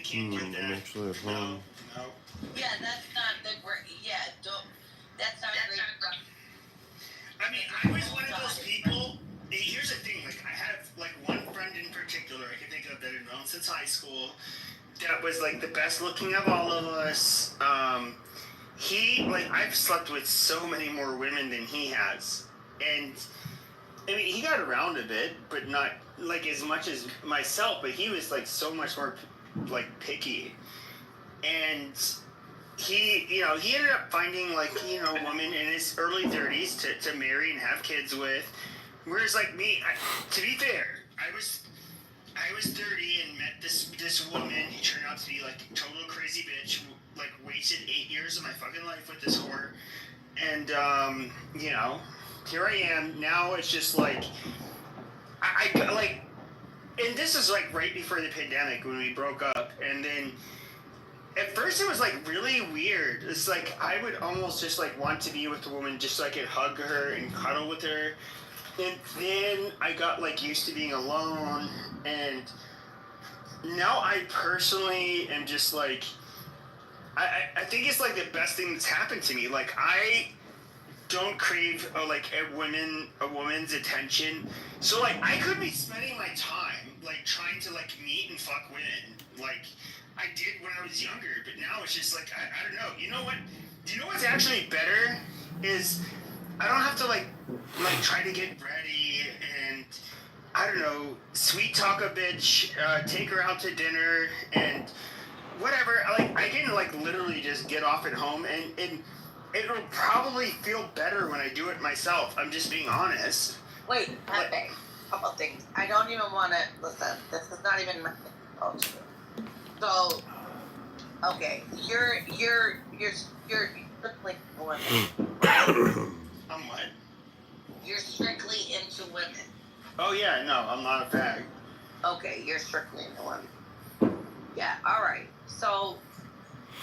can't do that. I'm actually at home. No. Yeah, that's not the great. Yeah, don't. That's not great. I mean, I was one of those people. Here's the thing. Like, I have like one friend in particular I can think of that I've known since high school. That was like the best looking of all of us. I've slept with so many more women than he has, and I mean, he got around a bit, but not like as much as myself. But he was like so much more like picky, and he ended up finding like a woman in his early 30s to marry and have kids with. Whereas like me, to be fair, I was 30 and met this woman who turned out to be like a total crazy bitch. Like wasted 8 years of my fucking life with this whore, and here I am now. It's just like I like, and this is like right before the pandemic when we broke up, and then at first it was like really weird. It's like I would almost just like want to be with the woman just so I could hug her and cuddle with her, and then I got like used to being alone, and now I personally am just like I think it's like the best thing that's happened to me. Like I don't crave a woman's attention. So like I could be spending my time like trying to like meet and fuck women like I did when I was younger, but now it's just like I don't know. You know what? Do you know what's actually better is I don't have to like try to get ready and I don't know, sweet talk a bitch, take her out to dinner and whatever. Like I can like literally just get off at home and it'll probably feel better when I do it myself. I'm just being honest. Wait, Pepe. Couple things. I don't even want to listen. This is not even my culture. So, okay, you're strictly women. I'm what? You're strictly into women. Oh yeah, no, I'm not a fag. Okay, you're strictly into women. Yeah, all right. So,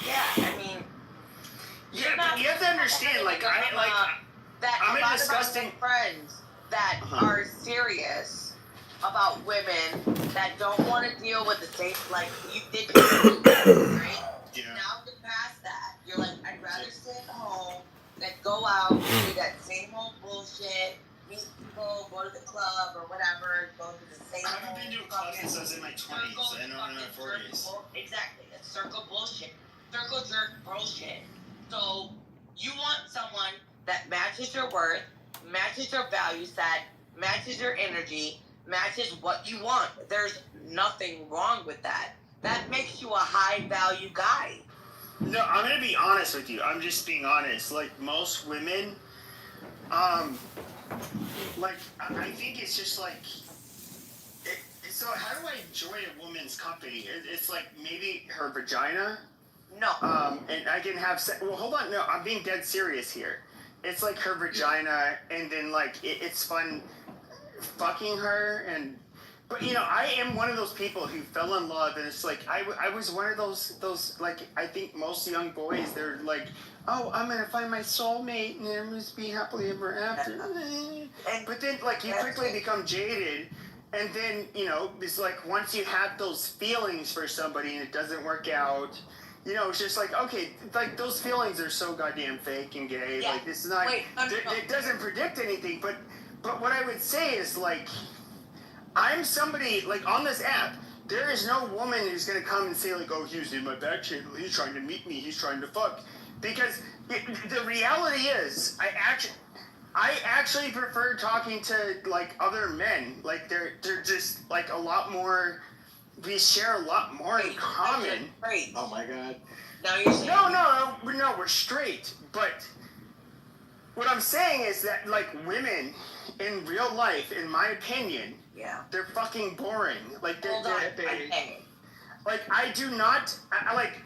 yeah, I mean. Yeah, but you have to understand, like, I'm a disgusting friends that are serious about women that don't want to deal with the same, like, you did, right? Yeah. Now you're past that. You're like, I'd rather sit at home than go out and do that same old bullshit, meet people, go to the club or whatever, go to the same I haven't been to a club since I was in my 20s. I know I'm in my 40s. Exactly. It's circle bullshit. Circle jerk bullshit. So, you want someone that matches your worth, matches your value set, matches your energy, matches what you want. There's nothing wrong with that. That makes you a high-value guy. No, I'm going to be honest with you. I'm just being honest. Like, most women, like, I think it's just like... So, how do I enjoy a woman's company? It's like maybe her vagina... No. And I can have well, hold on. No, I'm being dead serious here. It's like her vagina, and then like it's fun fucking her, but I am one of those people who fell in love, and it's like I was one of those like I think most young boys, they're like, oh, I'm gonna find my soulmate and I'm gonna be happily ever after. But then like you quickly become jaded. And then, it's like once you have those feelings for somebody and it doesn't work out, it's just like, okay, like those feelings are so goddamn fake and gay. Yeah. Like this is not, it doesn't predict anything. But what I would say is like, I'm somebody, like on this app, there is no woman who's going to come and say like, oh, he's in my back channel, he's trying to meet me, he's trying to fuck. Because the reality is, I actually prefer talking to like other men. Like they're just like a lot more. We share a lot more in common. Straight. Oh my god. Now you're saying no, we're straight. But what I'm saying is that like women in real life, in my opinion, they're fucking boring. Like they're like I do not. I like.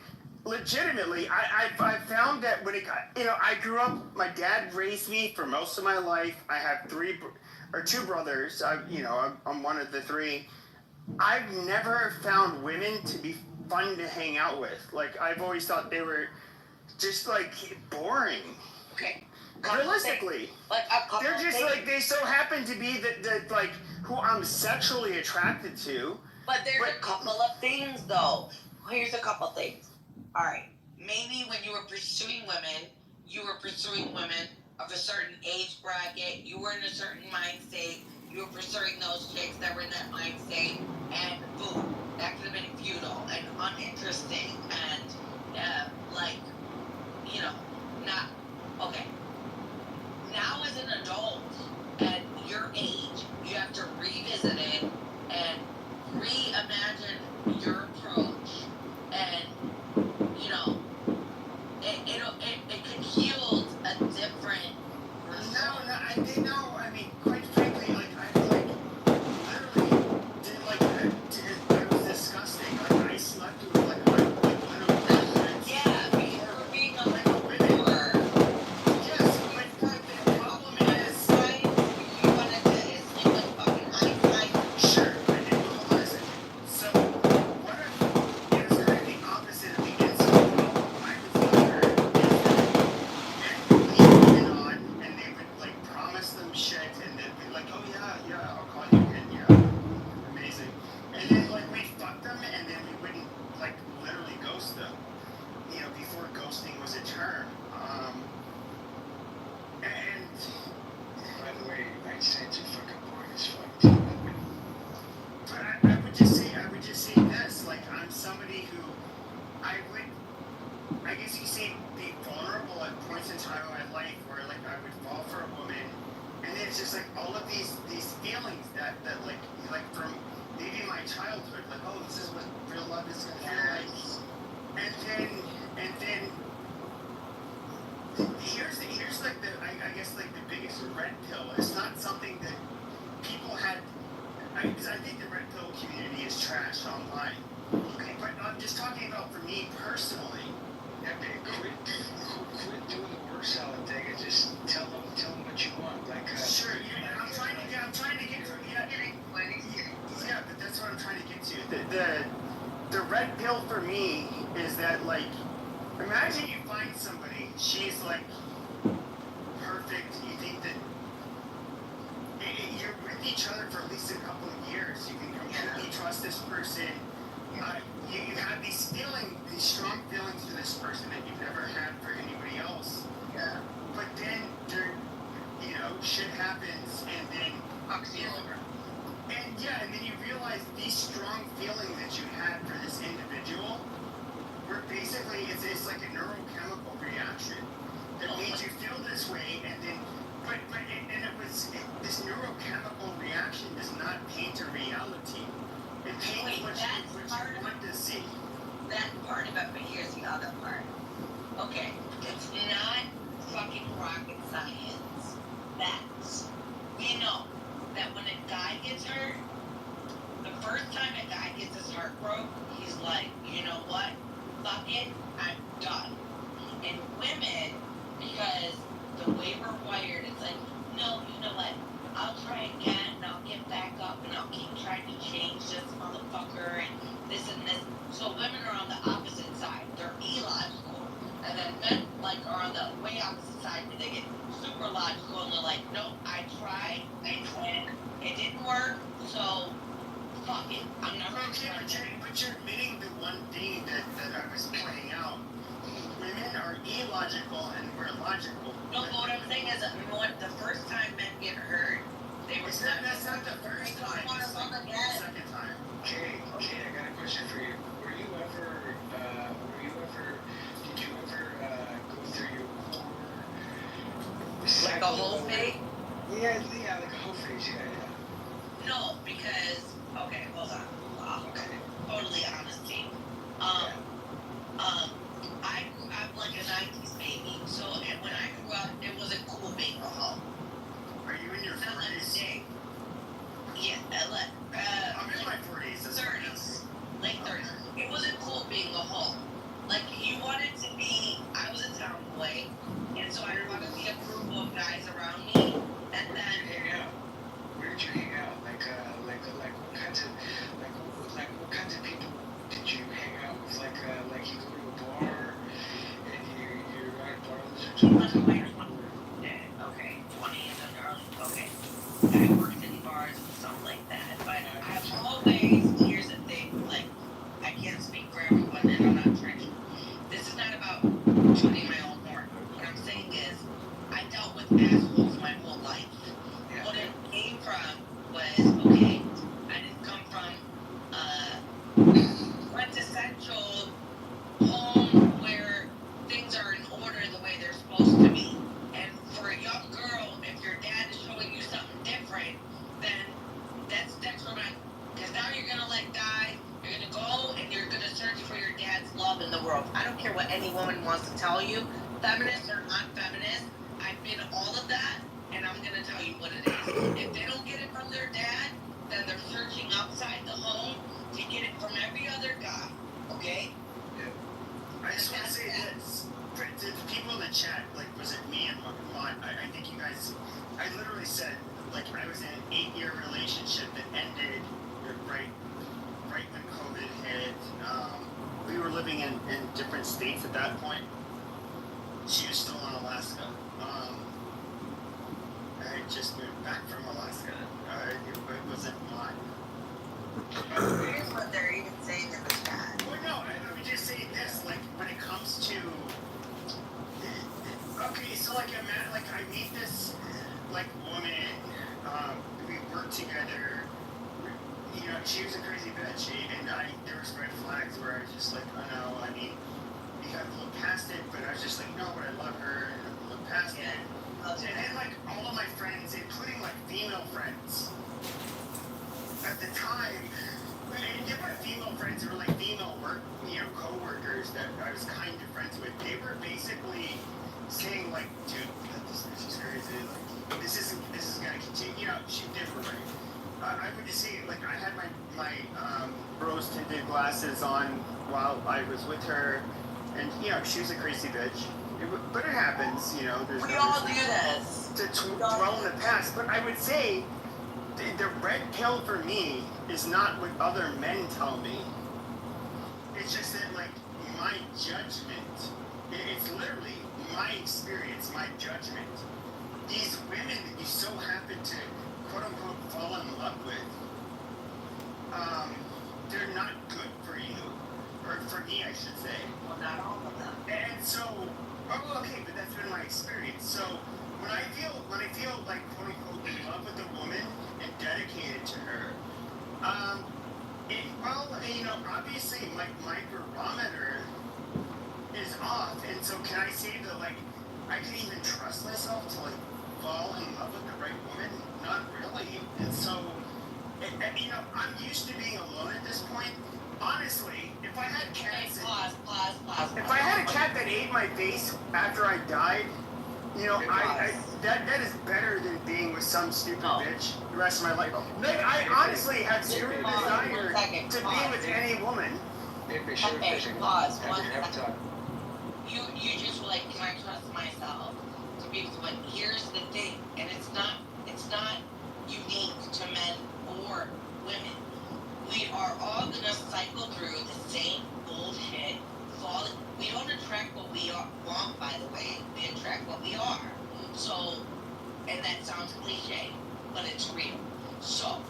Legitimately, I found that when it got, I grew up, my dad raised me for most of my life. I have two brothers. I'm one of the three. I've never found women to be fun to hang out with. Like, I've always thought they were just, like, boring. Okay. Realistically. They're just, like, they so happen to be the who I'm sexually attracted to. But there's a couple of things, though. here's a couple things. All right, maybe when you were pursuing women of a certain age bracket. You were in a certain mind state. You were pursuing those chicks that were in that mind state, and boom, that could have been futile and uninteresting and like, you know, not okay. Now as an adult at your age, you have to revisit it and reimagine your approach, and you know, it could yield a different result. I mean, quite frankly, like I literally did I was disgusting. Like I slept with like one of my Yeah, because you were being a like a women. Yes, but the problem is, you wanted to sleep with fucking Einstein. sure, I did. Hold on a second. So what if it was kind of the opposite of the insult problem I was younger? Men would lead women on, and they would like promise them shit, and they'd be like, "Oh yeah, I'll call you in, yeah, amazing." And then like we'd fuck them, and then we wouldn't like literally ghost them. You know, before ghosting was a term. And By the way, Einstein's a fucking boring as fuck too. but I would just say this, like I'm somebody who I guess you could say be vulnerable at points in time in my life where like I would fall for a woman, and then it's just like all of these feelings that like from maybe my childhood, like, oh, this is what real love is gonna feel like. And then here's like I guess like the biggest red pill. It's not something that people had. Because I think the red pill community is trash online. Okay, but I'm just talking about for me personally. Yeah, man, quit doing the word salad thing and just tell them what you want. Like, Sure, yeah, I'm trying to get to yeah, but that's what I'm trying to get to. The red pill for me is that like, imagine you find somebody, she's like perfect. You think that you're with each other for at least a couple of years. You can completely trust this person. You have these strong feelings for this person that you've never had for anybody else. Yeah. But then shit happens, and then and then you realize these strong feelings that you had for this individual were basically it's like a neurochemical reaction that made you feel this way, and then this neurochemical reaction does not paint a reality. It paints what you want to see. That part of it, but here's the other part. Okay, it's not fucking rocket science. That's, we know that when a guy gets hurt, the first time a guy gets his heart broke, he's like, you know what? Fuck it, I'm done. And women, because the way we're wired, it's like, no, you know what? I'll try again, and I'll get back up, and I'll keep trying to change this motherfucker, and this and this. So women are on the opposite side. They're illogical. And then men, like, are on the way opposite side, where they get super logical, and they're like, nope, I tried, it didn't work, so fuck it. I'm never Okay, but you're admitting the one thing that I was pointing out. Women are illogical and we're logical. No, but what I'm saying is that the first time men get hurt, they were That's not the first time. It's like the second time. okay, I got a question for you. Did you ever go through your core? like a whole phase? Yeah, like a whole phase, yeah. No, because okay, hold on. Okay. Totally honesty. I grew up like a 90s baby, so when I grew up, it wasn't cool being a hoe. Are you in your Not like 40s? today. Yeah, I'm in my 40s. 30s, late 30s. It wasn't cool being a hoe. Like, you wanted to be, I was a tomboy, and so I wanted the approval of guys around me, and then Where did you hang out? Like what kinds of people did you hang out with? Like you go to a bar and you're at a bar with okay, 20 and under, okay. I worked in bars and stuff like that, but I've always, here's the thing, like, I can't speak for everyone tooting my own horn. What I'm saying is, I dealt with assholes my whole life. Yeah. What it came from was, okay, I didn't come from quintessential home where things are in order the way they're supposed to be. And for a young girl, if your dad is showing you something different, then that's detrimental. Because now you're gonna let die, you're gonna go and you're gonna search for your dad's love in the world. I don't care what any woman wants to tell you, feminist or not feminist, I've been all of that, and I'm gonna tell you what it is. If they don't get it from their dad, then they're searching outside the home to get it from every other guy. Okay? I just want to say this. To the people in the chat, like, was it me and Mon? I think you guys, I literally said, like, I was in an 8-year relationship that ended right when COVID hit. We were living in different states at that point. She was still in Alaska. I had just moved back from Alaska. It wasn't mine. Here's what they're even saying in the chat. Well, no, let me just say this. Like, when it comes to, okay, so like I meet this like woman. We work together. You know, she was a crazy bitch, and there was red flags where I was just like, oh no, I mean, you gotta look past it. But I was just like, no, but I love her, and I look past it. And then like all of my friends, including like female friends, at the time. And different female friends who were like female co-workers that I was kind of friends with, they were basically saying like, dude, this is crazy, like, this is gonna continue, you know, she did her right. I would just say, like, I had my rose-tinted glasses on while I was with her, and, you know, she was a crazy bitch. But it happens, you know. We all do this. To dwell in the past, but I would say, the red pill for me is not what other men tell me. It's just that, like, my judgment, it's literally my experience, my judgment. These women that you so happen to, quote unquote, fall in love with, they're not good for you. Or for me, I should say. Well, not all of them. And so, okay, but that's been my experience. So, when I feel like, quote unquote, in love with a woman and dedicated to her, you know, obviously my barometer is off, and so can I say that, like, I can even trust myself to, like, fall in love with the right woman? Not really. And so, you know, I'm used to being alone at this point. Honestly, if I had cats, if I had a cat that ate my face after I died, you know, that is better than being with some stupid bitch the rest of my life. Like, I honestly have zero desire to be with any woman. Pause. You just were like, can I trust myself to be with one? Here's the thing, and it's not unique to men or women. We are all gonna cycle through the same bullshit. We don't attract what we want, by the way. We attract what we are. So, and that sounds cliche, but it's real. So,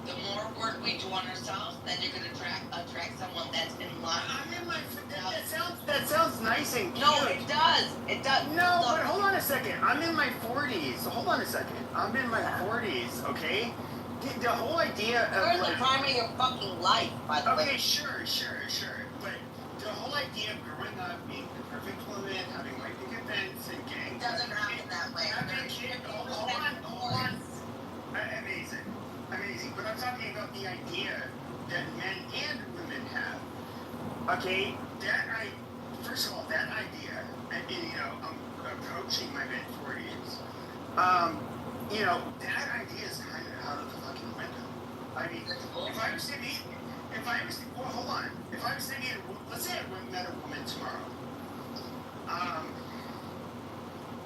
the more work we do on ourselves, then you're gonna attract someone that's in line. That sounds nice and cute. No, it does. It does. No, but hold on a second. I'm in my 40s. Hold on a second. I'm in my 40s, okay? The whole idea of, you're in like, the prime of your fucking life, by the way. Okay, sure. But the whole idea of growing up, being the perfect woman, having white picket fence and gangs. It doesn't happen that way. Having kids. Hold on. Amazing. But I'm talking about the idea that men and women have. Okay, first of all, that idea, and you know, I'm approaching my mid-40s. You know, that idea is kind of out of the fucking window. I mean, if I was to meet, hold on. If I was to meet, let's say I met a woman tomorrow.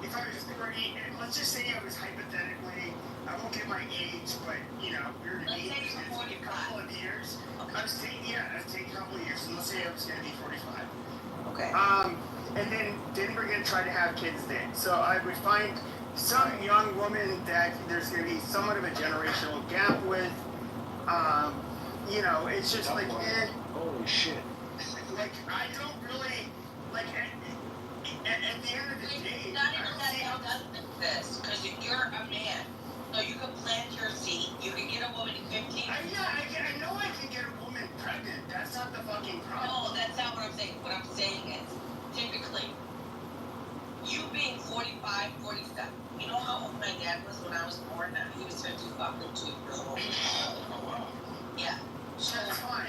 If I was 40, and let's just say I was hypothetically, I won't give my age, but, you know, we were to meet in a couple of years. Okay. I'd take a couple of years, and let's say I was going to be 45. Okay. And then we're going to try to have kids then. So I would find some young woman that there's going to be somewhat of a generational gap with. You know, it's just like, Holy shit. like, I don't really, like, I know I can get a woman pregnant. That's not the fucking problem. No, that's not what I'm saying. What I'm saying is, typically, you being 45, 47. You know how old my dad was when I was born? He was 52 years old. Oh, wow. Yeah. So That's fine.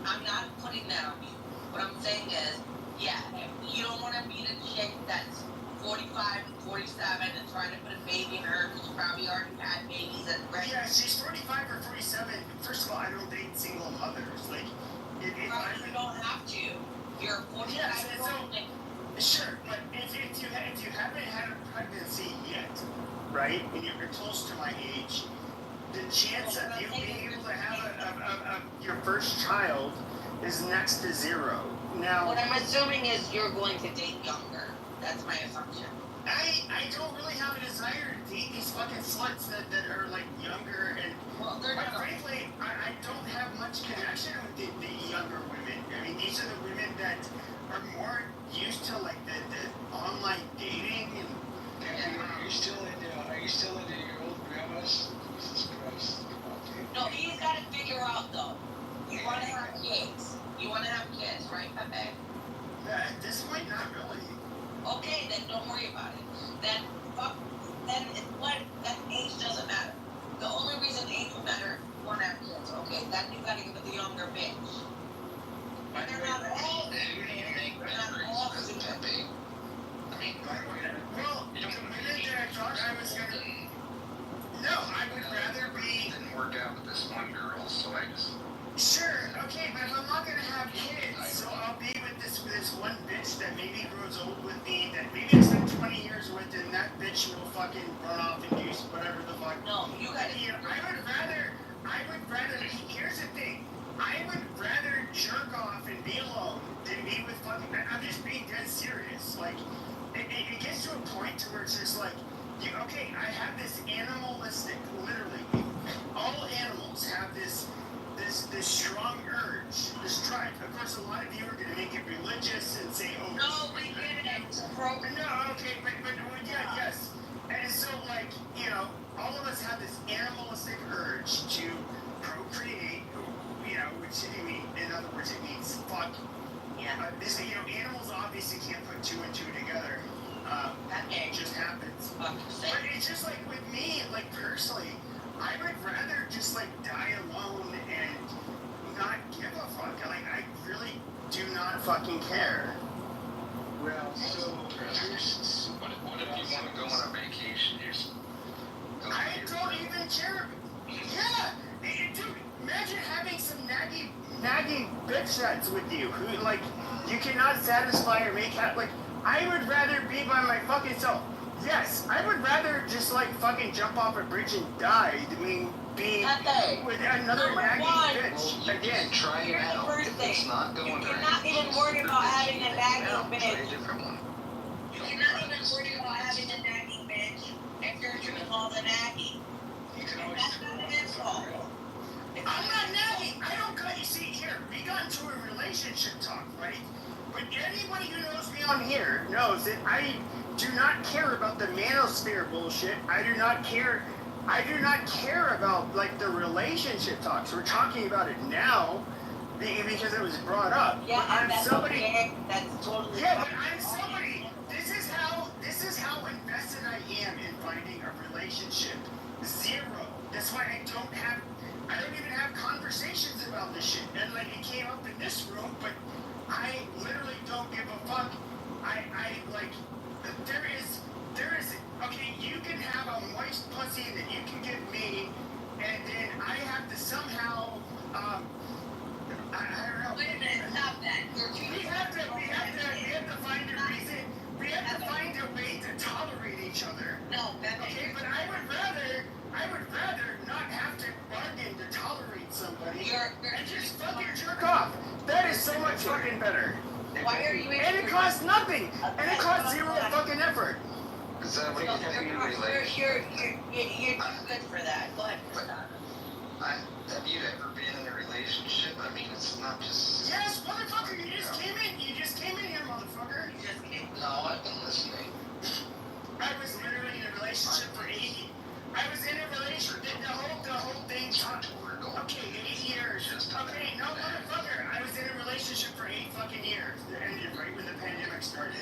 I'm not putting that on you. What I'm saying is, yeah, you don't want to meet a chick that's 45 and 47 and trying to put a baby in her because she probably already had babies and right. Yeah, she's 45 or 47. First of all, I don't date single mothers. Like, if You don't have to. You're 45 Yes, years so- old. Sure, but if you haven't had a pregnancy yet, right, and you're close to my age, the chance of you being able to have your first child is next to zero. Now, What I'm assuming is you're going to date younger. That's my assumption. I don't really have a desire to date these fucking sluts that are like younger and. Well, they're But not. frankly, I don't have much connection with the younger women. I mean, these are the women that are more used to like the online dating and. Are you still into your old grandmas? Jesus Christ. Come on, dude. No, he's got to figure out though. You want to have kids. You want to have kids, right, Pepe? At this point, not really. Okay, then don't worry about it. Then fuck. Then what? That age doesn't matter. The only reason age would matter if you want to have kids. Okay, then you got to give it the younger bitch. And they're not all. They're not all stupid. Well, the women that I thought I was gonna. No, I would rather be. Didn't work out with this one girl, so I just. Sure, okay, but if I'm not gonna have kids, so I'll be with this one bitch that maybe grows old with me, that maybe I spend 20 years with, and that bitch will fucking run off and do whatever the fuck. No, you got to. You know, I would rather. Here's the thing. I would rather jerk off and be alone than be with fucking. I'm just being dead serious. Like, it gets to a point to where it's just like, okay, I have this animalistic, literally, all animals have this strong urge, this drive. Of course, a lot of you are going to make it religious and say, oh, No, we get it. It's a program. no, okay, but yeah, yes. And so, like, you know, all of us have this animalistic urge to procreate, you know, which, I mean, in other words, it means fuck. Yeah. This, you know, animals obviously can't put two and two together. Okay. It just happens. Fuck. But it's just like with me, like personally, I would rather just like die alone and not give a fuck. Like I really do not fucking care. Well, so here's. What if you want to go on a vacation? Here's. I don't even care. Yeah, dude. Imagine having some nagging bitch nuts with you who like you cannot satisfy or make like. I would rather be by my fucking self. Yes, I would rather just like fucking jump off a bridge and die than be with another nagging bitch again. Try it Here's the out. first If thing. it's not going You're right, not even just worried about having a nagging try bitch. a different one. You're not even worried about having a nagging bitch if you're doing all the nagging. You can always. That's not an insult. I'm not nagging. I don't got you. See here, we got into a relationship talk, right? But anybody who knows me on here knows that I do not care about the manosphere bullshit. I do not care about like the relationship talks. We're talking about it now because it was brought up. Yeah, I'm and that's somebody. okay. That's totally Yeah, but fine. I'm somebody. This is how invested I am in finding a relationship. Zero. That's why I don't even have conversations about this shit. And like it came up in this room, but I literally don't give a fuck. I like there is okay, you can have a moist pussy that you can give me and then I have to somehow I don't know. Wait a minute, stop that. We have to find a reason. We have to find a way to tolerate each other. No, that's Okay, but I would rather not have to bargain to tolerate somebody and just fucking jerk off. That is so much fucking better. Why are you And it costs nothing. And it costs zero fucking effort. Is that what you think in a relationship? You're too good for that. Go ahead, Prasad. Have you ever been in a relationship? I mean, it's not just. Yes, motherfucker, you just came in. You just came in here, motherfucker. You just kidding. No, I've been listening. I was literally in a relationship for 8 years. I was in a relationship. The whole thing. We're going. Okay, right when the pandemic started.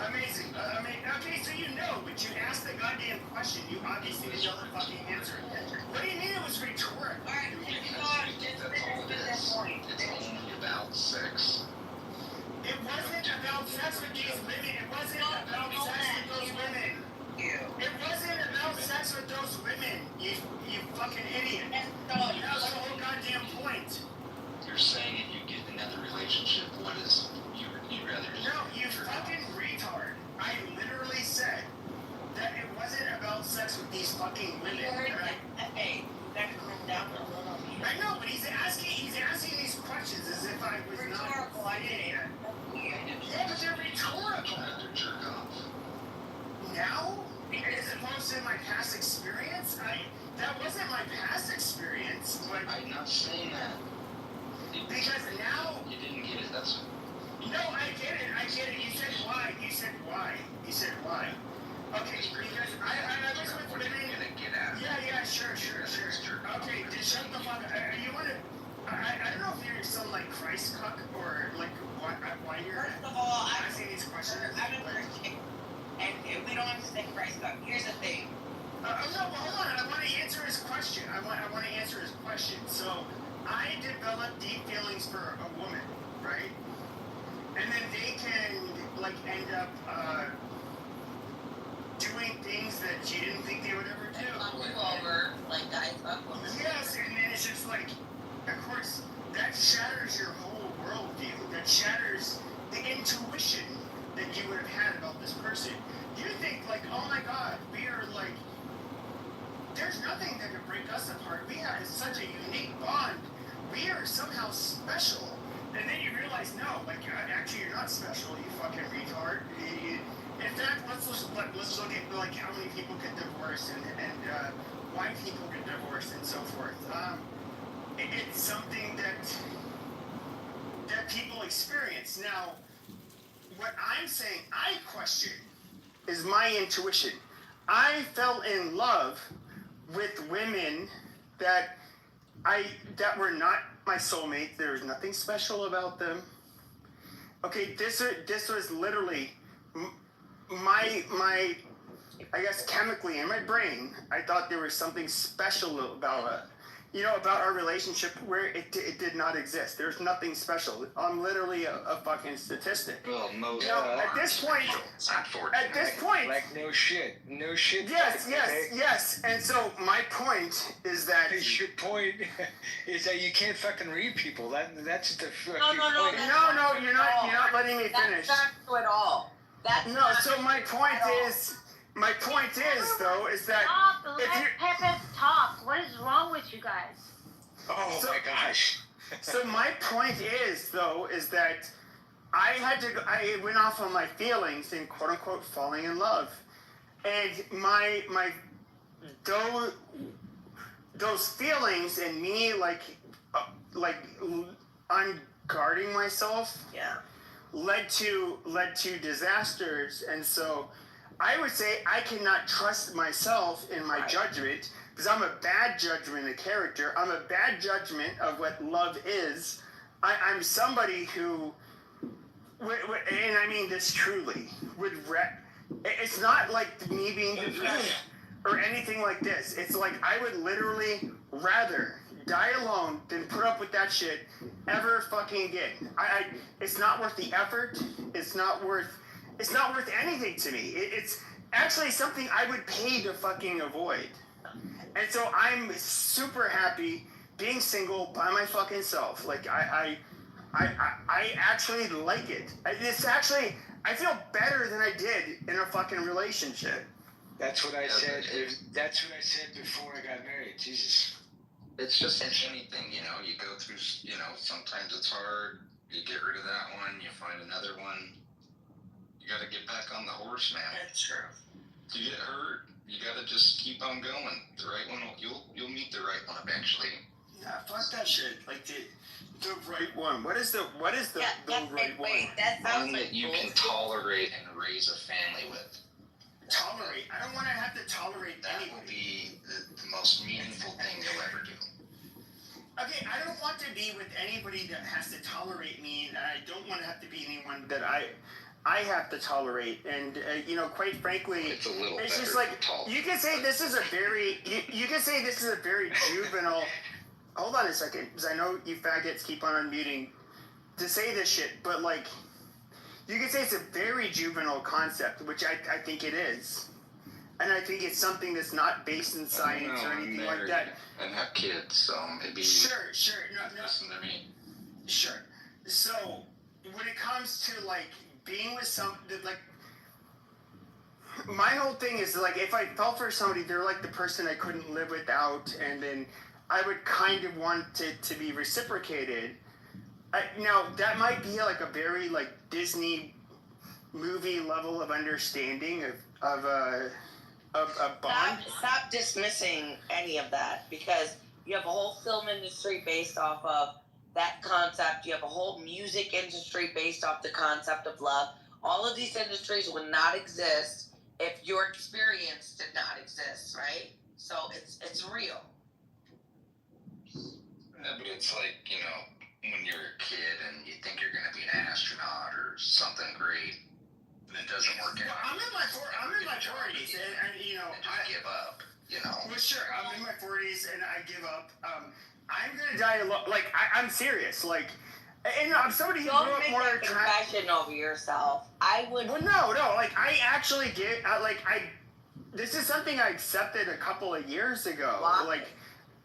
Amazing. Okay, so you know, but you asked the goddamn question. You obviously didn't know the fucking answer. What do you mean it was rhetorical? Alright, That's all it is. It's only about sex. It wasn't about sex with these women. It wasn't about sex with those women. It wasn't about sex with those women. You fucking idiot. That was the whole goddamn point. You're saying if you get another relationship, what is you'd rather just No, you fucking retard. I literally said that it wasn't about sex with these fucking women. Right? Hey, that calm down a little bit. I know, but he's asking these questions as if I was Rhetorical, not I get it. Yeah, but they're rhetorical. rather jerk off? Now, as opposed to my past experience, that wasn't my past experience. But I'm not saying that. because now, You didn't get it. That's no, I get it. You said why. Okay, because I was with what are you women. gonna get at. Yeah, sure. Okay, just shut the fuck up. You wanna? I don't know if you're some like Christ cuck or like why you're First of all, asking these questions. I'm a Christian, and we don't have to say Christ up. Here's the thing. No, well, hold on. I want to answer his question. I want to answer his question. So, I developed deep feelings for a woman, right? And then they can like end up doing things that you didn't think they would ever do. Fuck you over, like guys fuck women. Yes, and then it's just like, of course, that shatters your whole worldview. That shatters the intuition that you would have had about this person. You think like, oh my God, we are like, there's nothing that could break us apart. We have such a unique bond. We are somehow special. And then you realize, no, like actually you're not special. You fucking retard. In fact, let's look at like how many people get divorced and why people get divorced and so forth. It's something that people experience. Now, what I'm saying, I question, is my intuition. I fell in love with women that were not my soulmate. There was nothing special about them. Okay, this was literally my I guess chemically in my brain. I thought there was something special about our relationship where it did not exist. There's nothing special. I'm literally a fucking statistic. well, most At this point, Like no shit. yes. And so my point is that Your point is that you can't fucking read people. That's the fucking No, point. no, you're not letting me finish. That's not true at all. That's No, not so my true point at all. is though is that Stop, if let you Pepe talk. What is wrong with you guys? Oh So- my gosh. so my point is that I went off on my feelings and quote unquote falling in love, and my those feelings and me like unguarding myself Yeah. led to disasters. And so I would say I cannot trust myself in my Right. judgment because I'm a bad judgment of character. I'm a bad judgment of what love is. I'm somebody who and I mean this truly it's not like me being depressed or anything like this. It's like I would literally rather die alone than put up with that shit ever fucking again. It's not worth the effort. It's not worth anything to me. It's actually something I would pay to fucking avoid. And so I'm super happy being single by my fucking self. Like I actually like it. I feel better than I did in a fucking relationship. That's what I said. That's what I said before I got married. Jesus. it's just anything, you go through, sometimes it's hard, you get rid of that one, you find another one, you gotta get back on the horse, man. That's true. You get hurt, you gotta just keep on going. The right one, you'll meet the right one eventually. Nah, fuck that shit. Like the right one. What is the Yeah, right one? wait, that sounds One like that you can bullshit. tolerate and raise a family with. Tolerate. I don't want to have to tolerate That will anybody. be the most meaningful thing you'll ever do. Okay, I don't want to be with anybody that has to tolerate me, and I don't want to have to be anyone that I have to tolerate. And quite frankly, It's a little it's better just like to tolerate. you can say this is a very you can say this is a very juvenile. Hold on a second, because I know you faggots keep on unmuting to say this shit, but like you can say it's a very juvenile concept, which I think it is. And I think it's something that's not based in science or anything like that. And have kids, so maybe. Sure. No. Listen to me. Sure. So when it comes to like being with like, my whole thing is like if I fell for somebody, they're like the person I couldn't live without, and then I would kind of want it to be reciprocated. Now that might be like a very like Disney movie level of understanding of a bond. Stop dismissing any of that, because you have a whole film industry based off of that concept. You have a whole music industry based off the concept of love. All of these industries would not exist if your experience did not exist, right? So it's real. Yeah, but it's like, when you're a kid and you think you're going to be an astronaut or something great, and it doesn't work out. I'm in my 40s, and I give up, Well, sure, I'm in my 40s and I give up. I'm gonna die alone. Like I'm serious. Like, and I'm somebody who Don't grew up make more that confession over yourself. I would. Well, no. Like I actually get. This is something I accepted a couple of years ago. Wow. Like,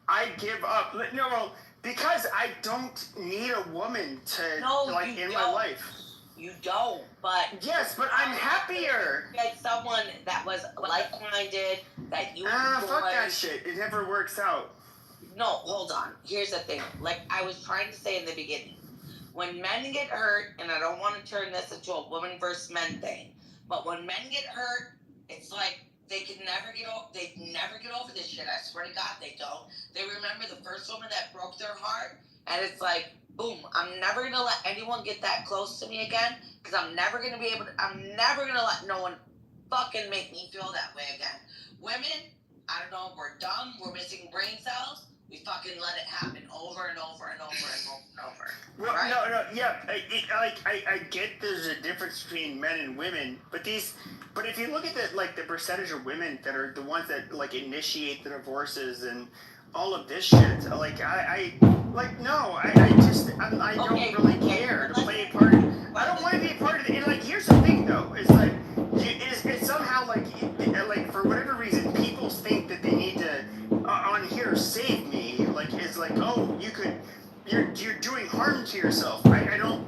I give up. No, well, because I don't need a woman to my life. You don't, but yes, but I'm happier. Get someone that was like-minded, that you enjoy. Fuck that shit. It never works out. No, hold on. Here's the thing. Like I was trying to say in the beginning, when men get hurt, and I don't want to turn this into a woman versus men thing, but when men get hurt, it's like they never get over this shit. I swear to God, they don't. They remember the first woman that broke their heart, and it's like, boom, I'm never going to let anyone get that close to me again, because I'm never going to let no one fucking make me feel that way again. Women, I don't know, we're dumb, we're missing brain cells, we fucking let it happen over and over and over and over and over. Well, right? no, yeah, I get there's a difference between men and women, but if you look at the percentage of women that are the ones that like initiate the divorces and all of this shit, I don't really care to play a part. I don't want to be a part of it. And like, here's the thing though, is like, it's somehow like for whatever reason, people think that they need to on here save me. Like, it's like, oh, you're doing harm to yourself. I don't,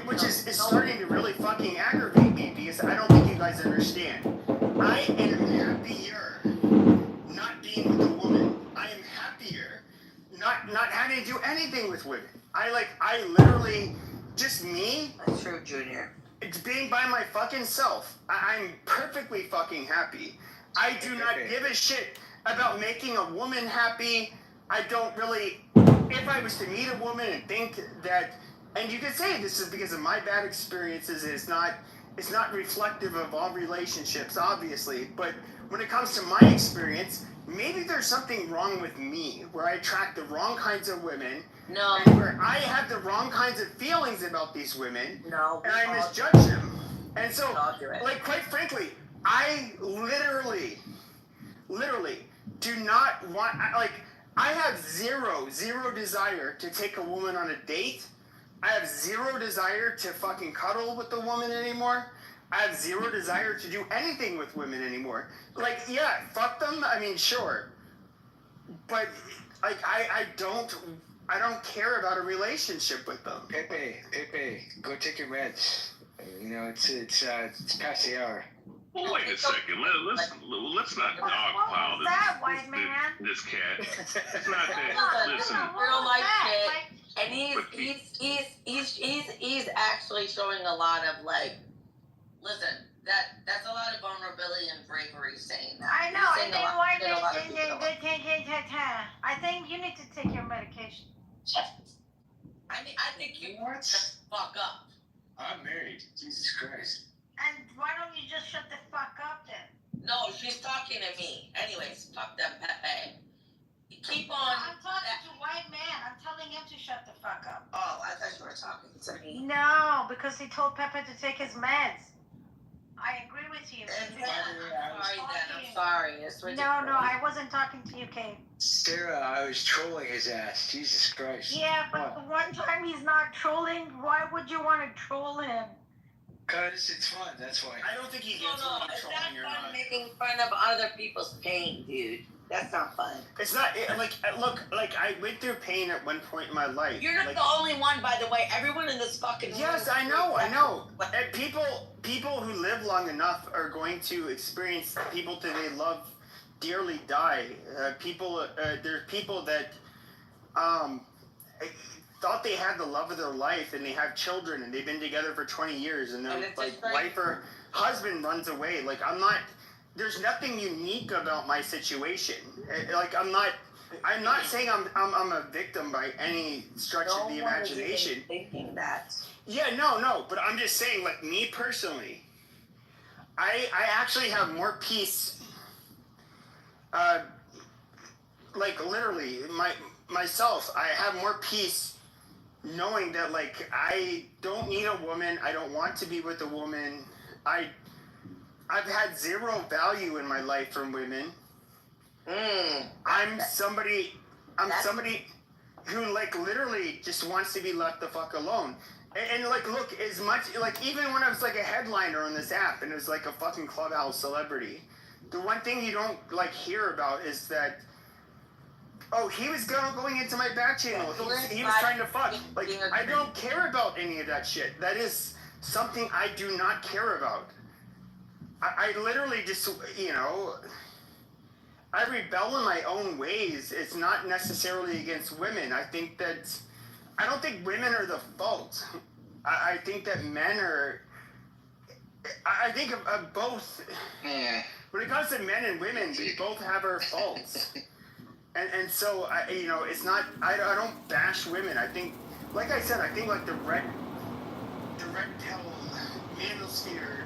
which is starting to really fucking aggravate me, because I don't think you guys understand. I am happier not being with a woman. I am happier not having to do anything with women. I literally, just me. That's true, Junior. It's being by my fucking self. I'm perfectly fucking happy. I do not give a shit about making a woman happy. I don't really. If I was to meet a woman and think that, and you could say this is because of my bad experiences, it's not reflective of all relationships, obviously, but when it comes to my experience, maybe there's something wrong with me, where I attract the wrong kinds of women, and where I have the wrong kinds of feelings about these women, and I misjudge them. And so, like, quite frankly, I literally do not want, I have zero desire to take a woman on a date. I have zero desire to fucking cuddle with the woman anymore. I have zero desire to do anything with women anymore. Like, yeah, fuck them. I mean, sure. But, like, I don't care about a relationship with them. Pepe, go take your meds. It's past the hour. Well, wait a second. Let's not dogpile this cat. It's not that. Listen, real life shit, and he's actually showing a lot of listen. That's a lot of vulnerability and bravery saying that. I know. I think you need to take your medication. I think you fuck up. I'm married. Jesus Christ. And why don't you just shut the fuck up then? No, she's talking to me. Anyways, fuck them, Pepe. Keep on. I'm talking to white man. I'm telling fuck up. Oh, I thought you were talking to me. No, because he told Pepe to take his meds. I agree with you. I'm sorry. It's ridiculous. No, I wasn't talking to you, Kate. Sarah, I was trolling his ass. Jesus Christ. Yeah, but the one time he's not trolling, why would you want to troll him? Because it's fun, that's why. I don't think he No, gets no, whether it's you're not trolling or fun not. making fun of other people's pain, dude. That's not fun. It's not look, I went through pain at one point in my life. You're not like, the only one, by the way. Everyone in this fucking yes, room I know. And people who live long enough are going to experience people that they love dearly die. There's people that thought they had the love of their life and they have children and they've been together for 20 years and their wife or husband runs away. Like there's nothing unique about my situation. Like I'm not saying I'm a victim by any stretch of the imagination. Thinking that. Yeah, no, but I'm just saying, like, me personally, I actually have more peace, like, literally, myself, I have more peace knowing that, like, I don't need a woman, I don't want to be with a woman, I've had zero value in my life from women. I'm somebody who, like, literally just wants to be left the fuck alone. And like, look, as much, like, even when I was, like, a headliner on this app and it was, like, a fucking Clubhouse celebrity, the one thing you don't, like, hear about is that, oh, he was going into my back channel. He was trying to fuck. Like, I don't care about any of that shit. That is something I do not care about. I literally just, you know, I rebel in my own ways. It's not necessarily against women. I don't think women are the fault. I think that men are. I think of both. Yeah. When it comes to men and women, we both have our faults. And so, it's not. I don't bash women. I think, like I said, I think like the red pill manosphere,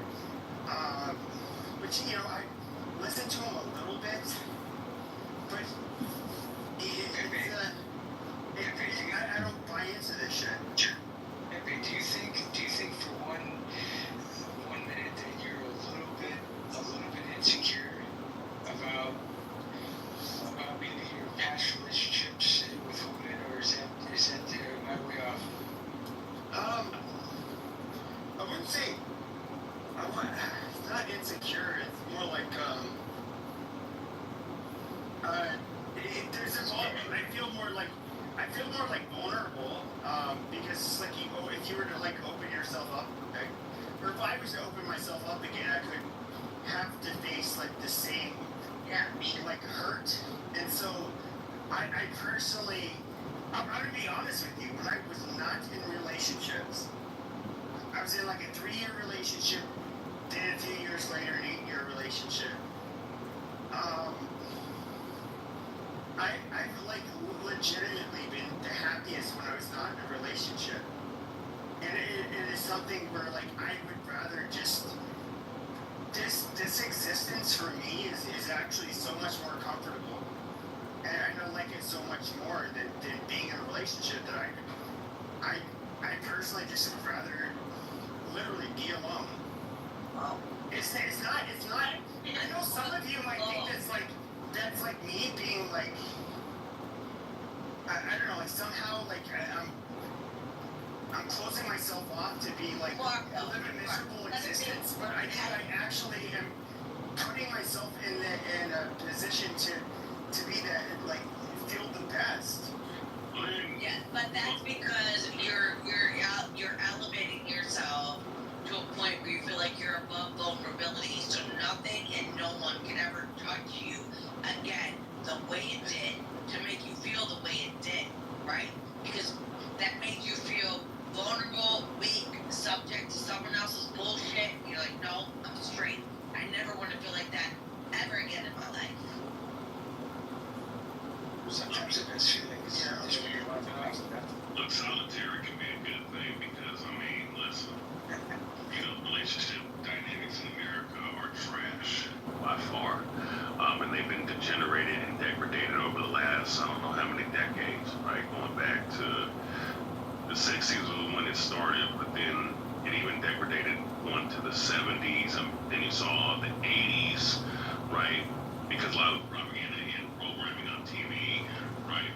which I listen to him a little bit, but I don't buy into this shit. Pepe, do you think for one minute that you're a little bit insecure about maybe your past relationships with women, or is that my way off? I wouldn't say it's not insecure. It's more like there's involvement. I feel more like vulnerable because like if you were to like open yourself up, okay? Or if I was to open myself up again, I could have to face like the same being like hurt. And so I personally, I'm gonna be honest with you, when I was not in relationships, I was in like a 3-year relationship, then a few years later an 8-year relationship. I've like legitimately been the happiest when I was not in a relationship. And it is something where like I would rather just this existence for me is actually so much more comfortable. And I like it so much more than being in a relationship that I personally just would rather literally be alone. Wow. It's not I know some of you might think that's like me being like I don't know, like somehow like I'm closing myself off to be like live a miserable existence, but I think I actually am putting myself in a position to be that like feel the best. Yes, but that's because you're elevating yourself to a point where you feel like you're above vulnerability, so nothing and no one can ever touch you again the way it did to make you feel the way it did, right? Because that made you feel vulnerable, weak, subject to someone else's bullshit. You're like, no, I'm straight. I never want to feel like that ever again in my life. Sometimes the best feeling is when you're laughing off. Look, solitary can be a good thing because, I mean, listen, relationship dynamics in America are trash by far. And they've been degenerated and degraded over the last, I don't know how many decades, right? Going back to the 60s was when it started, but then it even degraded on to the 70s, and then you saw the 80s, right? Because a lot of propaganda and programming on TV, right?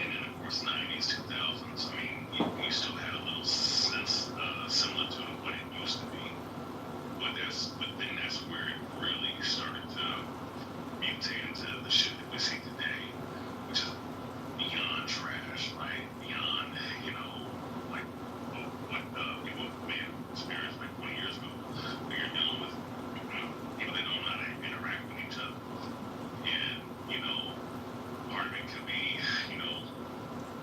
And then of course 90s, 2000s. I mean, you still had a little sense similar to what it used to be, but then that's where it really started to mutate into the shit that we see today, which is beyond trash, right? Beyond, like what people may have experienced like 20 years ago, where you're dealing with people that don't know how to interact with each other. And, part of it could be,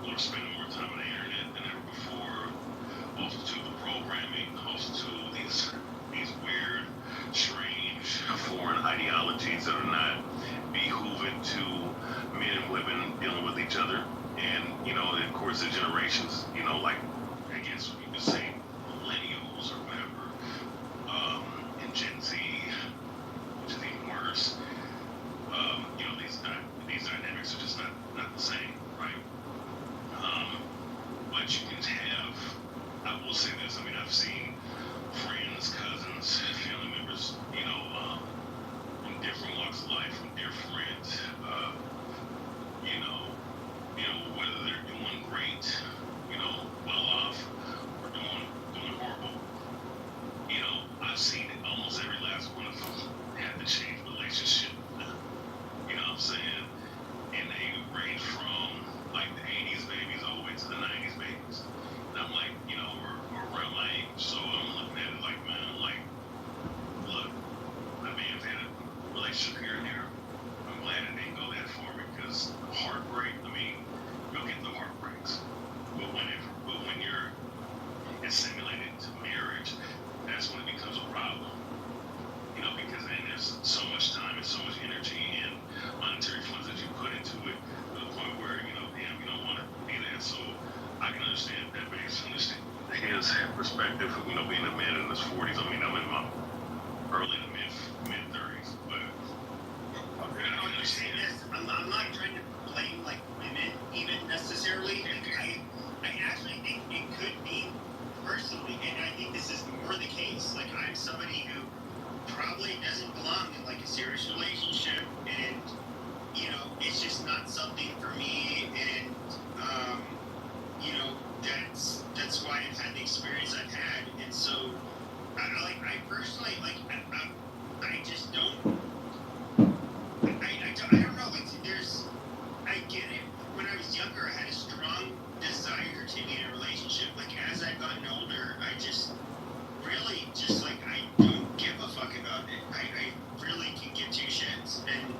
we're spending more time on the internet than ever before, also to the programming, also to these weird, strange, foreign ideologies that are not behooving to men and women dealing with each other. And, of course, the generations, like, I guess you could say millennials or whatever, and Gen Z, which is even worse. These dynamics are just not the same, right? But you can have, I will say this, I mean, I've seen friends, cousins, family members, from different walks of life, from different, whether they're doing great, well off, or doing horrible. I've seen it, almost every last one of them had to change relationship. You know what I'm saying? And they range from like the 80s babies all the way to the 90s babies. And I'm like, or around my age. So I'm looking at it like, man, like, look, my man's had a relationship here and there. I'm glad it didn't go that far because heartbreak, I mean, you'll get the heartbreaks. But when you're assimilated to marriage, that's when it becomes a problem. Because then there's so much time and so much energy and monetary funds that you put into it to the point where, damn, you don't want to be there. So I can understand that based on his perspective, being a man in his 40s. I mean, I'm in my early to mid 30s, but I can understand. I'm not trying to blame like women even necessarily. I actually think it could be personally, and I think this is more the case. Like I'm somebody who probably doesn't belong in like a serious relationship, and it's just not something for me. And that's why I've had the experience I've had. And so I personally I just don't. I don't know. I get it. When I was younger, I had a strong desire to be in a relationship. Like as I've gotten older, I just really just like I don't give a fuck about it. I really can give two shits. And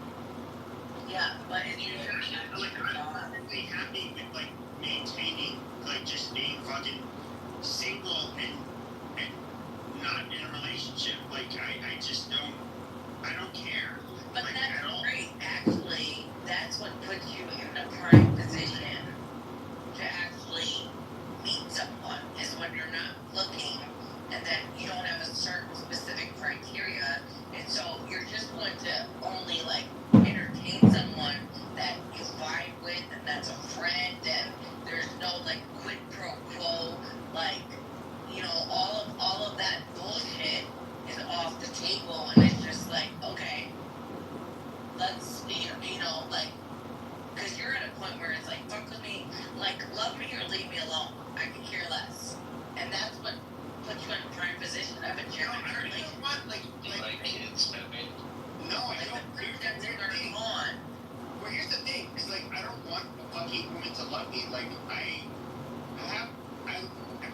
Yeah, but I'm really happy with like maintaining like just being fucking single and not in a relationship. Like I just don't. I don't care. But like, that's at all. great. Actually, that's what puts you in a prime position to actually meet someone, is when you're not looking and then you don't have a certain specific criteria, and so you're just going to only like entertain someone that you vibe with and that's a friend, and there's no like quid pro quo, like all of that bullshit is off the table, and it's just like, okay, let's like, because you're at a point where it's like, fuck with me, like love me or leave me alone, I could care less. And that's what puts you in a prime position of a German I early. don't want like kids, Pepe. no, I Like don't. the things that turn on. Well, here's the thing. It's like I don't want a fucking woman to love me. Like I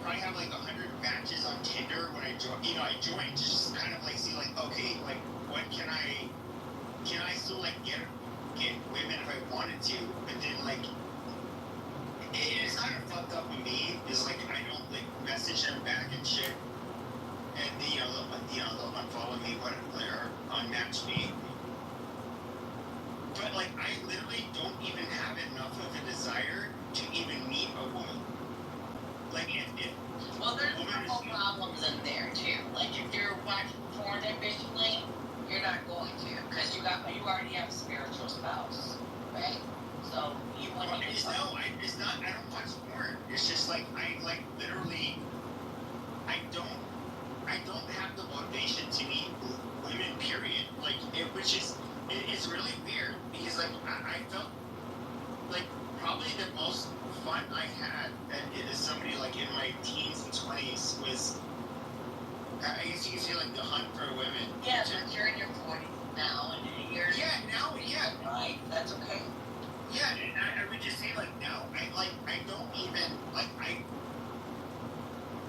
probably have like 100 matches on Tinder when I join. I joined just kind of like see like, okay, like what can I still like get women if I wanted to, but then like it's kind of fucked up with me. Is like I don't like message them back and shit, and they'll unfollow me, whatever, or unmatch me. But like I literally don't even have enough of a desire to even meet a woman. Like if Well, there's a couple problems in there too. Like if you're watching porn ambitiously, you're not going to, because you already have a spiritual spouse, right? So you Well, wouldn't even talk. it's not. I don't watch porn. It's just like I like literally. I don't have the motivation to meet women. Period. Like which is it's really weird because like I felt like probably the most fun I had as somebody like in my teens and 20s was I guess you could say like the hunt for women. Yeah, but you're in your 40s now, and you're Yeah. right. That's okay. Yeah, and I would just say like now I don't even like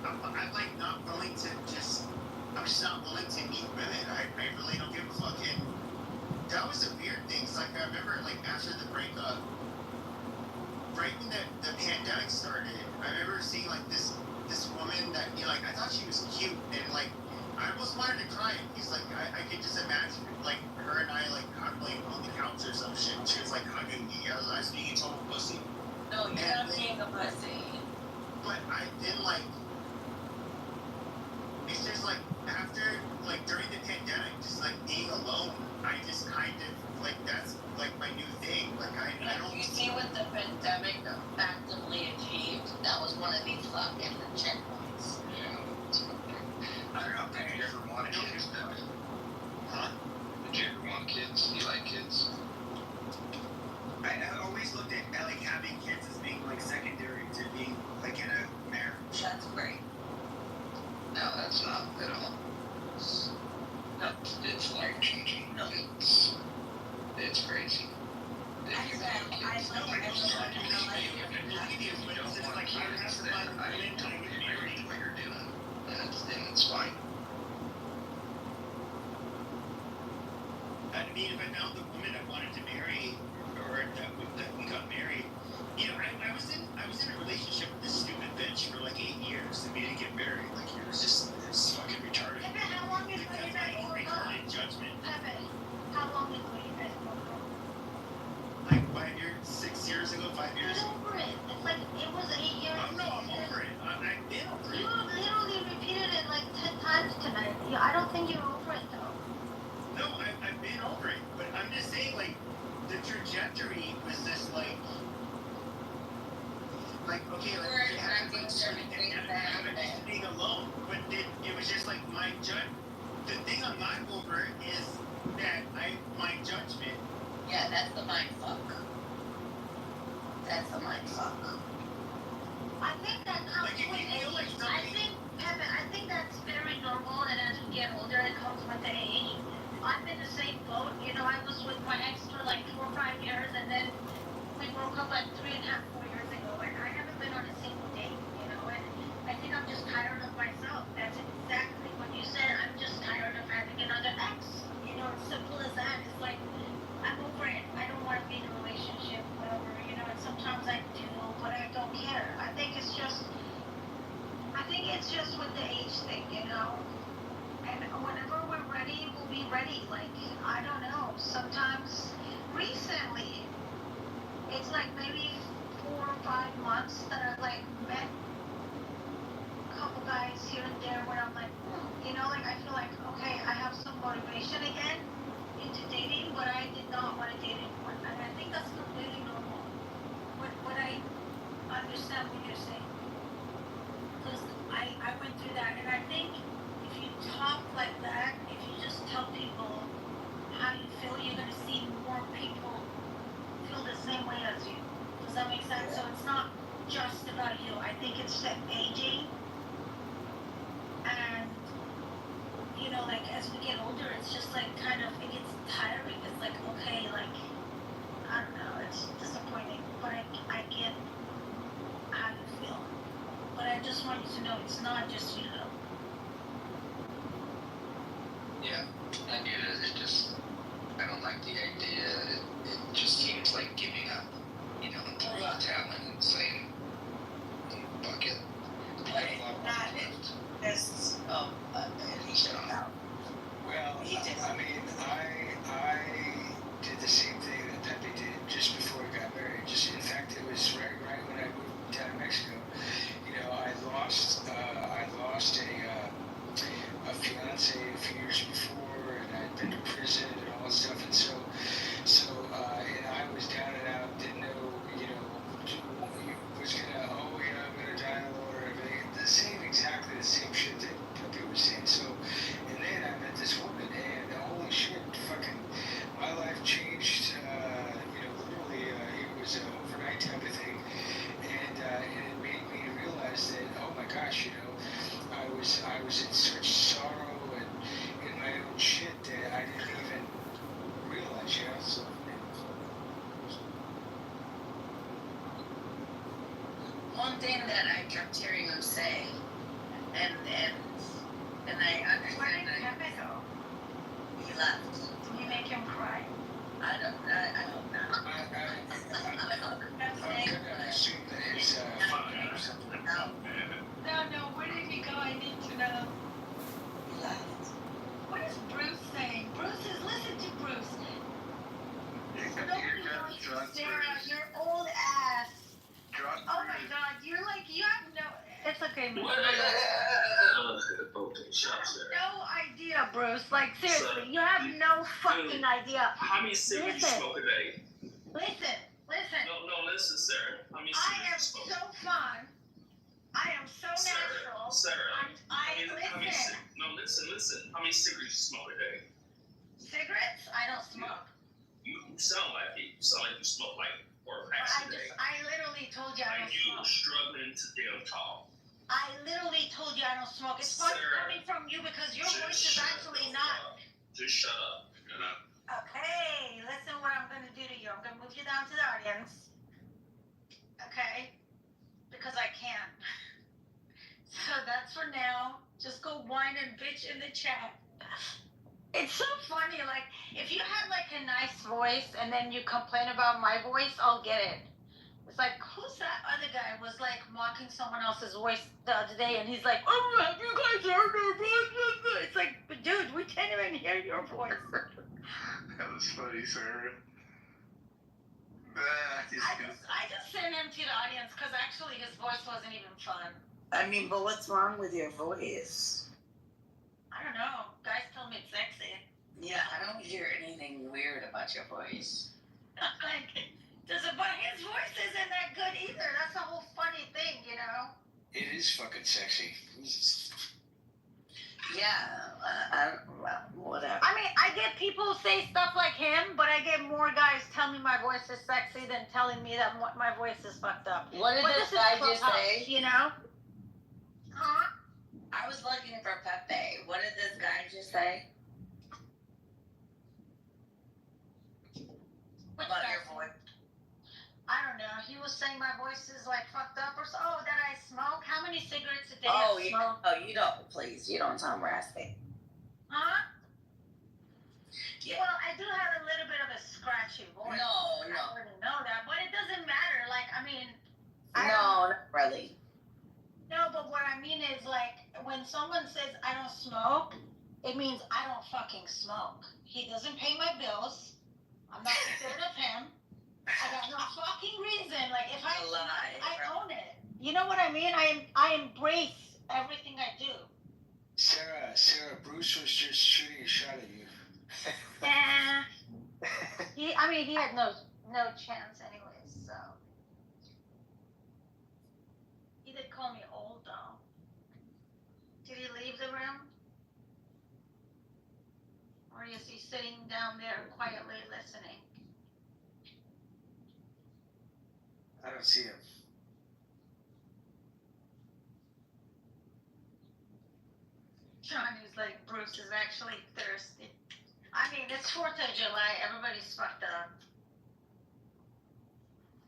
I'm like not willing to just I'm just not willing to meet women. I really don't give a fuck. And that was the weird thing. It's like I remember like after the breakup, right when the pandemic started, I remember seeing like this woman that like I thought she was cute and like I almost wanted to cry because like I could just imagine like her and I like cuddling on the couch or some shit. She was like hugging me. I was being a total pussy. No, you're not being a pussy. But I then like it's just like after like during the pandemic, just like being alone, I just kind of like that's like my new thing. Like I don't. You see what the pandemic actively achieved? That was one of these fucking checkpoints. Yeah. I don't know. Did you ever want kids, Dad? Huh? Did you ever want kids? Do you like kids? I always looked at like having kids as being like secondary to being like in a marriage. That's great. No, that's not at all. No. It's life changing. No. It's crazy. If you want kids, No, I don't believe you, but it's just like I have to find I women don't to get agree married. with what you're doing, and it's fine. I mean, if I found the woman I wanted to marry, or that we got married, I was in a relationship with this stupid bitch for like 8 years, and we didn't get married. Like it was fucking retarded. Pepe, how long ago That's you my guys own broke up? retarded judgment. Pepe, how long ago you guys broke up? Like 5 years, 6 years ago, 5 years. Get over it. It's like it was 8 years. Oh no, I'm over it. I've been over You it. literally repeated it like 10 times tonight. I don't think you're over it though. No, I've been over it. But I'm just saying, like, the trajectory was just like okay, like We're it happened, expecting like, certain it things to happened happen. just being alone. But it was just like my the thing I'm not over is that my judgment. Yeah, that's the mind fuck. That's the mind fuck. I think that comes Like, if with you feel like age. something- Pepe, I think that's very normal, and as you get older, it comes with the age. I'm in the same boat. I was with my ex for like 4 or 5 years, and then we broke up like 3.5, 4 years ago, and I haven't been on a single date, and I think I'm just tired of myself. That's exactly what you said. I'm just tired of having another ex. It's simple as that. It's like, I'm over it. I don't want to be in a relationship, whatever, and sometimes I do, but I don't care. I think it's just with the age thing, and whenever we're ready, we'll be ready. Like, I don't know, sometimes recently, it's like maybe 4 or 5 months that I've like met a couple guys here and there where I'm like, like I feel like, okay, I have some motivation again into dating, but I did not want to date anyone. And I think that's completely normal. But I understand what you're saying. Because I went through that, and I think if you talk like that, if you just tell people how you feel, you're going to see more people feel the same way as you. Does that make sense? So it's not just about you. I think it's the aging, and like as we get older, it's just like kind of it gets tiring. It's like, okay, like I don't know, it's disappointing, but I get how you feel. But I just want you to know it's not just you though. Yeah, I get it. I don't like the idea. It just seems like giving up, and throwing the talent and saying, fuck it. But it's not just he should out. Well, He did. I mean, I did the same thing that Pepe did just before we got married. In fact, it was right when I moved down to Mexico. I lost was in such sorrow and in my own shit that I didn't even realize, you know. So, One thing that I kept hearing him say, and I Where did understand that Pepe go? he left. Did you make him cry? I hope not. I'm gonna assume that his father or something. No, No, where did he go? I need to know. he left. What is Bruce saying? Listen to Bruce. Nobody wants you, Sarah, your old ass. Oh my god, you have no, it's okay, man. Okay, shut up, Sarah. No idea, Bruce. Like, seriously, you have no fucking idea. How many cigarettes you smoke a day? Listen. No, listen, Sarah. How many I am cigarettes you smoke? so fun. I am so natural. Sarah. Listen. Listen. How many cigarettes you smoke a day? Cigarettes? I don't smoke. You sound like it. You sound like you smoke like 4 packs a day. I literally told you I And don't you smoke. struggling to damn talk. I literally told you I don't smoke. It's funny coming from you because your voice is actually not. Just shut up. Okay, listen what I'm gonna do to you. I'm gonna move you down to the audience. Okay? Because I can. So that's for now. Just go whine and bitch in the chat. It's so funny, like, if you had like a nice voice and then you complain about my voice, I'll get it. It's like, who's that other guy was like mocking someone else's voice the other day and he's like, oh, have you guys heard her voice? It's like, but dude, we can't even hear your voice. That was funny, Sarah. I just sent him to the audience because actually his voice wasn't even fun. I mean, but what's wrong with your voice? I don't know. Guys tell me it's sexy. Yeah, I don't hear anything weird about your voice. Like, but his voice isn't that good either. That's the whole funny thing, you know? It is fucking sexy. Yeah, well, whatever. I mean, I get people say stuff like him, but I get more guys tell me my voice is sexy than telling me that my voice is fucked up. What did But this is guy just Clubhouse, say? You know? Huh? I was looking for Pepe. What did this guy just say? Which About guy? your voice? I don't know. He was saying my voice is like fucked up or so. Oh, that I smoke? How many cigarettes a day Oh, I smoke? you don't, please. You don't sound raspy. Huh? Yeah. Well, I do have a little bit of a scratchy voice. No. I wouldn't know that, but it doesn't matter. Like, I mean, No, not really. No, but what I mean is, like, when someone says I don't smoke, it means I don't fucking smoke. He doesn't pay my bills. I'm not considerate of him. I got no fucking reason. Like, if I smoke, I own it. You know what I mean? I embrace everything I do. Sarah, Bruce was just shooting a shot at you. He had no chance anyways, so. He did call me old, though. Did he leave the room? Or is he sitting down there quietly listening? I don't see him. Johnny's like, Bruce is actually thirsty. I mean, it's 4th of July. Everybody's fucked up.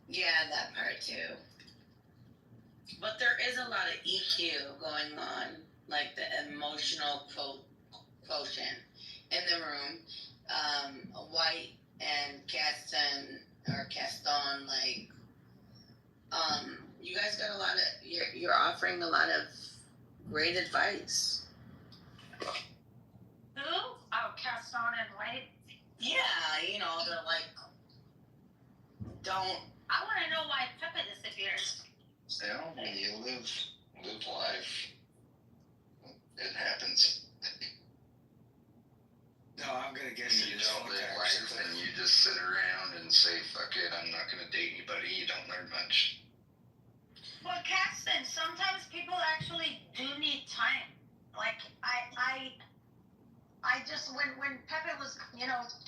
Yeah, that part too. But there is a lot of EQ going on, like the emotional quotient in the room. White and Gaston, like, you guys got a lot of, you're offering a lot of great advice. Who? Oh, Gaston and White? Yeah, they're like, don't. I want to know why Pepe disappeared. Well, when you live life, it happens. No, I'm gonna guess When it you is don't fuck live that or life something. and you just sit around and say, fuck it, I'm not gonna date anybody, you don't learn much. Well, Gaston, sometimes people actually do need time. Like, I just, when Pepe was,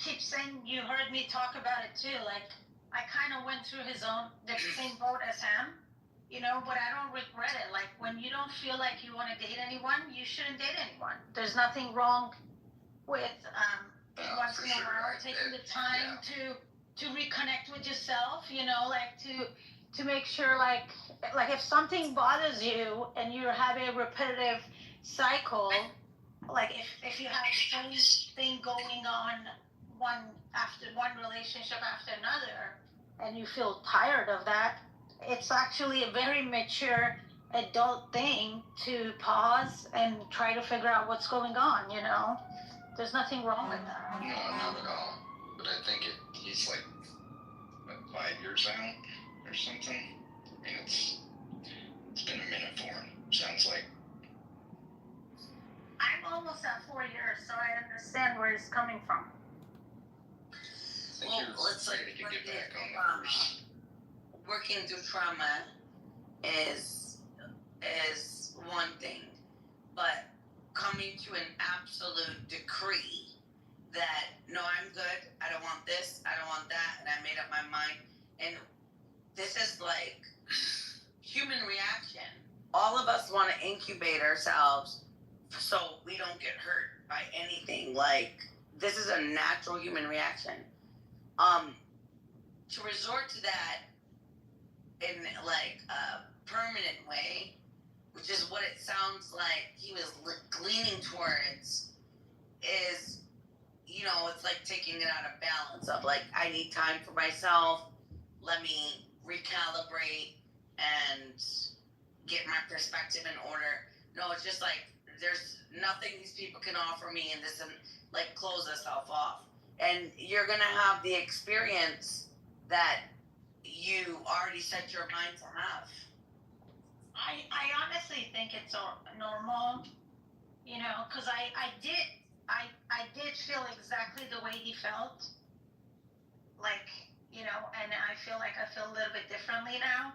keep saying you heard me talk about it too, like, I kind of went through the same boat as him. you know, but I don't regret it. Like, when you don't feel like you want to date anyone, you shouldn't date anyone. There's nothing wrong with once for in a sure. while taking the time to reconnect with yourself, you know, like to make sure, like if something bothers you and you're having a repetitive cycle, like if you have the same thing going on one after one relationship after another, and you feel tired of that, it's actually a very mature adult thing to pause and try to figure out what's going on, you know? There's nothing wrong with that. No, not at all. But I think he's like, what, 5 years out or something? I mean, it's been a minute for him, sounds like. I'm almost at 4 years, so I understand where he's coming from. I think Well, you're let's ready to get back on the horse. Working through trauma is one thing, but coming to an absolute decree that no, I'm good, I don't want this, I don't want that, and I made up my mind. And this is like human reaction. All of us want to incubate ourselves so we don't get hurt by anything. Like, this is a natural human reaction. To resort to that in like a permanent way, which is what it sounds like he was leaning towards, is, you know, it's like taking it out of balance of like, I need time for myself, let me recalibrate and get my perspective in order. No, it's just like, there's nothing these people can offer me, and this, and like, close yourself off. And you're gonna have the experience that you already set your mind to have. I honestly think it's normal, you know, because I did feel exactly the way he felt, like, you know, and I feel like I feel a little bit differently now.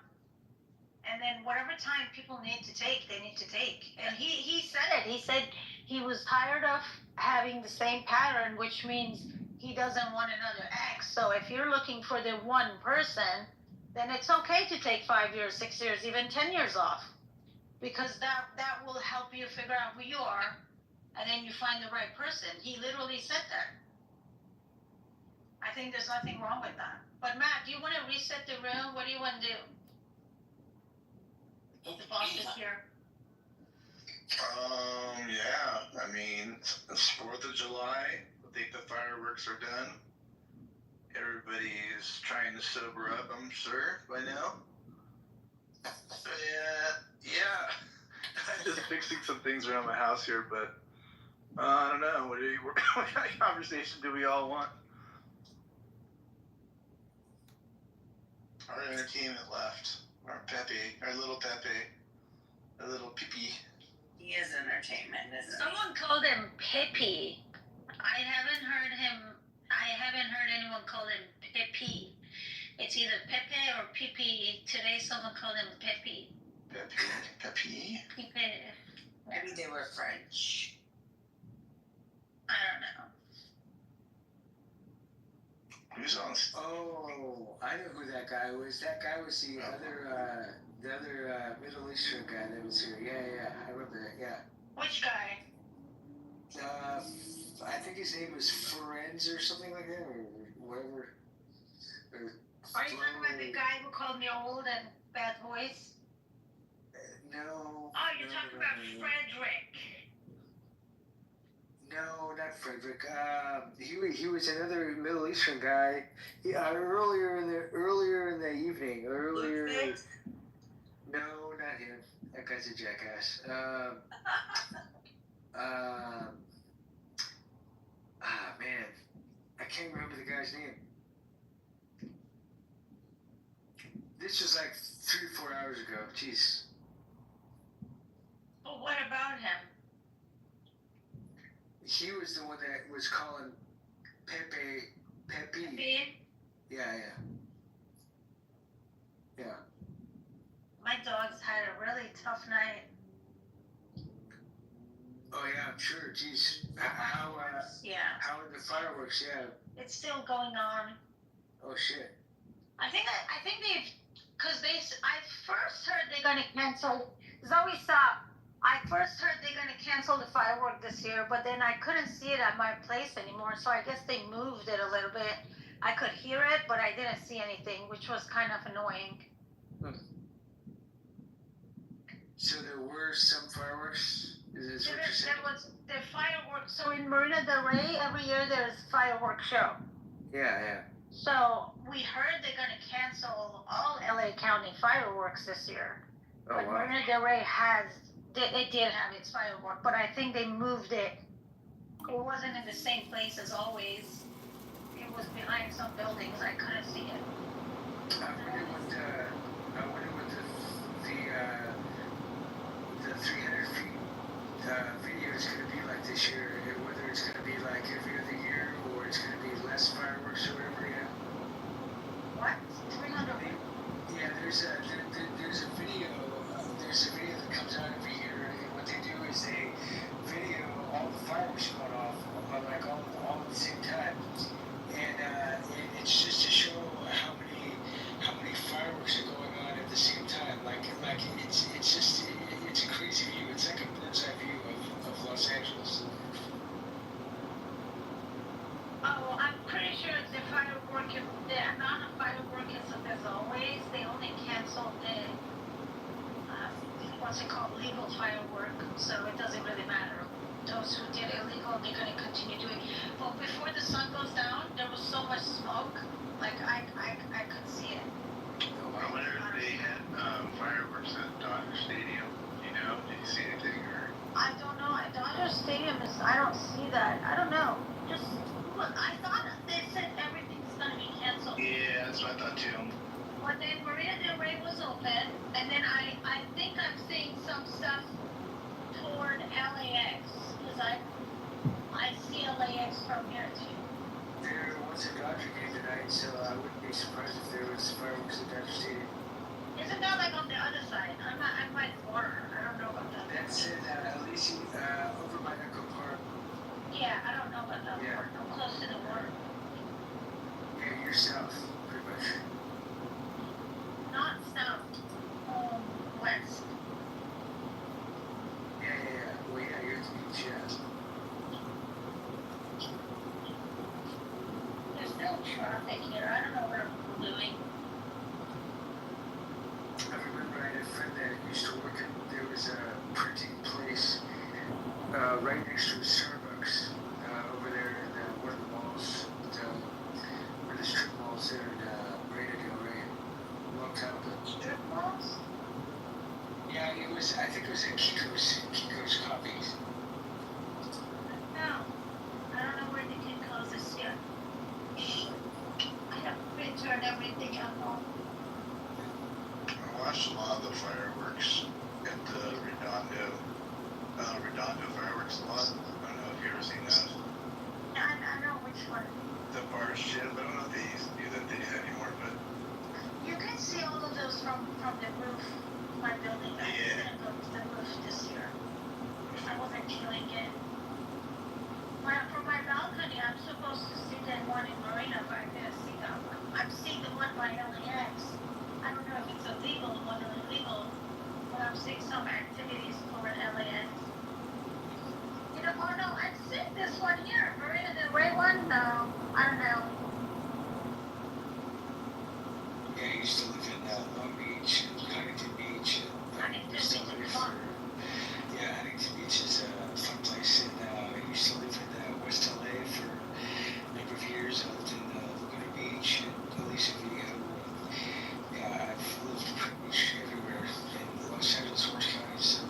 And then whatever time people need to take, they need to take. And he said it. He said he was tired of having the same pattern, which means he doesn't want another ex. So if you're looking for the one person, then it's okay to take 5 years, 6 years, even 10 years off, because that will help you figure out who you are, and then you find the right person. He literally said that. I think there's nothing wrong with that. But Matt, do you want to reset the room? What do you want to do? The boss is here. Yeah. I mean, it's 4th of July. I think the fireworks are done. Everybody's trying to sober up, I'm sure, by now. Yeah. I'm just fixing some things around my house here, but I don't know. What kind of conversation do we all want? Our entertainment left. Our Pepe, our little Pepe, our little Pee-Pee. He is entertainment, isn't he? Someone called him Pepe. I haven't heard anyone call him Pepe. It's either Pepe or Pipi. Today someone called him Pepe. Pepe? Pepe. Maybe they were French. I don't know. Who's on? Oh, I know who that guy was. That guy was the other Middle Eastern guy that was here. Yeah, I remember that. Yeah. Which guy? I think his name was Ferenz or something like that, or whatever. Are you talking about the guy who called me old and bad voice? No. Oh, you're talking about Frederick. No, not Frederick. He was another Middle Eastern guy. Earlier in the evening. No, not him. That guy's a jackass. Man, I can't remember the guy's name. This was like 3 or 4 hours ago. Jeez. Well, what about him? He was the one that was calling Pepe. Pepe? Yeah. My dog's had a really tough night. Oh yeah, I'm sure. Jeez. How are the fireworks? Yeah. It's still going on. Oh shit. I think because I first heard they're gonna cancel. Zoe, stop. I first heard they're gonna cancel the firework this year, but then I couldn't see it at my place anymore, so I guess they moved it a little bit. I could hear it, but I didn't see anything, which was kind of annoying. So there were some fireworks? Is what you're There saying? was the fireworks. So in Marina Del Rey, every year there's fireworks show. Yeah. So we heard they're gonna cancel all LA County fireworks this year. Oh, But wow. Marina Del Rey they did have its firework, but I think they moved it. It wasn't in the same place as always. It was behind some buildings. I couldn't see it. I wonder what the 300 feet video is going to be like this year. Whether it's going to be like every other year or it's going to be less fireworks or whatever. Yeah. What? 300 feet? Yeah. There's a video. There's a video that comes out every year, and what they do is they video all the fireworks going off, like all at the same time, and it's just to show how many fireworks are going on at the same time. Like it's just it's a crazy view. It's like a bird's eye view of Los Angeles. Oh, I'm pretty sure the amount of firework is as always. They only canceled the what's it called, legal firework. So it doesn't really matter. Those who did illegal, they're gonna continue doing. But before the sun goes down, there was so much smoke. Like I could see it. I wonder if they had fireworks at Dodger Stadium. You know, did you see anything? Or I don't know. At Dodger Stadium I don't see that. I don't know. Just look, I thought they said everything's gonna be canceled. yeah, that's what I thought too. But then Marina Del Rey was open, and then I think I'm seeing some stuff toward LAX because I see LAX from here too. There was a Dodger game tonight, so I wouldn't be surprised if there was fireworks at Dodger Stadium. Isn't that like on the other side? I'm by the water. I don't know about that. That's in Elysium, over by Echo Park. Yeah, I don't know about that Yeah. part. I'm close to the water. Yeah, you're south, pretty much. Not south. West. Yeah. Well, yeah, you're at the beach, yeah. There's still traffic here. I don't know what I'm doing. I remember I had a friend that used to work there was a printing place right next to a Starbucks over there in one of the malls, where the strip malls there in Marina Del Rey, a long time ago. Strip malls? Yeah, I think it was at Kiko's Coffees. No. I don't know where the Kinko's is yet. I have a printer and everything at home. I watched a lot of the fireworks at the Redondo fireworks a lot. I don't know if you've ever seen those. I know which one. The bar shit. I don't know if they used to do that anymore, but You can see all of those from the roof. My building. I Yeah. didn't go to the roof this year. I wasn't feeling it. From my balcony, I'm supposed to see that one in Marina, but I didn't see that one. I'm seeing the one by LAX. I don't know if it's illegal or illegal, but I'm seeing some activities over at LAX. You know, oh no, I'm seeing this one here. Marina Del Rey one? No, I don't know. Yeah, I used to live in Long Beach, Huntington Beach. Huntington Beach Still is live fun. Yeah, Huntington Beach is a fun place, and I used to live in West LA for a number of years. I lived in Laguna Beach and Aliso Viejo. Yeah, I've lived pretty much everywhere in Los Angeles, Orange County. So.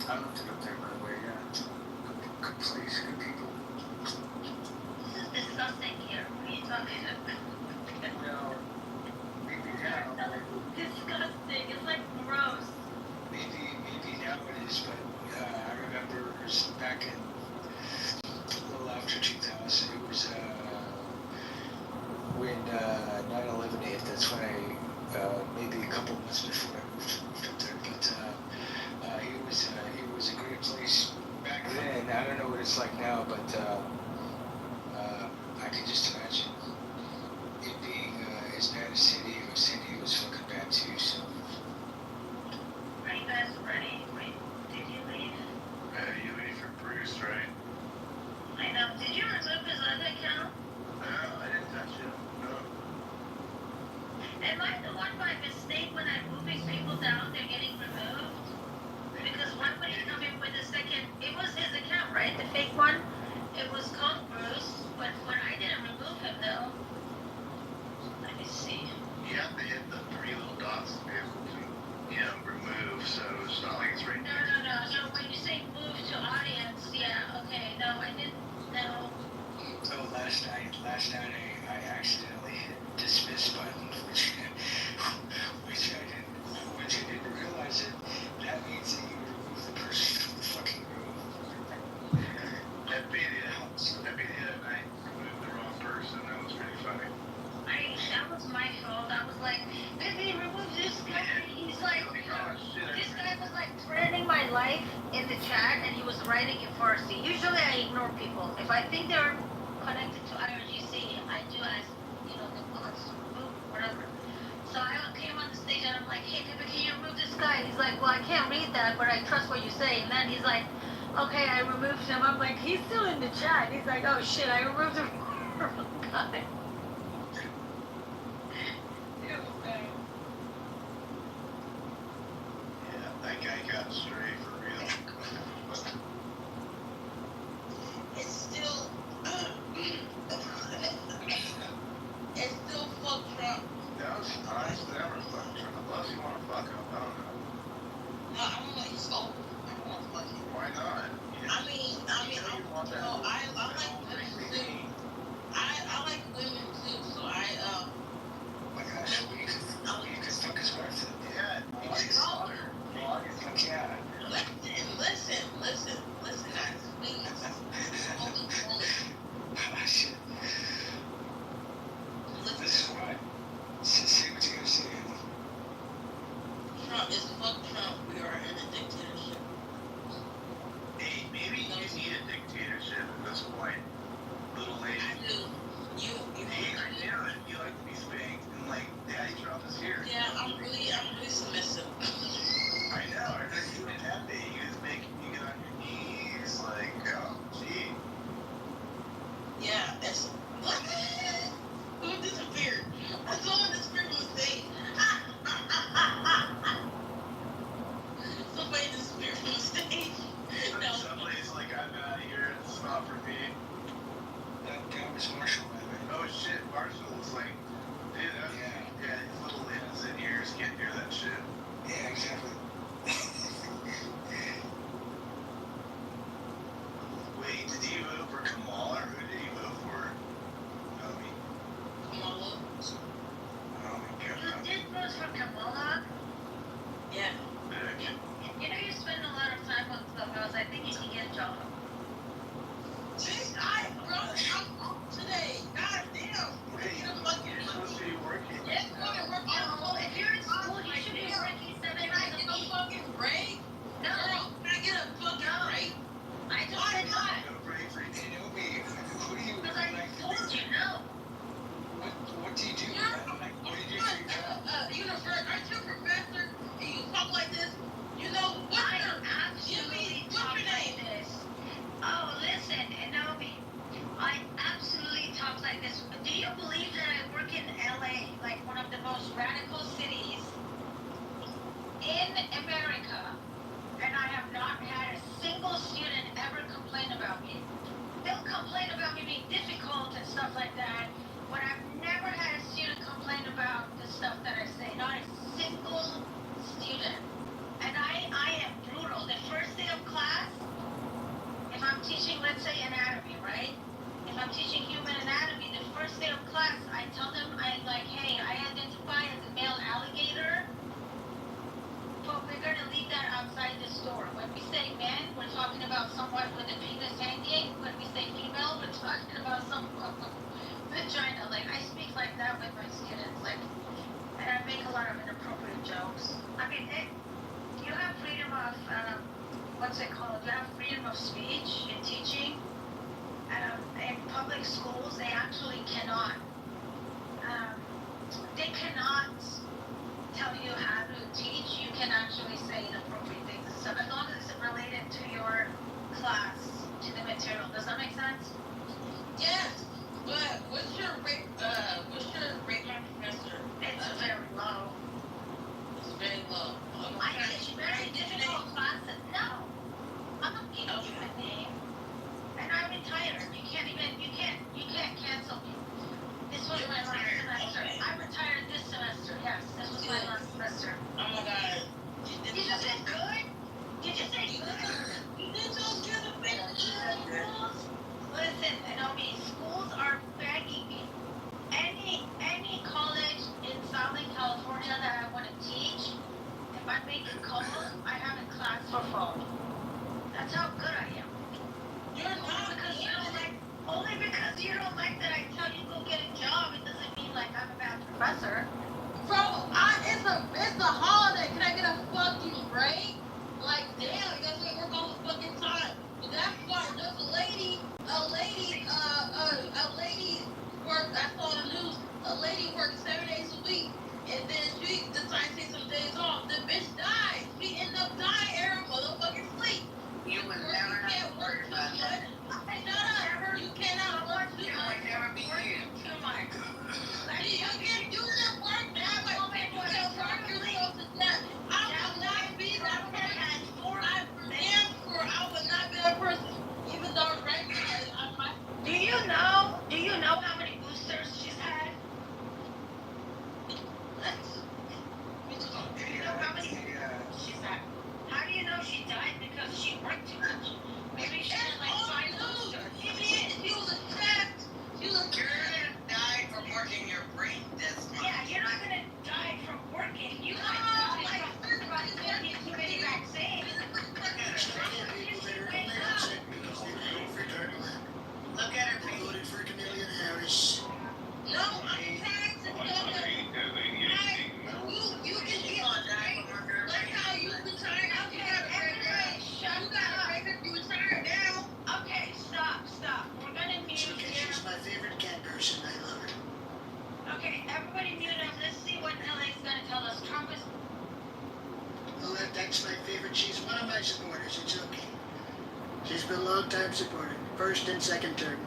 I lived it up there, by the way. Yeah, good place, good people. This is disgusting here. What are you talking about? Well, maybe now. Disgusting. It's like gross. Maybe now it is, but I remember it was back in a little after 2000. It was when 9/11 hit. That's when maybe a couple months before I moved up there. But it was a great place back then. I don't know what it's like now, but I can just imagine it being as bad as San Diego. San Diego's fucking bad too. So. Are you guys ready? Wait, did you leave? You waiting for Bruce, right? I know. Did you remove his other account? I didn't touch it. No. Am I the one by mistake when I'm moving people down, they're getting removed? Because why would he come in with a second? It was his account, right? The fake one? It was called Bruce, but when I didn't remove him though. Let me see. You have to hit the 3 little dots to be able to, remove. So it's not like it's right No, there. no. When you say move to audience, yeah, okay. No, I didn't. No. Oh, last night I accidentally hit dismiss button, which I didn't realize it. That means that you remove the person from the fucking room. That be the other night. Removed the wrong person. That was pretty funny. That was my fault. I was like, maybe remove this guy. He's like, this guy was like threatening my life in the chat, and he was writing in Farsi. Usually, I ignore people. If I think they're connected to IRGC, I do ask, the bullets to remove whatever. So I came on the stage and I'm like, hey, Pepe, can you remove this guy? He's like, well, I can't read that, but I trust what you say. And then he's like, okay, I removed him. I'm like, he's still in the chat. He's like, oh shit, I removed the wrong guy. Yeah, that guy got straight for real. It's still, it's still fuck Trump. That was nice. That was fun. Unless you want to fuck him, I don't know. No, I'm like, it's over. I don't want to fuck him. Why not? I like women too. I like women too, so Oh my gosh, well, you could fuck his wife then. Yeah, Oh, he's fuck yeah. Listen, guys, please. Ah, shit. This is why. Say what you're gonna say. Trump is fuck Trump. We are in a dictatorship. Hey, maybe you need a dictatorship at this point. Little lady. I do. You Hey, I knew it. You like to be spanked, and like, Daddy Trump is here. Yeah, I'm really submissive. I know. I heard you and Happy. You was making you get on your knees, like, oh, gee. Yeah, it's what? Who disappeared? Someone disappeared from the stage. Somebody disappeared from the stage. No. Somebody's like, I'm out of here. It's not for me. That was Marshall, by the way. Oh shit, Marshall was like, dude, that was, yeah, these little innocent ears can't hear that shit. Yeah, exactly. Wait, did he vote for Kamala or who did he vote for? Naomi. Kamala. Oh my You god. did vote for Kamala? Yeah. You spend a lot of time on Clubhouse. I think you can get a job. Jeez, I'm off today. God damn. Wait, You're fucking you're supposed to be working. Yes, fucking work on Well, if you're in school, you should be working 7 Can I days get a a week. fucking break? No, Girl, can I get a fucking break? I just said no. No break for you. Hey, Naomi, who do you Because I like? told you no. What do you do? You're Like, what do you do for your job? University, aren't you a professor? And you talk like this? You know, I don't absolutely what's talk your like name? this. Oh, listen, Naomi, I absolutely talk like this. Do you believe that I work in LA, like one of the most radical cities in America, and I have not had a single student ever complain about me? They'll complain about me being difficult and stuff like that, but I've never had a student complain about the stuff that I say. Not a single student. And I am brutal. The first day of class, if I'm teaching, let's say, anatomy, right? If I'm teaching human anatomy, the first day of class, I tell them, I'm like, hey, I identify as a male alligator, but we're going to leave that outside the store. When we say men, we're talking about someone with a penis hanging. When we say female, we're talking about someone with vagina. Like, I speak like that with my students. Like, and I make a lot of inappropriate jokes. I mean, you have freedom of what's it called? You have freedom of speech in teaching. In public schools, they actually cannot. They cannot tell you how to teach. You can actually say inappropriate things and stuff as long as it's related to your class, to the material. Does that make sense? Yes, but what's your rate line professor? It's very low. It's very low. I teach very difficult classes. No, I'm not giving you a name. And I'm retired. You can't cancel me. This was my last semester. Okay. I retired this semester. Yes, this was my last semester. Oh my god. Did you say good? Did you say good? You did so good of it. Listen, Naomi, schools are begging me. Any college in Southern California that I want to teach, if I'm making calls, I have a class for fall. That's how good I am. You're not Only because you don't like that I tell you go get a job, it doesn't mean like I'm a bad professor. Bro, it's a holiday. Can I get a fucking break? Like, damn, you guys ain't work all the fucking time. But that's why there's a lady worked, I saw the news, a lady worked 7 days a week, and then she decided to take some days off. The bitch died. She ended up dying in her motherfucking sleep. You would never have to worry about that. You cannot work too It much. would never be you. Too much. You can do that work now, but you can work yourself to death. I will not be that person. I'm damn sure I would not be that person. Even though regularly, Do you know how many boosters she's had? Do you know how many she's had? How do you know she died? Because she worked too much. Maybe she had like 5 boosters. She was a chef. She was You're gonna die from working your brain this much. Yeah, you're not gonna die from working. You might die from getting too many vaccines. Look at her face. Voted for Camilla Harris. no, I'm trying to tell her. You can She's get gonna die from working her like brain. how you retired. You got a record. You got a record. You retired now. Okay, stop. We're gonna mute It's okay, here. she's my favorite cat person. I love her. Okay, everybody mute up. Let's see what LA's gonna tell us. Trump is. Oh, that's my favorite. She's one of my supporters. It's okay. She's been a long-time supporter. First and second term.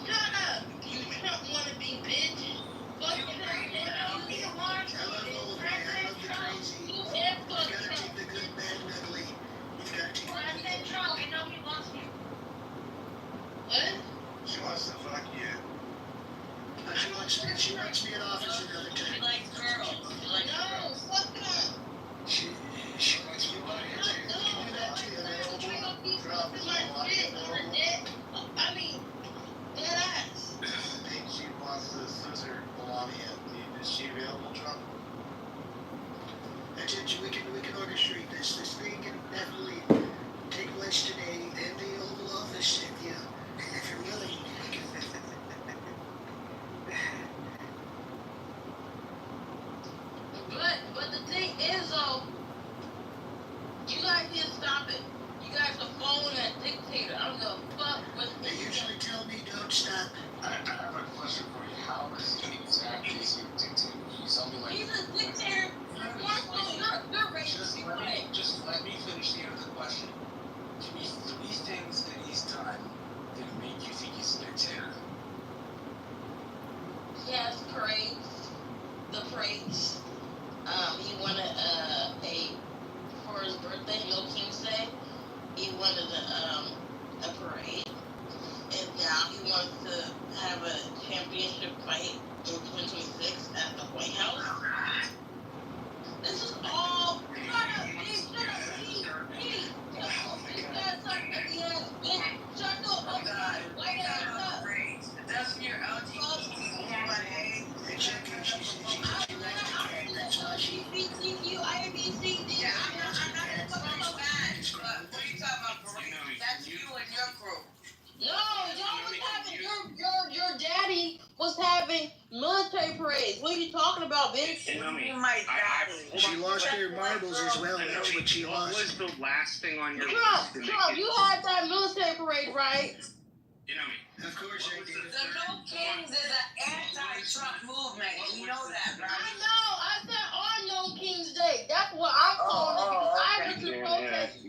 Shut up. You don't want to be bitch. Fuck you. I love old man. I love the crazy. You You've and fuck got to Trump. take the good, bad, and ugly. You've got to take President Trump, I know he wants you. What? She wants to fuck you. She wants me in office another She time. likes girls. She likes girls. Fuck her. She wants me in office. You can do that too. I mean, dead ass. I think she wants to scissor Melania. Is she available, Trump? That's it. We can orchestrate this. This thing can definitely take place today in the Oval Office if you're willing. But the thing is though, you guys need to stop it. You guys are following that dictator. I don't give a fuck what They usually tell me don't stop. I have a question for you. How is he exactly a dictator? Can you tell me like? he's a dictator. You're racist. Just let me finish the end of the question. Give me 3 things that he's done that make you think he's a dictator. He has parades. The parades. He wanted for his birthday, No King's Day. He wanted a parade, and now he wants to have a championship fight in 2026 at the White House. This is all. Shut up, bitch. Shut up, bitch. You guys suck at the ass, bitch. Shut the fuck up. White ass up. That's your LGBT woman. It's okay. She likes the cat. That's why she. LGBTQ, IBCD. Yeah, I'm not gonna fuck bad, but what are you talking about, parade? That's you and your crew. No, y'all was having your daddy was having military parades. What are you talking talking about, bitch? You know me. My daddy. She lost her marbles as well. That's what she What lost. was the last thing on your Trump, list? you had that military parade, right? You know me. Of course I did. The No Kings is an anti-Trump movement. You know that, right? I know. I said on No King's Day. That's what I'm calling it because I went to protest. You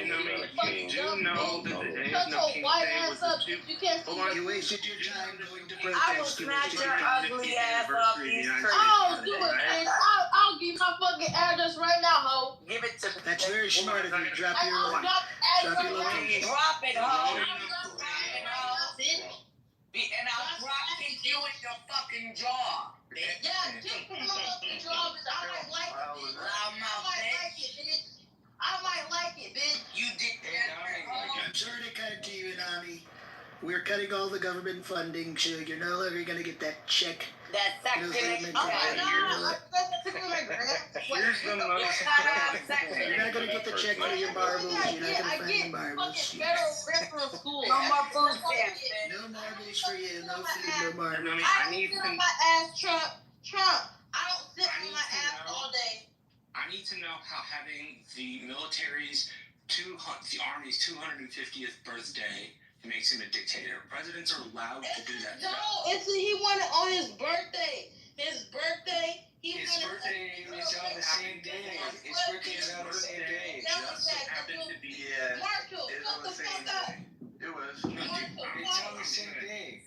know me. You do know that the day of No King's Day was the You can't see. Hold on. You wasted your time going to I will protest. You smack wasted your your time. ugly ass up these Oh, do it, bitch. I'll give you my fucking address right now, ho. Give it to me. That's very smart of you. Drop your I'll drop the drop address your right location. now. Drop it, ho. Bitch. And I'll drop kick you in your fucking jaw. Yeah, kick my fucking jaw, bitch. I might like it, bitch. Loudmouth, bitch. I might like it, bitch. You did that. I'm sorry to cut it to you, Nami. We're cutting all the government funding, so you're no longer going to get that check. That section Government Oh, funding. no. Here's the most. You're not going to get the check for your marbles. You're not going to find the marbles. Fucking federal regular school. No more food stamps. No marbles for you. No food, no You know marbles. me. I I need don't sit on to. my ass, Trump. I don't sit on my ass all day. I need to know how having the military's the Army's 250th birthday makes him a dictator. Presidents are allowed to do that. No, he wanted on his birthday. His birthday. His birthday is on the same day. His birthday is on the same day. Just happened to be Marshall, it shut on the the same fuck up. day. It was. It's on the same day.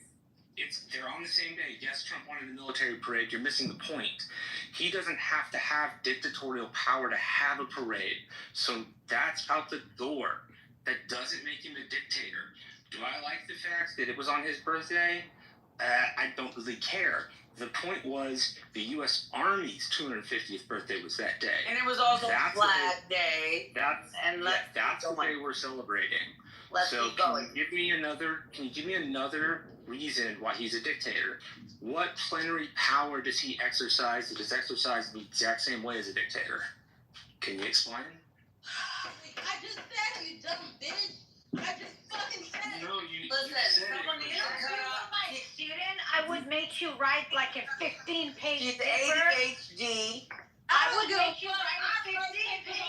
They're on the same day. Yes, Trump wanted a military parade. You're missing the point. He doesn't have to have dictatorial power to have a parade. So that's out the door. That doesn't make him a dictator. Do I like the fact that it was on his birthday? I don't really care. The point was the U.S. Army's 250th birthday was that day. And it was also That's Flag Day. That's And that's what they were celebrating. Let's So keep going. Can you give me another reason why he's a dictator? What plenary power does he exercise that is exercised the exact same way as a dictator? Can you explain? I just said you dumb bitch. I just fucking said it. No, you Listen, said someone it. needs to cut off. My student, I would make you write like a 15-page She's paper. ADHD. I would make you write a 15-page paper.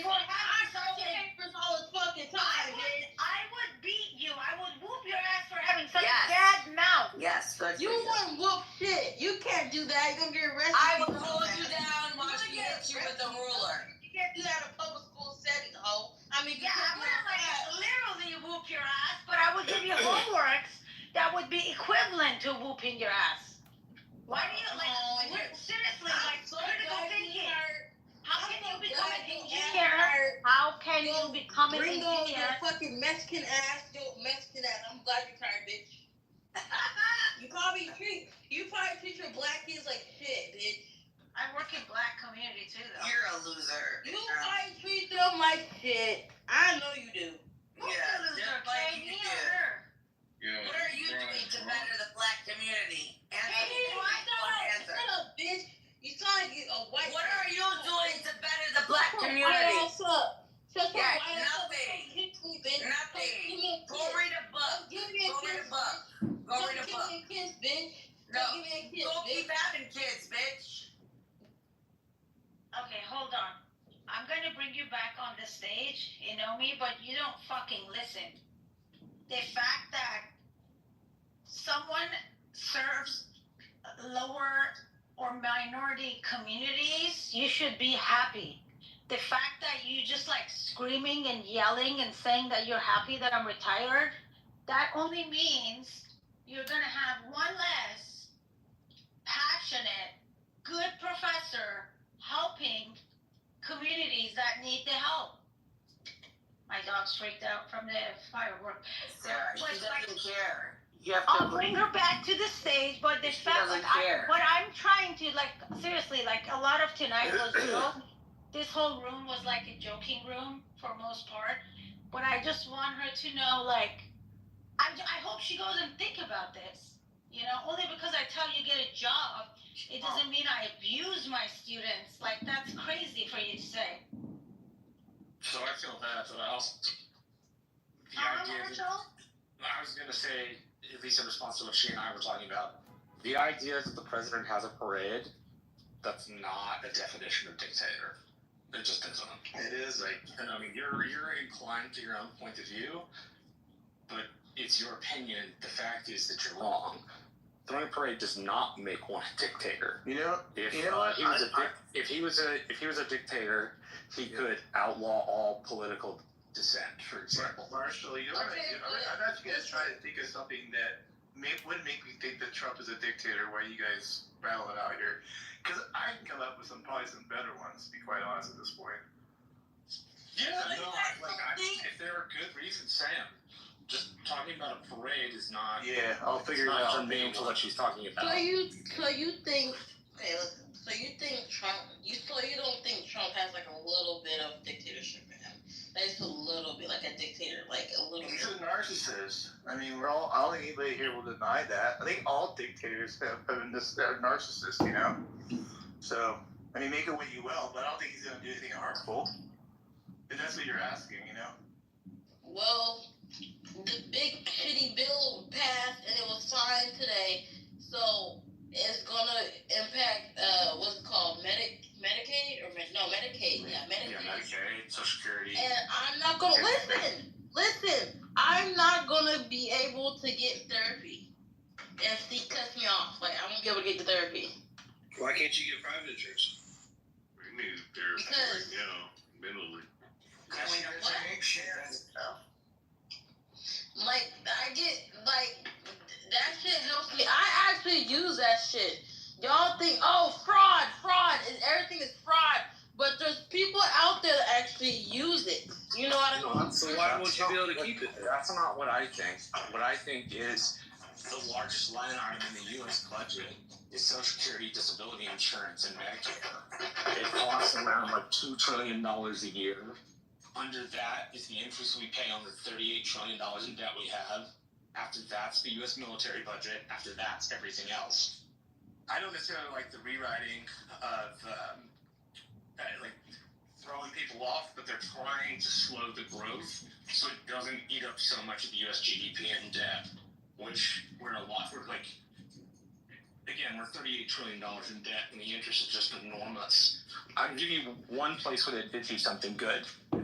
For having such papers all the fucking time, bitch. I would beat you. I would whoop your ass for having such Yes. a bad mouth. Yes, good. You wouldn't whoop shit. You can't do that. You're gonna get arrested. I would hold you down while she hits you with a ruler. You can't do that in a public school setting, ho. I mean, Yeah, I wouldn't like literally whoop your ass, but I would give you homeworks that would be equivalent to whooping your ass. Why do you seriously critical thinking? How can you become an engineer? How can you become an Bring on engineer? your fucking Mexican ass, I'm glad you're tired, bitch. You probably treat your black kids like shit, bitch. I work in black community too, though. You're a loser. You probably treat them like shit. I know you do. Yeah, just like you do. What are you doing to better the black community? Answer. Shut up, bitch. You sound like a white. What are you doing to better the black community? What's up? Shut your Yeah, white ass up. nothing. Hit me, bitch. Nothing. Give me a Go kiss. read a book. Give me a Go read kiss. a book. Go read a Give book. me a kiss, bitch. No. Give me a kiss, Go bitch. keep having kids, bitch. Okay, hold on. I'm gonna bring you back on the stage, you know me, but you don't fucking listen. The fact that someone serves lower or minority communities, you should be happy. The fact that you just like screaming and yelling and saying that you're happy that I'm retired, that only means you're gonna have one less passionate, good professor helping communities that need the help. My dog's freaked out from the fireworks. Sarah, she doesn't care. You have I'll to bring her back to the stage, but the She fact, doesn't like, care. what I'm trying to, like, seriously, like, a lot of tonight was joke. This whole room was like a joking room for most part, but I just want her to know, like, I hope she goes and think about this, you know, only because I tell you get a job, it doesn't mean I abuse my students. Like, that's crazy for you to say. So I feel that, but I also the idea that I was gonna say, at least in response to what she and I were talking about, The idea that the president has a parade, that's not a definition of dictator. It just isn't. It is like, and I mean, you're inclined to your own point of view, but it's your opinion. The fact is that you're wrong. Throwing a parade does not make one a dictator. If he was a dictator, he could outlaw all political dissent, for example. Marshall, I'm actually going to try to think of something that would make me think that Trump is a dictator while you guys battle it out here. Because I can come up with probably some better ones, to be quite honest at this point. Yeah, if there are good reasons, Sam. Just talking about a parade is not. Yeah, I'll figure it out. Not germane to what she's talking about. So you think? Okay, listen. So you think Trump? You don't think Trump has like a little bit of dictatorship in him? Like just a little bit, like a dictator, like a little. He's a narcissist. I mean, I don't think anybody here will deny that. I think all dictators have been they're narcissists, you know. So, I mean, make it what you will, but I don't think he's going to do anything harmful. If that's what you're asking, you know. Well, the big shitty bill passed and it was signed today, so it's gonna impact what's it called, Medicaid or Medicaid? Yeah, Medicaid. Yeah, Medicaid, Social Security. And I'm not gonna listen. I'm not gonna be able to get therapy if he cuts me off. Like I won't be able to get the therapy. Why can't you get private insurance? We need therapy right now, mentally. Like I get like that shit helps me. I actually use that shit. Y'all think, oh, fraud, and everything is fraud, but there's people out there that actually use it. You know what I mean? So why won't you be able to keep it? That's not what I think. What I think is the largest line item in the U.S. budget is Social Security, disability insurance, and Medicare. It costs around like $2 trillion a year. Under that is the interest we pay on the $38 trillion in debt we have. After that's the U.S. military budget. After that's everything else. I don't necessarily like the rewriting of like throwing people off, but they're trying to slow the growth so it doesn't eat up so much of the U.S. GDP in debt, which we're like, again, we're $38 trillion in debt, and the interest is just enormous. I'll give you one place where they did do something good. Do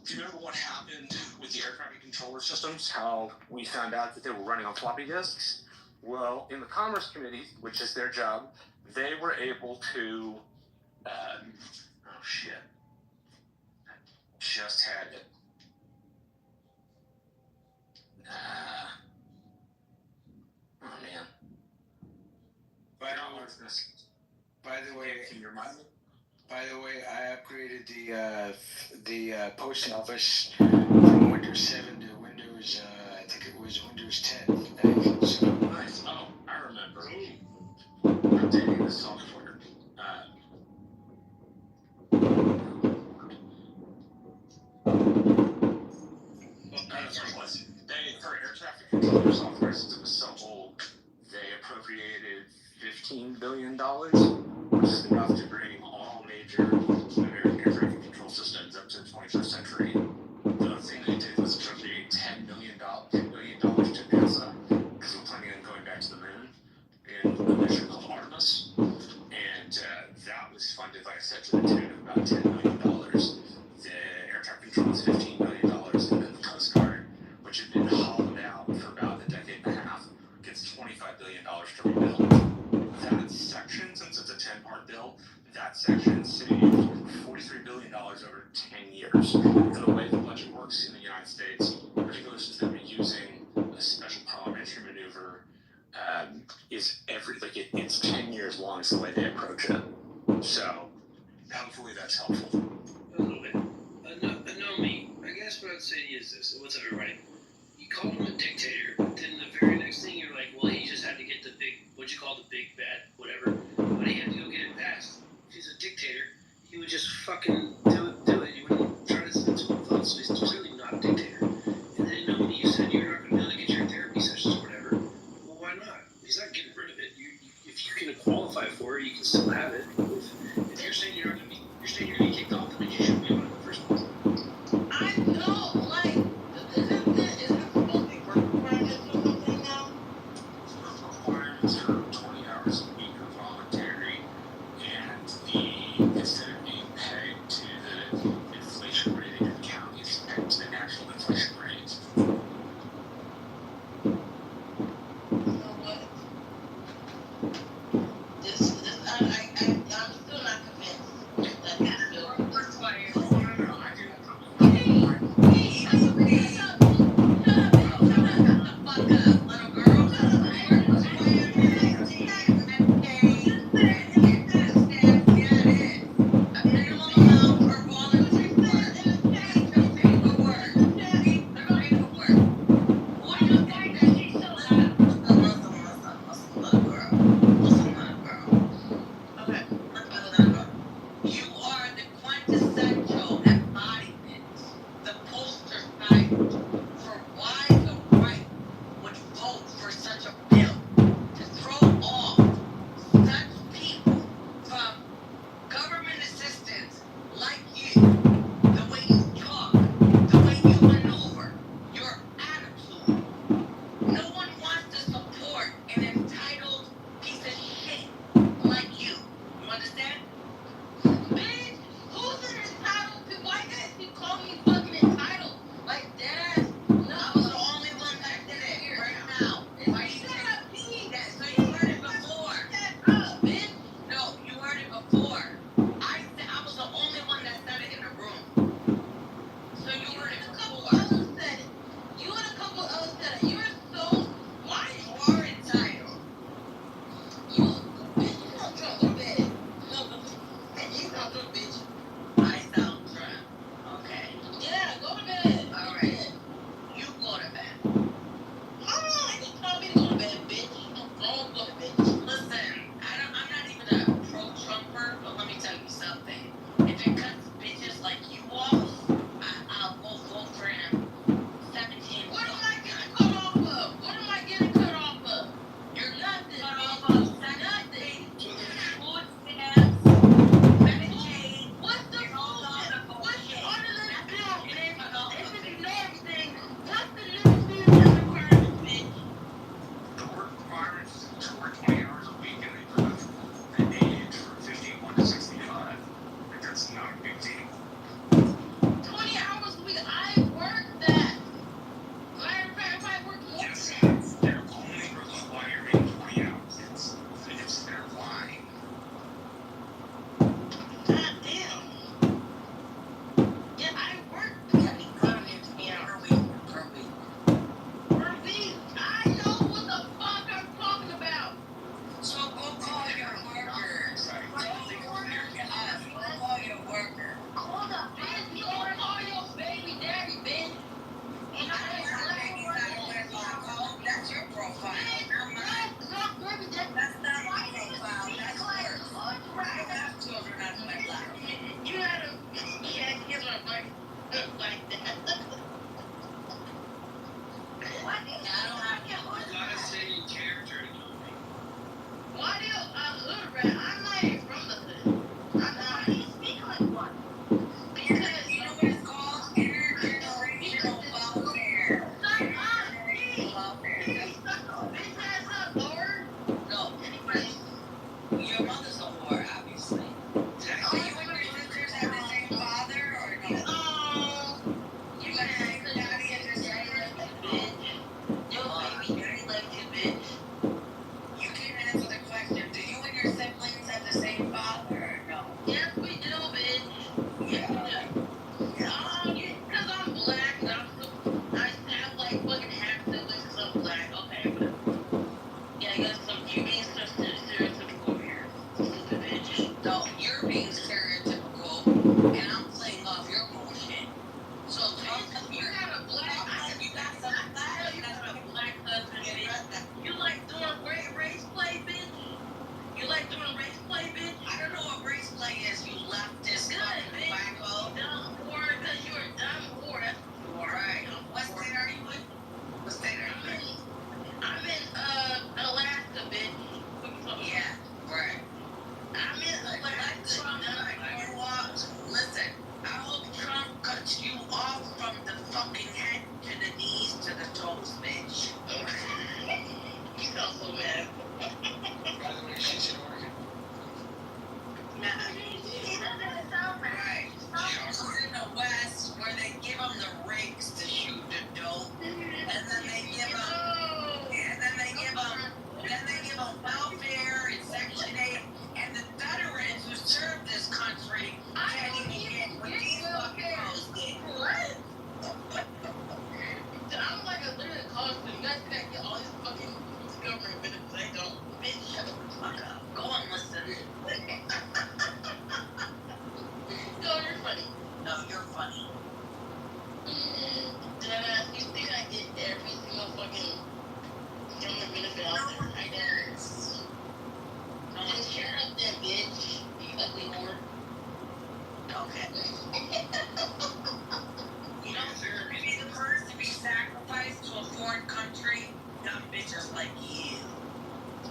you remember what happened with the air traffic controller systems? How we found out that they were running on floppy disks? Well, in the Commerce Committee, which is their job, they were able to, oh shit, I just had it. Oh man. By the way, can you remind me? By the way, I upgraded the post office from Windows 7 to Windows. I think it was Windows 10. So, nice. Oh, I remember. Updating the software. For air traffic controller software, since it was so old, they appropriated $15 billion, which is enough to bring all major American air traffic control systems up to the 21st century. The other thing they did was appropriate $10 billion to NASA, because we're planning on going back to the moon in a mission called Artemis. And that was funded, like I said, to the tune of about $10 million. The air traffic control is $15 million, and then the Coast Guard, which had been hollowed out for about a decade and a half, gets $25 billion to rebuild. That section, since it's a 10-part bill, that section saved $43 billion over 10 years. And the way the budget works in the United States, particularly since they're using a special parliamentary maneuver, it's 10 years long is the way they approach it. So, hopefully that's helpful. A little bit. No, me. I guess what I'd say is this. What's up, everybody? You call him a dictator, but then the very next thing you're like, well, he just had to get the big, what you call the big bad, whatever. But he had to go get it passed. If he's a dictator, he would just fucking do it. He wouldn't try to send to him thoughts. So he's clearly not a dictator. And then you said you're not going to be able to get your therapy sessions or whatever. Well, why not? He's not getting rid of it. If you can qualify for it, you can still have it. If you're saying you're not going to be, you're saying you're going to get kicked off, then you shouldn't be on it in the first place. I know, like, is it supposed to be work requirements or something now? Work requirements for 20 still not convinced that he's still. You are the quintessential embodiment, the poster child for why the right would vote for such a bill to throw off such people from government assistance like you. The way you talk, the way you maneuver, your attitude. No one wants to support an entitled piece of shit like you. You understand? Bitch, who's an entitled? Why you guys keep calling me fucking entitled? Like deadass? No, I was the only one that did it right now. Why you shut up, P? So you heard it before. Shut up, bitch. No, you heard it before. I was the only one that said it in the room. So you heard it before. Others said it. You and a couple others said it. You're so why you are entitled. You bitch, you sound drunk. Go to bed. No, and you sound drunk, bitch. I sound drunk. Okay. Yeah, go to bed. All right. You go to bed. You told me to go to bed, bitch. Don't go to bed. Listen, I'm not even a pro-Trumper, but let me tell you something. If it cuts bitches like you off, I'll go vote for him 17. What am I getting cut off of? What am I getting cut off of? You're nothing. Cut off of nothing. Food stamps, Medicaid. What's the bullshit? What's under this bill? If it's everything, what's the new season requirements, bitch? The work requirements to work 20 hours a week and they put an age from 51 to 65. Like, that's not a big deal. 20 hours a week. I work that. Matter of fact, if I work more. Yes, they're only requiring 20 hours. It's their line. God damn. Yeah, I work 20 hours per week. Per week. I know what the fuck I'm talking about. So go call your worker. Go call your worker. Call the bitch. You wanna call your baby daddy, bitch. And I don't wear babies. I don't wear logo. That's your profile. I'm not. Not baby daddy. That's not my profile. That's yours. I don't have children on my black. You had a here's my mic like that. What? I don't have You gotta say in character to know me. Why do you hood rat? I'm not even from the hood. Why do you speak like one? Because you know what it's called? Intergenerational welfare. Shut up, bitch. Bitch ass up, Lord. No, anyway, your mother's a whore, obviously. Do you and your sisters have the same father or no? You got the same daddy as your sisters? Bitch. Your baby daddy likes you, bitch. You can answer the question. Do you and your siblings have the same father or no? Yes, we do, bitch. Yeah, we do. Because I'm black and I have like fucking half siblings because I'm black. Okay, but yeah, I guess you're being stereotypical over here. Stupid bitch. No, you're being stereotypical and I'm playing off your bullshit. So you got a black you got some black you got a black husband, bitch. You like doing race play, bitch? You like doing race play, bitch? I don't know what race play is, you leftist fucking wacko. Dumb whore, because you're a dumb whore. That's what you are. Right. What state are you in? What state are you in? I'm in Alaska, bitch. Yeah, right. I'm in Alaska. Listen, Okay. You don't deserve to be the first to be sacrificed to a foreign country. Dumb bitches like you.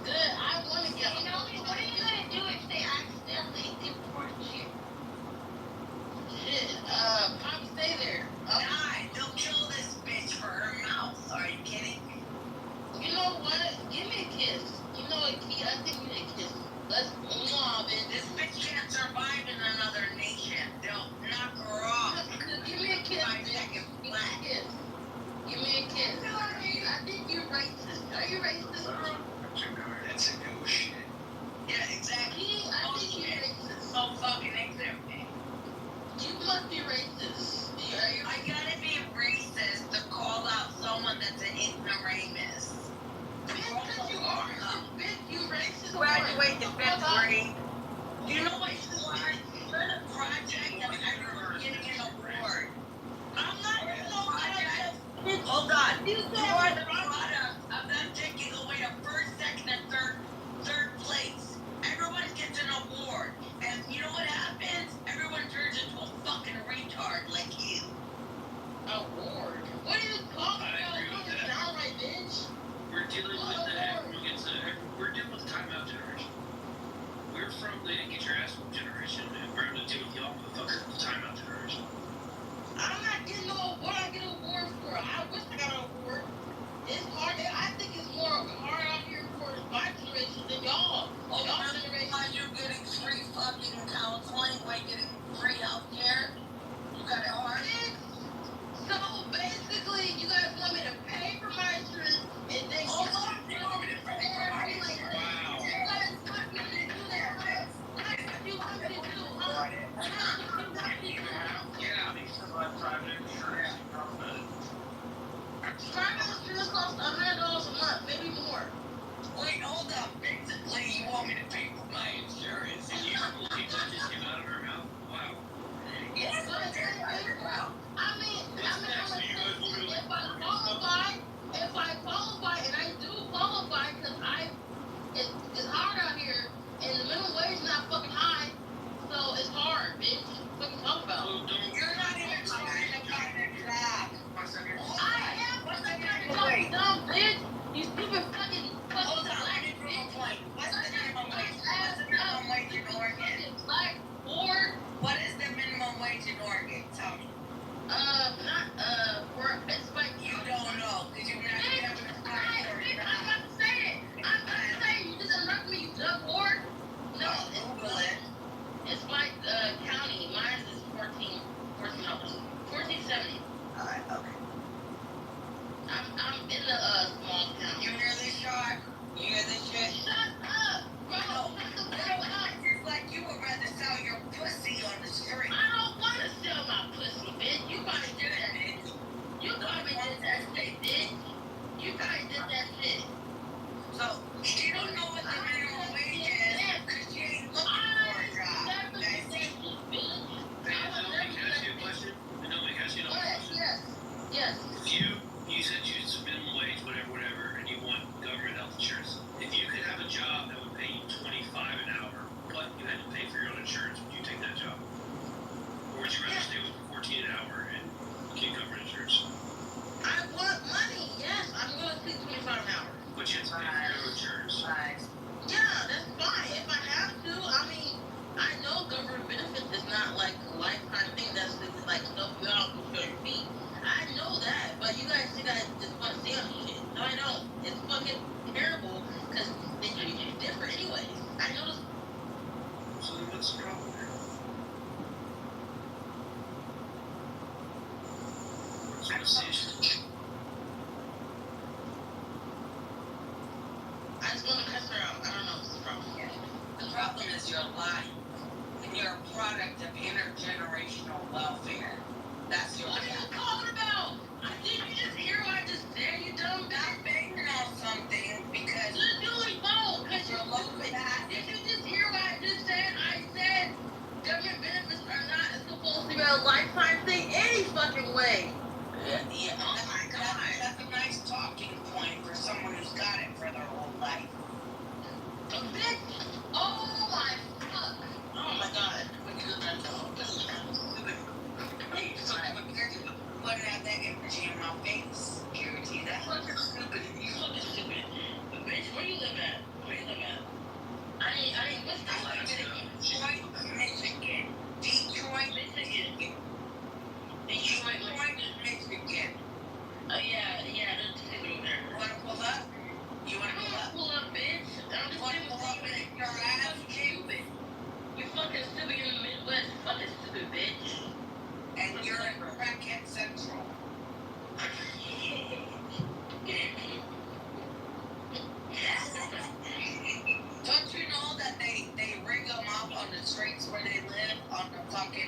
Good. I want to get. You know, what are you gonna do if they accidentally deport you? Shit. Probably stay there. Die. They'll kill this bitch for her mouth. Are you kidding? You know what? Give me a kiss. You know what, Key? I think you need a kiss. Let's move on, bitch. This bitch can't survive in another nation. They'll knock her off. Give me a kiss. 5 seconds flat. Kiss. Give me a kiss. I think you're racist. Are you racist, bro? That's a no shit. Yeah, exactly. I think you're racist. So fucking ignorant. You must be racist. I gotta be racist to call out someone that's an ignoramus. Bitch, you are. Bitch, you racist. Graduate to 5th grade. Do you know what you are? You're the project of ever getting an award. I'm not even the project. Hold on. You are the product of them taking away the first, second, and third place. Everyone gets an award. And you know what happens? Everyone turns into a fucking retard like you. Award? What are you talking about? You're downright bitch. We're dealing with we're dealing with the timeout generation. We're from the get your ass whooped generation, and we're gonna deal with y'all motherfuckers, the timeout generation. I'm not getting no award. I get an award for. I wish I got an award. It's hard. I think it's more hard out here for my generation than y'all. Oh, Y'all generation. why you're getting free fucking counseling, why you're getting free healthcare? You got it hard? So basically, you guys want me to pay for my insurance and then Hold on, you want me to pay for my insurance? Wow. You guys want me to do that, right? That's what you want me to do, huh? Yeah, because of private insurance government. Private insurance costs $100 a month, maybe more. Wait, hold up. Basically, you want me to pay for my insurance? And you believe that just came out of her mouth? Wow. Yes, I did. I mean, if I qualify, and I do qualify, because it's hard out here, and the minimum wage is not fucking high, so it's hard, bitch. What you talking about? You're not even trying to find a job. I am fucking dumb, bitch. You stupid fucking Hold on, black let me prove a bitch. point. What's the minimum wage? What's the minimum wage in Oregon? Black or What is the minimum wage in Oregon? Tell me. it's like You don't know, because you've never been to the I'm about to say it. I'm about to say it. You just interrupt me, you dumb whore. No, Google it. it's like county. Mine is $14. $14.70. Alright, okay. I'm in the small town. You hear this shot? You hear this shit? Shut up, bro. No, Shut the fuck up. it's like you would rather sell your pussy on the street. I don't want to sell my pussy, bitch. You probably did that, bitch. You probably did that shit, bitch. You probably did that shit. So, she don't know what the minimum wage is, because she ain't looking for a job. Never did that shit, bitch. Hey, Naomi, can I ask you a question? Naomi, can I ask you another question? Yes. If you said you was minimum wage, whatever, and you want government health insurance. If you could have a job that would pay you $25 an hour, but you had to pay for your own insurance, would you take that job? Or would you rather stay with $14 an hour and get government insurance? I want money. Yes, I'm gonna take $25 an hour. But you have to pay for your own insurance. Right. Yeah, that's fine. If I have to, I mean, I know government benefits is not like a lifetime thing. That's just like stuff you out for your feet. I know that, but you guys just want to stay on shit. No, I don't. It's fucking terrible because they treat you different, anyways. I know this. So then what's the problem there? What's the issue? I just want to cuss her out. I don't know what's the problem. The problem is you're lying. And you're a product of intergenerational welfare. That's your What are you talking about? Didn't you just hear what I just said, you dumb bitch? I'm banging on something because You really don't, because you're you're low fat. Did you just hear what I just said? I said government benefits are not supposed to be a lifetime thing any fucking way. Yeah, oh my God. That's a nice talking point for someone who's got it for their whole life. Bitch! Oh my fuck! Oh my God! When you look at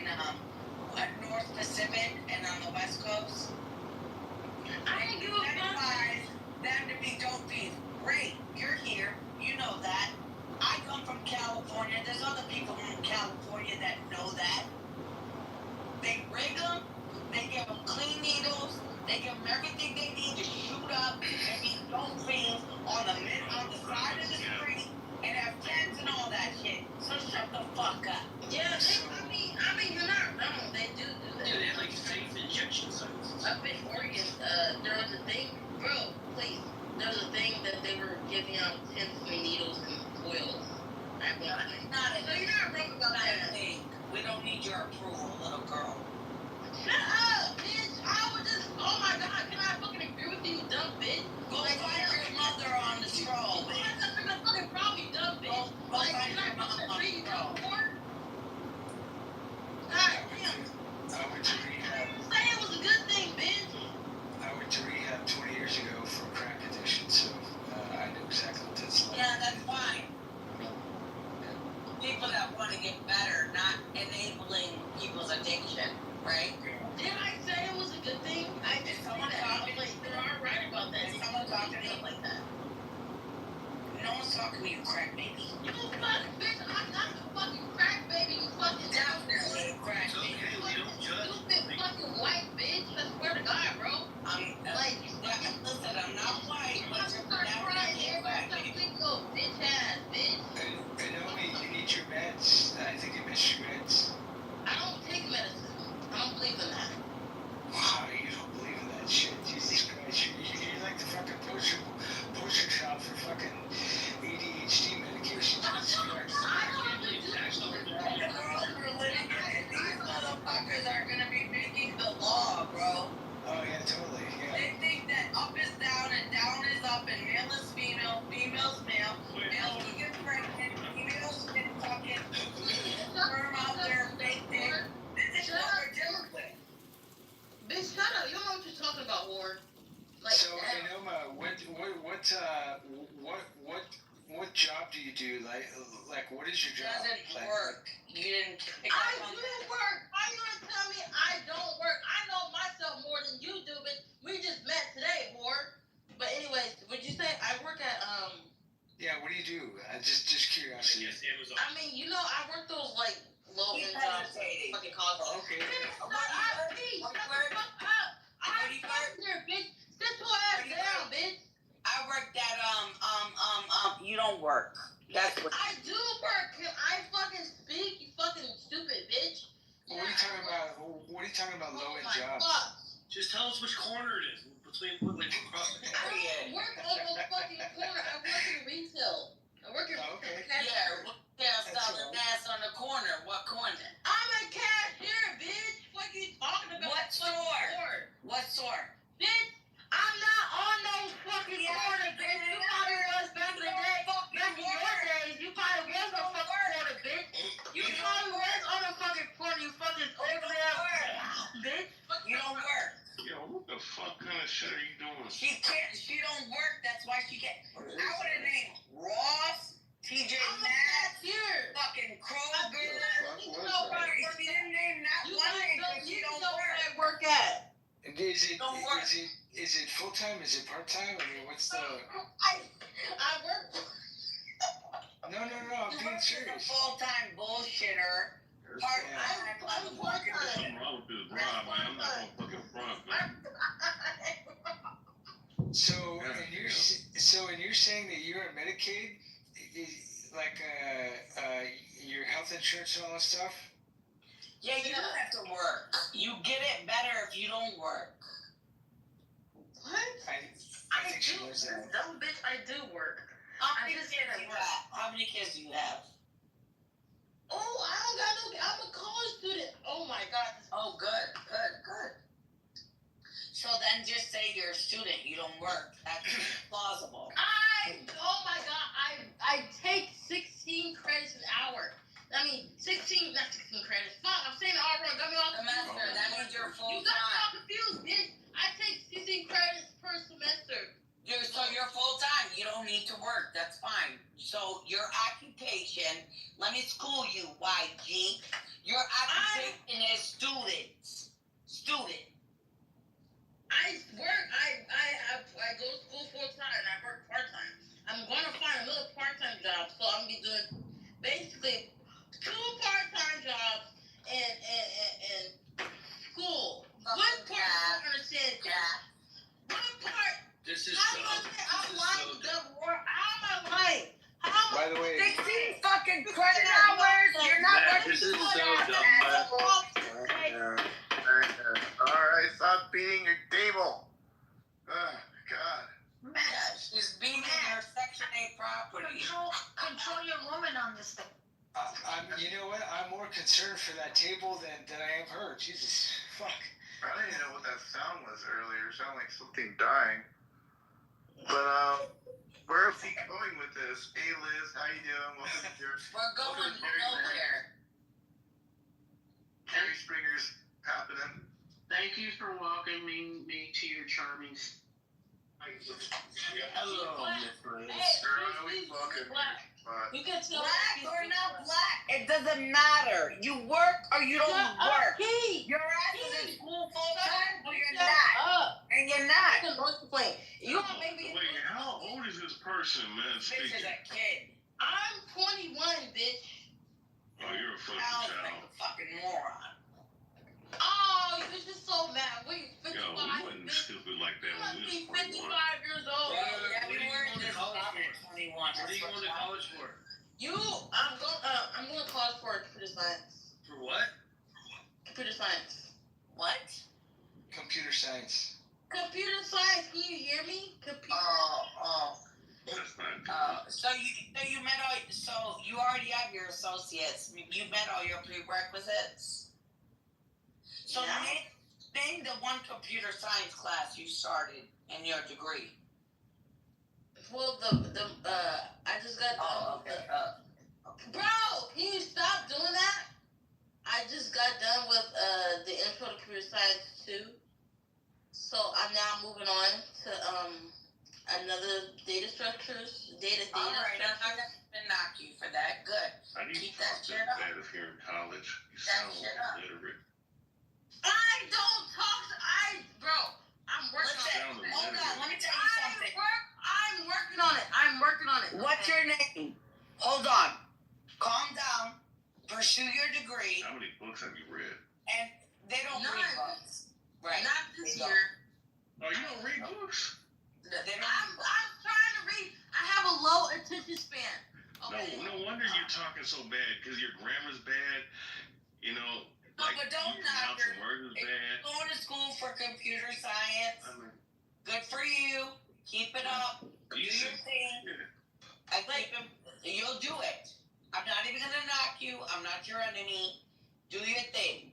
what, North Pacific and on the West Coast. I didn't give a fuck. Them to be dopies. Great, you're here. You know that. I come from California. There's other people from California that know that. They rig them. They give them clean needles. They give them everything they need to shoot up and be dope fiends on the side of the street and have tents and all that shit. So shut the fuck up. Yeah, I mean, you're not wrong. They do that. Yeah, they had like safe injection sites. Up in Oregon, there was a thing, bro, please. There was a thing that they were giving out tents and needles and oils. So you're not wrong about that. We don't need your approval, little girl. Shut up, bitch. I was just, oh my god, can I fucking agree with you, dumb bitch? Go find your mother on the stroll, bitch. That's not fucking problem, you dumb bitch. Go find your mother on the stroll. God damn. I went to rehab. Say it was a good thing, bitch. I went to rehab 20 years ago for crack addiction, so I know exactly what that's like. Yeah, that's fine. People that want to get better, not enabling people's addiction, right? Did I say it was a good thing? I just Someone said that. talking- Like, they are right about that. Is someone talking to me? like that? No one's talking to you, crack baby. You fucking bitch, I'm not a fucking crack baby, you fucking Definitely a crack It's baby. okay, we don't judge. stupid fucking white bitch. I swear to God, bro. Listen, I'm not white, but you're Start crying, definitely a everybody crack start baby. thinking, oh, bitch ass, bitch. And Naomi, you need your meds. I think you missed your meds. I don't take medicine. I don't believe in that. Wow, you don't believe in that shit. Jesus Christ. You're like the fucking poster child for fucking ADHD medication. Jesus Christ. I don't believe that. These motherfuckers are gonna be making the law, bro. Oh, yeah, totally. Yeah. They think that up is down and down is up and male is female, female's male, males can get pregnant, females can fucking sperm out their fake dick. This is what we're dealing with. Bitch, shut up. You don't know what you're talking about, Ward. Like, So, Enoma, what job do you do? Like, what is your job? Doesn't work. You didn't pick I up on do that. work. How you gonna tell me I don't work? I know myself more than you do, but we just met today, Ward. But anyways, would you say I work at Yeah, what do you do? Just curiosity. Yes, Amazon. I mean, you know, I work those like low end Keep jobs, hesitating. fucking college. Okay. Shut up, bitch. Shut the fuck up. I'm there, bitch. Sit your ass down, bitch. I worked at you don't work. That's what I do work. Can I fucking speak? You fucking stupid bitch. What are you talking about? What are you talking about? Low end Oh my jobs. fuck. Just tell us which corner it is between like across the I don't work on no fucking corner. I work in retail. I work in Oh, okay. selling ass on the corner. What corner? I'm a cashier, bitch. What are you talking about? What store? What store? Bitch, I'm not on no fucking corner, bitch. You probably was back in the day. Back in your days, you probably was on fucking corner, bitch. You probably was on a fucking corner, you fucking old ass bitch. You don't work. Yo, what the fuck kind of shit are you doing? She don't work. That's why she can't. I would have named Ross, TJ I'm a Maxx, cashier. fucking Kroger. You know where I work If you didn't name that You one guys name, don't, because you you don't know where work. I work at. Don't work. Is it full time? Is it part time? I mean, what's the? I work. No. I'm You being work as a serious. full-time bullshitter. I'm Part-time. There's part-time. something wrong with this ride, man. I'm not gonna fucking front, man. So, Yeah, and you're saying that you're on Medicaid, like your health insurance and all that stuff. Yeah, you don't have to work. You get it better if you don't work. What? I think she knows that. Dumb bitch, I do work. How I many just kids said you work. have? How many kids do you have? Oh, I don't got no. I'm a college student. Oh my god. Oh, good. So then just say you're a student, you don't work. That's plausible. Oh my god. I take 16 credits an hour. I mean, 16, not 16 credits. Fuck, I'm saying it all wrong. Got me all Semester, that means you're You got me full-time. all confused, bitch. I take 16 credits per semester. So you're full-time. You don't need to work. That's fine. So your occupation, let me school you YG. Your occupation is students. Student. I work. I go to school full time. I work part time. I'm gonna find another part time job, so I'm gonna be doing basically 2 part time jobs and school. What part? I don't understand. What part? This is How so. am I This is lying? so. The word. How am I lying? How By the way, 16 fucking credit hours. You're not Man, working this is full so time. dumb, Alright, stop beating your table. Oh, God. Yeah, she's beating her Section 8 property. Control your woman on this thing. You know what? I'm more concerned for that table than I am her. Jesus, fuck. I don't even know what that sound was earlier. It sounded like something dying. But, where is he going with this? Hey, Liz, how you doing? Welcome to your... We're going nowhere. Carrie Springer's happening. Thank you for welcoming me to your charming. Hello, Miss Liz. Girl, I always welcome You can tell. Black or not black, it doesn't matter. You work or you don't work. Your ass is in school full time or you're not. And you're not. You want to make me? Wait, how old is this person, man? Bitch is Speaking. a kid. I'm 21, bitch. Oh, you're a fucking Sounds child. like a fucking moron. Oh, you bitch is so mad. We Yo, 55. we wasn't stupid like that You when must we be was 55 21. years old. Yeah, What we are you were in going to this college club for? at 21. What are you going to college for? I'm going to college for computer science. For what? Computer science. What? Computer science. Computer science. Can you hear me? Computer. That's not good. So you met all. So you already have your associates. You met all your prerequisites. So name the one computer science class you started in your degree. Well, I just got done. Okay. Bro, can you stop doing that? I just got done with the intro to computer science 2. So I'm now moving on to another data structures. All right, I'm not gonna knock you for that. Good. I need Keep to that talk shit this up. bad if you're in college. You That sound shit up. illiterate. I don't talk. Bro, I'm working Listen, on it. hold on. Let me tell you something. I'm working on it. I'm working on it. What's your name? Hold on. Calm down. Pursue your degree. How many books have you read? And they don't None. read books. Right. Not this They don't. year. Oh, you don't read books? They don't I'm read books. trying to read. I have a low attention span. Okay. No wonder you're talking so bad, because your grammar's bad. You know, No, like, but don't you knock pronounce her. words is If bad. you're going to school for computer science, I mean, good for you. Keep it up. Do you your should. thing. Yeah. I think you'll do it. I'm not even gonna knock you. I'm not your enemy. Do your thing.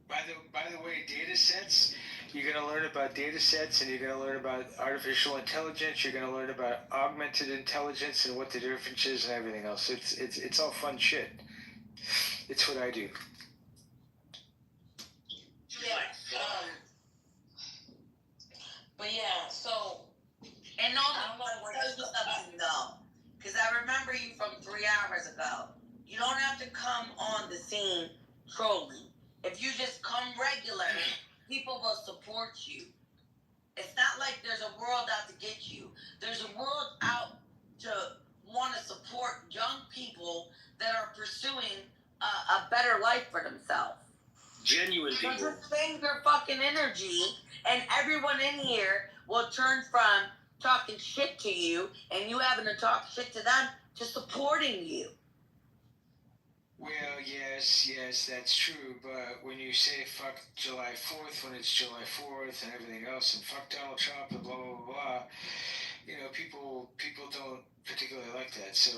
By the way, data sets. You're gonna learn about data sets, and you're gonna learn about artificial intelligence. You're gonna learn about augmented intelligence and what the difference is and everything else. It's all fun shit. It's what I do. But yeah, so And no, I don't know I'll what tell you something though, because I remember you from 3 hours ago. You don't have to come on the scene trolling. If you just come regular, people will support you. It's not like there's a world out to get you. There's a world out to want to support young people that are pursuing a better life for themselves. Genuine So people. just spend your fucking energy, and everyone in here will turn from talking shit to you and you having to talk shit to them to supporting you. Well, yes, that's true. But when you say fuck July 4th when it's July 4th and everything else, and fuck Donald Trump and blah blah blah blah, you know, people don't particularly like that. So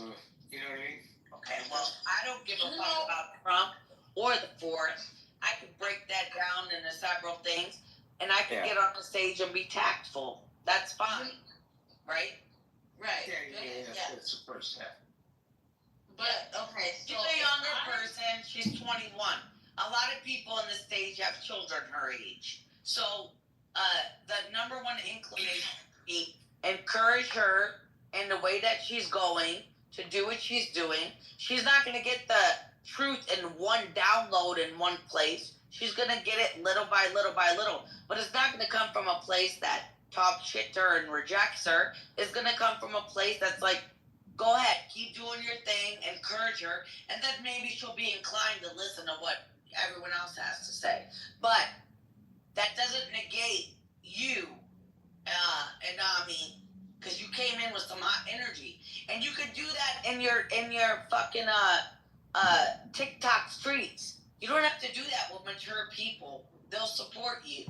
you know what I mean? Okay, well, I don't give a fuck about Trump or the 4th. I could break that down into several things, and I could get on the stage and be tactful. That's fine, right? right. Yeah. That's the first step. But okay, so She's a younger person. She's 21. A lot of people on the stage have children her age. So the number one inclination would be encourage her in the way that she's going to do what she's doing. She's not going to get the truth in one download in one place. She's going to get it little by little by little. But it's not going to come from a place that talks shit to her and rejects her. It's going to come from a place that's like, go ahead, keep doing your thing, encourage her, and then maybe she'll be inclined to listen to what everyone else has to say. But that doesn't negate you, Anami, because you came in with some hot energy, and you could do that in your fucking TikTok streets. You don't have to do that with mature people. They'll support you.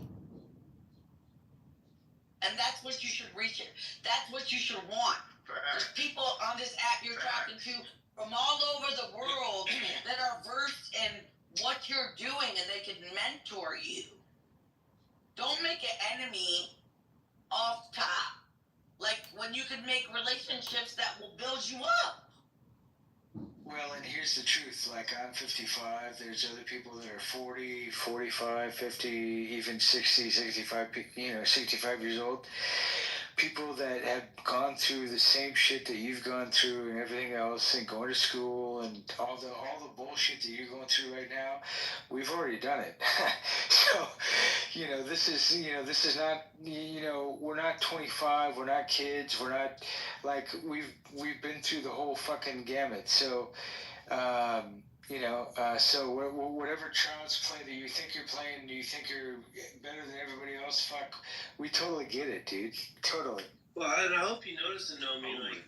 And that's what you should reach it. That's what you should want. There's people on this app you're talking to from all over the world that are versed in what you're doing and they can mentor you. Don't make an enemy off top. Like when you can make relationships that will build you up. Well, and here's the truth. Like, I'm 55. There's other people that are 40, 45, 50, even 60, 65, 65 years old. People that have gone through the same shit that you've gone through and everything else, and going to school and all the bullshit that you're going through right now. We've already done it. So, this is not, we're not 25. We're not kids. We're not, like, we've been through the whole fucking gamut. So, so whatever child's play that you think you're playing, you think you're better than everybody else, fuck, we totally get it, dude. Totally. Well, and I hope you noticed and know me, like,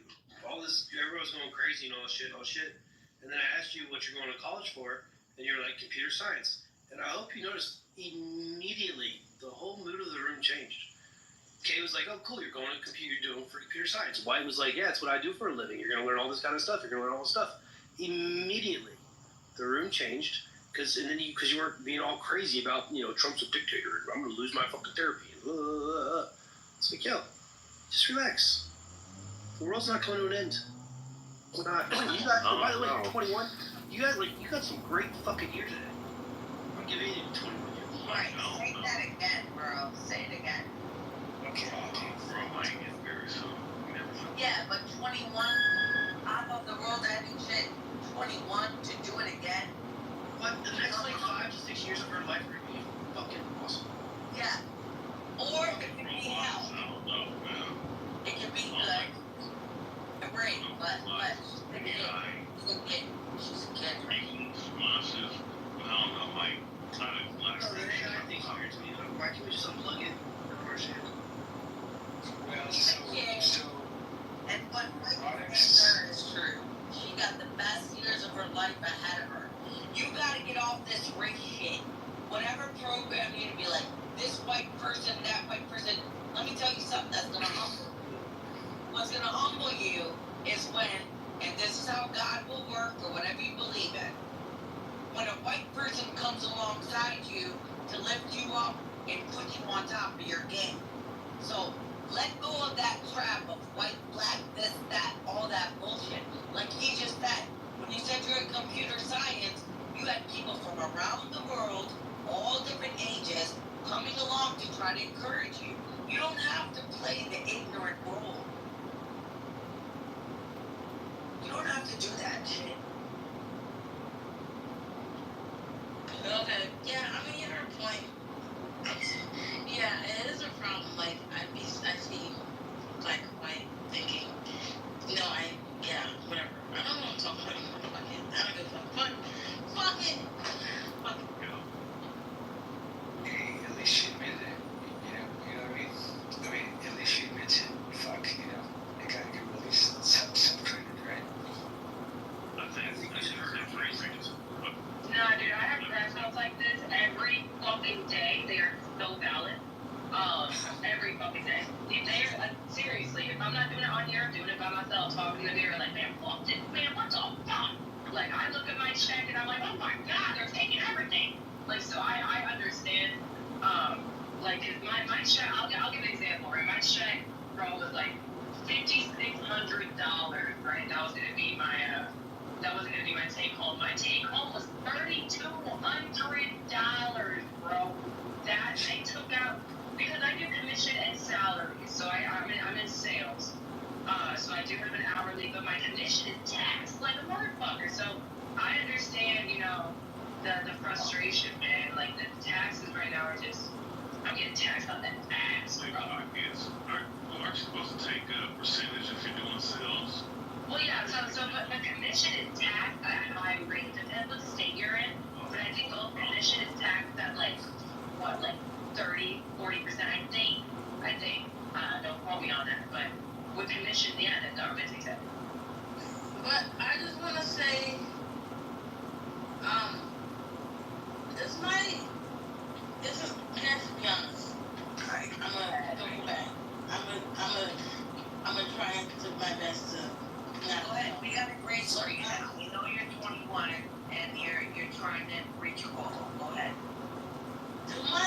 all this, everyone's going crazy and all shit. And then I asked you what you're going to college for, and you're like, computer science. And I hope you noticed immediately the whole mood of the room changed. Kay was like, oh, cool, you're going to doing for computer science. White was like, yeah, it's what I do for a living. You're going to learn all this kind of stuff. You're going to learn all this stuff. Immediately, the room changed because you weren't being all crazy about, Trump's a dictator. I'm going to lose my fucking therapy. It's like, yo, just relax. The world's not coming to an end. We're not. You guys, by the way, you're 21. You got some great fucking years ahead. I'm giving you 21 years. Right. Say that again, bro. Say it again. Okay. Yeah, but 21, out of the world ending shit, 21 to do it again. But the next 5 to 6 years of her life are going to be fucking awesome. Yeah. Or it can be hell. It can be good. Great, but she's a kid. Why can't we just unplug it? Well, so and what her is true. She got the best years of her life ahead of her. You gotta get off this race shit. Whatever program you to be like, this white person, that white person. Let me tell you something that's gonna humble you. What's gonna humble you is when, and this is how God will work or whatever you believe in, when a white person comes alongside you to lift you up and put you on top of your game. So let go of that trap of white, black, this, that, all that bullshit. Like he just said, when you said you're in computer science, you had people from around the world, all different ages, coming along to try to encourage you. You don't have to play the ignorant role. You don't have to do that shit. Okay. Yeah, I mean, you have a point. Yeah, it is a problem. Like, I see black and white thinking, whatever. I don't want to talk about it. I don't give a fuck. Fuck it. Hey, at least she admitted it. You know what I mean? I mean, at least she admits it. Fuck, they gotta give release some credit, right? I think you should heard it phrasing. No, dude, I have rationals like this every fucking day. They are so valid. Every fucking day. Seriously, if I'm not doing it on here, I'm doing it by myself, talking to the mirror, like, man, fuck this, man, what the fuck? Like, I look at my check and I'm like, oh my god, they're taking everything. Like, so I understand, like, cause my check, I'll give an example, right? My check, bro, was like $5,600, right? That was gonna be my, take home. My take home was $3,200, bro. That they took out because I do commission and salary. So I'm in sales. So I do have an hourly, but my commission is taxed like a motherfucker. So I understand, know, the frustration, man. Like the taxes right now are just, I'm getting taxed on that ass, bro. Aren't you supposed to take a percentage if you're doing sales? Well, yeah, but the commission is taxed at a high rate. Depends what state you're in. But I think the commission is taxed at like 30, 40%, I think. Don't quote me on that. But with commission, yeah, the government takes it. But I just want to say, can I just be honest? I'm gonna go back. I'm gonna try and do my best to not. Go ahead. We got a great story now. We know you're 21 and you're trying to reach your goal. Go ahead. Do my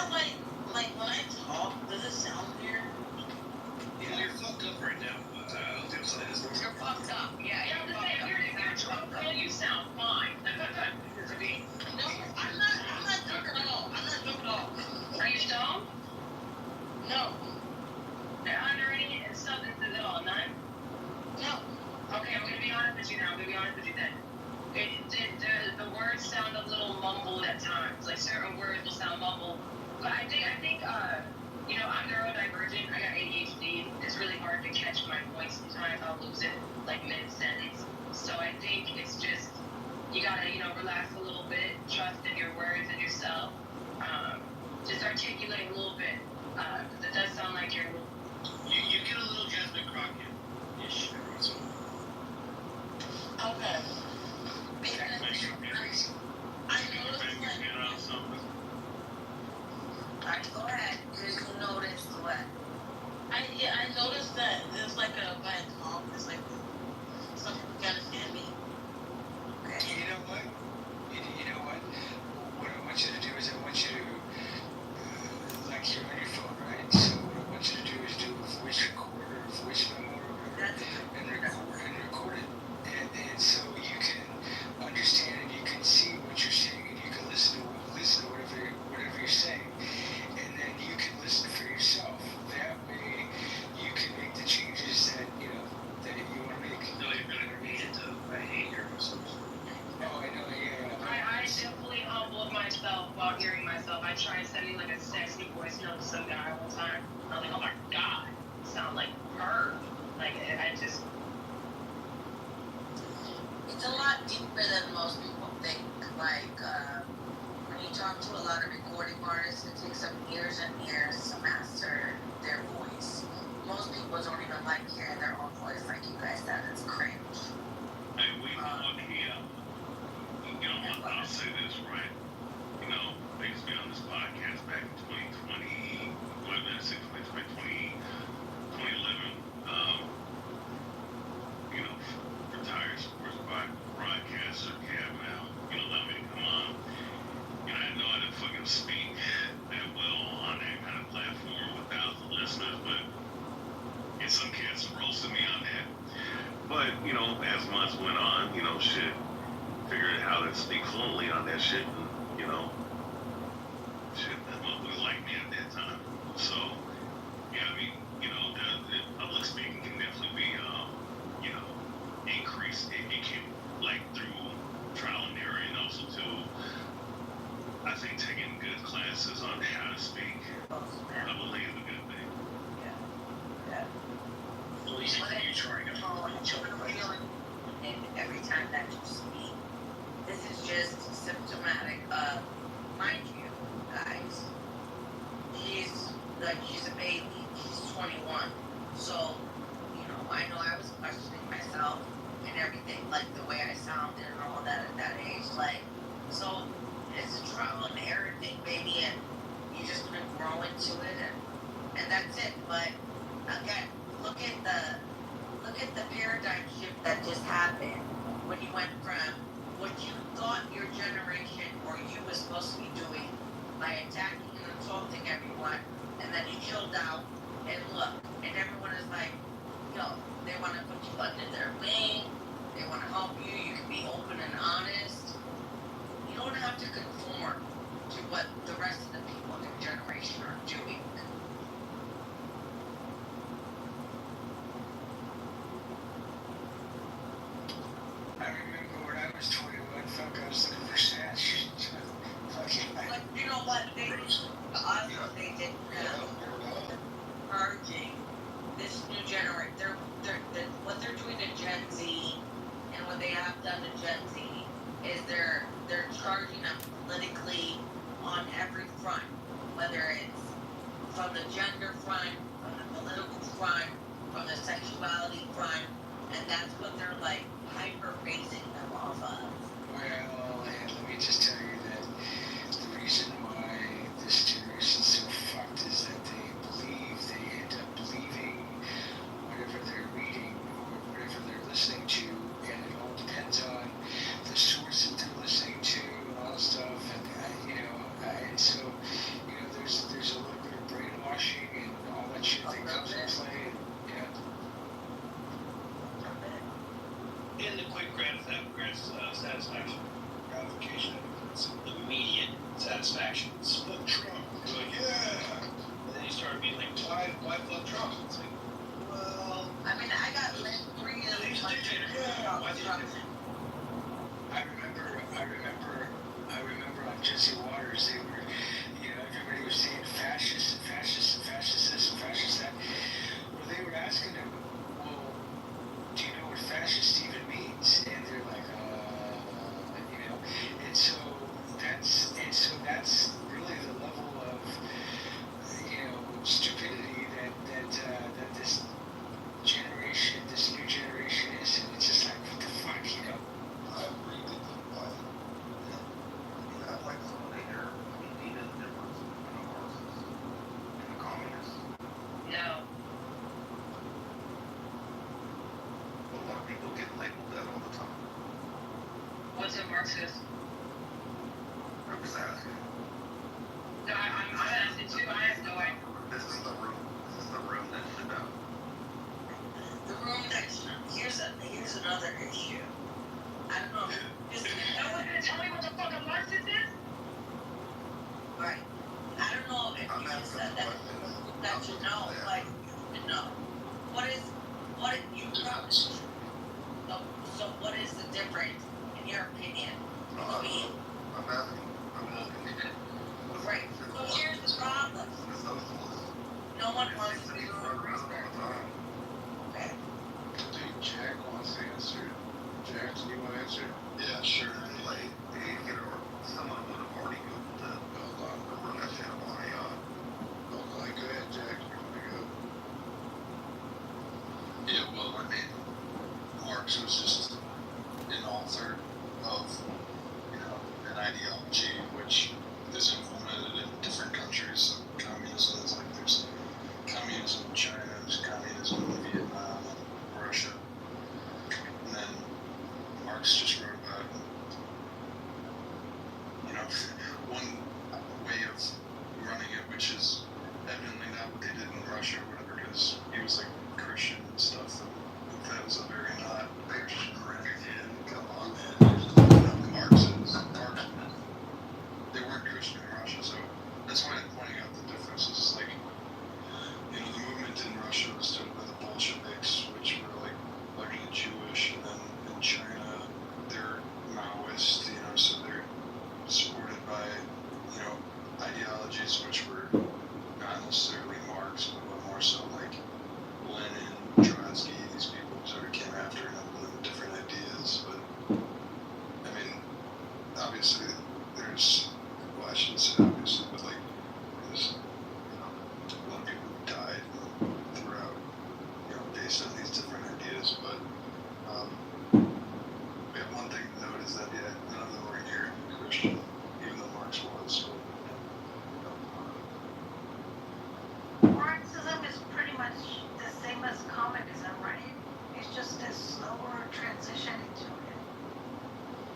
like when I talk, does it sound weird? Yeah, you're fucked up right now. I'll do something this morning. You're fucked up. Yeah, I'm just saying, you're drunk, girl, you sound fine. No, I'm not drunk at all. I'm not drunk at all. Are you stoned? No. Under any substances at all? None? No. Okay, I'm gonna be honest with you now. I'm gonna be honest with you then. The words sound a little mumbled at times. Like certain words will sound mumbled. But I think I'm neurodivergent. I got ADHD. It's really hard to catch my voice sometimes. I'll lose it like mid-sentence. So I think it's just, you gotta, relax a little bit, trust in your words and yourself. Just articulate a little bit. Because it does sound like you're... You get a little Jasmine Crockett-ish every once in a while. Okay. Alright, go ahead. Because you noticed what? I noticed that there's like when I talk, there's like some people can't understand me. Okay. You know what? You know what? What I want you to do is I want you to, like you're on your phone, right? So what I want you to do is do a voice recorder, or a voice memo, or whatever, and record it. And so you can understand and you can see what you're saying and you can listen to whatever you're saying. And then you can listen for yourself. That way you can make the changes that you want to make. No, you're gonna read it though. I hate your myself. Oh, I know, yeah. I simply humbled myself while hearing myself. I tried sending like a sexy voice note to some guy one time. I was like, oh my god, you sound like her. Like, I just... It's a lot deeper than most people think. Like, when you talk to a lot of recording artists, it takes them years and years to master their voice. Most people don't even like hearing their own voice like you guys said. It's cringe. Hey, we know here. I'll say this, right? I used to be on this podcast back in 2020, what did I say, 2011. Retired sports broadcaster, Cab now, let me come on. I know I didn't fucking speak that well on that kind of platform with thousands of listeners, but some cats roasted me on that. But, as months went on, figured out how to speak fluently on that shit, and, that motherfucker liked me at that time. So, yeah, the public speaking can definitely be, increased. It can, through trial and error, and also too, I think taking good classes on how to speak, I believe is a good thing. Yeah. Well, you should be trying to follow children. And every time that you speak, this is just symptomatic of, mind you, guys, she's a baby. She's 21. So, I know I was questioning myself and everything, like the way I sounded and all that at that age. So it's a trial and error thing, baby, and you're just gonna grow into it, and that's it. But again, look at the paradigm shift that just happened when you went from what you thought your generation or you was supposed to be doing by attacking and insulting everyone, and then you chilled out and look, and everyone is like, they want to put you under their wing, they want to help you, you can be open and honest. You don't have to conform to what the rest of the people in your generation are doing. I remember when I was 21, fuck, I was looking for snatch done to Gen Z is they're charging them politically on every front, whether it's from the gender front, from the political front, from the sexuality front, and that's what they're like hyper basing them off of. Well, and let me just tell you that the reason why this generation's so fucked is that they end up believing whatever they're reading or whatever they're listening to, and it all depends on the source that they're listening to and all that stuff, and so there's a little bit of brainwashing and all that shit that comes into play, and In the quick satisfaction, gratification, it's immediate satisfaction. It's fuck Trump. You're like, yeah. And then you start being like, why fuck Trump? It's like, well, I mean, I got like 3 years he's a dictator. Yeah, why did you? I remember on Jesse Waters, they were, everybody was saying fascist and fascist and fascist this and fascist that. Well, they were asking him, well, do you know what fascist even means? And they're like, and so that's really the level of, stupidity that this generation, this new generation is, and it's just like, what the fuck, I agree with them, but I'd like someone to hear, do you know the difference between a Marxist and a communist? No. A lot of people get labeled that all the time. What's a Marxist? I'm just asking. No, I'm asking too. I have no idea. This is the room that should know. The room next here's another issue. I don't know. No one's gonna tell me what the fuck a Marxist is? Right. I don't know if you just said that. That you know, like, you know. What you probably so what is the difference, in your opinion, between... I'm asking. Right. So here's the problem. No one wants to do research. Okay. Dude, Jack wants to answer. Jack, do you want to answer? Yeah, sure. Like, someone would have already Googled it. Hold on. We're not going to want to, hold on. Go ahead, Jack. You want to go? Yeah, well, I mean, Marx was just an author of, an ideology which is implemented in different countries. So communism is like, there's communism in China, there's communism in Vietnam and Russia. And then Marx just wrote about, one way of running it, which is evidently not what they did in Russia or whatever, because he was like Christian and stuff, and that was a very not Christian. Come on, man. Marxists, they weren't Christian in Russia, so that's why I'm pointing out the differences. Like, the movement in Russia was started by the Bolsheviks, which were like largely Jewish, and then in China, they're Maoist, so they're supported by, ideologies which were not necessarily Marx, but more so like Lenin, Trotsky, these people sort of came after and implemented different ideas. But, I mean, obviously, well, I shouldn't say obviously, but like, there's, a lot of people who died throughout, based on these different ideas. But, one thing to note is that, none of them were inherently Christian, even though Marx was. Marxism is pretty much the same as communism, right? It's just a slower transition into it.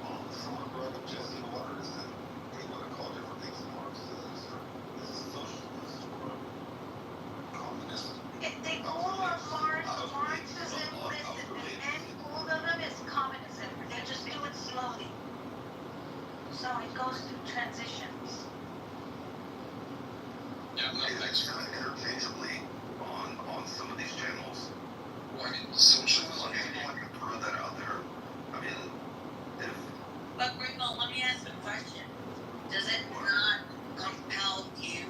Well, someone brought up Jesse Waters, and we want to call different things Marxist, or this is socialist, or communist. They call them Marxism, and all of them is communism. They just do it slowly. So it goes through transitions. Yeah, no, thanks for that. Interchangeably on some of these channels. Well, I mean, socialism. I mean, I can throw that out there. I mean, if... But Gringo, let me ask a question. Does it not compel you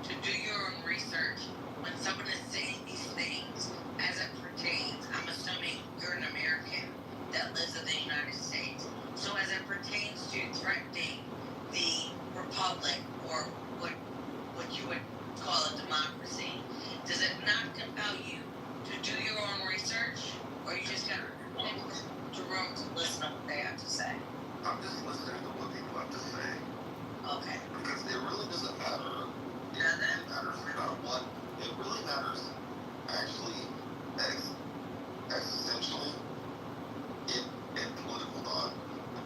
to do your own research when someone is saying these things as it pertains? I'm assuming you're an American that lives in the United States. join the republic, or what you would call a democracy, does it not compel you to do your own research, or you just got to room to listen to what they have to say? I'm just listening to what people have to say. Okay. Because it really doesn't matter. Does it? It matters about what. It really matters, actually, existentially, in political thought,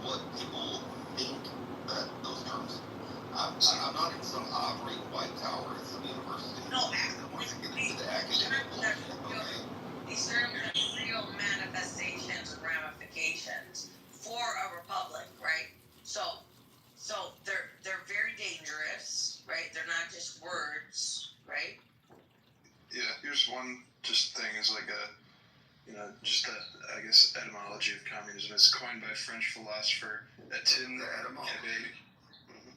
what people think that those terms. I'm not in some ivory white tower at some university. No, that wants to get into the academic bullshit, okay? These terms are real manifestations and ramifications for a republic, right? So they're very dangerous, right? They're not just words, right? Yeah, here's one just thing is like just I guess etymology of communism. It's coined by French philosopher Etienne Cabet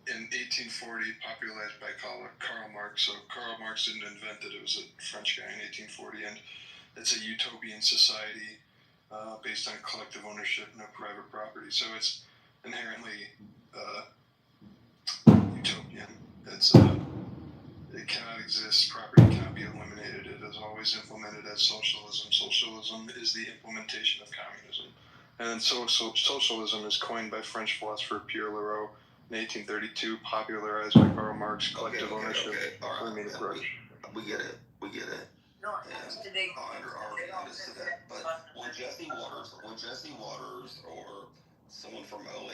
in 1840, popularized by Karl Marx. So Karl Marx didn't invent it; it was a French guy in 1840, and it's a utopian society based on collective ownership, no private property. So it's inherently utopian. It cannot exist. Property cannot be eliminated. It is always implemented as socialism. Socialism is the implementation of communism. And then socialism is coined by French philosopher Pierre Leroux in 1832, popularized by Karl Marx. Collective ownership. All right, we get it. No, I already understood that. But when Jesse Waters or someone from OAN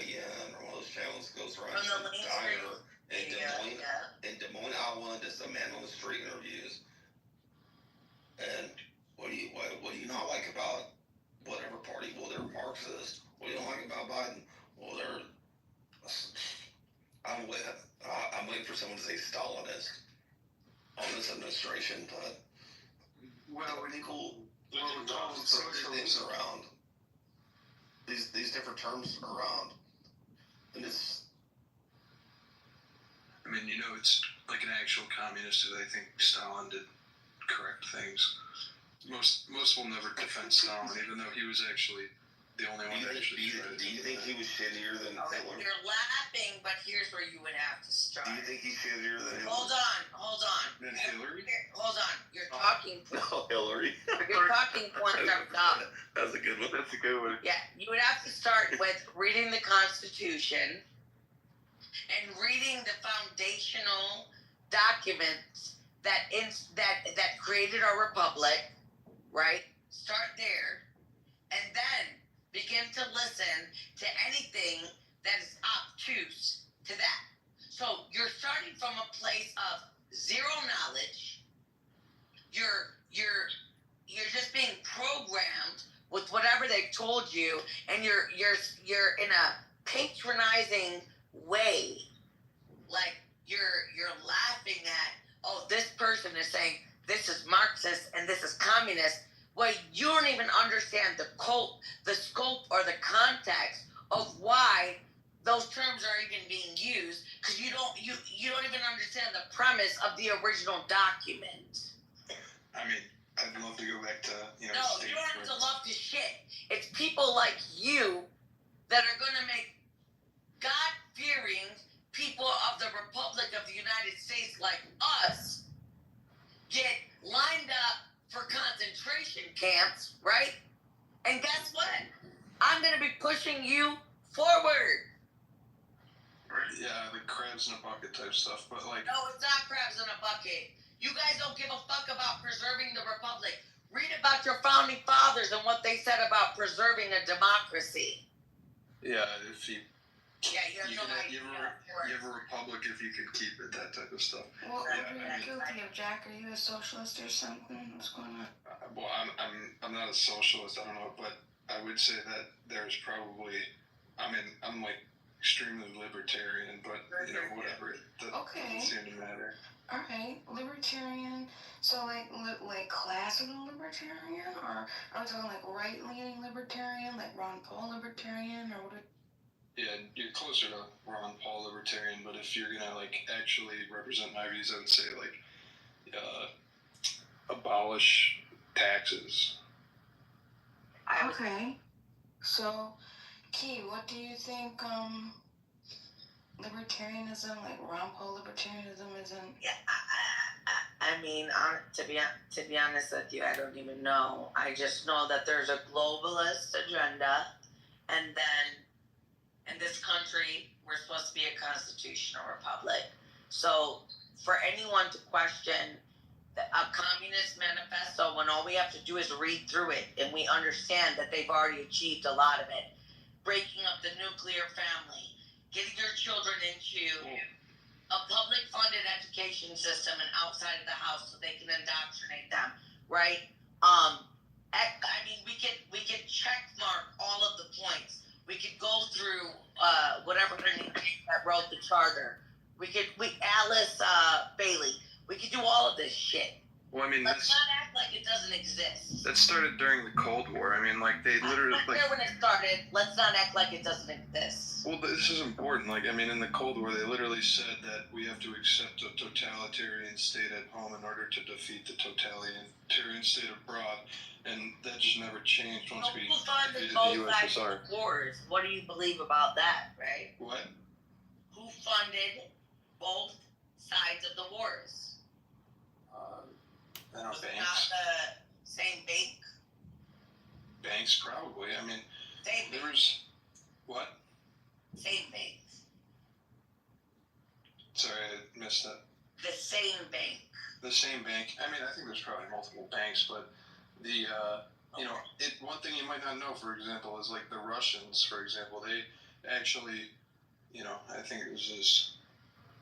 or one of those channels goes around to the diner in Des Moines, Iowa, and does a man on the street interviews, and what do you not like about whatever party? Well, they're Marxist. What do you not like about Biden? Well, I'm waiting for someone to say Stalinist on this administration, but cool. Well, with all These things around. These different terms around, and it's. I mean, it's like an actual communist who they think Stalin did correct things. Most will never defend Stalin, even though he was actually the only one that actually tried. Do you think he was shittier than Hitler? You're laughing, but here's where you would have to start. Do you think he's shittier than Hitler? Hold on. Than Hillary? Hold on. You're talking. No, Hillary. Your talking points are dumb. That's a good one. Yeah, you would have to start with reading the Constitution and reading the foundational documents that created our republic, right? Start there, and then begin to listen to anything that is obtuse to that. So you're starting from a place of zero knowledge. You're just being programmed with whatever they've told you, and you're in a patronizing way, like you're laughing at, oh, this person is saying this is Marxist and this is communist. Well, you don't even understand the scope or the context of why those terms are even being used, because you don't even understand the premise of the original document. I mean, I'd love to go back to No, you don't have to love to shit. It's people like you that are going to make God-fearing people of the Republic of the United States like us get lined up for concentration camps, right? And guess what? I'm going to be pushing you forward. Yeah, the crabs in a bucket type stuff, but like... No, it's not crabs in a bucket. You guys don't give a fuck about preserving the Republic. Read about your founding fathers and what they said about preserving a democracy. Yeah, if you... Yeah, you have you have a republic if you could keep it, that type of stuff. What are you guilty of, Jack? Are you a socialist or something? What's going on? Well, I'm not a socialist, I don't know, but I would say that there's probably... I'm like extremely libertarian, but, whatever. That doesn't seem to matter. All right, libertarian. So, like classical libertarian, or are we talking like right-leaning libertarian, like Ron Paul libertarian, or what? Yeah, you're closer to Ron Paul libertarian, but if you're gonna like actually represent my views, I would say like abolish taxes. Okay. So, Key, what do you think? libertarianism, like Ron Paul libertarianism, isn't? Yeah, I mean, to be honest with you, I don't even know. I just know that there's a globalist agenda, and then in this country, we're supposed to be a constitutional republic. So for anyone to question a communist manifesto when all we have to do is read through it and we understand that they've already achieved a lot of it, breaking up the nuclear family, getting your children into a public funded education system and outside of the house so they can indoctrinate them, right? I mean, we could check mark all of the points. We could go through whatever her name is that wrote the charter. Alice Bailey. We could do all of this shit. Well, I mean, let's not act like it doesn't exist. That started during the Cold War. I mean, like, they literally... when it started, let's not act like it doesn't exist. Well, this is important. Like, I mean, in the Cold War, they literally said that we have to accept a totalitarian state at home in order to defeat the totalitarian state abroad. And that just never changed once we defeated the USSR. Wars. What do you believe about that, right? What? Who funded both sides of the wars? I don't know, banks. Not the same bank? Banks, probably. I mean, same there was... What? Same banks. Sorry, I missed that. The same bank. The same bank. I mean, I think there's probably multiple banks, but the, you know, one thing you might not know, for example, is like the Russians, for example, they actually, you know, I think it was this...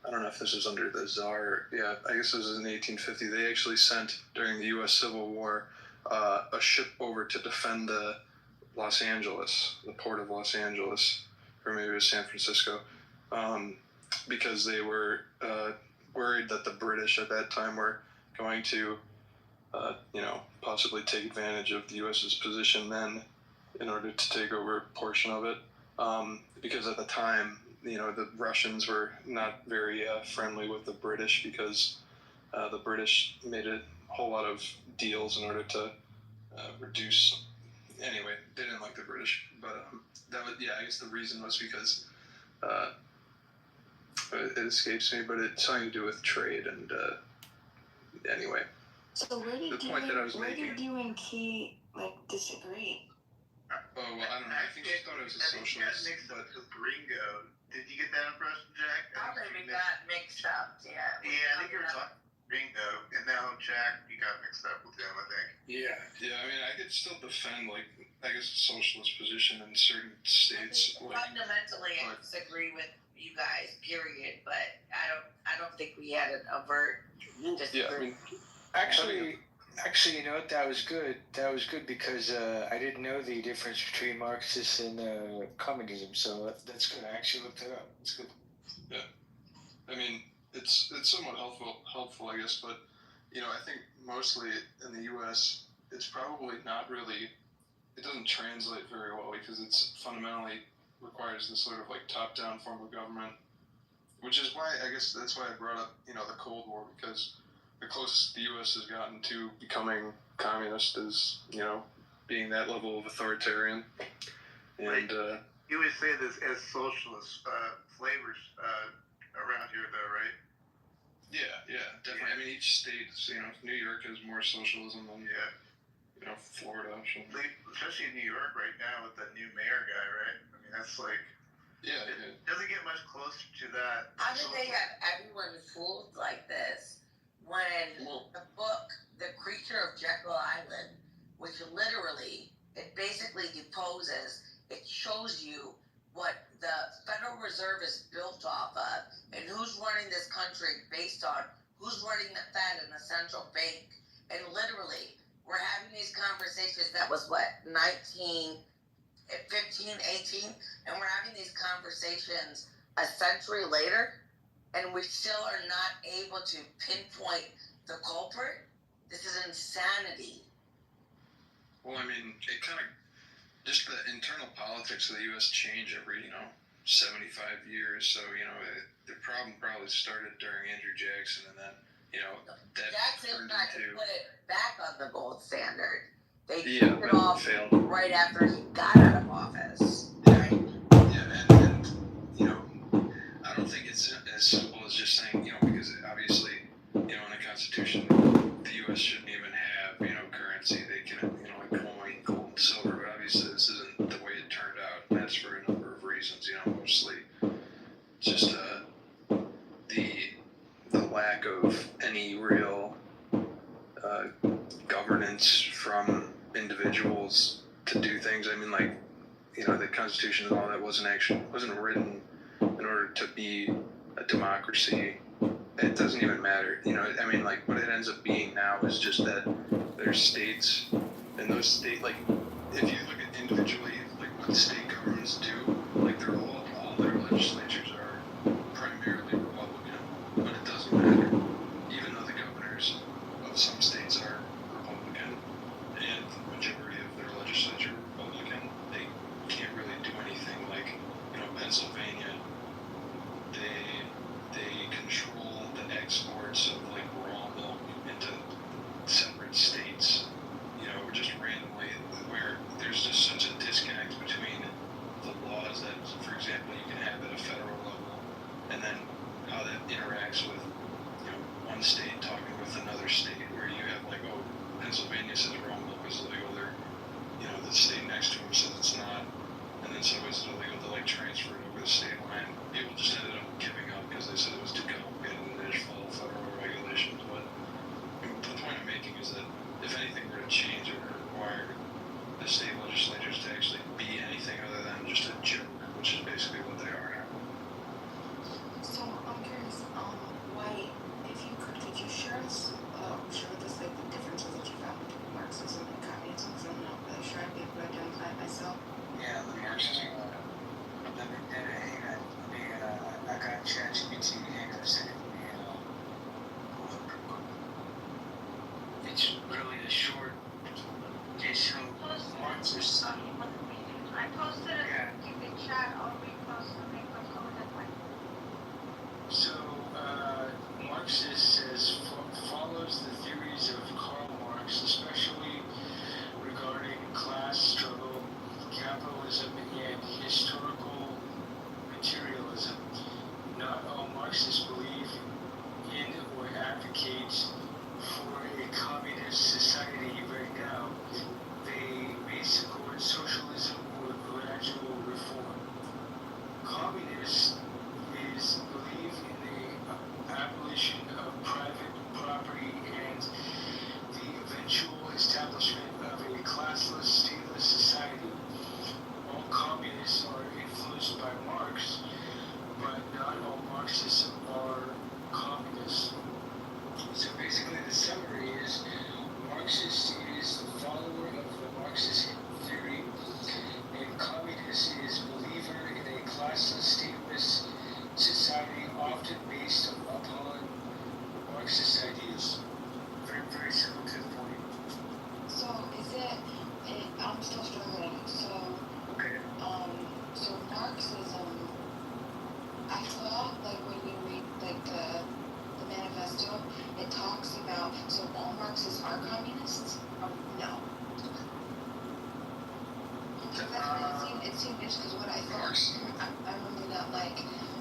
I don't know if this was under the Tsar. Yeah, I guess it was in 1850. They actually sent, during the U.S. Civil War, a ship over to defend the Los Angeles, the port of Los Angeles, or maybe it was San Francisco, because they were worried that the British at that time were going to, you know, possibly take advantage of the U.S.'s position then in order to take over a portion of it, because at the time, you know, the Russians were not very friendly with the British because the British made a whole lot of deals in order to reduce. Anyway, they didn't like the British, but that was, yeah, I guess the reason was because it escapes me, but it's something to do with trade and anyway. So where did you and Key disagree? Oh well, I don't know. I think she thought it was a socialist, but Gringo. Did you get that impression, Jack? I think we got mixed up, yeah. Yeah, I think you were talking Gringo, and now Jack, you got mixed up with him, I think. Yeah, I mean, I could still defend, like, I guess, a socialist position in certain states. Fundamentally, I disagree with you guys, period, but I don't think we had an overt disagreement. Yeah, I mean, Actually, you know what? That was good. That was good because I didn't know the difference between Marxist and communism. So that's good. I actually looked it up. It's good. Yeah, I mean, it's somewhat helpful, I guess. But you know, I think mostly in the U.S., it's probably not really. It doesn't translate very well because it's fundamentally requires this sort of like top-down form of government, which is why I guess that's why I brought up, you know, the Cold War, because the closest the U.S. has gotten to becoming communist is, you know, being that level of authoritarian. And you would say this as socialist flavors around here, though, right? Yeah, definitely. I mean, each state, you know, New York has more socialism than you know, Florida. Especially in New York right now with the new mayor guy, right? I mean, that's like. Yeah. It doesn't get much closer to that. How did they have everyone fooled like this? When the book, The Creature of Jekyll Island, which literally, it basically deposes, it shows you what the Federal Reserve is built off of and who's running this country based on who's running the Fed and the central bank. And literally, we're having these conversations that was what, 15, 18? And we're having these conversations a century later? And we still are not able to pinpoint the culprit? This is insanity. Well, I mean, it kind of, just the internal politics of the U.S. change every, you know, 75 years. So, you know, the problem probably started during Andrew Jackson, and then, you know, that Jackson turned tried to into... put it back on the gold standard. They took it off failed right after he got out of office. Right? Yeah, and you know, I don't think think it's as simple as just saying, because obviously, in the Constitution, the U.S. shouldn't even have, currency. They can, like coin, gold, and silver. But obviously, this isn't the way it turned out, and that's for a number of reasons. Mostly just the lack of any real governance from individuals to do things. I mean, like, the Constitution and all that wasn't written in order to be a democracy. It doesn't even matter. I mean, like, what it ends up being now is just that there's states, and those states, like, if you look at individually, like, what state governments do, like, they're all their legislatures are primarily Republican, but it doesn't matter. Even though the governors of some states are Republican, and the majority of their legislature Republican, they can't really do anything. Like, Pennsylvania, they control the exports of, like, raw milk into separate states, just randomly, where there's just such a disconnect between the laws that, for example, you can have at a federal level, and then how that interacts with, one state talking with another state, where you have, like, Pennsylvania says raw milk is illegal, the state next to them says it's not, and then so it's illegal to, like, transfer it over the state line. People just ended up giving up because they said it was too complicated and they just follow federal regulations. But the point I'm making is that if anything were to change, it would require the state legislatures to actually be anything other than just a joke, which is basically what they are now. So I'm curious, White, if you could you share us, share with us, like, the differences that you found between Marxism and communism? Because I'm not really sure I'd be able to identify it myself. Yeah, let me I got ChatGPT. Hang on a second. It's really a short. Okay, so Marxist. I posted it in the chat. I'll repost the link. Go ahead, Mike. So, Marxist follows the theories of Karl Marx, especially regarding class struggle, capitalism, and historical materialism. Not all Marxists believe in or advocate for a communist society right now. They may support socialism or gradual reform. Communists believe in the abolition of private property and the eventual establishment of a classless, stateless society. All communists are influenced by Marx, but not all Marxists are communists. So basically the summary is Marxist is the follower of the Marxist theory, and communist is believer in a classless, stateless society often based upon Marxist ideas. Very, very simple to the point. So I'm still struggling. So, so Marxism, I thought, like, when you read, like, the manifesto, it talks about, so all Marxists are communists? Or no? Because that's what it seemed because what I thought, I remember that, like,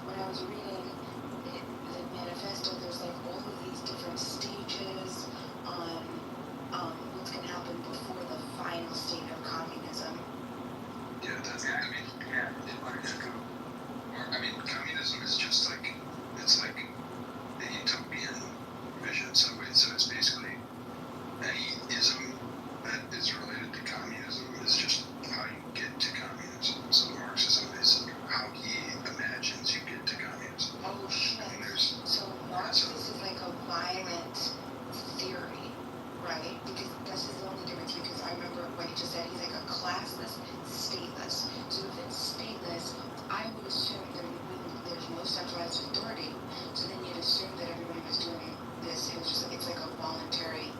when I was reading the manifesto, there's, like, all of these different stages on what's going to happen before the final state of communism. Yeah, communism is just like, it's like a utopian vision. So it's basically any ism that is related to communism is just how you get to communism. So Marxism is how he imagines you get to communism. Oh shit. So Marxism is like a violent theory, right? Because this is the only difference, because I remember what he just said, he's like a classless, stateless. So if it's stateless, I would assume there's no centralized authority. So then you'd assume that everybody was doing this. It's like a voluntary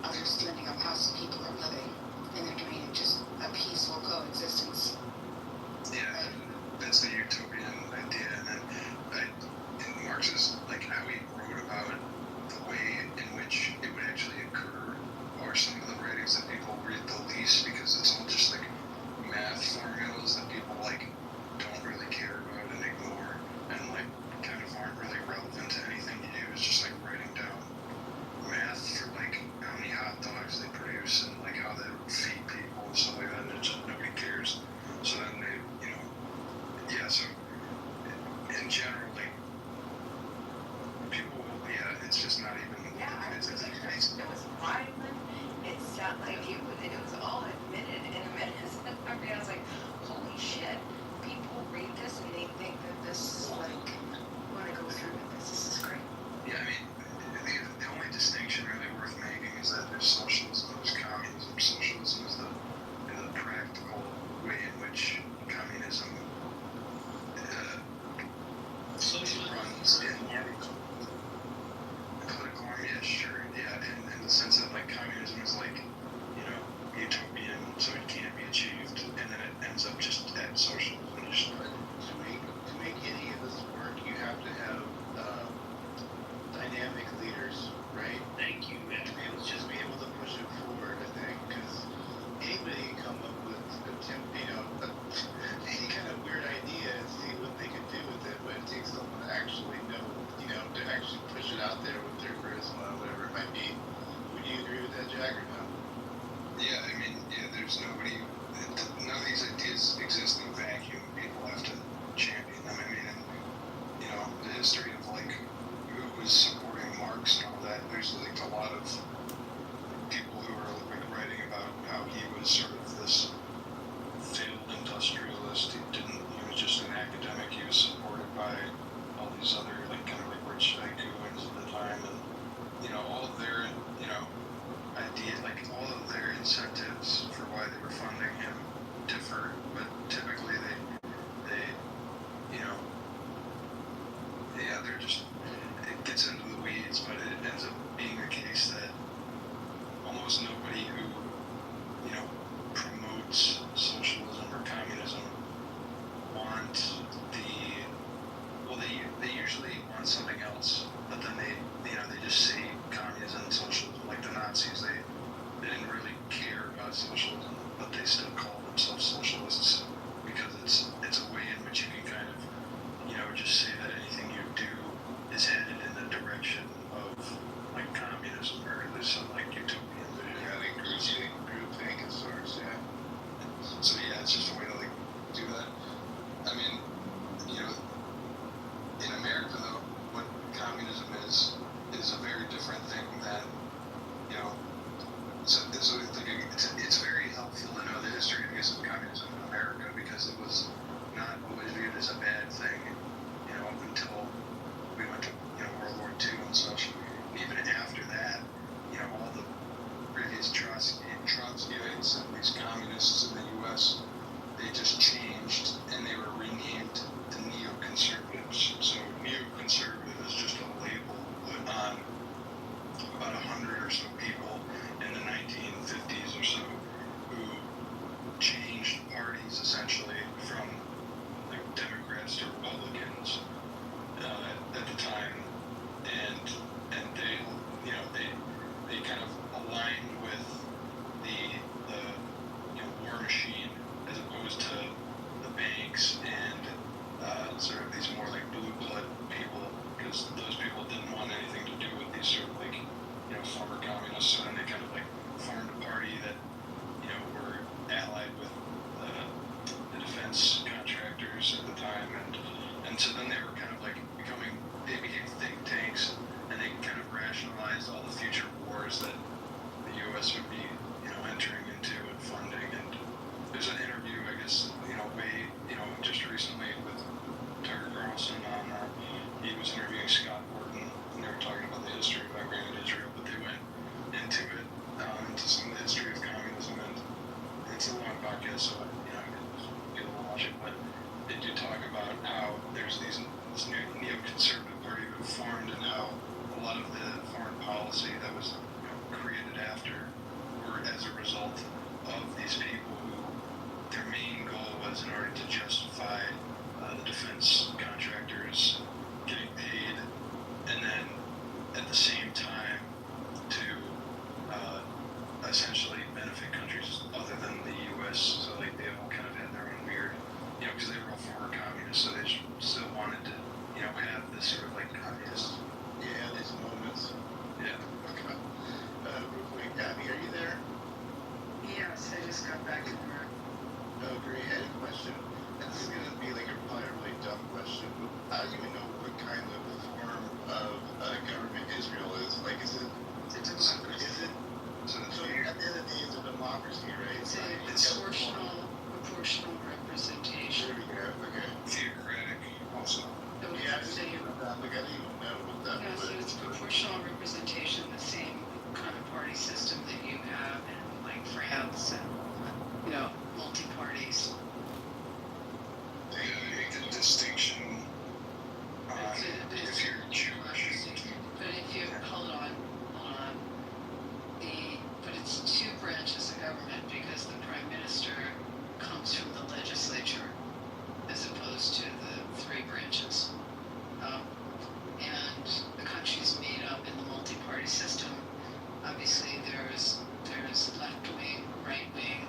understanding of how some people are living, and they're doing just a peaceful coexistence. Yeah, that's the utopian idea. And then in Marx's, like, how he wrote about the way in which it would actually occur are some of the writings that people read the least, because it's all just like math formulas that people, like, don't really care about and ignore, and, like, in general, like, people, it's just not even. Yeah, it was violent. It sounded like it was all admitted in a minute. I mean, I was like, holy shit. People read this and they think that this is like, want to go through with this. This is great. Yeah, I mean, the only distinction really worth making is that there's socialism, there's communism. Socialism is the practical way in which communism runs in political army. Yeah, sure. Yeah, in the sense that like communism is like, utopian, so it can't be achieved, and then it ends up just at socialism. To make any of this work, you have to have dynamic leaders, right? Thank you, man. To be able to push it forward, I think, because anybody can come up with any kind of weird idea and see what they can do with it, but it takes someone to actually know, to actually push it out there with their charisma or whatever it might be. Would you agree with that, Jack, or no? Yeah, I mean, there's nobody, none of these ideas exist in a vacuum. People have to champion them. I mean, and, the history of, like, who was supporting Marx and all that, there's, like, a lot of people who are, like, writing about how he was sort of this failed industrialist. He was just an academic. He was supported by all these other, like, kind of, like, rich tycoons at the time, and, all of their, ideas, like, all of their incentives for why they were funding him differ, but typically they they're just, it gets into the weeds, but it ends up being the case that almost nobody who, promotes socialism or communism want they usually want something else, but then they just say communism and socialism, like the Nazis, they didn't really care about socialism, but they still call themselves socialists because it's a way in which you can kind of, just say that anything you do is headed in the direction of, like, communism or there's some, like, utopian. Yeah, like group think of sorts, yeah. So yeah, it's just a way to, like, do that. I mean, in America though, what communism is a very different thing than, so I think it's very helpful to know the history, I guess, of communism in America, because it was not always viewed as a bad thing, up until we went to, World War II and such. And even after that, all the previous Trotskyites and these communists in the U.S., they just changed and they were renamed to neoconservatives. So neoconservative is just a label put on about 100 or so people in the 1950s or so who changed parties essentially from, like, Democrats to Republicans at the time, and they they kind of aligned with the war machine as opposed to the banks and sort of these more, like, blue blood people, because those people didn't want anything to do with these sort of, like, former communists, and they kind of, like, formed a party that were allied with the defense contractors at the time, and so then they were kind of, like, they became think tanks, and they kind of rationalized all the future wars that the U.S. would be entering into and funding. And there's an interview, I guess, just recently with Tucker Carlson on, he was interviewing Scott Gordon, and they were talking about the history of Iran and Israel, but they went into it, into some of the history of communism, and it's a long podcast, so people will watch it, but they do talk about how there's this neoconservative party that formed, and how a lot of the foreign policy that was created after were as a result of these people who their main goal was, in order to justify the defense contractors getting paid, and then at the same time to essentially benefit countries other than the U.S. So, like, they all kind of had their own weird, because they were all former communists, so they still wanted to, have this sort of, like, communist. Yeah, these moments. Yeah. Okay. Real quick, Abby, are you there? Yes, I just got back from work. Oh, great. I had a question. And this is gonna be like probably a really dumb question, but I don't even know what kind of form of government Israel is. Like, is it? It's a democracy. Is it? So at the end of the day, it's a democracy, right? It's a proportional representation. There we go. Okay. Theocratic also. Yeah, I didn't even know that. Like, I didn't even know what that No, was. so it's proportional representation, the same kind of party system that you have in like France and multi-parties. Yeah, You make the distinction if you're Jewish. But if you hold on, but it's two branches of government because the prime minister comes from the legislature as opposed to the three branches. And the country's made up in the multi-party system. Obviously, there's left wing, right wing.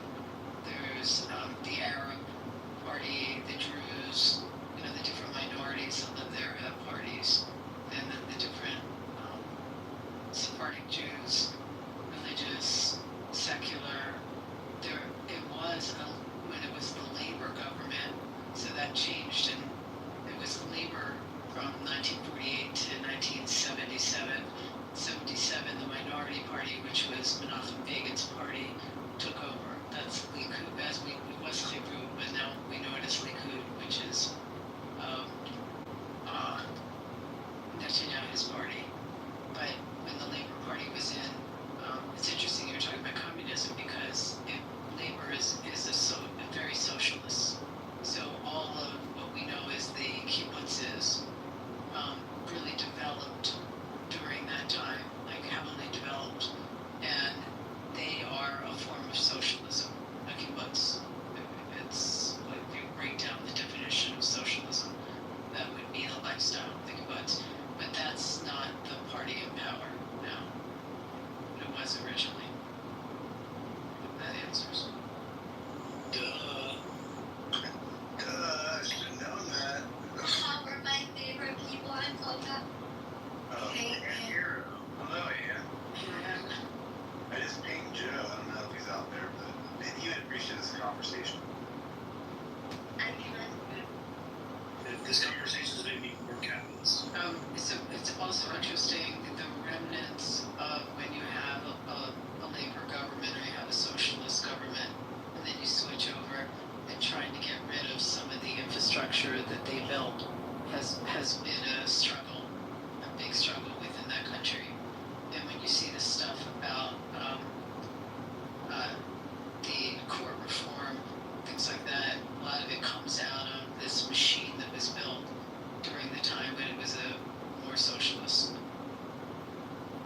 There's the Arab Party, the Druze. The different minorities that live there have parties, and then the different Sephardic Jews, religious, secular. It was when it was the Labor government, so that changed, and it was Labor from 1948 to 1977. 77, the minority party, which was Menachem Begin's party, took over. That's Likud, it was Likud, but now we know it as Likud, which is Netanyahu's party. But when the Labor Party was in, it's interesting you're talking about communism because Labor is very socialist. So all of what we know as the kibbutzes really developed during that time, like heavily developed, and they are a form of socialism. A kibbutz, it's like if you break down the definition of socialism, that would be the lifestyle of the kibbutz. But that's not the party in power now. It was originally. That answers. I should have known that. How were my favorite people on Coca? Oh, here. Hello, Ian. I just pinged Joe. I don't know if he's out there, but he would appreciate this conversation. This conversation has made me more capitalist. It's also interesting the remnants of when you have a labor government or you have a socialist government, and then you switch over and trying to get rid of some of the infrastructure that they built has been a struggle, a big struggle within that country. And when you see the stuff about the court reform, things like that, a lot of it comes out of this machine that was built during the time when it was a more socialist.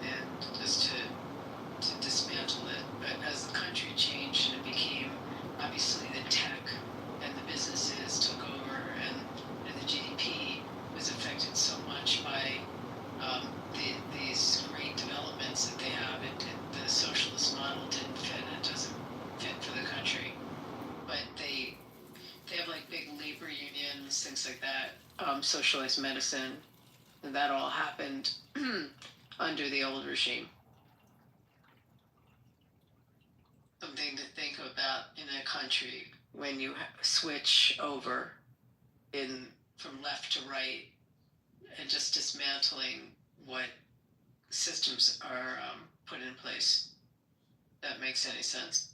And just to dismantle it. But as the country changed and it became, obviously the tech and the businesses took over and the GDP was affected so much by these great developments that they have. The socialist model didn't fit, it doesn't fit for the country. But they have like big labor unions, things like that, socialized medicine, and that all happened under the old regime. Something to think about in a country when you switch over from left to right and just dismantling what systems are put in place. That makes any sense?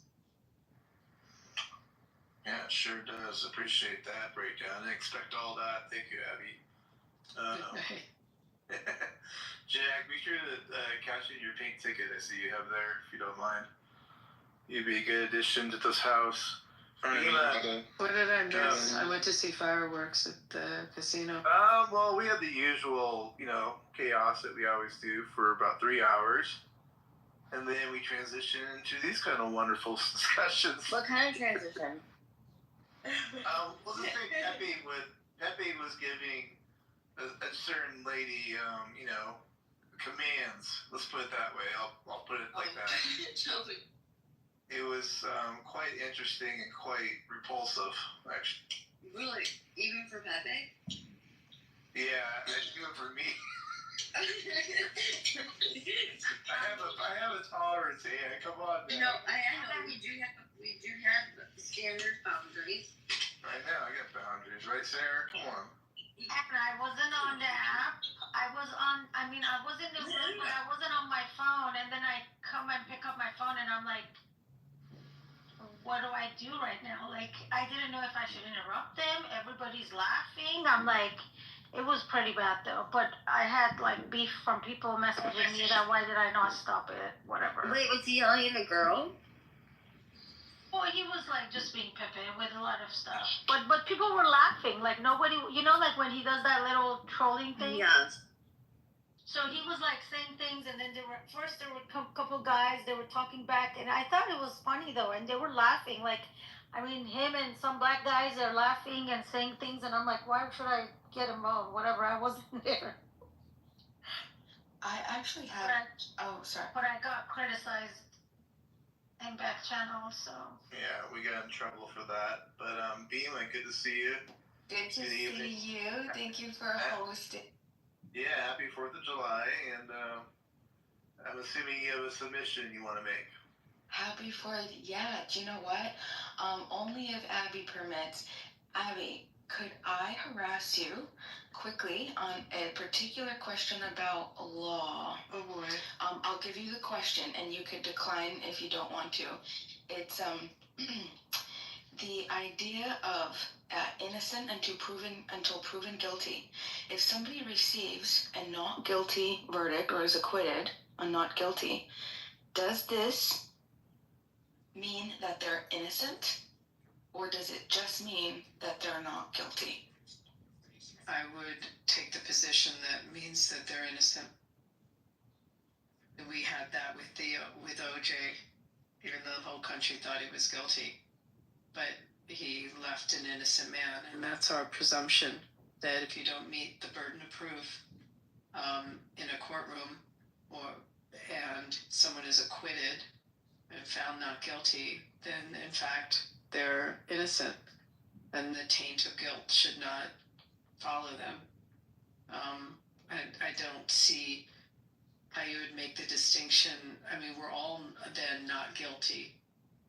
Yeah, it sure does. Appreciate that breakdown. I expect all that. Thank you, Abby. Jack, be sure to cash in your pink ticket I see you have there, if you don't mind. You'd be a good addition to this house. What did I miss? I went to see fireworks at the casino. Well, we had the usual, chaos that we always do for about 3 hours. And then we transition into these kind of wonderful discussions. What kind of transition? Let's just say Pepe was giving a certain lady, commands. Let's put it that way. I'll put it like that. Chelsea. It was quite interesting and quite repulsive, actually. Really? Even for Pepe? Yeah, even for me. I have a tolerance here. Come on, man. I know we do have standard boundaries. I know, I got boundaries, right, Sarah? Come on. And I wasn't on the app. I was in the room, but I wasn't on my phone. And then I come and pick up my phone, and I'm like, what do I do right now? Like, I didn't know if I should interrupt them. Everybody's laughing. I'm like, it was pretty bad though. But I had like beef from people messaging me that why did I not stop it? Whatever. Wait, was he yelling at the girl? Well, he was like just being Pepe with a lot of stuff. But people were laughing. Like nobody, like when he does that little trolling thing. Yes. So he was like saying things, and then there were a couple guys. They were talking back, and I thought it was funny though, and they were laughing. Like, I mean, him and some black guys are laughing and saying things, and I'm like, why should I get involved? Whatever, I wasn't there. I actually have. Sorry. But I got criticized in back channel, so. Yeah, we got in trouble for that. But Beeman, good to see you. Good to see you. Thank you for hosting. Yeah, happy 4th of July, and I'm assuming you have a submission you want to make. Happy 4th. Yeah, do you know what? Only if Abby permits. Abby, could I harass you quickly on a particular question about law? Oh boy. I'll give you the question, and you could decline if you don't want to. It's the idea of innocent until proven guilty. If somebody receives a not guilty verdict or is acquitted on not guilty, does this mean that they're innocent, or does it just mean that they're not guilty? I would take the position that means that they're innocent. We had that with OJ, even though the whole country thought he was guilty, but he left an innocent man, and that's our presumption, that if you don't meet the burden of proof in a courtroom, and someone is acquitted and found not guilty, then in fact they're innocent, and the taint of guilt should not follow them. I don't see how you would make the distinction. I mean, we're all then not guilty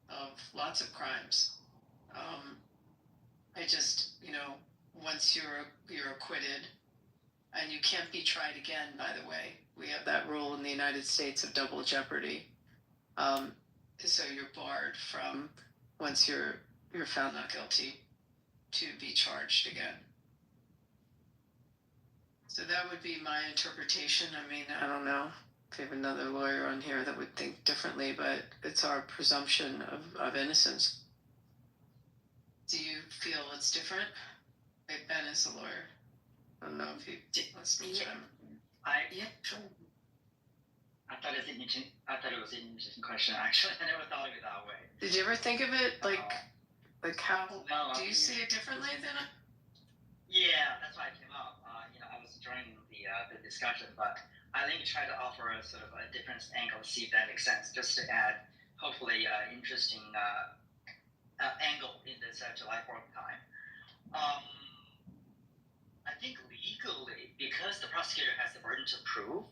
of lots of crimes. I just, once you're acquitted, and you can't be tried again, by the way. We have that rule in the United States of double jeopardy. So you're barred from, once you're found not guilty, to be charged again. So that would be my interpretation. I mean, I don't know if we have another lawyer on here that would think differently, but it's our presumption of innocence. Do you feel it's different? Ben is a lawyer. I don't know if you want to speak to him. Sure. I thought it was an interesting question. Actually, I never thought of it that way. Did you ever think of it like how? No, do you see it differently than? Yeah, that's why I came up. I was joining the discussion, but I think try to offer a sort of a different angle, see if that makes sense, just to add hopefully interesting angle in this July 4th time. I think legally, because the prosecutor has the burden to prove,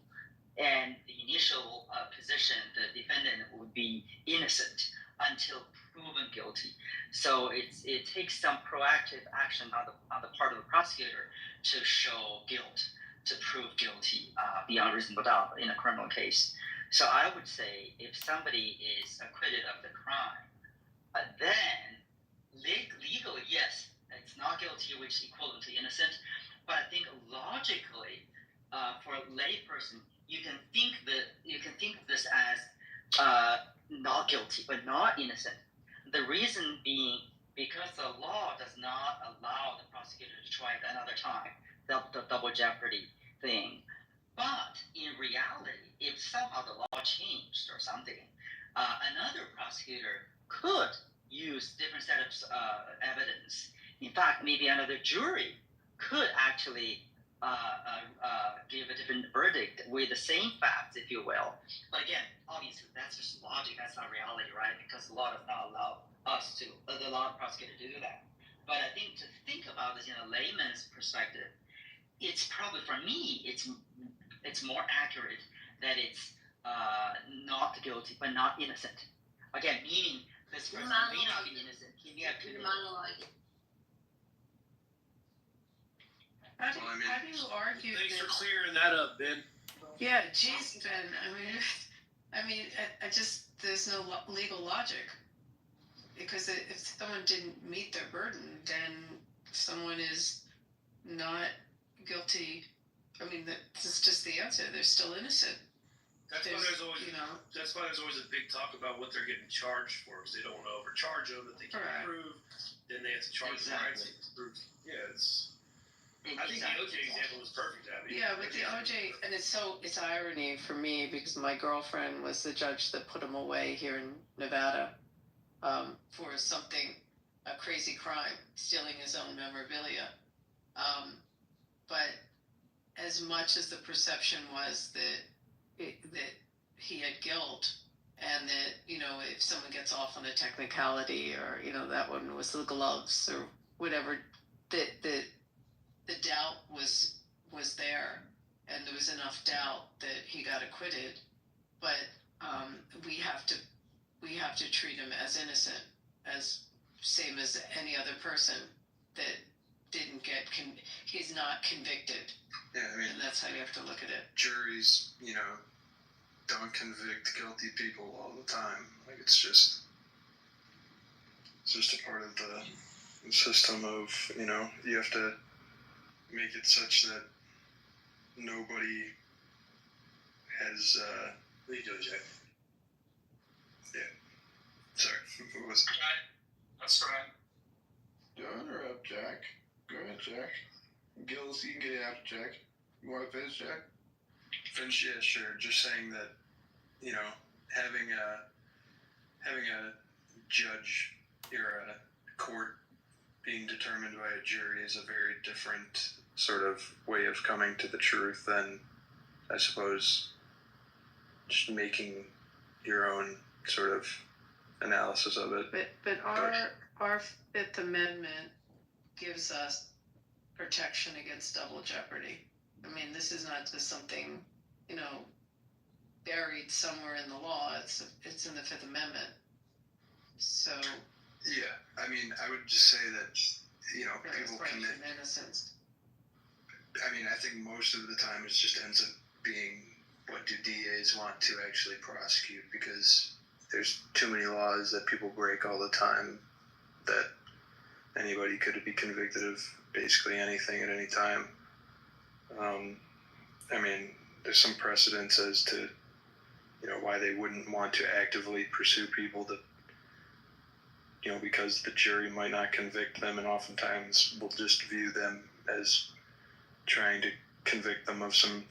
and the initial position, the defendant would be innocent until proven guilty. So it takes some proactive action on the part of the prosecutor to show guilt, to prove guilty beyond reasonable doubt in a criminal case. So I would say if somebody is acquitted of the crime, then legally, yes, it's not guilty, which is equivalent to innocent. But I think logically, for a layperson, you can think of this as not guilty, but not innocent. The reason being because the law does not allow the prosecutor to try it another time, the double jeopardy thing. But in reality, if somehow the law changed or something, another prosecutor could use different sets of evidence. In fact, maybe another jury could actually give a different verdict with the same facts, if you will. But again, obviously, that's just logic. That's not reality, right? Because the law does not allow the law prosecutor to do that. But I think to think about this in a layman's perspective, it's probably, for me, it's more accurate that it's not guilty, but not innocent. Again, meaning this person may not be innocent. He may have committed. How do you argue Thanks that? for clearing that up, Ben. Yeah, geez, Ben. I just there's no legal logic because if someone didn't meet their burden, then someone is not guilty. I mean, that's just the answer. They're still innocent. That's why there's always a big talk about what they're getting charged for, because they don't want to overcharge them, that they can't prove. Then they have to charge them right to prove. Yeah, it's. I think the OJ example was perfect, Abby. Yeah, but the OJ, and it's irony for me because my girlfriend was the judge that put him away here in Nevada for a crazy crime, stealing his own memorabilia. But as much as the perception was that he had guilt, and that if someone gets off on a technicality, or that one was the gloves or whatever, that the doubt was there, and there was enough doubt that he got acquitted. But we have to treat him as innocent, as same as any other person that didn't get he's not convicted. Yeah, I mean, and that's how you have to look at it. Juries, don't convict guilty people all the time. Like, it's just a part of the system of, you have to make it such that nobody has, What are you doing, Jack? Yeah. Sorry, who was it? That's right. Don't interrupt, Jack. Go ahead, Jack. Gillis, you can get it after Jack. You want to finish, Jack? Finish, yeah, sure. Just saying that, having a judge or a court being determined by a jury is a very different sort of way of coming to the truth than, I suppose, just making your own sort of analysis of it. But our Fifth Amendment gives us protection against double jeopardy. I mean, this is not just something, buried somewhere in the law. It's in the Fifth Amendment. So. Yeah, I mean, I would just say that, people commit. Innocence. I mean, I think most of the time it just ends up being, what do DAs want to actually prosecute? Because there's too many laws that people break all the time that anybody could be convicted of basically anything at any time. I mean, there's some precedence as to, why they wouldn't want to actively pursue people that, because the jury might not convict them, and oftentimes will just view them as trying to convict them of some,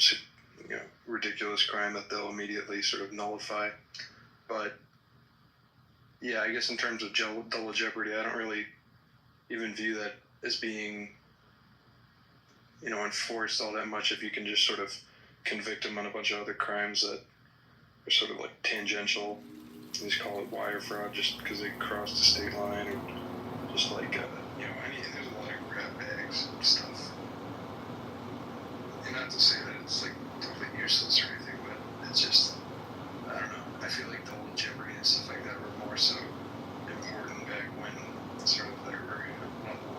ridiculous crime that they'll immediately sort of nullify. But yeah, I guess in terms of double jeopardy, I don't really even view that as being, enforced all that much if you can just sort of convict them on a bunch of other crimes that are sort of like tangential. They just call it wire fraud just because they crossed the state line, or just like, anything. There's a lot of grab bags and stuff. And not to say that it's like totally useless or anything, but it's just, I don't know. I feel like double jeopardy and stuff like that were more so important back when sort of there were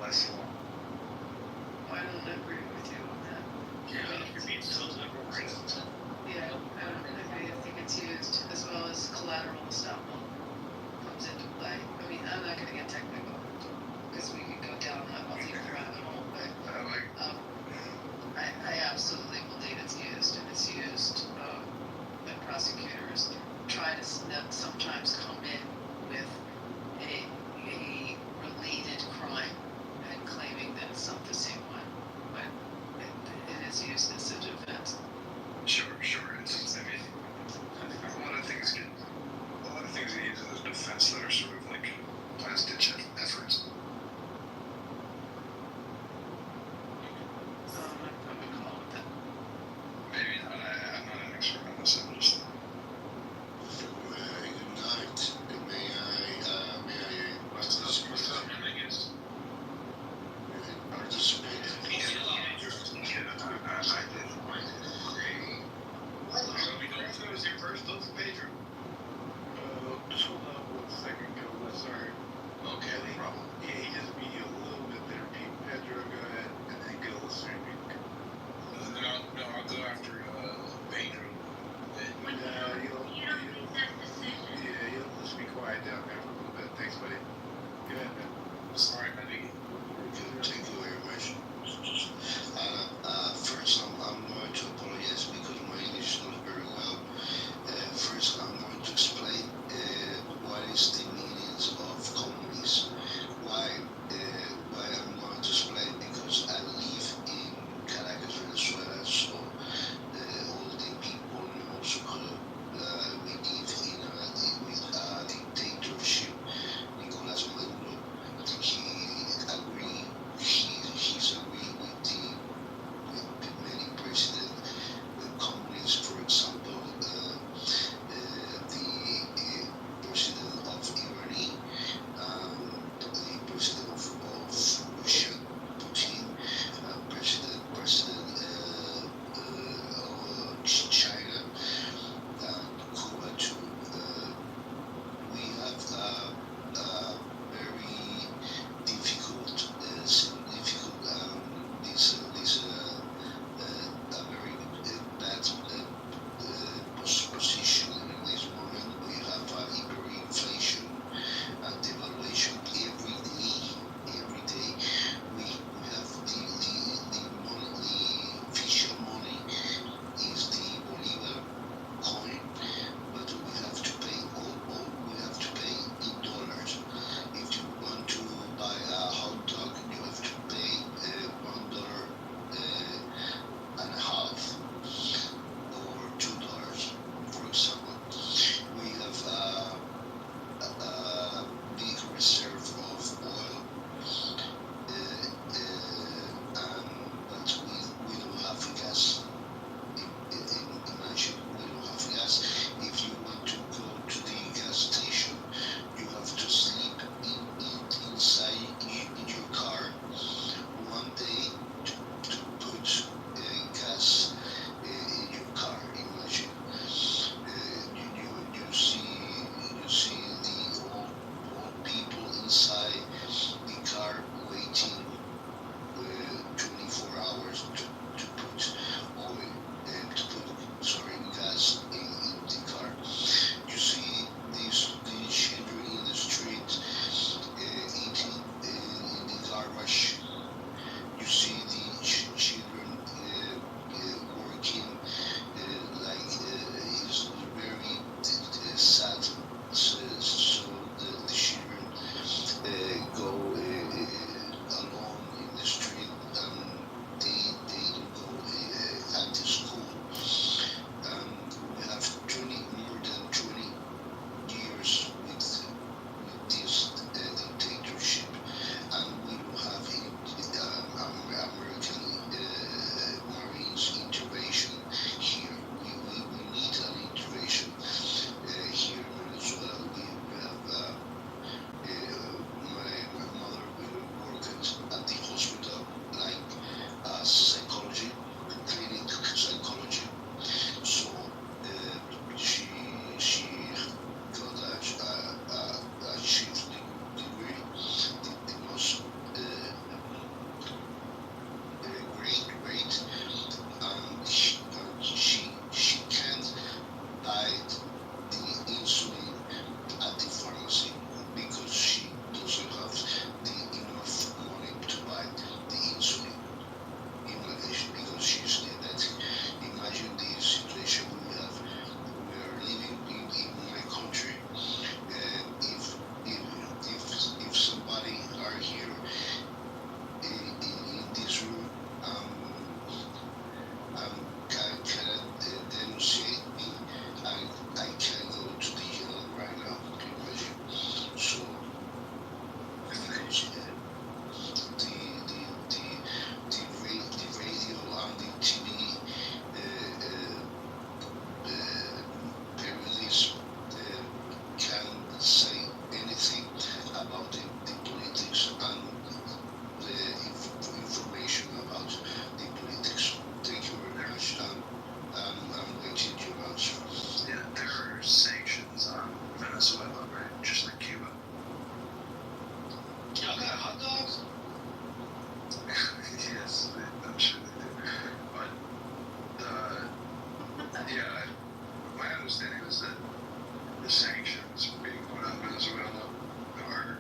less law. I don't agree with you on that. Yeah, you're being so liberal. Yeah, I don't agree. I think it's used as well as collateral estoppel comes into play. I mean, I'm not going to get technical because we could go down that rabbit hole, but I absolutely believe it's used, and it's used understanding is that the sanctions being put on Venezuela are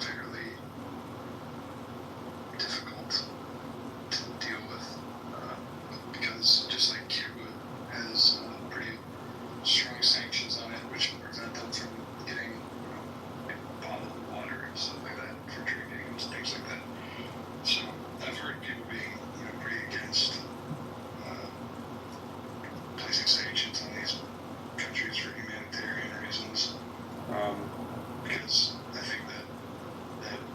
fairly difficult to deal with because just like Cuba has pretty strong sanctions on it, which prevent them from getting like bottled water and stuff like that for drinking and things like that. So I've heard people being pretty against placing sanctions on these countries for humanitarian reasons, because I think that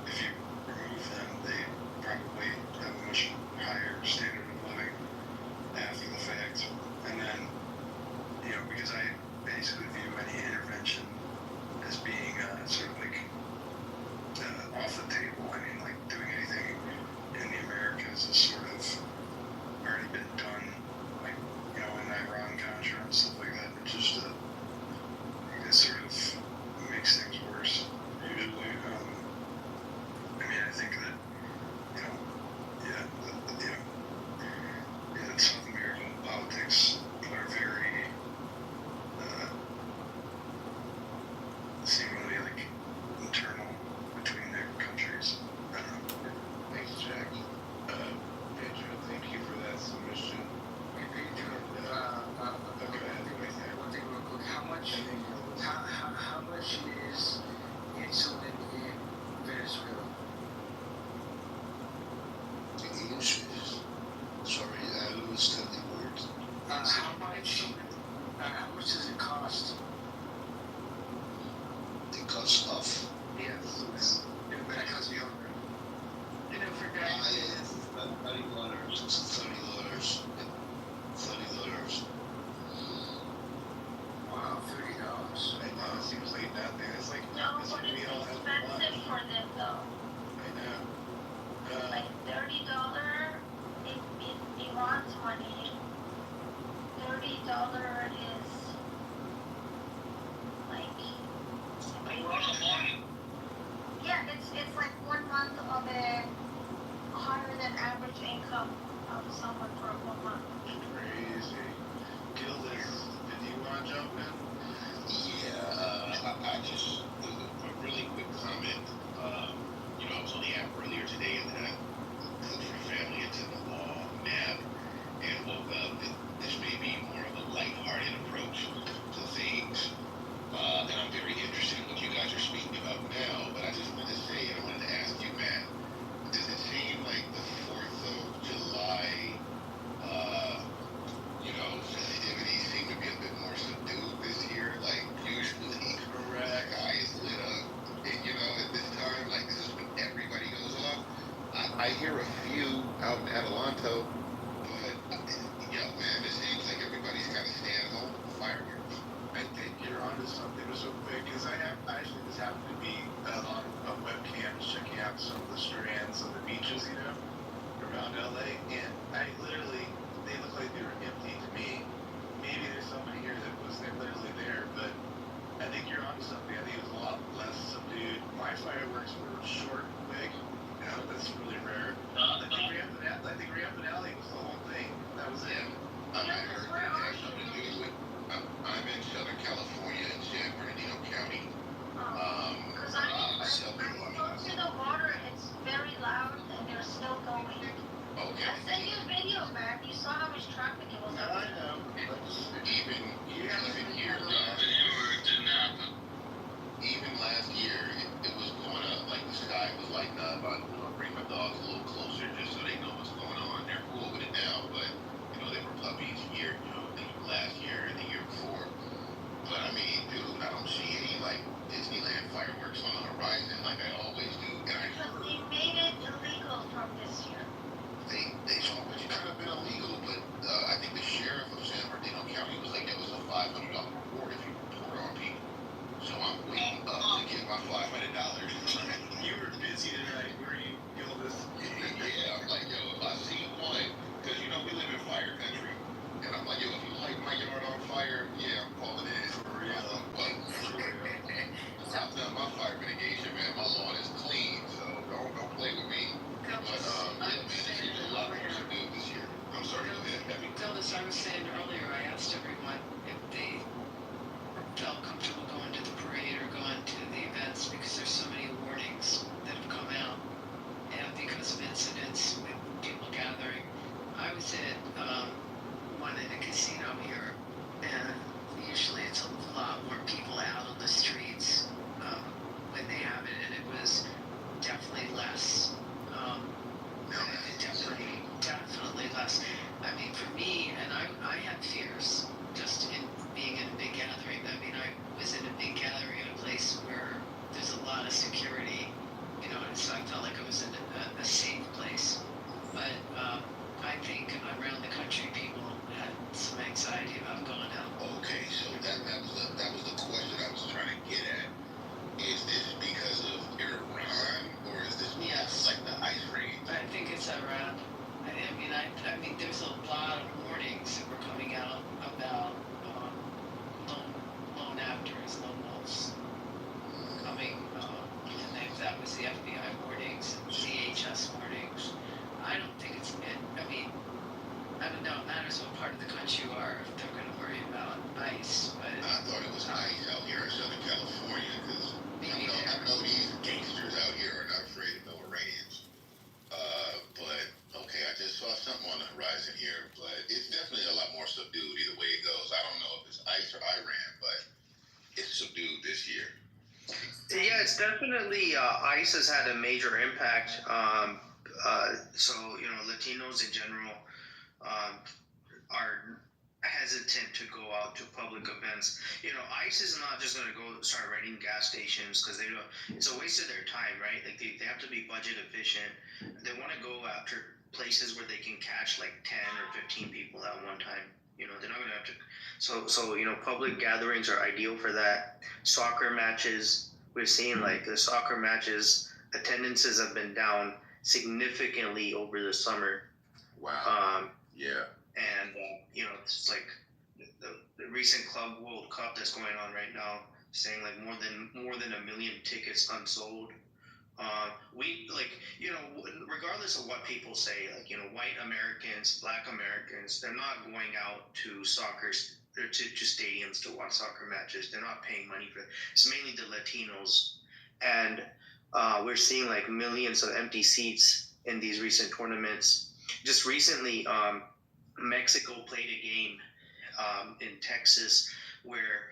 if you remove them, they probably have a much higher standard of living after the fact. And then, because I basically view any intervention as being sort of like off the table. I mean, like doing anything in the Americas is sort of already been done, like, in Iran, Contra, and stuff like that. It just, it sort of makes things worse, usually. I mean, I think that, South American politics are very, seemingly, like, internal between their countries. I don't know. Thanks, Jack. Pedro, thank you for that submission. Hey, Pedro, one thing real quick. How much is insulin in Venezuela? English is, sorry, I understand the word. How much does it cost? The cost of? Yes. Because you're for It's $30. $30. Wow, $30. I know, it seems like nothing. It's like, No, it's but gonna be it's all have expensive for them though. I know. Like $30 in Iran's money. $30 is like, yeah, it's like 1 month of a higher than average income of someone for 1 month. Crazy. Gildas, did you want to jump in? Yeah, I just, a really quick comment. I was on the app earlier today and then I clicked for family into the law map and woke up that this may be more of a lighthearted Yeah, it's definitely ICE has had a major impact. So Latinos in general are hesitant to go out to public events. ICE is not just going to go start raiding gas stations because they don't. It's a waste of their time, right? Like they have to be budget efficient. They want to go after places where they can catch like 10 or 15 people at one time. They're not going to have to. So public gatherings are ideal for that. Soccer matches, we're seeing like the soccer matches attendances have been down significantly over the summer. Wow. Yeah. And it's like the recent Club World Cup that's going on right now, saying like more than 1 million tickets unsold. We regardless of what people say, like white Americans, black Americans, they're not going out to to stadiums to watch soccer matches. They're not paying money for it. It's mainly the Latinos, and we're seeing like millions of empty seats in these recent tournaments. Just recently, Mexico played a game in Texas where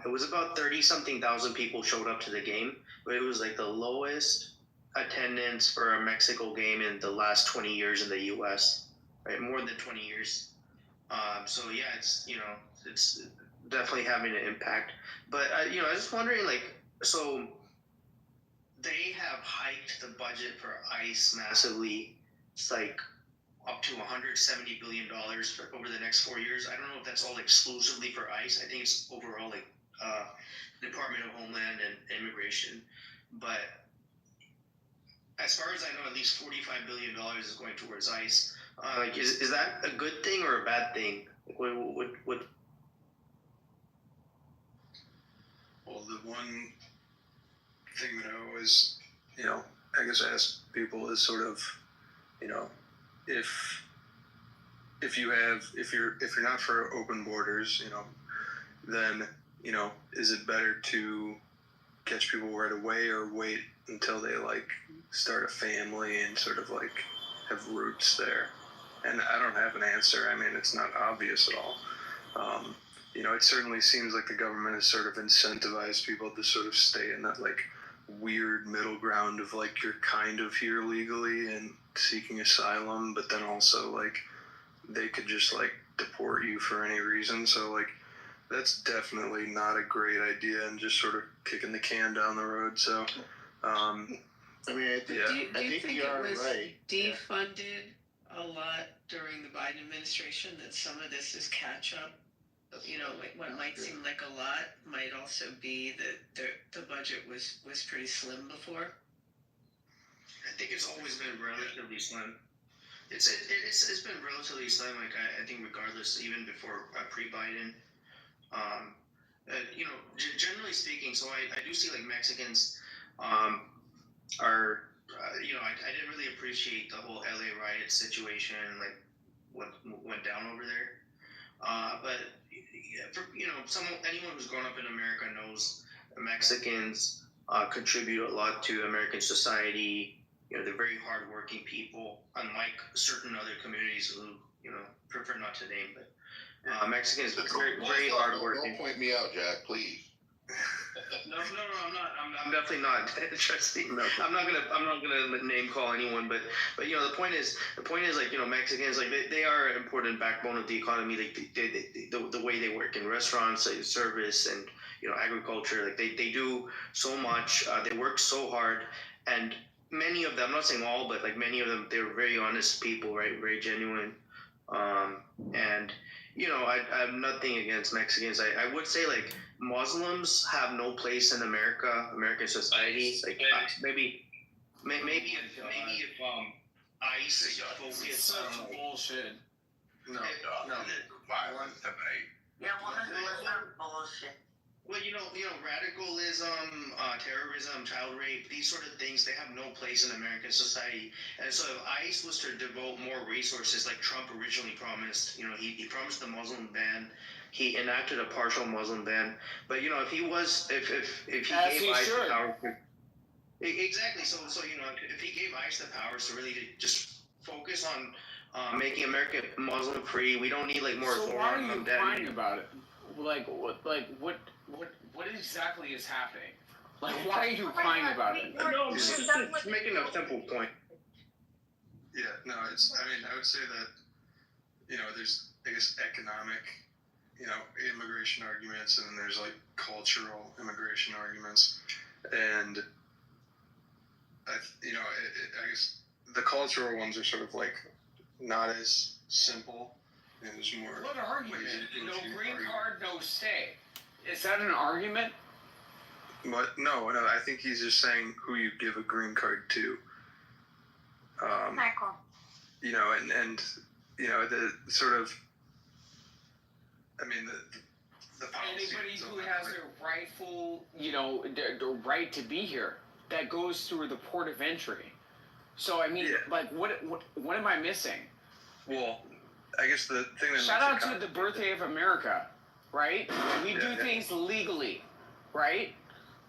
it was about 30-something thousand people showed up to the game, but it was like the lowest attendance for a Mexico game in the last 20 years in the U.S., right? More than 20 years. So yeah, it's definitely having an impact. But I was just wondering, like, so they have hiked the budget for ICE massively. It's like up to $170 billion over the next 4 years. I don't know if that's all exclusively for ICE. I think it's overall like Department of Homeland and Immigration. But as far as I know, at least $45 billion is going towards ICE. Like, is that a good thing or a bad thing? Like, what? Well, the one thing that I always, I guess ask people is sort of, if you're not for open borders, then is it better to catch people right away or wait until they like start a family and sort of like have roots there? And I don't have an answer. I mean, it's not obvious at all. It certainly seems like the government has sort of incentivized people to sort of stay in that like weird middle ground of like you're kind of here legally and seeking asylum, but then also like they could just like deport you for any reason. So like that's definitely not a great idea and just sort of kicking the can down the road. So I mean, I think, Do you think you are it was right. defunded a lot during the Biden administration, that some of this is catch up? Like what might seem like a lot might also be that the budget was pretty slim before. I think it's always been relatively slim. It's been relatively slim. Like I think regardless, even before pre-Biden. Generally speaking, so I do see like Mexicans are I didn't really appreciate the whole LA riot situation, like what went down over there. But for anyone who's grown up in America knows Mexicans contribute a lot to American society. They're very hardworking people, unlike certain other communities who prefer not to name, but Mexicans are very hardworking. Don't point me out, Jack, please. No, I'm not. I'm definitely not. Trust me. I'm not gonna name call anyone, but the point is like Mexicans, like they are an important backbone of the economy. Like the way they work in restaurants, like service, and agriculture. Like they do so much. They work so hard, and many of them, I'm not saying all, but like many of them, they're very honest people, right? Very genuine. And I have nothing against Mexicans. I would say like Muslims have no place in American society. Like maybe if ICE focused such on bullshit. No, violence tonight. Yeah, well, that's not bullshit. Well, radicalism, terrorism, child rape, these sort of things, they have no place in American society. And so if ICE was to devote more resources like Trump originally promised, he promised the Muslim ban, he enacted a partial Muslim ban, but if he gave ICE the power, exactly, so if he gave ICE the powers to really just focus on making America Muslim free, we don't need like more. So why are you crying about it? What exactly is happening? Like, why are you crying about it? No, I'm just making a simple point. Yeah, no, it's, I mean, I would say that, you know, there's, I guess, economic, you know, immigration arguments, and then there's like cultural immigration arguments. And, you know, I guess the cultural ones are sort of like not as simple. And there's more. What argument? No green card, no stay. Is that an argument? But no, I think he's just saying who you give a green card to. Michael. You know, and you know, the sort of, I mean, the anybody who has their rightful, you know, the right to be here, that goes through the port of entry. So I mean, like, what am I missing? Well, I guess the thing that shout out to the birthday of America, right? We do things legally, right?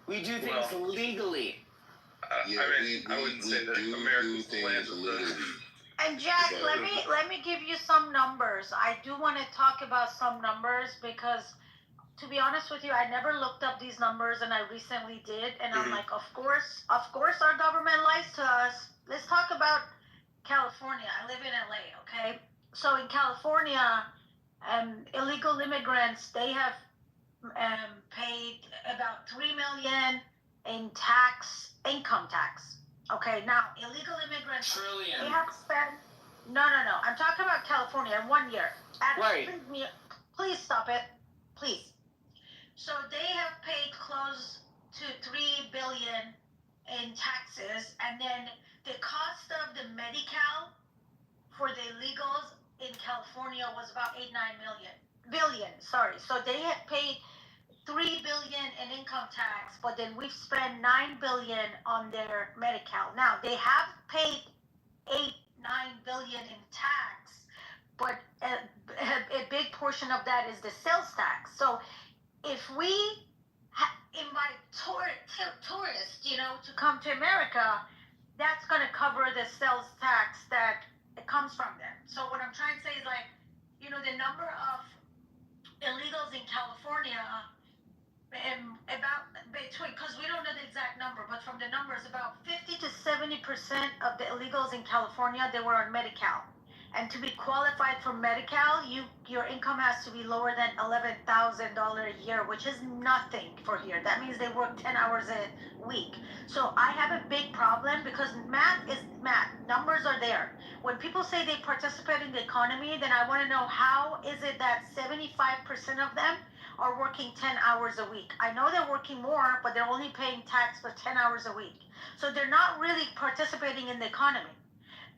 We do things legally. I mean, I wouldn't say that America's the land of the. And Jack, let me give you some numbers. I do want to talk about some numbers because, to be honest with you, I never looked up these numbers, and I recently did, and I'm like, of course, our government lies to us. Let's talk about California. I live in LA, okay? So in California, illegal immigrants, they have paid about $3 million in income tax. Okay, now illegal immigrants, trillion. They have spent. No. I'm talking about California in 1 year. Right. Please stop it, please. So they have paid close to $3 billion in taxes, and then the cost of the Medi-Cal for the illegals in California was about billion. So they had paid $3 billion in income tax, but then we've spent $9 billion on their Medi-Cal. Now they have paid $9 billion in tax, but a big portion of that is the sales tax. So if we invite tourists, you know, to come to America, that's going to cover the sales tax that it comes from them. So what I'm trying to say is, like, you know, the number of illegals in California, about between, because we don't know the exact number, but from the numbers, about 50 to 70% of the illegals in California, they were on Medi-Cal. And to be qualified for Medi-Cal, your income has to be lower than $11,000 a year, which is nothing for here. That means they work 10 hours a week. So I have a big problem because math is math. Numbers are there. When people say they participate in the economy, then I want to know, how is it that 75% of them are working 10 hours a week? I know they're working more, but they're only paying tax for 10 hours a week. So they're not really participating in the economy.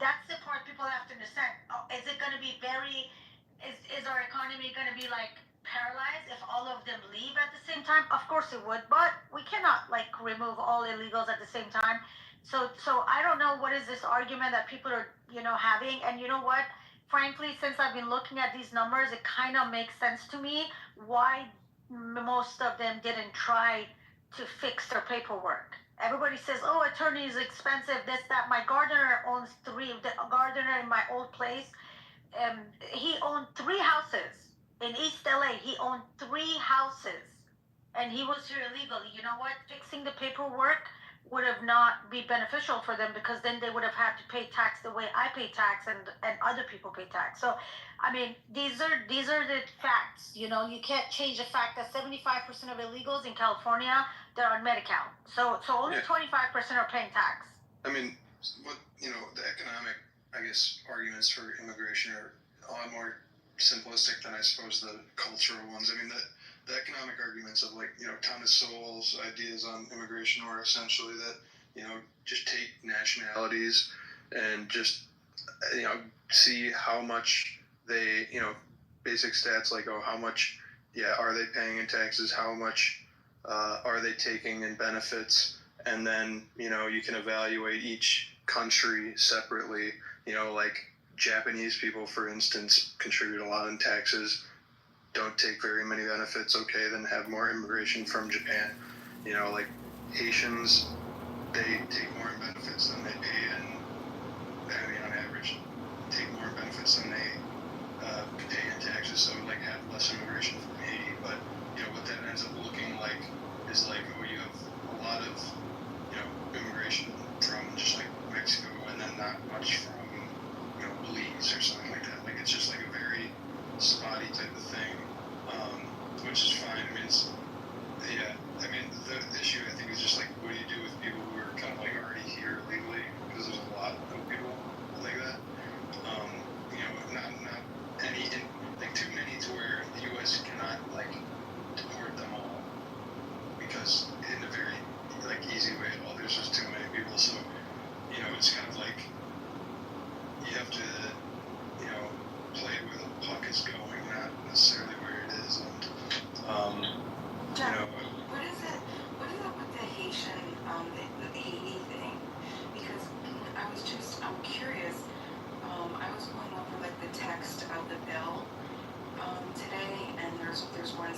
That's the part people have to understand. Is it going to be is our economy going to be like paralyzed if all of them leave at the same time? Of course it would, but we cannot like remove all illegals at the same time. So I don't know what is this argument that people are, you know, having. And you know what? Frankly, since I've been looking at these numbers, it kind of makes sense to me why most of them didn't try to fix their paperwork. Everybody says, oh, attorney is expensive, this, that. My gardener owns the gardener in my old place. He owned 3 houses in East LA. He owned 3 houses, and he was here illegally. You know what? Fixing the paperwork would have not be beneficial for them, because then they would have had to pay tax the way I pay tax and other people pay tax. So, I mean, these are the facts. You know, you can't change the fact that 75% of illegals in California, they're on Medi-Cal. So only 25% are paying tax. I mean, what, you know, the economic, I guess, arguments for immigration are a lot more simplistic than I suppose the cultural ones. I mean, the economic arguments of, like, you know, Thomas Sowell's ideas on immigration were essentially that, you know, just take nationalities and just, you know, see how much they, you know, basic stats like, oh, how much, are they paying in taxes? How much are they taking in benefits? And then, you know, you can evaluate each country separately. You know, like Japanese people, for instance, contribute a lot in taxes, don't take very many benefits. Okay, then have more immigration from Japan. You know, like Haitians, they take more in benefits than they pay in, I mean, on average, take more benefits than they pay in taxes. So, like, have less immigration from Haiti. But, you know, what that ends up looking like is like, oh, you have a lot of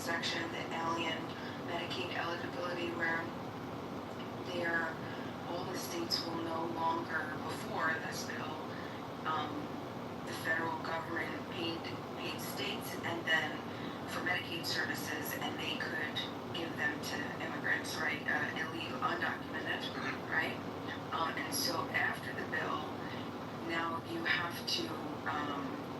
section, the alien Medicaid eligibility, where all the states will no longer, before this bill, the federal government paid states and then for Medicaid services, and they could give them to immigrants, right? Illegal, undocumented, right? And so after the bill, now you have to,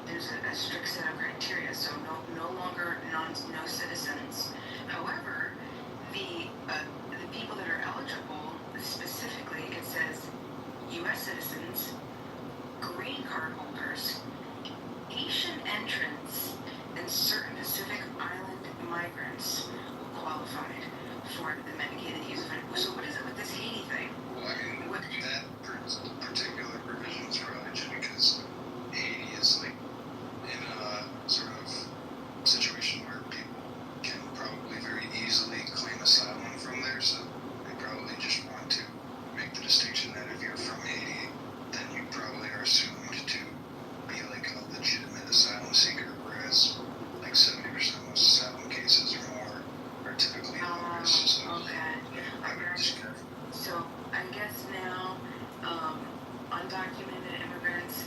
there's a strict set of criteria, so no longer no citizens. However, the people that are eligible, specifically it says U.S. citizens, green card holders, Asian entrants, and certain Pacific Island migrants will qualify for the Medicaid that use it. So what is it with this Haiti thing? Well, I mean, that particular provision is probably just because Haiti is like in a sort of situation where people can probably very easily claim asylum from there, so they probably just want to make the distinction that if you're from Haiti, then you probably are assumed to be like a legitimate asylum seeker, whereas like 70% of most asylum cases or more are typically bogus. So okay. I would just care. So I guess now, undocumented immigrants,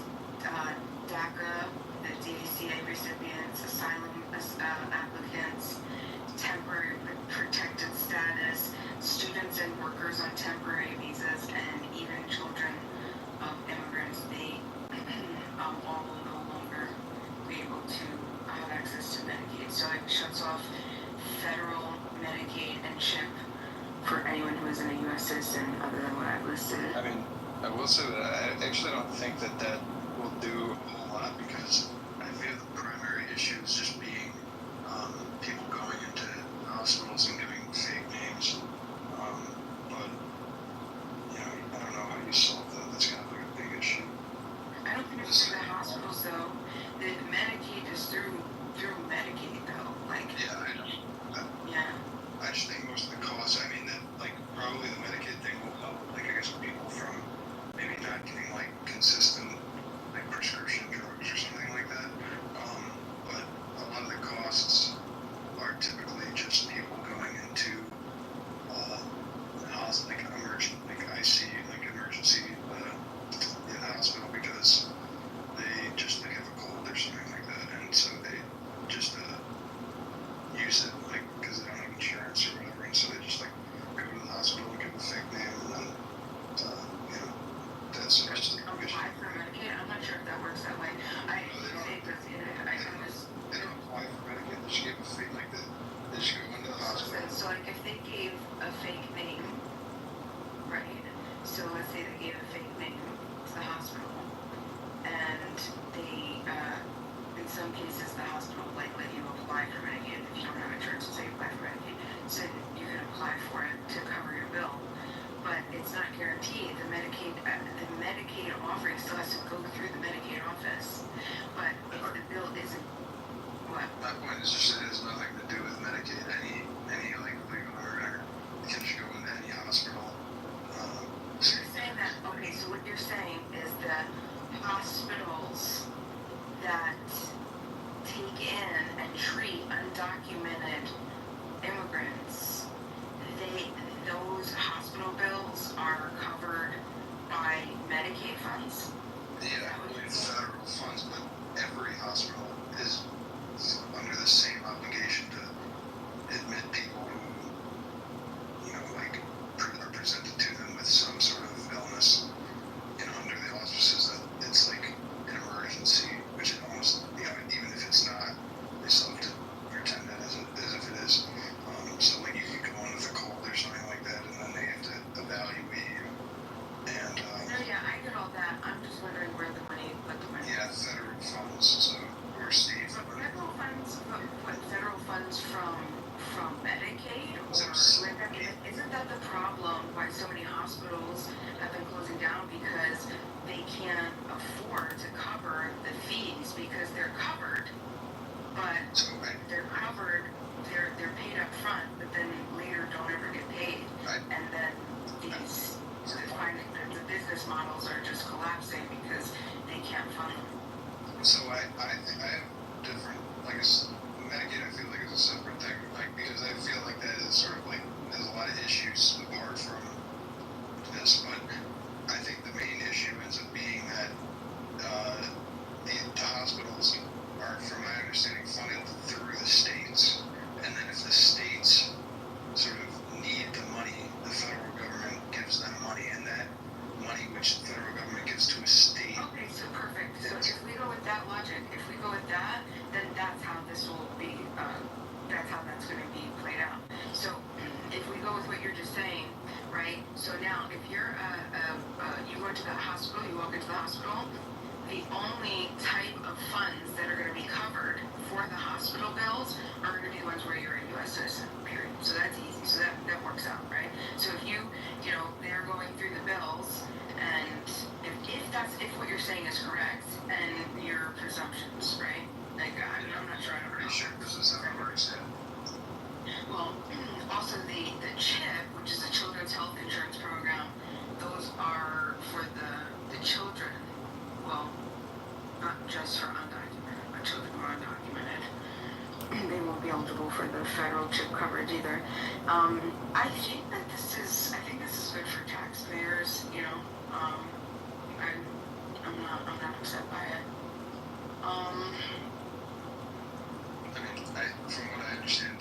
DACA, the DACA recipients, asylum applicants, temporary protected status, students and workers on temporary visas, and even children of immigrants, they all will no longer be able to have access to Medicaid. So it shuts off federal Medicaid and CHIP for anyone who isn't a U.S. citizen other than what I've listed. I mean, I will say that I actually don't think that will do a whole lot, because I feel the primary issue is just being people going into hospitals and giving fake names. But, you know, I don't know how you solve that. That's kind of like a big issue. I don't think it's through the hospitals, though. The Medicaid is through Medicaid, though. Like, yeah, I know. Yeah. I just think most of the costs, I mean, that, like, probably the Medicaid thing will help, like, I guess people from maybe not getting, like, consistent, like, prescription drugs or something like that. But a lot of the costs are typically just people going into, like, an emergency, like, ICU, like, emergency, in the hospital, because they just, like, have a cold or something like that, and so they just, use it, like, because they don't have insurance or whatever, and so they just, like, go to the hospital and give a fake name, and then, you know, that's just the issue. Apply for Medicaid? I'm not sure if that works that way. I say it does, They don't apply for Medicaid, they just give a fake, like, they just go into the hospital. So, like, if they gave a fake name, right? So let's say they gave a fake name to the hospital, and they, in some cases, the hospital like let you apply for Medicaid if you don't have insurance. So you apply for Medicaid, so you can apply for it to cover your bill, but it's not guaranteed. The Medicaid offering still has to go through the Medicaid office, but if the bill isn't, what? My point is just it has nothing to do with Medicaid. Any like legal immigrant can just go into any hospital. You're saying that, okay, so what you're saying is that hospitals that take in and treat undocumented immigrants, those hospital bills are covered by Medicaid funds? Yeah, federal funds, but every hospital is under the same obligation to admit people who, you know, like, are presented to them with some sort of illness, you know, under the auspices that it's like an emergency, which it almost, you know, even if it's not, they still have to pretend that as if it is. So, like, you could go in with a cold or something like that, and then they have to evaluate you. And, no, yeah, I get all that. I'm just wondering where the money yeah, federal funds, so, or state. Federal funds, what, federal funds from Medicaid? Or, like, I mean, isn't that the problem why so many hospitals have been closing down? Because they can't afford to cover the fees, because they're covered, but they're covered, they're paid up front, but then later don't ever get paid. And then the business models are just collapsing because they can't fund them. So I have different, like, Medicaid I feel like is a separate thing bills are going to be the ones where you're a U.S. citizen, period. So that's easy. So that works out, right? So if they're going through the bills, and if what you're saying is correct, and your presumptions, right? Like, I'm not sure. I'm Pretty sure this is how it works. Well, also the CHIP, which is the Children's Health Insurance Program, those are for the children. Well, not just for undocumented, but children who are undocumented. They won't be eligible for the federal CHIP coverage either. I think this is good for taxpayers. I'm not upset by it. From what I understand,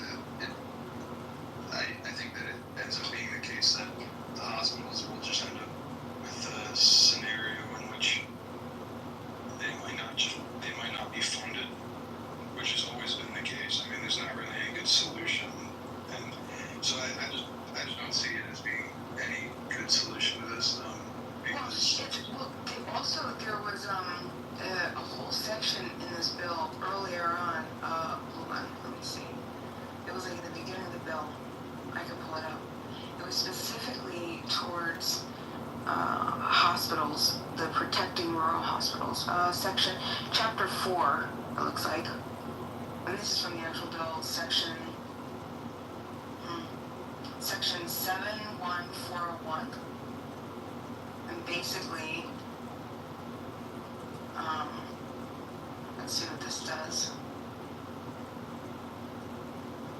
I think that it ends up being the case that the hospitals will just end up with a scenario in which they might not be funded, which has always been the case. I mean, there's not really any good solution, and so I just don't see it as being any good solution to this. Also, there was a whole section in this bill earlier on. Hold on, let me see. It was like at the beginning of the bill. I can pull it up. It was specifically towards hospitals, the protecting rural hospitals. Chapter 4, it looks like. And this is from the actual bill, section 71401. And basically, let's see what this does.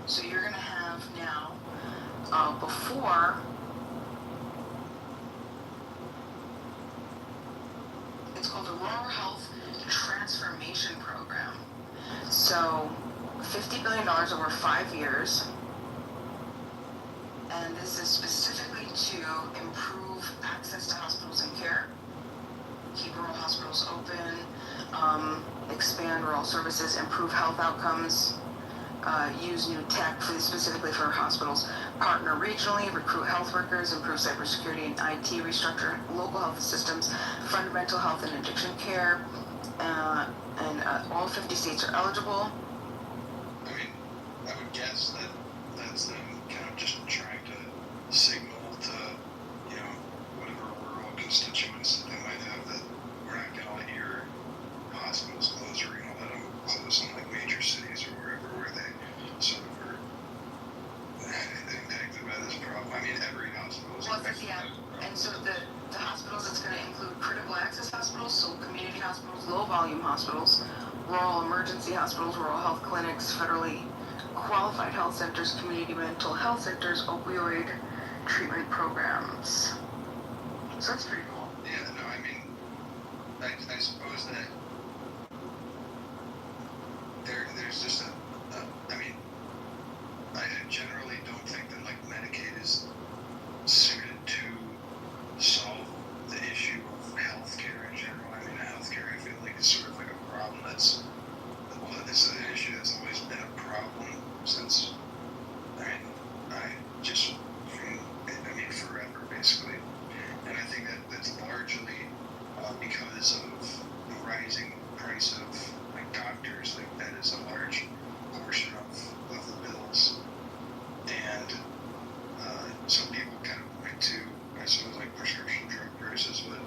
So you're going to have now, before, it's called the Rural Health Transformation Program. So $50 billion over 5 years. And this is specifically to improve access to hospitals and care, keep rural hospitals open, expand rural services, improve health outcomes, use new tech specifically for hospitals, partner regionally, recruit health workers, improve cybersecurity and IT, restructure local health systems, fund mental health and addiction care, and all 50 states are eligible. I mean, I would guess that that's them kind of just trying to signal to, whatever rural constituents that they might have that we're not going to let your hospitals close, or we're going to let them close in like major cities or wherever where they sort of are impacted by this problem. I mean, every hospital is impacted by this problem. And so the hospitals, it's going to include critical access hospitals, so community hospitals, low volume hospitals, rural emergency hospitals, rural health clinics, federally qualified health centers, community mental health centers, opioid treatment programs. So that's pretty cool. Yeah, no, I mean, I suppose that there's just I mean, I generally don't think that like Medicaid is suited to solve the issue of healthcare in general. I mean, healthcare I feel like is sort of like a problem this is an issue that's always been a problem since, forever basically. And I think that that's largely because of the rising price of like doctors. Like that is a large portion of the bills. And some people kind of point to, I suppose, like prescription drug prices, but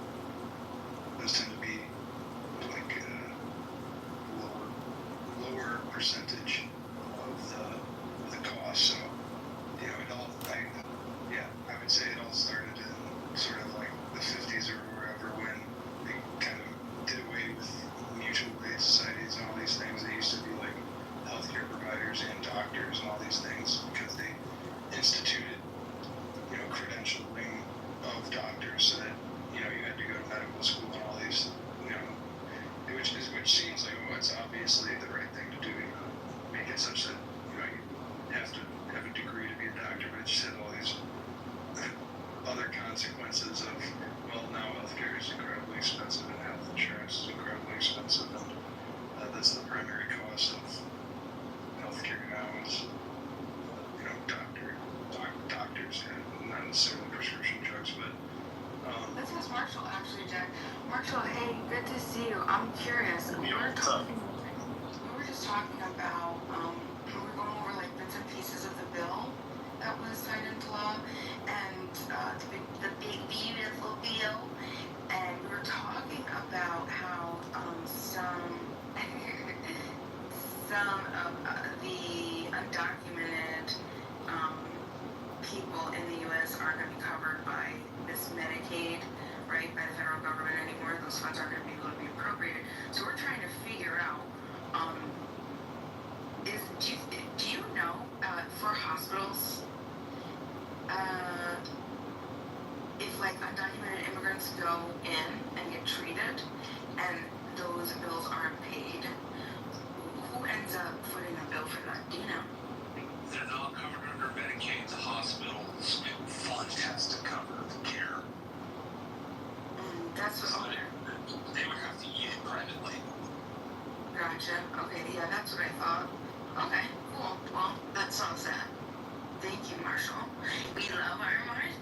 those tend to be like a lower percentage of the cost. So, I would say it all started in sort of like the 50s or wherever, when they kind of did away with mutual aid societies and all these things. They used to be like healthcare providers and doctors and all these things because they instituted, credentialing of doctors so that, you had to go to medical school and all these, which seems like, it's obviously the right thing to do, make it such that, you have to have a degree to be a doctor, but it just had all these other consequences of, now healthcare is incredibly expensive and health insurance is incredibly expensive, and that's the primary cost of healthcare now is, doctors, and not necessarily prescription drugs, but This is Marshall, actually, Jack. Marshall, hey, good to see you. I'm curious. We were just talking about undocumented people in the U.S. aren't going to be covered by this Medicaid, right, by the federal government anymore. Those funds aren't going to be able to be appropriated. So we're trying to figure out, do you know, for hospitals, if like undocumented immigrants go in and get treated and those bills aren't paid, who ends up footing the bill for that? Do you know? They're not covered under Medicaid. The hospitals fund has to cover the care. That's what. So they would have to eat it privately. Gotcha. Okay, yeah, that's what I thought. Okay, cool. Well, that solves that. Thank you, Marshall. We love our Mars.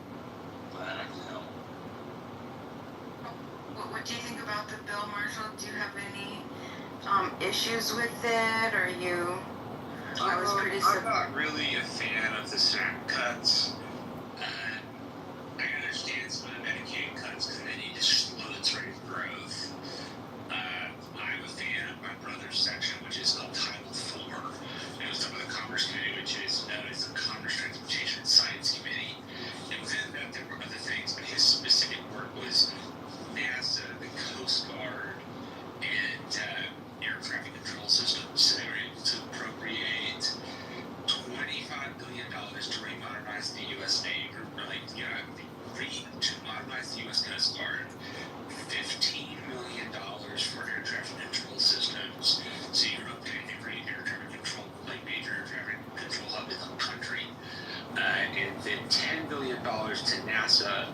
Glad I can help. What do you think about the bill, Marshall? Do you have any issues with it, or you? I was pretty. I'm not really a fan of the SNAP cuts. I understand some of the Medicaid cuts because they need to slow its rate of growth. I'm a fan of my brother's section, which is called Title IV. It was done by the Commerce Committee, which is the Commerce Transportation and Science Committee. And within that, there were other things, but his specific work was NASA, the Coast Guard, and air traffic control systems. So they were able to appropriate $25 billion to remodernize the U.S. Navy, to modernize the U.S. Coast Guard, $15 million for air traffic control systems. So you're updating every air traffic control, like major air traffic control hub in the country. And then $10 billion to NASA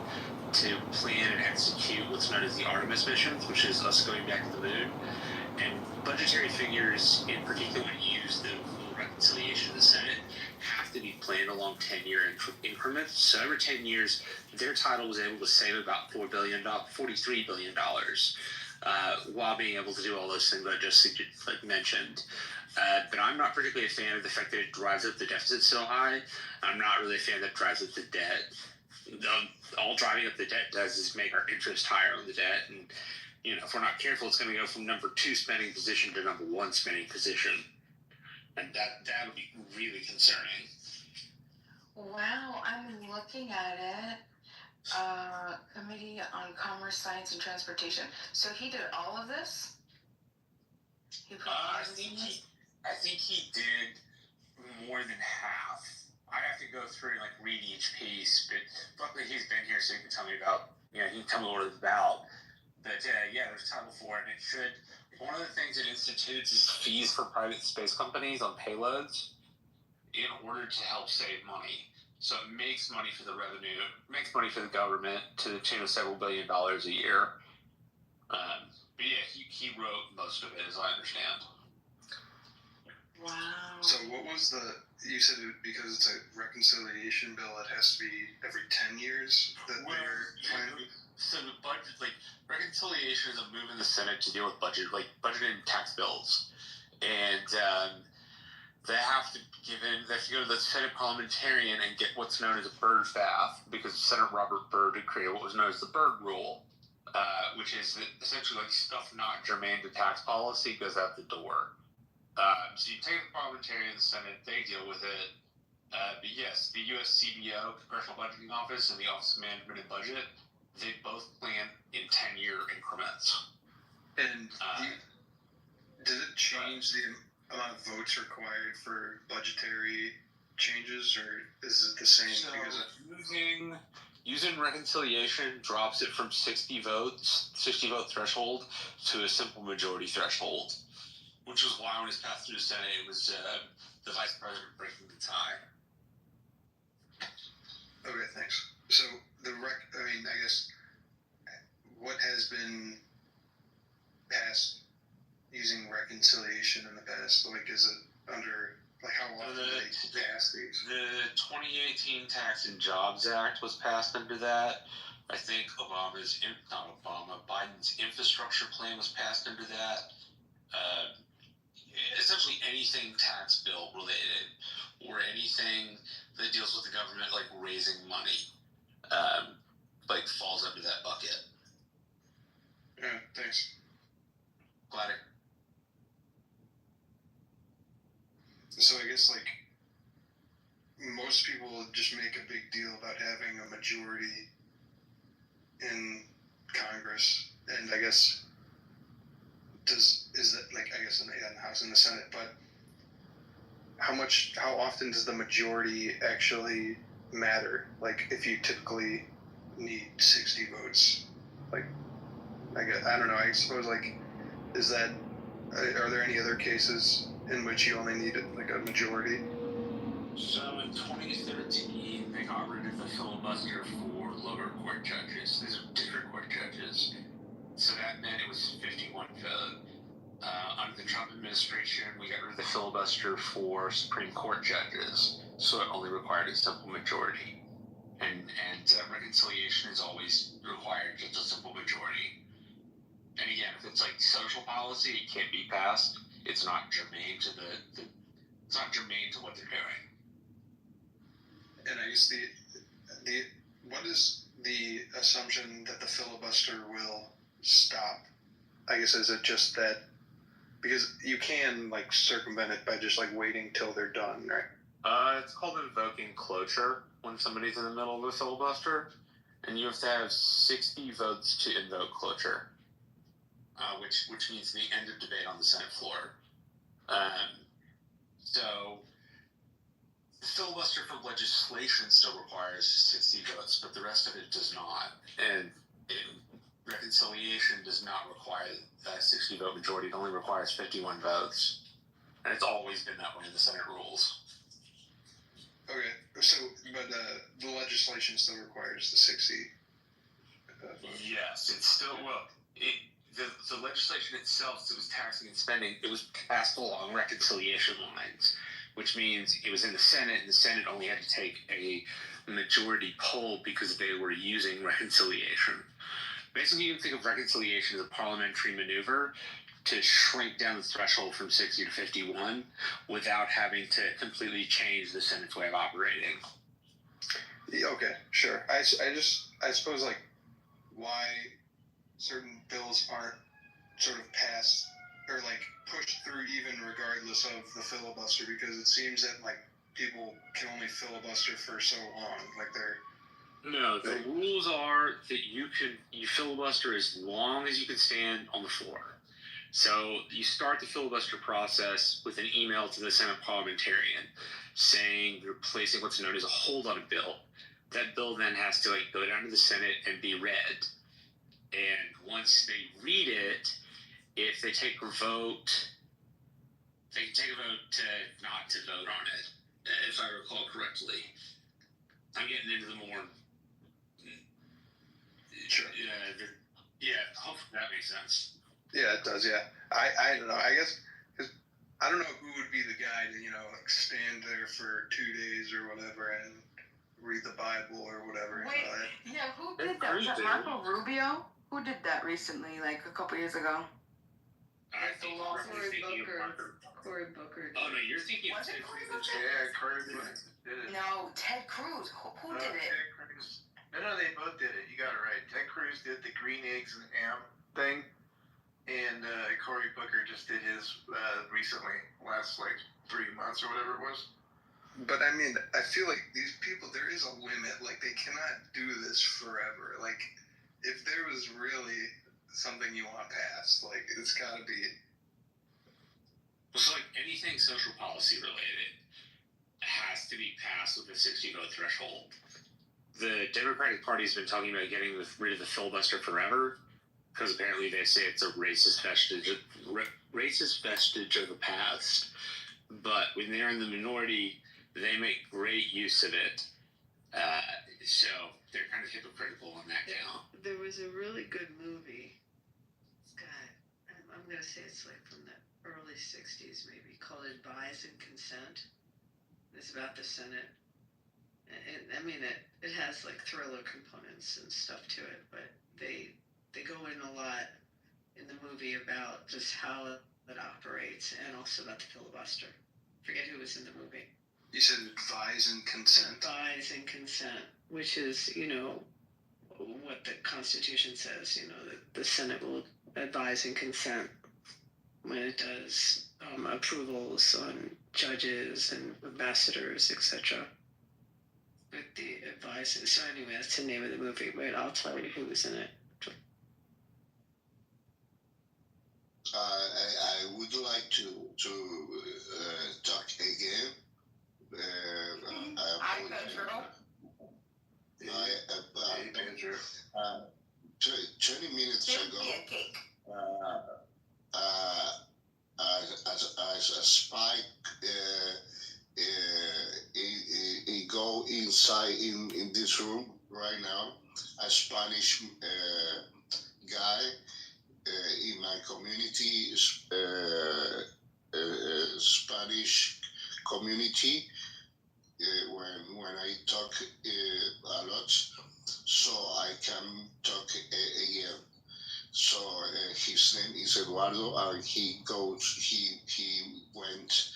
to plan and execute what's known as the Artemis missions, which is us going back to the moon. And budgetary figures, in particular when you use the full reconciliation of the Senate, have to be planned along 10-year increments. So every 10 years, their title was able to save about $43 billion, while being able to do all those things that I just mentioned. But I'm not particularly a fan of the fact that it drives up the deficit so high. I'm not really a fan that it drives up the debt. All driving up the debt does is make our interest higher on the debt, and if we're not careful, it's going to go from number 2 spending position to number 1 spending position, and that would be really concerning. Wow, I'm looking at it. Committee on Commerce, Science, and Transportation. So he did all of this? I think he did more than half. I have to go through and read each piece, but luckily he's been here, so he can tell me about. He can tell me what it's about. But there's Title IV, and it should. One of the things it institutes is fees for private space companies on payloads in order to help save money. So it makes money for the revenue, it makes money for the government to the tune of several $1 billion a year. But he wrote most of it, as I understand. Wow. So what was you said because it's a reconciliation bill, it has to be every 10 years that they're planning? So the budget, reconciliation is a move in the Senate to deal with budget and tax bills. And they have to go to the Senate parliamentarian and get what's known as a Byrd bath, because Senator Robert Byrd had created what was known as the Byrd Rule, which is that essentially stuff not germane to tax policy goes out the door. So you take the parliamentarian, the Senate, they deal with it. But yes, the U.S. CBO, Congressional Budgeting Office, and the Office of Management and Budget, they both plan in 10-year increments. And did it change the amount of votes required for budgetary changes, or is it the same? So using reconciliation drops it from 60 vote threshold to a simple majority threshold, which was why when it was passed through the Senate, it was the vice president breaking the tie. Okay, thanks. So I guess what has been passed using reconciliation in the past? Is it under how often do they pass these? The 2018 Tax and Jobs Act was passed under that. I think Biden's infrastructure plan was passed under that. Essentially anything tax bill related or anything that deals with the government raising money falls under that bucket. Yeah, thanks. Glad it. So I guess most people just make a big deal about having a majority in Congress, and I guess is that, like, I guess in the House and the Senate, but how often does the majority actually matter? Like, if you typically need 60 votes, like, I don't know, I suppose, like, is that, are there any other cases in which you only need, like, a majority? So in 2013, they got rid of the filibuster for lower court judges. These are district court judges. So that meant it was 51 vote. Under the Trump administration, we got rid of the filibuster for Supreme Court judges. So it only required a simple majority. And reconciliation is always required just a simple majority. And again, if it's like social policy, it can't be passed. It's not germane to it's not germane to what they're doing. And I guess what is the assumption that the filibuster will stop? I guess, is it just that, because you can, like, circumvent it by just, like, waiting till they're done, right? It's called invoking cloture when somebody's in the middle of a filibuster, and you have to have 60 votes to invoke cloture. Which means the end of debate on the Senate floor. So the filibuster for legislation still requires 60 votes, but the rest of it does not. And reconciliation does not require a 60 vote majority. It only requires 51 votes. And it's always been that way in the Senate rules. Okay, so, but the legislation still requires the 60 votes. Yes, it's still, the legislation itself, so it was taxing and spending, it was passed along reconciliation lines, which means it was in the Senate, and the Senate only had to take a majority poll because they were using reconciliation. Basically, you can think of reconciliation as a parliamentary maneuver to shrink down the threshold from 60 to 51 without having to completely change the Senate's way of operating. Yeah, okay, sure. I suppose, like, why certain bills aren't sort of passed or, like, pushed through even regardless of the filibuster, because it seems that, like, people can only filibuster for so long. Like, No, the rules are that you filibuster as long as you can stand on the floor. So you start the filibuster process with an email to the Senate parliamentarian saying you're placing what's known as a hold on a bill. That bill then has to, like, go down to the Senate and be read. And once they read it, if they take a vote, they can take a vote to not to vote on it, if I recall correctly. I'm getting into the more... Sure. Yeah, hopefully that makes sense. Yeah, it does, yeah. I don't know, I guess, because I don't know who would be the guy to, like, stand there for 2 days or whatever and read the Bible or whatever. Wait, yeah, who did that? Was that Marco Rubio? Who did that recently, like a couple years ago? I think Cory Booker. Oh, no, you're thinking Was it Cory Booker? Yeah, Cory Booker did it. No, Ted Cruz. Who did it? Ted Cruz. No, they both did it. You got it right. Ted Cruz did the green eggs and ham thing, and Cory Booker just did his recently, last, like, 3 months or whatever it was. But, I mean, I feel like these people, there is a limit. Like, they cannot do this forever. Like, if there was really something you want passed, like, it's got to be... So, like, anything social policy related has to be passed with a 60-vote threshold. The Democratic Party has been talking about getting rid of the filibuster forever, because apparently they say it's a racist vestige of the past. But when they're in the minority, they make great use of it. So they're kind of hypocritical on that count. There was a really good movie. I'm going to say it's like from the early 60s maybe, called Advise and Consent. It's about the Senate. It has like thriller components and stuff to it, but they go in a lot in the movie about just how it operates and also about the filibuster. Forget who was in the movie. You said Advise and Consent? Advise and Consent, which is, what the Constitution says, that the Senate will advise and consent when it does approvals on judges and ambassadors, etc. with the advice. So anyway, that's the name of the movie, but I'll tell you who was in it. I would like to talk again. Hi, Pedro. 20 minutes ago, Cake. as a spy, he go inside in this room right now. A Spanish guy in my community, Spanish community. When I talk a lot, so I can talk again. So his name is Eduardo, and he went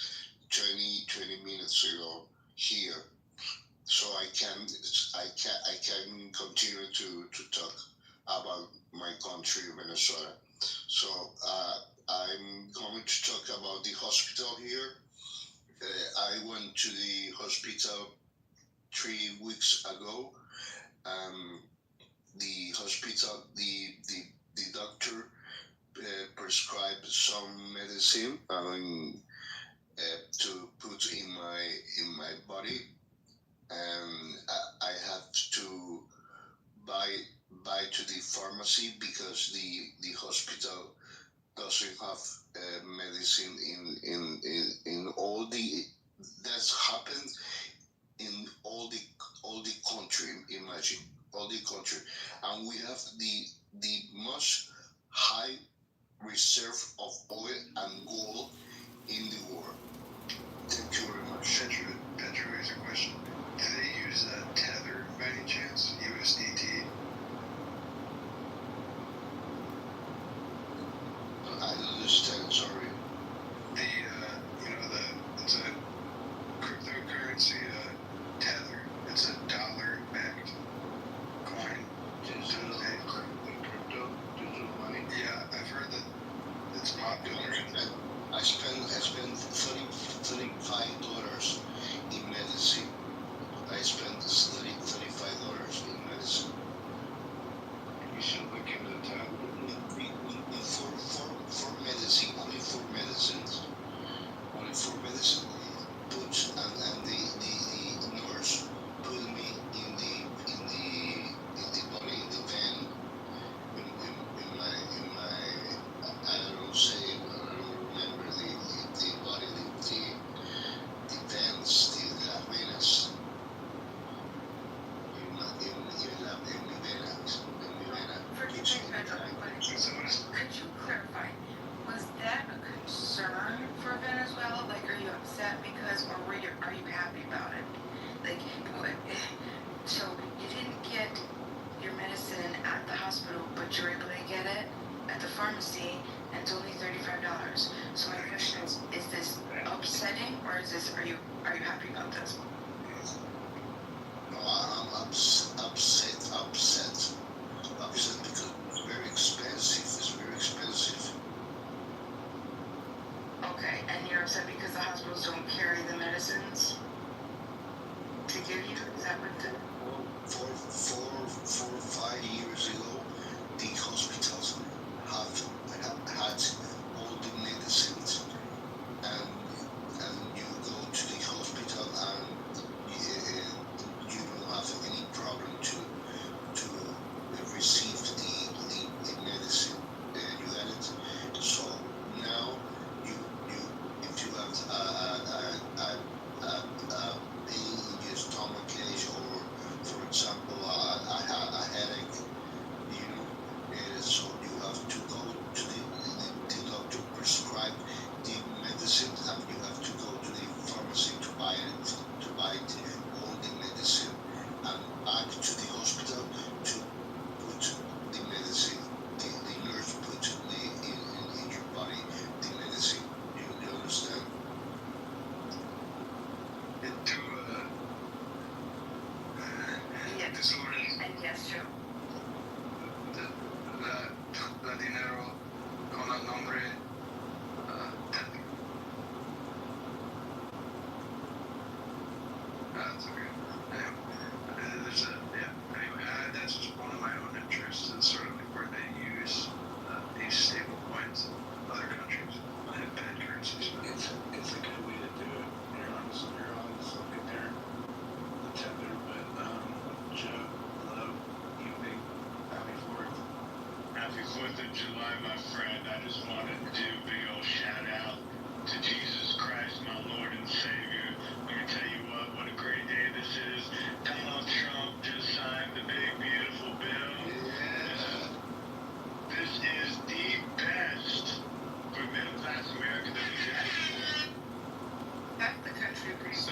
20 minutes ago here. So I can continue to talk about my country, Venezuela. So I'm going to talk about the hospital here. I went to the hospital 3 weeks ago. The hospital, the doctor prescribed some medicine to put in my body, and I have to buy to the pharmacy because the hospital doesn't have medicine in all the that's happened in all the country. Imagine all the country, and we have the most high reserve of oil and gold in the world. Thank you very much. Pedro, here's a question. Do they use Tether by any chance? USDT? I don't understand, sorry. It's a cryptocurrency, Tether. It's a dollar-backed coin. Digital money. Yeah, I've heard that it's popular. I spent $35 in medicine. I spent $35 in medicine. You should look into that. For medicine, only for medicines. Only for medicine. And the nurse put me in the body, in the van, in my I don't remember the body, the vents, the venas, in mi vena. Could you clarify? Was that a concern for Venezuela? Like, are you upset because, or are you happy about it? Like, so you didn't get your medicine at the hospital, but you're able to get it at the pharmacy, and it's only $35. So my question is this upsetting, or are you happy about this? No, I'm upset because it's very expensive. It's very expensive. Okay, and you're upset because the hospitals don't carry the medicines to give you? Is that what the... 4 or 5 years ago, the hospitals have had all the medicines, and you go to the hospital and you don't have any problem to receive the medicine. You got it. So now if you have a pain in your stomach ache, or for example a headache, so you have to go to the doctor prescribe the medicine, and you have to go to the pharmacy to buy all the medicine, and back to the hospital to put the medicine. The nurse put in your body the medicine. You understand? Yes, true. La dinero con el nombre Tether. That's okay. Yeah. 4th of July, my friend, I just wanted to do a big old shout out to Jesus Christ, my Lord and Savior. Let me tell you what a great day this is. Donald Trump just signed the big, beautiful bill. Yeah. This is the best for middle class America that we've had before. Half the country agrees. So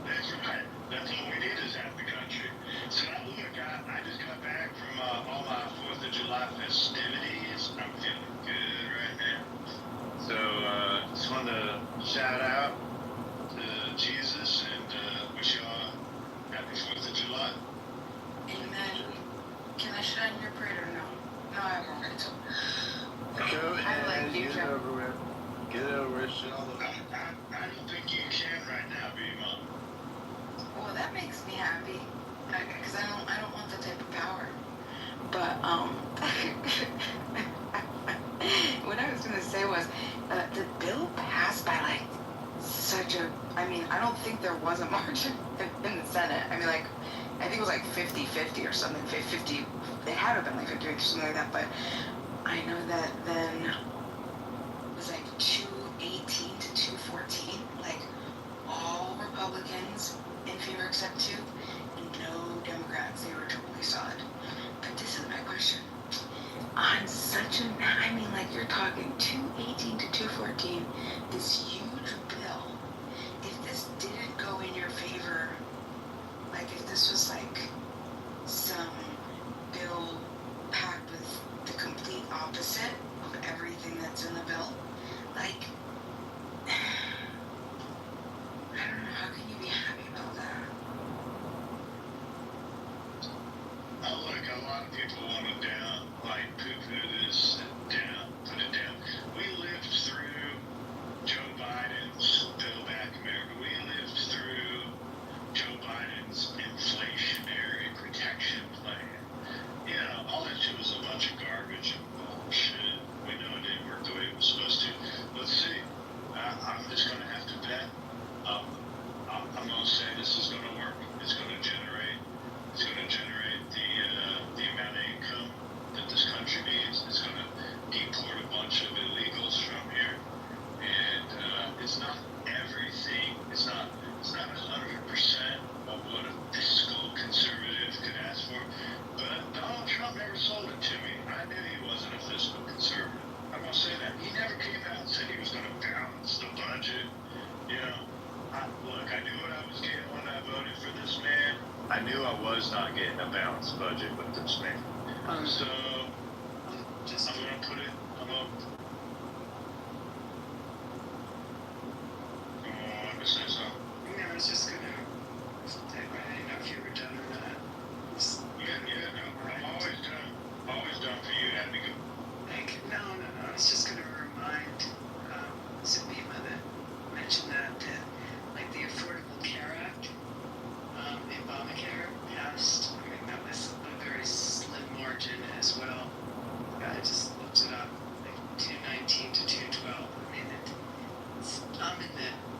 that's right. That's all we need is half the country. So look, I just got back from all my 4th of July festivities. I'm feeling good right now. So just wanted to shout out to Jesus and wish y'all happy 4th of July. Amen. Can I shine your prayer or no? No, I won't read it. Go ahead, I like you, get Joe. over it. Get over it, shit. I don't think you can right now, B-Mom. Well, that makes me happy, because I don't want the type of power. But what I was gonna say was, the bill passed by like such a. I mean, I don't think there was a margin in the Senate. I mean, like, I think it was like 50-50 or something. 50. It had to have been like 50 or something like that. But I know that then it was like 218 to 214. Like all Republicans in favor except 2, and no Democrats. They were totally solid. But this is my question. On such a, I mean, like you're talking 218 to 214, this huge bill. If this didn't go in your favor, like if this was like some bill packed with the complete opposite of everything that's in the bill, like, I don't know, how can you be happy about that? Oh, look, a lot of people want to down, like, poo-poo this down, put it down. We lived through Joe Biden's Build Back America. We lived through Joe Biden's inflationary protection plan. You know, all that shit was a bunch of garbage and bullshit. We know it didn't work the way it was supposed to. Let's see. I'm just going to have to bet. I'm going to say this is going to work. It's going to generate the amount of income that this country needs. It's going to deport a bunch of illegals from here. And it's not everything. It's not 100% of what a fiscal conservative could ask for. But Donald Trump never sold it to me. I knew he wasn't a fiscal conservative. I'm going to say that. He never came out and said he was going to balance the budget. You know, look, I knew what I was getting when I voted for this man. I knew I was not getting a balanced budget with this man. So, I'm going to put it, want to say something? Yeah, I was just gonna say, I didn't know if you were done or not. Yeah, no, I'm always done for you, Abigail. No, I was just gonna remind Sabima that mentioned that like the Affordable Care Act, the Obamacare passed. I mean, that was a very slim margin as well. I just looked it up, like 219 to 212. I mean, I'm in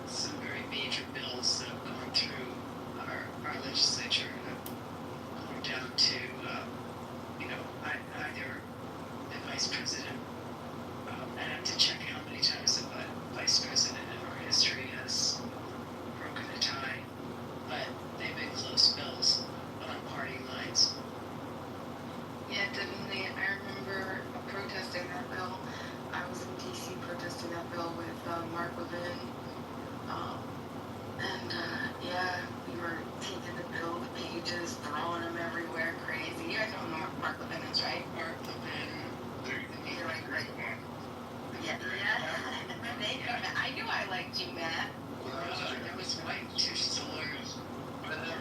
some very major bills that have gone through our legislature that come down to, either the vice president. I have to check how many times the vice president in our history has broken a tie, but they've been close bills on party lines. Yeah, definitely. I remember protesting that bill. I was in DC protesting that bill with Mark Levin. Yeah, we were taking the bill, the pages, throwing them everywhere, crazy. You guys don't know what Mark Levin is, right? Mark Levin. You're like, right. Yeah. I knew I liked you, Matt. That was white too. She's a lawyer. But yeah,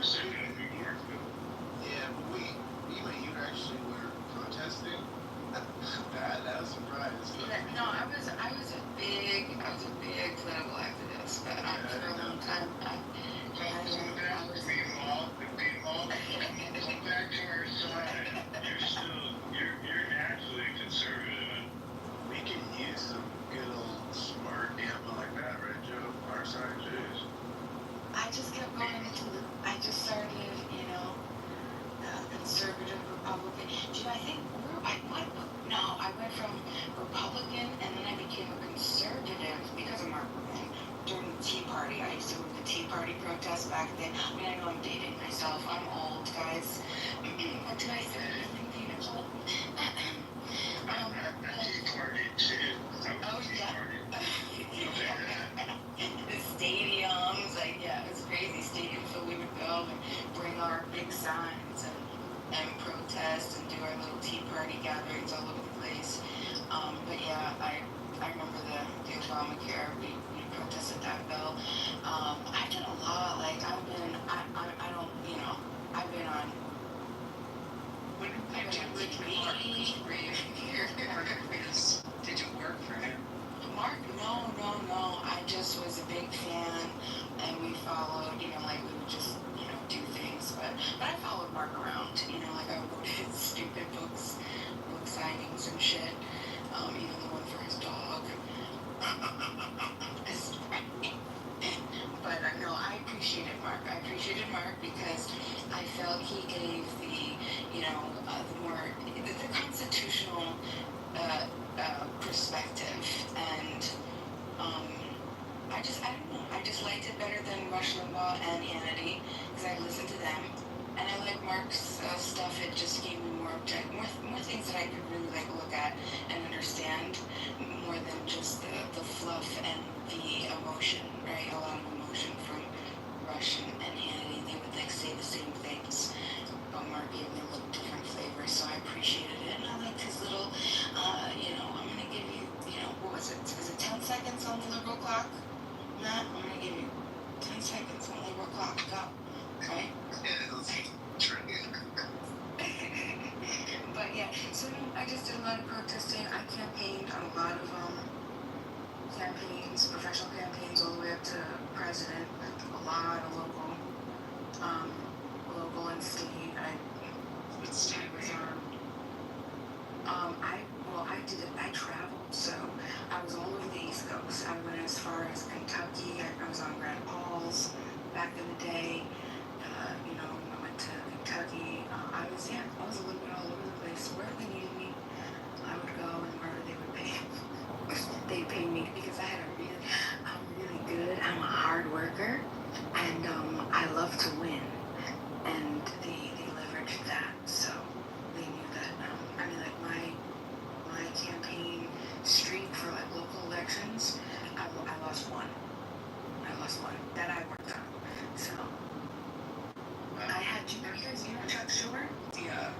but you actually were protesting. That was surprised. Yeah, no, I was a big political activist for a long time. Come back to our side. You're naturally conservative. We can use some good old smart gambling like that, right, Joe? Our side, Jews. I just kept going I just started Dude, I think I went from Republican and then I became a conservative because of Mark Rubin during the Tea Party. I used to go to the Tea Party protests back then. I mean, I know I'm dating myself. I'm old, guys. What did I say? I'm being old. Tea Party too. Oh, yeah. The stadiums, like, yeah, it was crazy. Stadiums, so we would go and bring our big signs and protest and do our little Tea Party gatherings all over the place. But yeah, I remember the Obamacare. We protested that bill. I've done a lot. Like I don't, I've been on. Did you work for him? Mark, no. I just was a big fan, and we followed. Like we would just, do things. But I followed Mark around. Like I wrote his stupid book signings and shit. Even the one for his dog. But no, I appreciated Mark. I appreciated Mark because I felt he gave the, the constitutional perspective, and I don't know. I just liked it better than Rush Limbaugh and Hannity because I listened to them, and I like Mark's stuff. It just gave me more things that I could really look at and understand more than just the fluff and the emotion, right? A lot of emotion from Rush and Hannity. They would say the same things, but Mark gave them a little different flavor, so I appreciated it. And I liked his little, I'm gonna give you, what was it? Is it 10 seconds on the liberal clock? Matt, I'm gonna give you 10 seconds on the liberal clock. Go, right? But yeah, so I just did a lot of protesting. I campaigned on a lot of campaigns, professional campaigns, all the way up to president. A lot of local and state. What state was on? I traveled, so I was all over the East Coast. I went as far as Kentucky. I was on Grand Falls back in the day. I went to Kentucky. I was a little bit all over the place. Wherever they needed me, I would go, and wherever they would pay, they'd pay me because I'm really good. I'm a hard worker, and I love to win. And they leveraged that, so they knew that. My campaign streak for local elections, I lost one. That I worked on. So I had do you guys know Chuck Schumer? Yeah.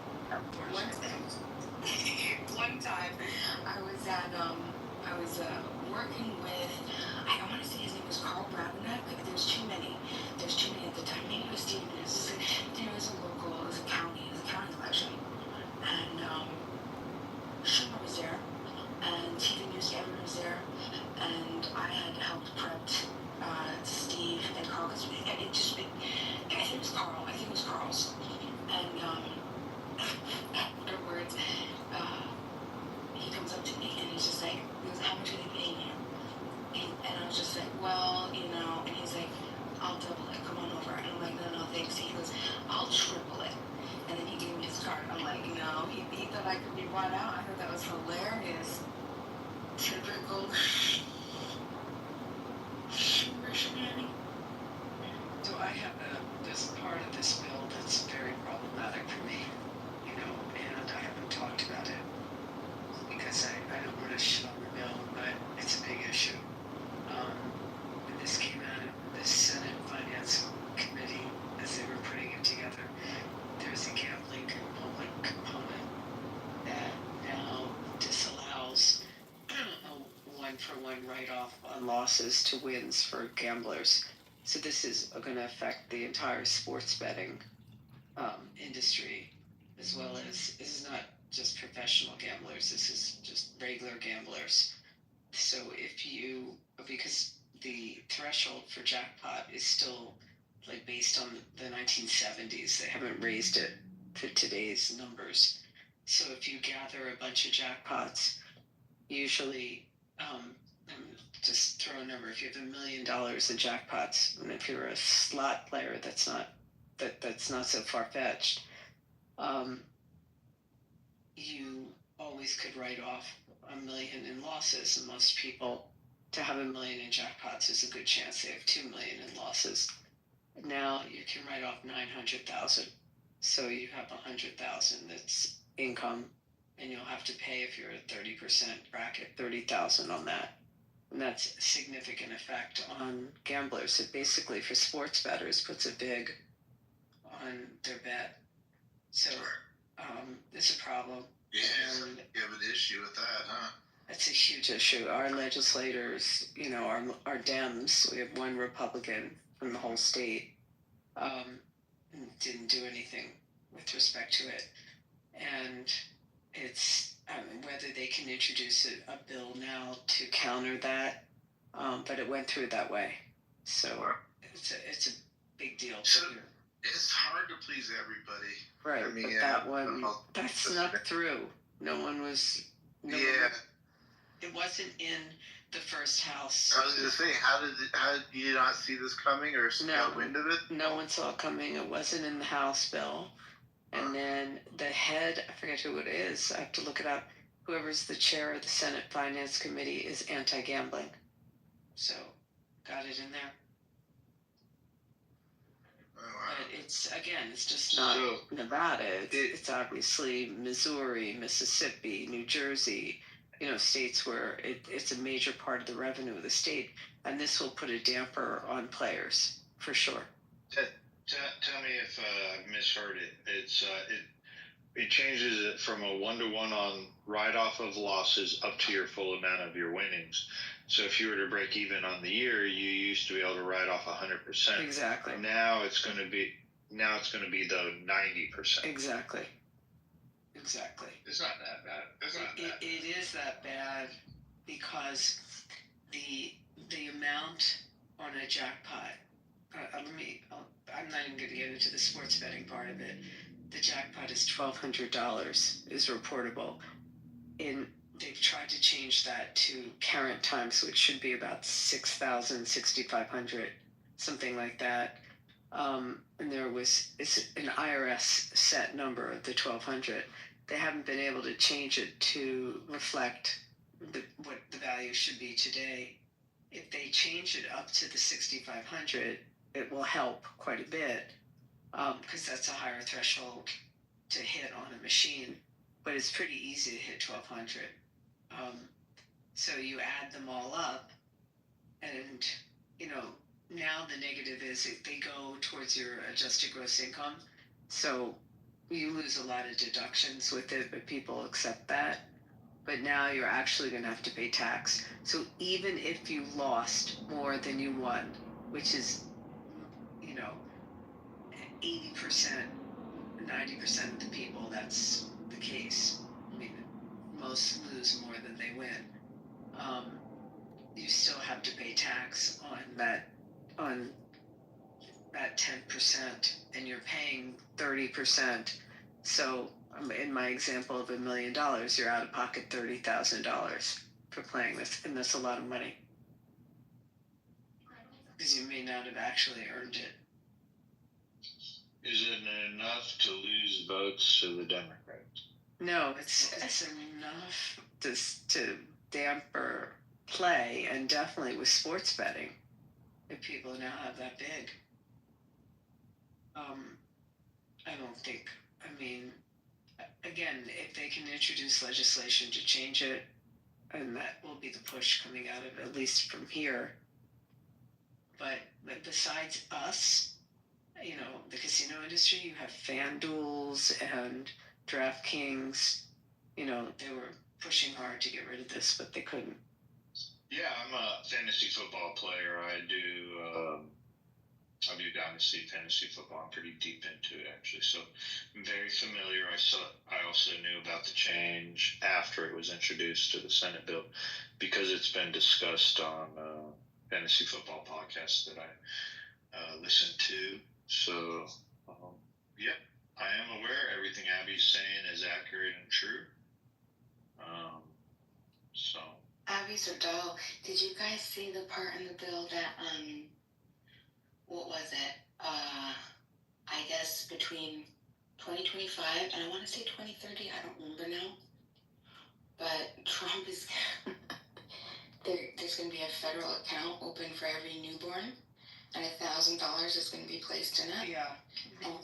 One time I was working with, I want to say his name was Carl Brabenec. There's too many at the time. Maybe it was Stephen. It was a county election, and Schumer was there, and TV News, everyone was there, and I had helped prep Steve and Carl, because I think it was Carl. I think it was Carl's, and afterwards, he comes up to me and he's just like, he goes, "How much are they paying you?" And I was just like, "Well, and he's like, "I'll double it. Come on over." And I'm like, "No, thanks." He goes, "I'll triple it." And then he gave me his card. I'm like, no. He thought I could be bought out. I thought that was hilarious. Typical shenanigans. So I have this part of this bill that's very problematic for me, and I haven't talked about it because I don't want to shit on the bill, but it's a big issue. When this came out of the Senate Finance Committee, as they were putting it together, there's a gambling component that now disallows a one-for-one write-off on losses to wins for gamblers. So this is going to affect the entire sports betting industry, as well as, this is not just professional gamblers, this is just regular gamblers. So because the threshold for jackpot is still based on the 1970s, they haven't raised it to today's numbers. So if you gather a bunch of jackpots, usually, just throw a number, if you have $1 million in jackpots, and if you're a slot player, that's not so far-fetched. you always could write off $1 million in losses, and most people, to have $1 million in jackpots is a good chance they have $2 million in losses. Now you can write off 900,000, so you have 100,000 that's income, and you'll have to pay, if you're a 30% bracket, 30,000 on that. And that's a significant effect on gamblers. It basically, for sports bettors, puts a big on their bet. So it's a problem. Yeah, you have an issue with that, huh? That's a huge issue. Our legislators, our Dems, we have one Republican from the whole state, didn't do anything with respect to it. And it's whether they can introduce a bill now to counter that, but it went through that way. So it's a big deal. It's hard to please everybody. Right, I mean, but that one, that snuck through. No one was. It wasn't in the first house. I was gonna say, how did you not see this coming or got wind of it? No one saw it coming. It wasn't in the House bill. And then the head, I forget who it is, I have to look it up. Whoever's the chair of the Senate Finance Committee is anti-gambling. So, got it in there. But it's just not Nevada. It's obviously Missouri, Mississippi, New Jersey, states where it's a major part of the revenue of the state. And this will put a damper on players, for sure. Tell me if I've misheard it. It changes it from a 1-to-1 on write-off of losses up to your full amount of your winnings. So if you were to break even on the year, you used to be able to write off 100%. Exactly. Now it's going to be the 90%. Exactly. It's not that bad. It is that bad because the amount on a jackpot. I'm not even going to get into the sports betting part of it. The jackpot is $1,200 is reportable. They've tried to change that to current times, which should be about 6,000, 6,500, something like that. And it's an IRS set number of the 1,200. They haven't been able to change it to reflect what the value should be today. If they change it up to the 6,500, it will help quite a bit, because that's a higher threshold to hit on a machine. But it's pretty easy to hit 1,200. So you add them all up, and now the negative is they go towards your adjusted gross income. So you lose a lot of deductions with it, but people accept that. But now you're actually going to have to pay tax. So even if you lost more than you won, which is 80%, 90% of the people, that's the case. I mean, most lose more than they win. You still have to pay tax on that 10%, and you're paying 30%. So in my example of $1 million, you're out of pocket $30,000 for playing this, and that's a lot of money because you may not have actually earned it. Is it enough to lose votes to the Democrats? No, it's enough to damper play, and definitely with sports betting, if people now have that big. I don't think. I mean, again, if they can introduce legislation to change it, and that will be the push coming out of at least from here. But besides us, the casino industry, you have FanDuels and DraftKings. They were pushing hard to get rid of this, but they couldn't. Yeah, I'm a fantasy football player. I do Dynasty fantasy football. I'm pretty deep into it, actually. So I'm very familiar. I also knew about the change after it was introduced to the Senate bill, because it's been discussed on fantasy football podcasts that I listen to. So, yep, I am aware everything Abby's saying is accurate and true. So. Abby Sardell, did you guys see the part in the bill that, what was it? I guess between 2025, and I want to say 2030. I don't remember now. But Trump is there's going to be a federal account open for every newborn, and $1,000 is going to be placed in it. Yeah. And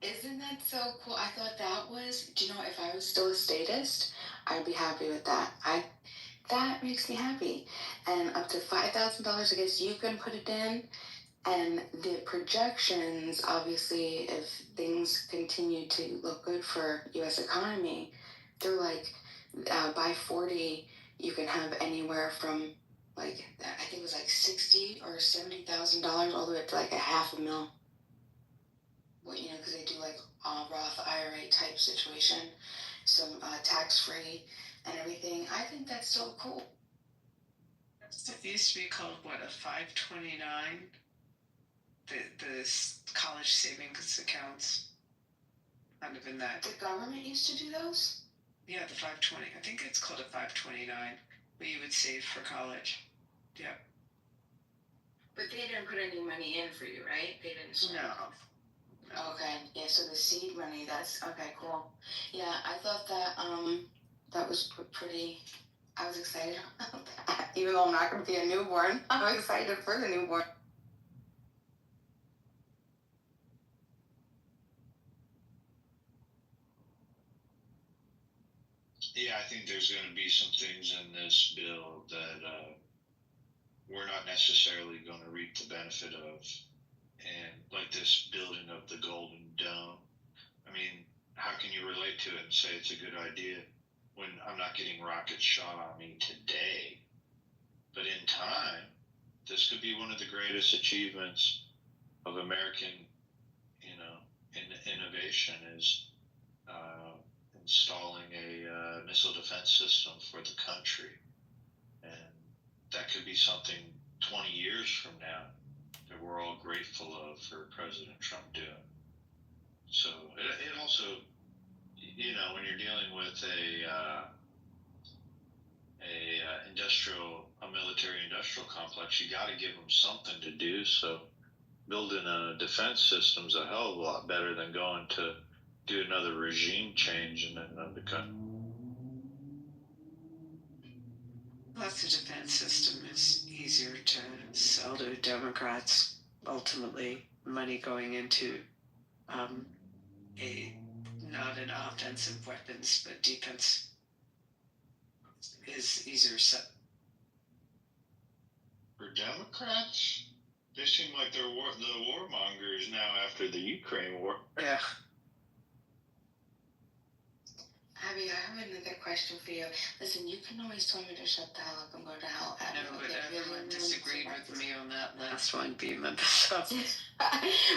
isn't that so cool? I thought that was. Do you know, if I was still a statist, I'd be happy with that. That makes me happy. And up to $5,000, I guess you can put it in. And the projections, obviously, if things continue to look good for U.S. economy, they're like, by 40, you can have anywhere from, like, I think it was like $60,000 or $70,000 all the way up to like $500,000. Well, you know, because they do like Roth IRA type situation, some tax-free and everything. I think that's so cool. It used to be called, what, a 529? The college savings accounts. Kind of in that. The government used to do those? Yeah, the 520. I think it's called a 529, where you would save for college. Yeah. But they didn't put any money in for you, right? They didn't. No. Okay, yeah, so the seed money, that's, okay, cool. Yeah, I thought that, that was pretty, I was excited about that. Even though I'm not going to be a newborn, I'm excited for the newborn. Yeah, I think there's going to be some things in this bill that we're not necessarily going to reap the benefit of. And like this building of the Golden Dome, I mean, how can you relate to it and say it's a good idea when I'm not getting rockets shot on me today? But in time, this could be one of the greatest achievements of American, innovation is installing a missile defense system for the country. And that could be something 20 years from now that we're all grateful of for President Trump doing. So it also, when you're dealing with a military industrial complex, you got to give them something to do. So building a defense system's a hell of a lot better than going to do another regime change in another country. Plus, the defense system is easier to sell to Democrats. Ultimately, money going into not an offensive weapons, but defense is easier set. For Democrats, they seem like they're the warmongers now after the Ukraine war. Yeah. Abby, I have another question for you. Listen, you can always tell me to shut the hell up and go to hell. No, but everyone disagreed with me on that last one, being the so.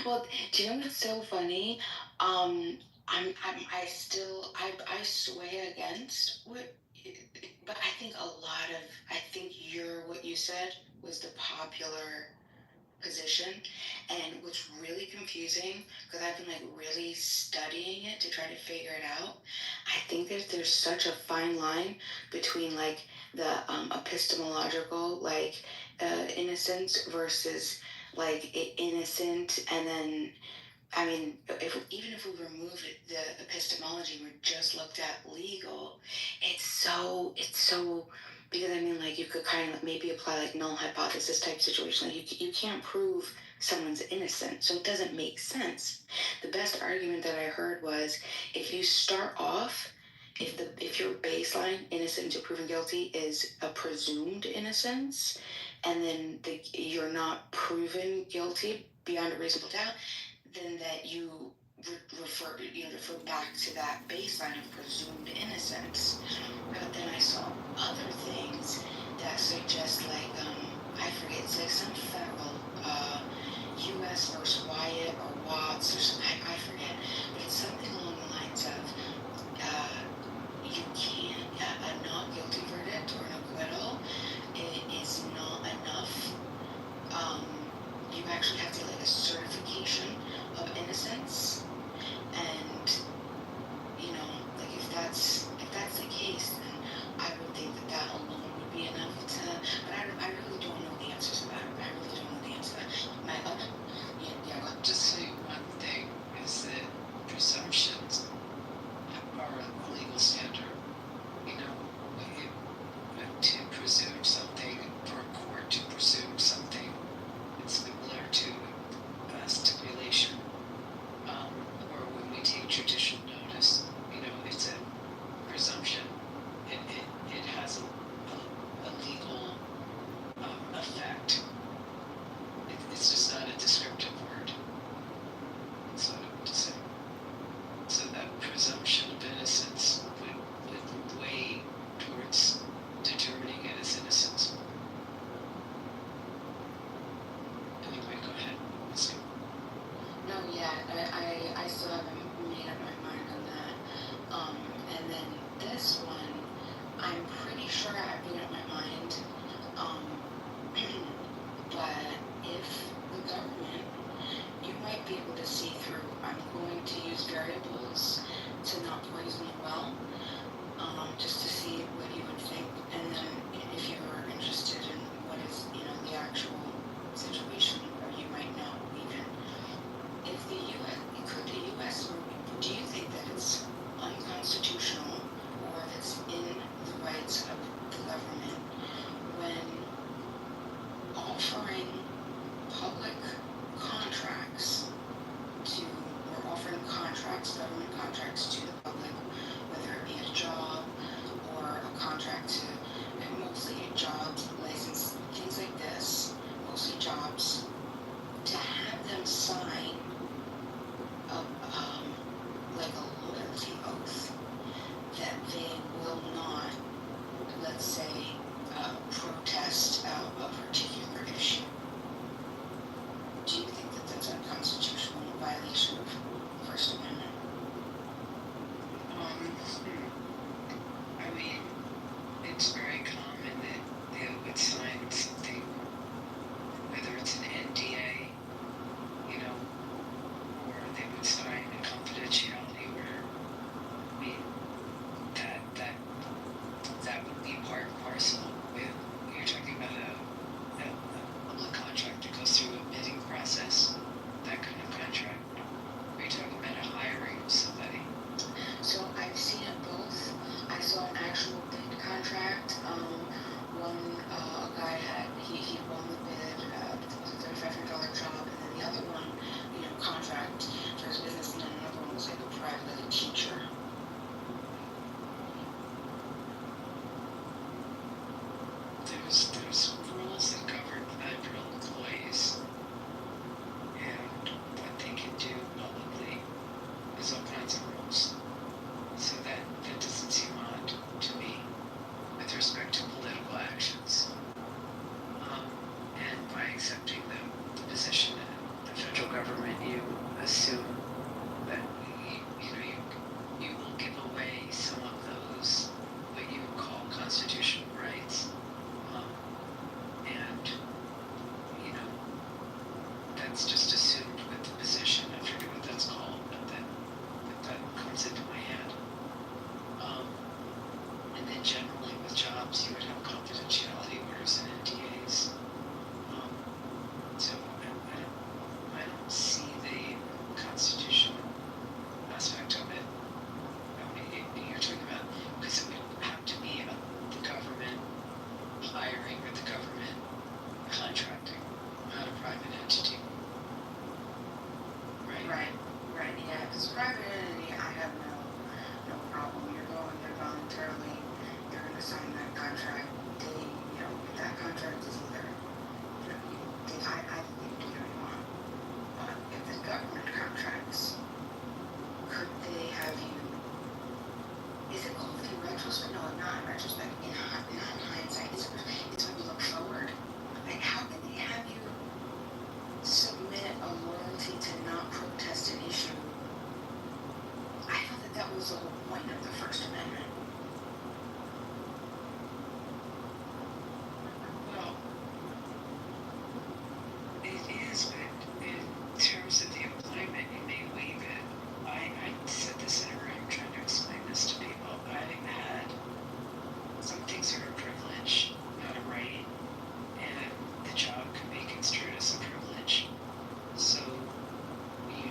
Well, do you know what's so funny? I sway against what, but I think what you said was the popular position. And what's really confusing, because I've been really studying it to try to figure it out, I think that there's such a fine line between the epistemological innocence versus innocent, and then even if we removed the epistemology, we just looked at legal, it's so because you could kind of maybe apply null hypothesis type situation. You can't prove someone's innocent, so it doesn't make sense. The best argument that I heard was, if you start off, if your baseline innocent to proven guilty is a presumed innocence, and then you're not proven guilty beyond a reasonable doubt, then that you refer back to that baseline of presumed innocence. But then I saw other things that suggest I forget, it's some federal U.S. versus Wyatt or Watts or something, I forget, but it's something along the lines of you can't, a not guilty verdict or an acquittal, it is not enough. You actually have to get a certification of innocence, and if that's the case, then I would think that alone would be enough to. But I really don't know the answers to that. I really don't know the answer to that. Just say one thing is that presumption variables to not poison the well, just to see what you would think, and then if you were interested in what is, the actual situation, or you might know even if the U.S. could the U.S. do you think that it's unconstitutional, or if it's in the rights of the government when offering public contracts government contracts to the public, whether it be a job or a contract to, mostly jobs, license, things like this, mostly jobs, to have them sign like a loyalty oath that they will not, let's say, protest a particular issue. Do you think that that's unconstitutional, in violation of First Amendment? I mean, it's very common that they would sign something, whether it's an NDA, or they would sign a confidentiality order. I mean, that would be part and parcel with, you're talking about a public contract that goes through a bidding process, that kind of contract. Are you talking about a hiring of somebody? So I've seen it both. I saw an actual bid contract. One guy he won the bid. It was a $3,500 job, and then the other one, contract for his business, and then another one was like a private teacher. There's rules that govern federal employees, and what they can do publicly. There's all kinds of rules. So that doesn't seem odd to me with respect to political actions. And by accepting the position in the federal government, you assume that you will give away some of those what you call constitutional rights. And that's just assumed with the position. I forget what that's called, but that comes into my head. And then generally with jobs, you would have confidentiality orders and NDAs. So I don't see the constitutional aspect of it. I mean, you're talking about, because it would have to be the government hiring or the government contracting, not a private entity. Right. Yeah, because private entity, I have no problem. You're going there voluntarily. You're going to sign that contract. They, that contract is either, I think you can do what you want. But if the government contracts, could they have you? Is it called in retrospect? No, not in retrospect. Not in hindsight. It's when you look forward. Like, how can they have you submit a loyalty to not protest an issue? I thought that was the whole point of the First Amendment. Well, it is, but in terms of the employment, you may waive it. I said this in a room trying to explain this to people. I had some things are a privilege, not a right, and the job can be construed as a privilege. So you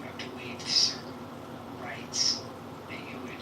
have to waive certain rights that you would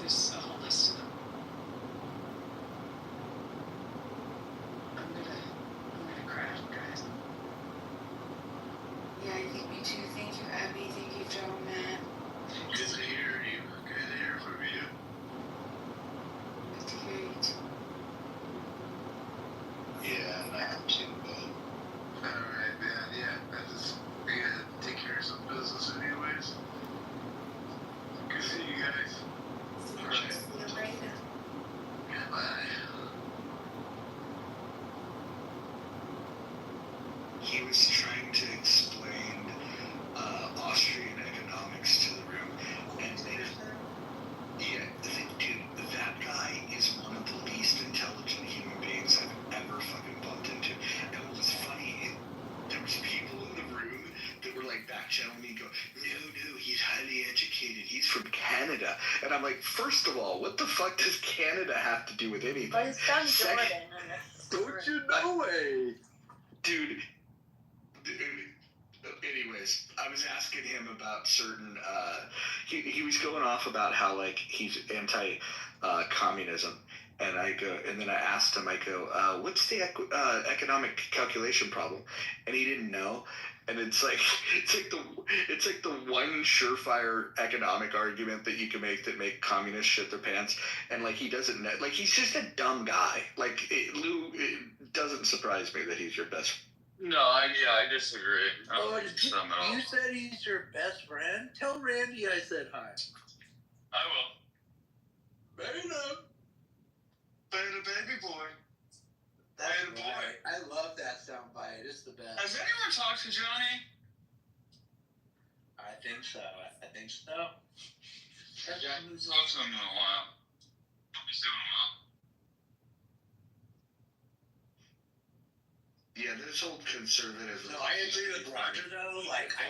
There's a whole list of them. I'm gonna crash, guys. Yeah, I think me too. Thank you, Abby. Thank you, Joe, Matt. Good to hear you. Good to hear from you. Good to hear you too. Yeah, and I am too, bud. Alright, man. Yeah, I gotta take care of some business anyways. Good to see you guys. Alright. See you later. Goodbye. He was trying to explain Austrian economics to the room, and dude, that guy is one of the least intelligent human beings I've ever fucking bumped into. And what was funny, there was people in the room that were like back channeling me, go, no, he's highly educated, he's from Canada. And I'm like, first of all, what the fuck does Canada have to do with anything? But he's from Jordan. Don't you know it? Dude, anyways, I was asking him about certain, he was going off about how, like, he's anti, communism. And then I asked him, I go, what's the economic calculation problem? And he didn't know. And it's like the one surefire economic argument that you can make that make communists shit their pants. And like, he doesn't know, like, he's just a dumb guy. Like, Lou, it doesn't surprise me that he's your best friend. No, I disagree. You said he's your best friend? Tell Randy I said hi. I will. Very enough. Baby boy. That's right. I love that soundbite. It's the best. Has anyone talked to Johnny? I think so. Talked to him in a while. Hope he's doing well. Yeah, this old conservative. No, I agree with Roger though. Like, I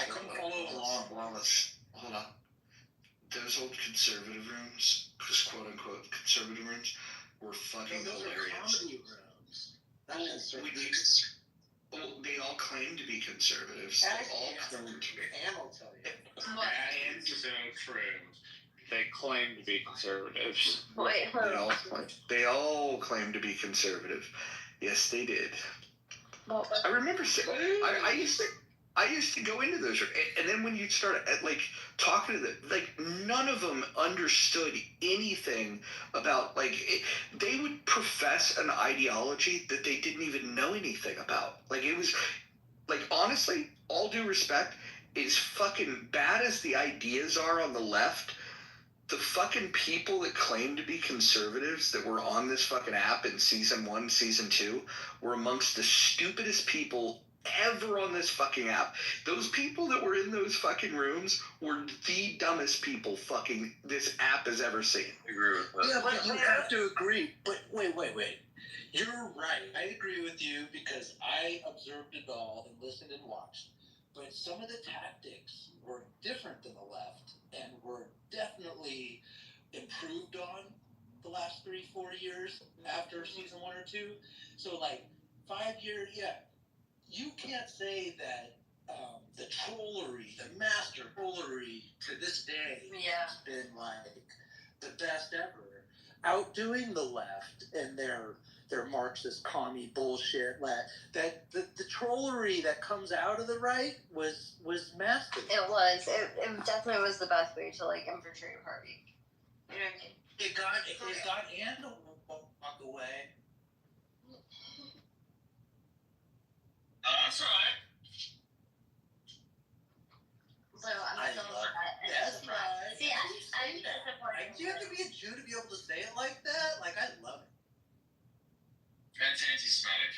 couldn't follow along. Wallace, hold on. Those old conservative rooms, just quote unquote conservative rooms, were fucking those hilarious. are comedy rooms. Not conservative. They all claim to be conservatives. They all claim to be. Ann will tell you. That is so true. They claim to be conservatives. Wait, They all claim to be conservative. Yes, they did. I remember saying, I used to go into those, and then when you start like talking to them, like none of them understood anything about they would profess an ideology that they didn't even know anything about. Like it was, like honestly, all due respect, as fucking bad as the ideas are on the left, the fucking people that claim to be conservatives that were on this fucking app in season 1, season 2 were amongst the stupidest people ever on this fucking app. Those people that were in those fucking rooms were the dumbest people fucking this app has ever seen. I agree with that. Yeah, but you have to agree. But wait. You're right. I agree with you because I observed it all and listened and watched. But some of the tactics were different than the left and were definitely improved on the last 3-4 years after season 1 or 2. So like 5 years, yeah. You can't say that the trollery, the master trollery to this day has been like the best ever. Outdoing the left and their Marxist commie bullshit. That the trollery that comes out of the right was masterful. It was. It definitely was the best way to like infiltrate a party. You know what I mean? It got Ann to walk away. That's right. So I'm so upset. That's right. See, I'm disappointed. Do you have to be a Jew to be able to say it like that? Like, I love it. That's anti-Semitic.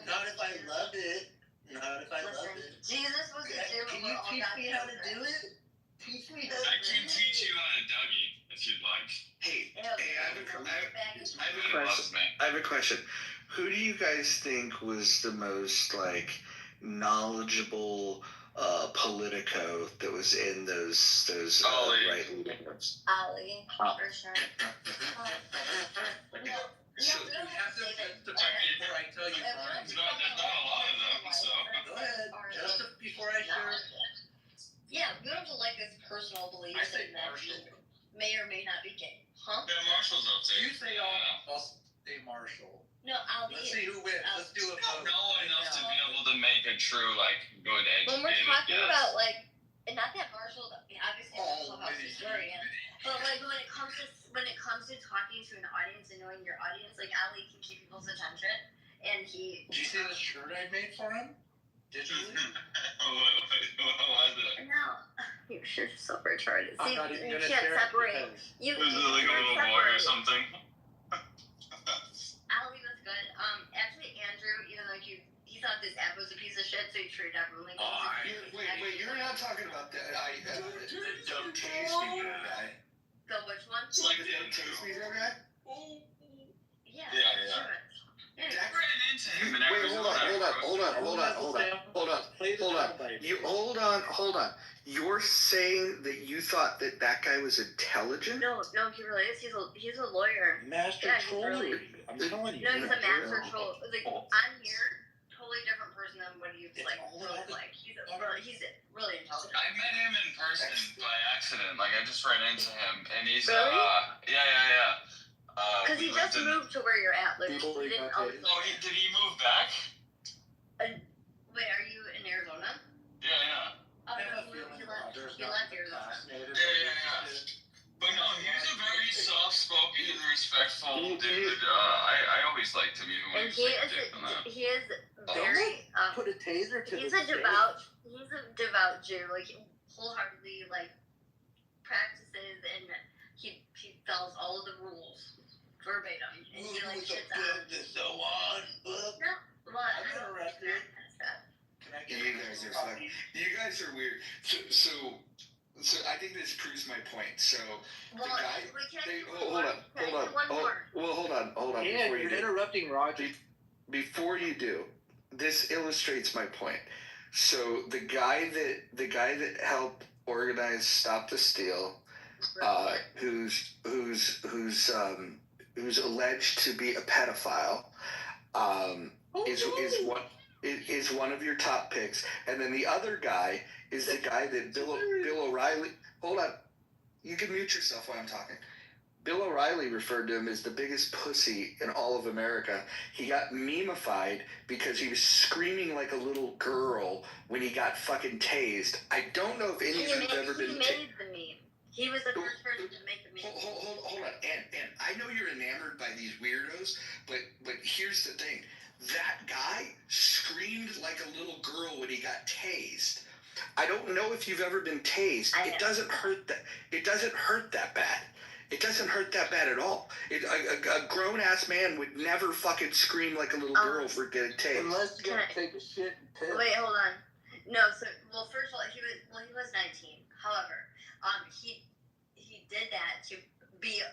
Not if I love it. Jesus was a Jew. Can you teach me how to do it? Teach me how to I can teach you how to Dougie if you'd like. Hey, I have a question. Who do you guys think was the most like knowledgeable Politico that was in those right leaders? Ali, for sure. So you have to justify before I tell you mine. There's not a lot of them, so. Go ahead. Just before I share. Yeah, we don't have to like his personal personal I beliefs say and that Marshall. may or may not be gay. Huh? Yeah, Marshall's up there. You say I'll say Marshall. No, Ali. Let's see who wins. Let's do a I don't vote. know enough to be able to make a true, like, good educated When we're talking guess. about like, and not that Marshall, I mean, obviously Oh, Clubhouse maybe. historian, but like when it comes to talking to an audience and knowing your audience, like Ali can keep people's attention, and he. Did you see the shirt I made for him? Digitally? What was it? No, your shirt's so retarded. I'm See, not even you gonna can't share it separate. because- You Was it like a can't little boy or separate. something? Ali was good. Actually, Andrew, even though he thought this app was a piece of shit, so he treated everyone like. Wait, you're not talking about the Doug Tasty guy. The which one? It's like The Doug Tasty guy? Yeah. Yeah. Sure. I ran into him and Wait, hold on. You're saying that you thought that guy was intelligent? No, he really is. He's a lawyer. Master Yeah, he's trollery. really- I'm telling you. No, he's a master troll. Like I'm here, totally different person than what he's like. Really like he's really intelligent. I met him in person by accident. Like I just ran into him, and he's Really? yeah. Because he we just lived in- moved to where you're at. Like he Before he didn't got always. Oh, did he move back? Wait, are you in Arizona? Yeah. Oh I have no, a feeling he left Roger's Arizona. fascinated. Yeah. But no, he was a very soft-spoken, respectful dude. I always liked him even when And he was like a dick on that. he is very. Put a taser to He's the a devout Jew. Like wholeheartedly like practices and he follows all of the rules verbatim. And he like shits out. So on, but No, well, I I've been don't arrested. that kind of stuff. Can I get You guys are funny. You guys are weird. So I think this proves my point. So Well, the guy. we can't do Hold one on. more. Can I do one more? Well, hold on. Yeah, Before you you're do. interrupting Roger. Before you do, this illustrates my point. So the guy that helped organize Stop the Steal, who's alleged to be a pedophile, is one of your top picks, and then the other guy is the guy that Bill O'Reilly. Hold on, you can mute yourself while I'm talking. Bill O'Reilly referred to him as the biggest pussy in all of America. He got memeified because he was screaming like a little girl when he got fucking tased. I don't know if any of you have ever been tased. He made the meme. He was the first person to make the meme. Hold on, and I know you're enamored by these weirdos, but here's the thing. That guy screamed like a little girl when he got tased. I don't know if you've ever been tased. It doesn't hurt that bad. It doesn't hurt that bad at all. A grown-ass man would never fucking scream like a little girl for getting tased. Unless you're gonna take a shit and piss. Wait, hold on. No, first of all, he was 19. However, he did that to be he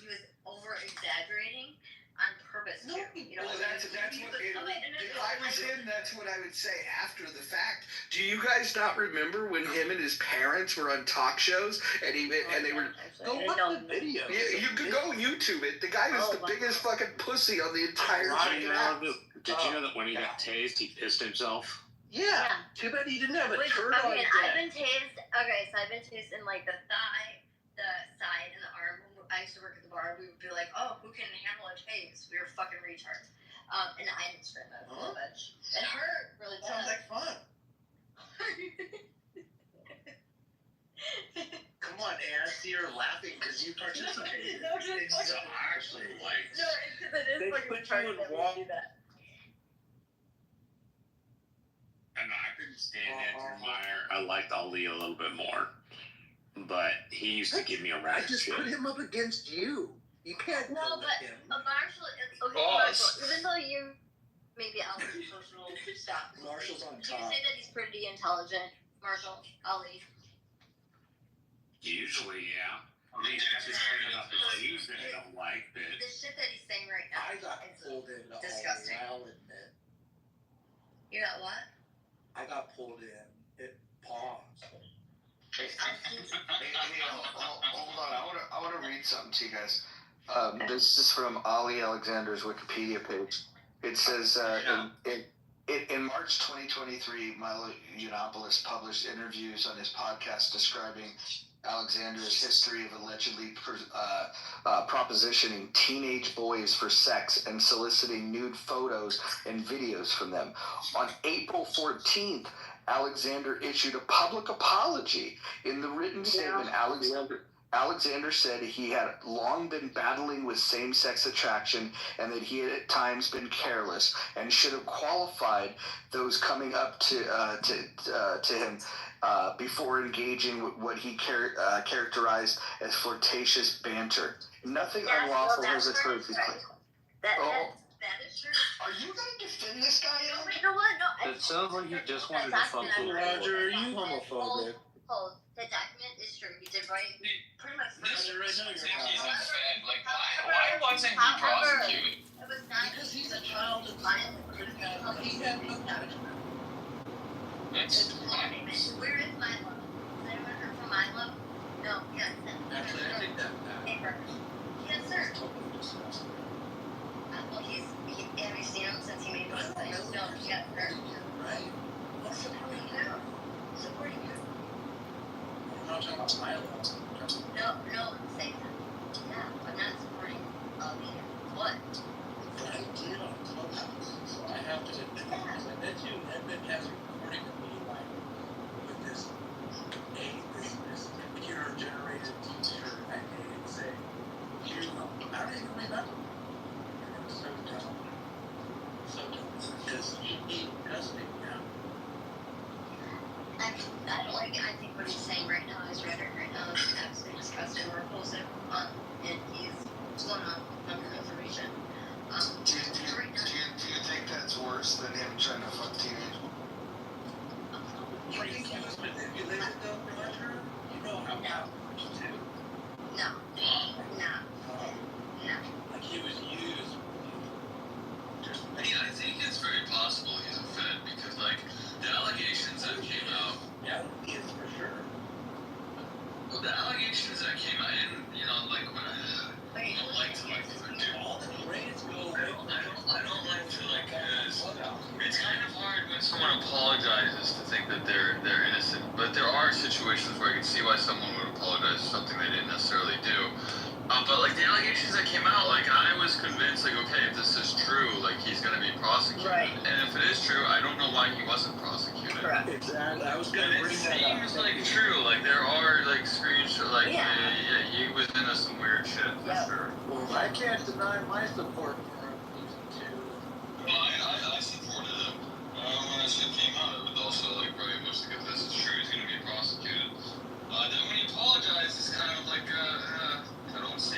was over exaggerating on purpose too. You know, Well, that's what if I was him, that's what I would say after the fact. Do you guys not remember when him and his parents were on talk shows and they were Go watch the video. Yeah, you could go YouTube it. The guy was the biggest fucking pussy on the entire Rodney, fucking app. did you know that when he got tased, he pissed himself? Yeah. Too bad he didn't have a turd on his I've head. been tased. Okay, so I've been tased in like the thigh, the side, and the arm. I used to work at the bar. We would be like, "Oh, who can handle a tase?" We were fucking retards. And I didn't scream that a little bit. It hurt really bad. Sounds like fun. Come on, Anna. See, you're laughing because you participated. No, just It's fucking- actually like. No, it's because it is They fucking put you retarded in that we wall- do that. I know, I couldn't stand Andrew Meyer. I liked Ali a little bit more. But he used to give me a I rash just shit. put him up against you. You can't No, go but with him. Marshall is okay. Boss. Marshall, even though you maybe I'll social stuff. Marshall's on Would you top. say that he's pretty intelligent, Marshall, Ali? Usually, yeah. I mean, that's just straight up the views that I don't like, but The shit that he's saying right now I got is pulled in. disgusting. I'll admit. You got what? I got pulled in. It paused. Hold on. I want to read something to you guys. This is from Ali Alexander's Wikipedia page. It says In March 2023, Milo Yiannopoulos published interviews on his podcast describing Alexander's history of allegedly propositioning teenage boys for sex and soliciting nude photos and videos from them. On April 14th, Alexander issued a public apology. In the written statement, Alexander said he had long been battling with same-sex attraction and that he had at times been careless and should have qualified those coming up to him before engaging with what he characterized as flirtatious banter. Nothing unlawful has occurred. That is true. Are you going to defend this guy? No, but you know what? No, It sounds like he just wanted to fuck with Roger, are you homophobic? The document is true. He did right. Pretty much. Why wasn't he prosecuted? It was not because he's a child of violent. he had no punishment. That's Where is Milo? Has anyone heard from Milo? No. Yes. Actually, I think that Paper. Yes, sir. totally disgusting. Well, have you seen him since he made those things? No, he got hurt. Right? What's supporting who? Supporting who? I'm not talking about Milo. No, I'm saying that. No, I'm not supporting a leader. What? But I did on Clubhouse, so I have to admit, because I bet you Edmund has a recording of me, like, with this computer-generated teacher at A and say, I don't even remember. And it was so dumb. So dumb. Because he's disgusting now. I don't like it. I think what he's saying right now, his rhetoric right now is absolutely disgusting and repulsive, and he's going on information. Do you think that's worse than him trying to fuck teenagers? You think he was manipulated though, Roger? You know how that works too. No. Like he was used. I think it's very possible he's a Fed because, like, the allegations that came out. Yeah, he is for sure. Well, the allegations that came out, and like when I don't like to do all the grades go away. I don't like to it's kind of hard when someone apologizes to think that they're innocent. But there are situations where I can see why someone would apologize for something they didn't necessarily do. But like the allegations that came out, like I was convinced, like okay, if this is true, like he's gonna be prosecuted. Right. And if it is true, I don't know why he wasn't prosecuted. Correct. Exactly. I was gonna And it bring that up. seems like true. Like there are like screenshots. Like Yeah. he was into some weird shit for sure. Well, I can't deny my support for him too. Well, I supported him when that shit came out. It was also like very much like if this is true, he's gonna be prosecuted. Then when he apologized, it's kind of like I don't see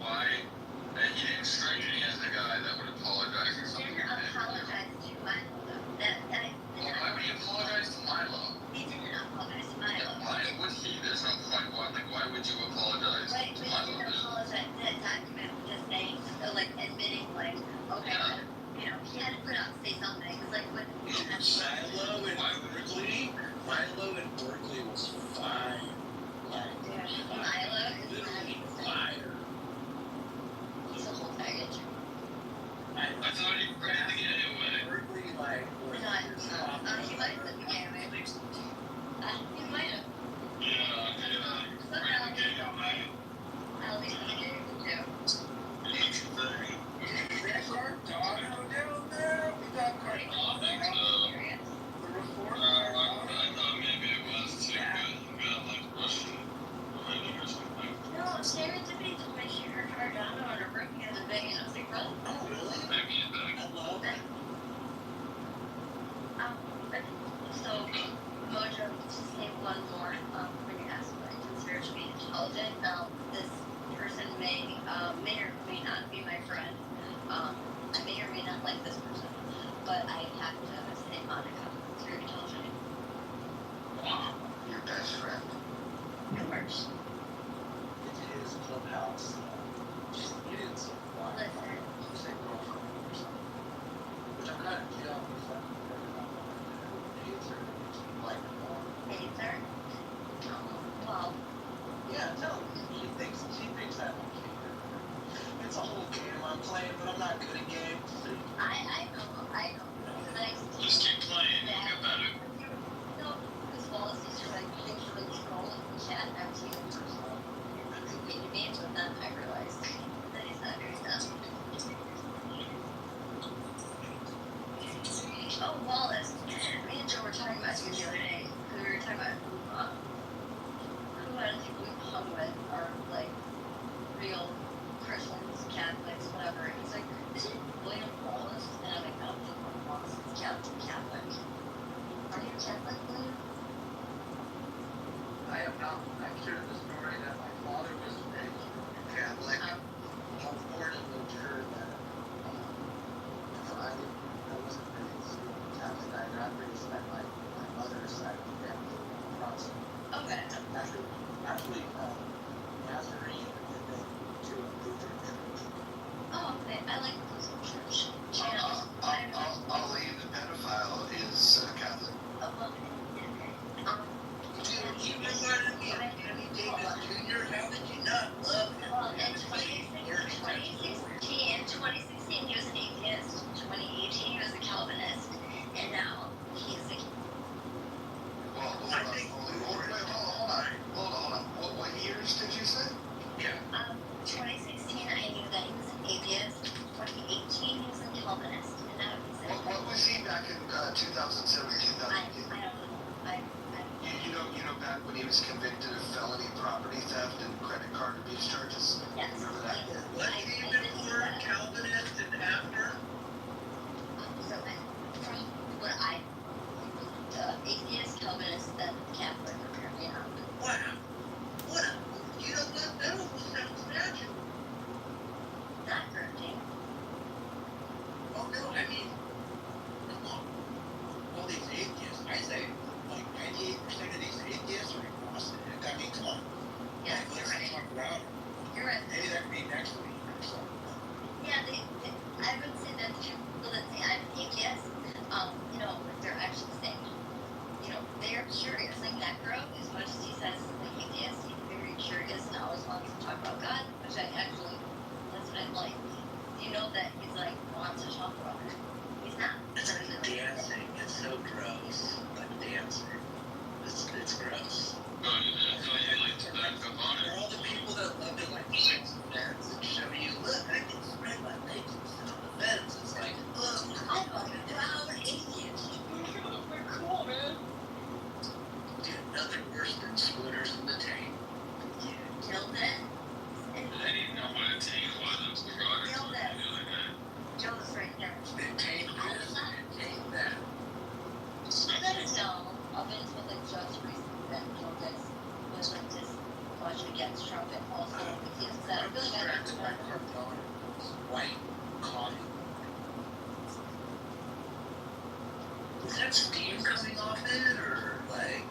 why he didn't strike me as the guy that would apologize for something. He didn't apologize to Milo, though. Why would he apologize to Milo? He didn't apologize to Milo. Yeah, why would he? There's no point. Why would you apologize Right, to but he Milo? didn't apologize. That document was just saying, like, admitting, like, okay, he had to put out, say something. It's like, what? Milo in Berkeley was fine. Like, Milo is literally fire. he's a whole package. I thought he ran the anyway. Berkeley, like, was He might have put the game in. He might have. Yeah, ran the game away. I'll leave the game, too. There's our dog down there. We got Cardinal. The reform. I thought maybe it was too, but you got like Russian behind him or something. No, serendipity just makes you hurt Cardano on her birthday as a big, and I was like, really? Oh, really? Maybe it did. I love that. So, Mojo, just say one more, when you ask what I consider to be intelligent. This person may or may not be my friend. I may or may not like this person, but I have to say Monica is very intelligent. Your best friend. Yours. It's his clubhouse. Just get in some fun. Listen. Just say girlfriend or something. Which I'm kind of jealous that hates her. Like, Hates her? Well, yeah, no, she thinks that I'm cute. It's a whole game I'm playing, but I'm not good at games. I know. Because I Just actually Nazarene and then to a Lutheran church. Oh, okay. I like Lutheran church. I'll leave the pedophile is Catholic. Oh, okay. Dude, you reminded me of Danny Davis Jr. How did you not love him? Well, in 2016, he was an atheist. 2018, he was a Calvinist. And now he's a... Well, hold on. What years did you say? Yeah. 2016, I knew that he was an atheist. 2018, he was a Calvinist. And now he's a... What was he back in 2007, 2008? I don't know. You know back when he was convicted of felony property theft and credit card abuse charges? Yes. Remember that? Was he before Calvinist and after? So from what I... The atheist, Calvinist, then Catholic, apparently not. Wow. What a... You know what? That almost sounds natural. Not hurting. Oh no, I mean... Come on. All these atheists, I say, like 98% of these atheists are agnostic. I mean, come on. Yes, Like, you're let's right. talk about it. You're right. Maybe that could be next week or something. Yeah, I would say that the people that say I'm atheist, you know, they're actually saying, you know, they're curious. Like that girl, as much as he says he's an atheist, he's very curious and always wants to talk about God, which I actually, that's what I like. You know that he's like, wants to talk about it. He's not. It's like dancing. It's so gross. Like dancing. It's gross. No, you like to back up on For it. all the people that love to like dance and dance and show you, look, I can spread my legs and sit on the fence. It's like, look, I'm fucking proud atheist. we're cool, man. Dude, nothing worse than splitters in the tank. Killed it. I didn't know what a tank was. It was derogatory Killed the it. other day. Joe's right there. It tank this, it tank that. I gotta know of it with like just recently that Joe was like this much against Trump and also because that I'm really got distracted by Cardone. White coffee. Is that steam coming off it, or like?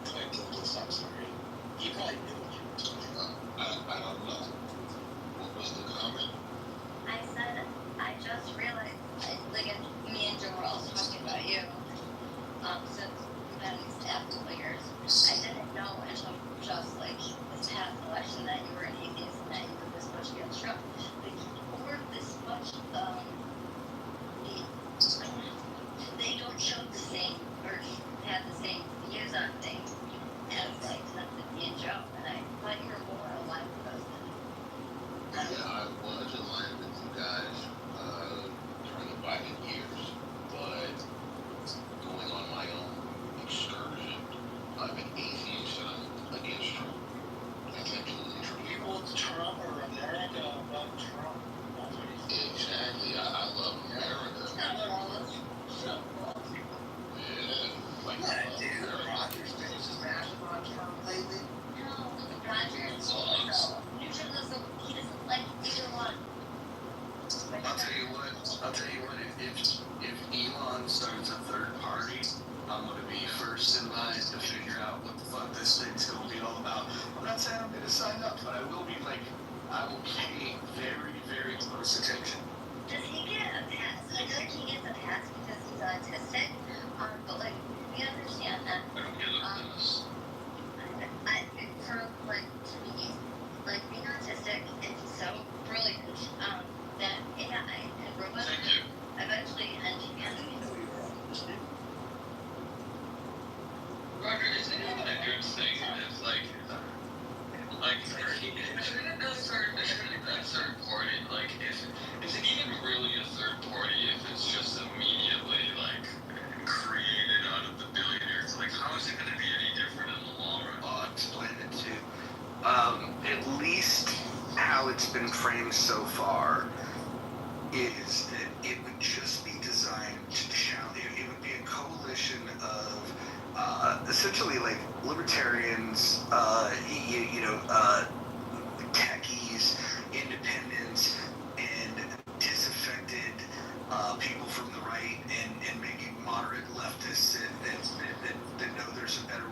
I'm sorry. You probably knew what you were talking about. I don't know. What was the comment? I said I just realized me and Joe were also talking about you since we've been in these past couple years. I didn't know until just like this past election that you were an atheist and that you were this much against Trump. Like you were this much they don't show the same or have the same views on things as like me and Joe, and I thought you were more aligned with us than Yeah, I was in line with you guys during the Biden years, but going on my own excursion, I'm an atheist and I'm against Trump. That's absolutely true. You want Trump or America above Trump? That's what he said. Exactly. I love America. not all of us. So, Yeah. Like, what, I love dude? America. Rogers been smashing on Trump lately? No, Roger, no. Neutralism, he doesn't like either one. I'll tell you what. If Elon starts a third party, I'm gonna be first in line to figure out what the fuck this thing's gonna be all about. I'm not saying I'm gonna sign up, but I will be like, I will pay very, very close attention. Does he get a pass? I feel like he gets a pass because he's autistic. But like we understand that. I don't get at this. For like to be like being autistic, it's so brilliant. That AI and robots Thank you. eventually end humanity. Roger, isn't it even a good thing if like shouldn't a third party, like is it even really a third party if it's just immediately like created out of the billionaires? Like how is it gonna be any different in the long run? I'll explain it too. At least how it's been framed so far is that it would just be designed to challenge. It would be a coalition of essentially like libertarians, techies, independents, and disaffected people from the right, and maybe moderate leftists that know there's a better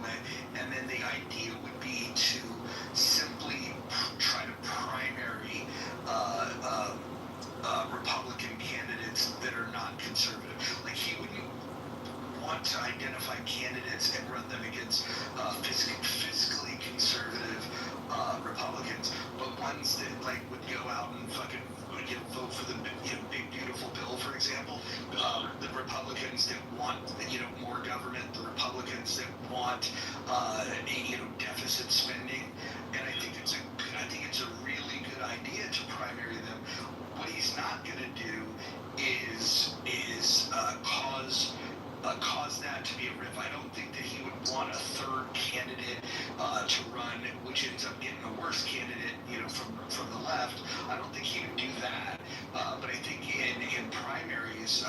want to identify candidates and run them against fiscally conservative Republicans, but ones that like would go out and fucking vote for the big beautiful bill, for example. The Republicans that want more government, the Republicans that want deficit spending, and I think it's a really good idea to primary them. What he's not going to do is cause that to be a riff. I don't think that he would want a third candidate to run, which ends up getting a worse candidate, from the left. I don't think he would do that. But I think in primaries,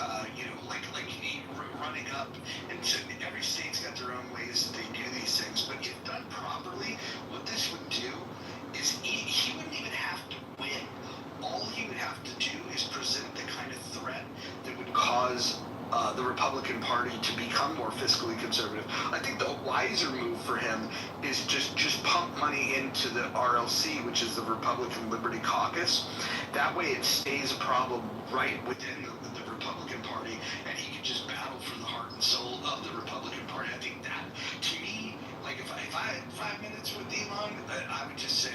running up, and so every state's got their own ways that they do these things. But if done properly, what this would do is he wouldn't even have to win. All he would have to do is present the kind of threat that would cause the Republican Party to become more fiscally conservative. I think the wiser move for him is just pump money into the RLC, which is the Republican Liberty Caucus. That way it stays a problem right within the Republican Party, and he can just battle for the heart and soul of the Republican Party. I think that, to me, like if I had 5 minutes with Elon, I would just say,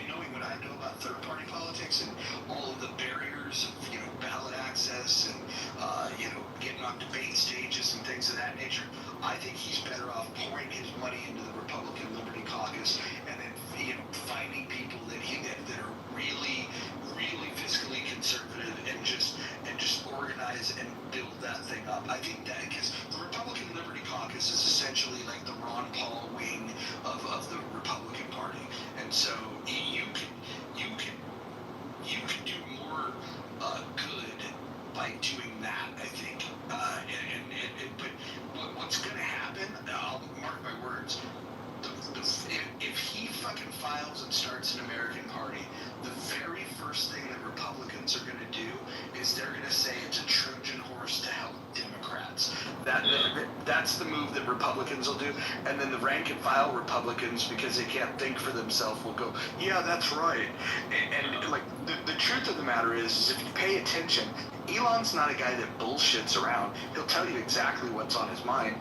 knowing what I know about third-party politics and all of the barriers of ballot access and getting on debate stages and things of that nature, I think he's better off pouring his money into the Republican Liberty Caucus and then finding people that are really fiscally conservative and just organize and build that thing up. I think that because the Republican Liberty Caucus is essentially like the Ron Paul wing of the Republican Party, and so you can do more good by doing that, I think. But what's going to happen? I'll mark my words. If he fucking files and starts an American Party, the very first thing that Republicans are going to do is they're going to say it's a Trojan horse to help Democrats. That's the move that Republicans will do, and then the rank and file Republicans, because they can't think for themselves, will go, yeah, that's right. And like the truth of the matter is if you pay attention, Elon's not a guy that bullshits around. He'll tell you exactly what's on his mind.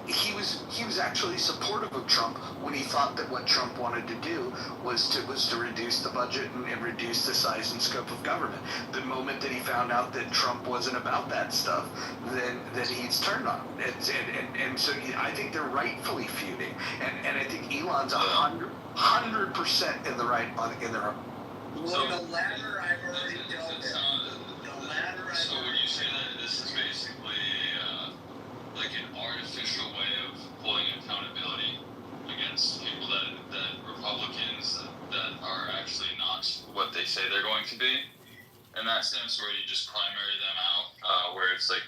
He was actually supportive of Trump when he thought that what Trump wanted to do was to reduce the budget and reduce the size and scope of government. The moment that he found out that Trump wasn't about that stuff, then he's turned on him. And so I think they're rightfully feuding. And I think Elon's 100% in the right in their. So the latter I've already dealt with. So would you say that this is basically like an artificial way of pulling accountability against people that Republicans that are actually not what they say they're going to be? In that sense, where you just primary them out, where it's like,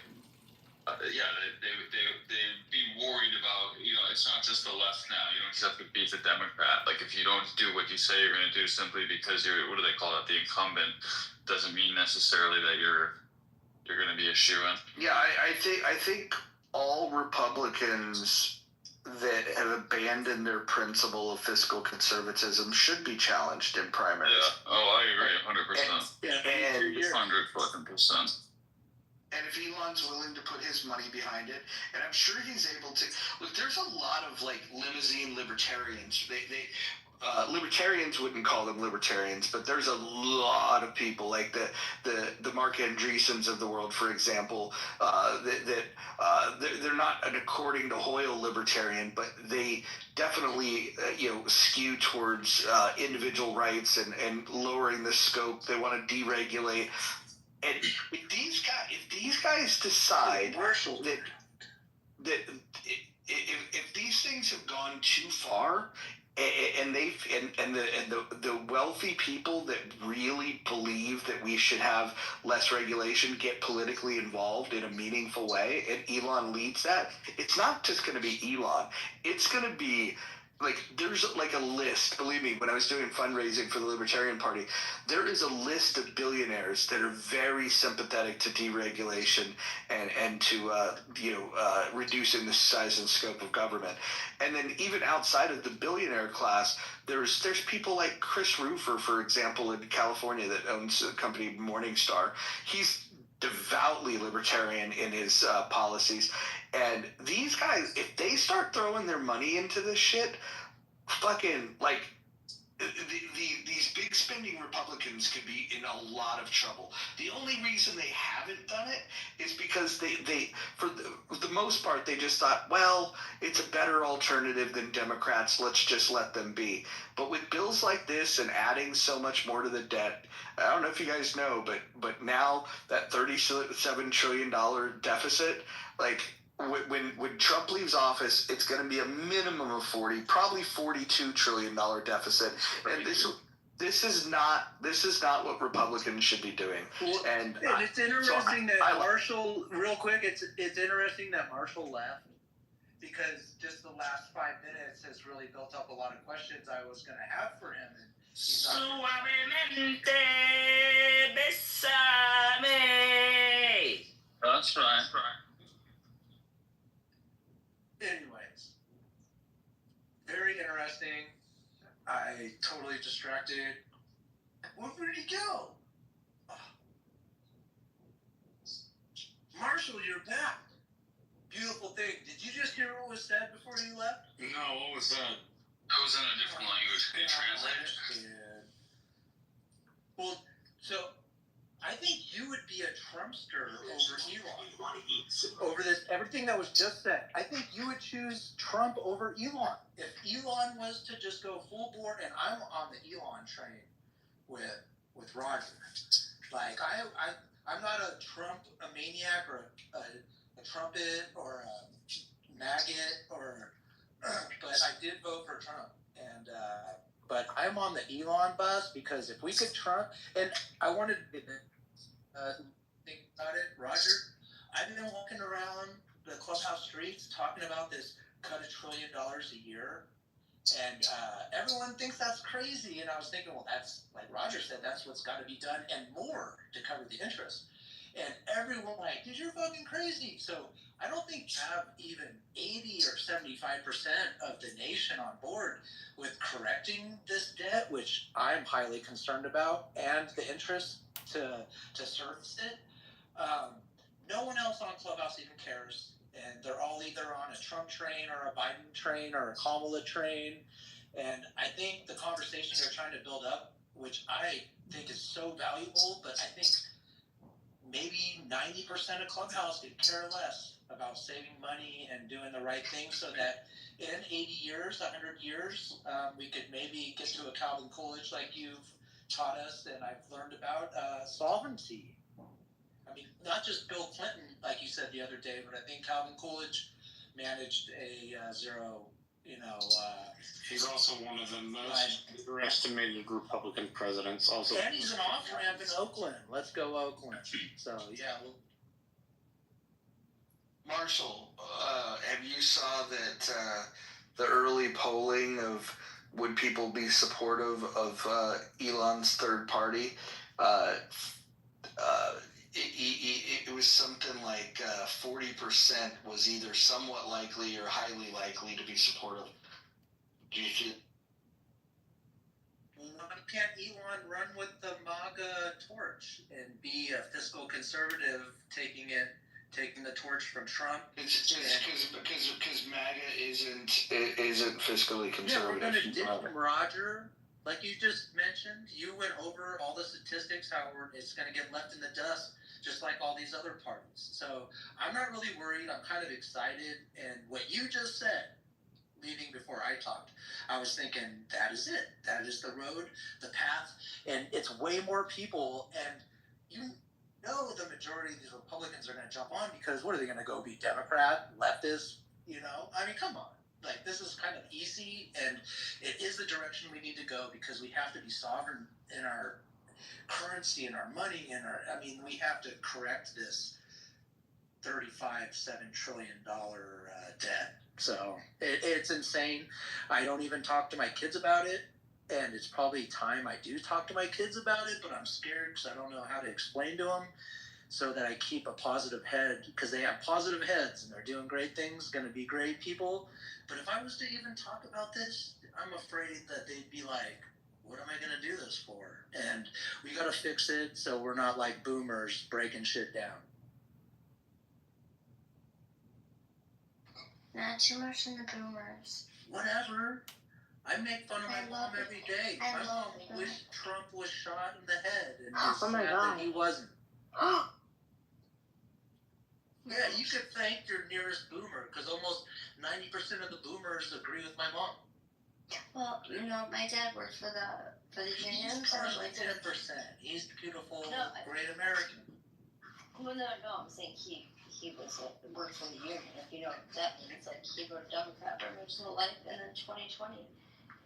they'd be worried about, it's not just the left now. You don't just have to beat the Democrat. Like, if you don't do what you say you're going to do simply because you're, what do they call it, the incumbent, doesn't mean necessarily that you're going to be a shoo-in. Yeah, I think all Republicans that have abandoned their principle of fiscal conservatism should be challenged in primaries. Yeah. Oh, I agree 100%. And 100%. And if Elon's willing to put his money behind it, and I'm sure he's able to. Look, there's a lot of like limousine libertarians. Libertarians wouldn't call them libertarians, but there's a lot of people like the Mark Andreessens of the world, for example, they're not an according to Hoyle libertarian, but they definitely skew towards individual rights and lowering the scope. They want to deregulate. And if these guys decide that if these things have gone too far, and the wealthy people that really believe that we should have less regulation get politically involved in a meaningful way, and Elon leads that, it's not just going to be Elon. It's going to be like, there's like a list. Believe me, when I was doing fundraising for the Libertarian Party, there is a list of billionaires that are very sympathetic to deregulation and to reducing the size and scope of government. And then even outside of the billionaire class, there's people like Chris Roofer, for example, in California, that owns the company Morningstar. He's devoutly libertarian in his policies. And these guys, if they start throwing their money into this shit, fucking, like, these big spending Republicans could be in a lot of trouble. The only reason they haven't done it is because they for the most part, they just thought, well, it's a better alternative than Democrats. Let's just let them be. But with bills like this and adding so much more to the debt, I don't know if you guys know, but now that $37 trillion deficit, like, when Trump leaves office, it's going to be a minimum of 40, probably $42 trillion deficit, and this is not what Republicans should be doing. Well, and it's interesting that Marshall, real quick, it's interesting that Marshall left, because just the last 5 minutes has really built up a lot of questions I was going to have for him. And Suavemente besame. That's right. Anyways, very interesting. I totally distracted. Where did he go? Marshall, you're back. Beautiful thing. Did you just hear what was said before you left? No, what was that? That was in a different language. Can you translate it? Yeah. Well, so I think you would be a Trumpster over Elon. Over this, everything that was just said. I think you would choose Trump over Elon. If Elon was to just go full board, and I'm on the Elon train with Roger. Like, I'm not a maniac or a trumpet or a maggot but I did vote for Trump. And but I'm on the Elon bus, because if we could Trump, and I wanted to think about it, Roger, I've been walking around the clubhouse streets talking about this cut $1 trillion a year, and everyone thinks that's crazy. And I was thinking, well, that's, like Roger said, that's what's got to be done and more to cover the interest. And everyone like, dude, you're fucking crazy. So I don't think have even 80 or 75% of the nation on board with correcting this debt, which I'm highly concerned about, and the interest to service it. No one else on Clubhouse even cares, and they're all either on a Trump train or a Biden train or a Kamala train. And I think the conversation they're trying to build up, which I think is so valuable, but I think maybe 90% of Clubhouse could care less about saving money and doing the right thing, so that in 80 years, 100 years, we could maybe get to a Calvin Coolidge like you've taught us and I've learned about sovereignty. I mean, not just Bill Clinton, like you said the other day, but I think Calvin Coolidge managed a zero, he's also one of the most underestimated Republican presidents. Also, and he's an off-ramp in Oakland. Let's go Oakland. So, yeah. Marshall, have you saw that the early polling of would people be supportive of Elon's third party? It was something like 40% was either somewhat likely or highly likely to be supportive. Do you feel? Why can't Elon run with the MAGA torch and be a fiscal conservative, taking the torch from Trump? It's because MAGA isn't fiscally conservative. Yeah, we're going to ditch him, Roger. Like you just mentioned, you went over all the statistics, how it's going to get left in the dust, just like all these other parties. So I'm not really worried. I'm kind of excited. And what you just said, leaving before I talked, I was thinking, that is it. That is the road, the path. And it's way more people. And you know the majority of these Republicans are going to jump on, because what are they going to go be, Democrat, leftist? I mean, come on. Like, this is kind of easy, and it is the direction we need to go, because we have to be sovereign in our currency and our money and we have to correct this $7 trillion debt. So it's insane. I don't even talk to my kids about it, and it's probably time I do talk to my kids about it, but I'm scared because I don't know how to explain to them, so that I keep a positive head, because they have positive heads and they're doing great things, going to be great people. But if I was to even talk about this, I'm afraid that they'd be like, what am I going to do this for? And we got to fix it so we're not like boomers breaking shit down. Not too much in the boomers. Whatever. I make fun of my mom every day. I My love mom that. wished Trump was shot in the head, and Oh is my sad God. that he wasn't. Yeah, you could thank your nearest boomer, because almost 90% of the boomers agree with my mom. Well, you know, my dad worked for the union. He's So partially like, 10%. He's beautiful, No, great American. well, no, I'm saying he was worked for the union. If you know what that means, like he voted Democrat for most of his life, and then 2020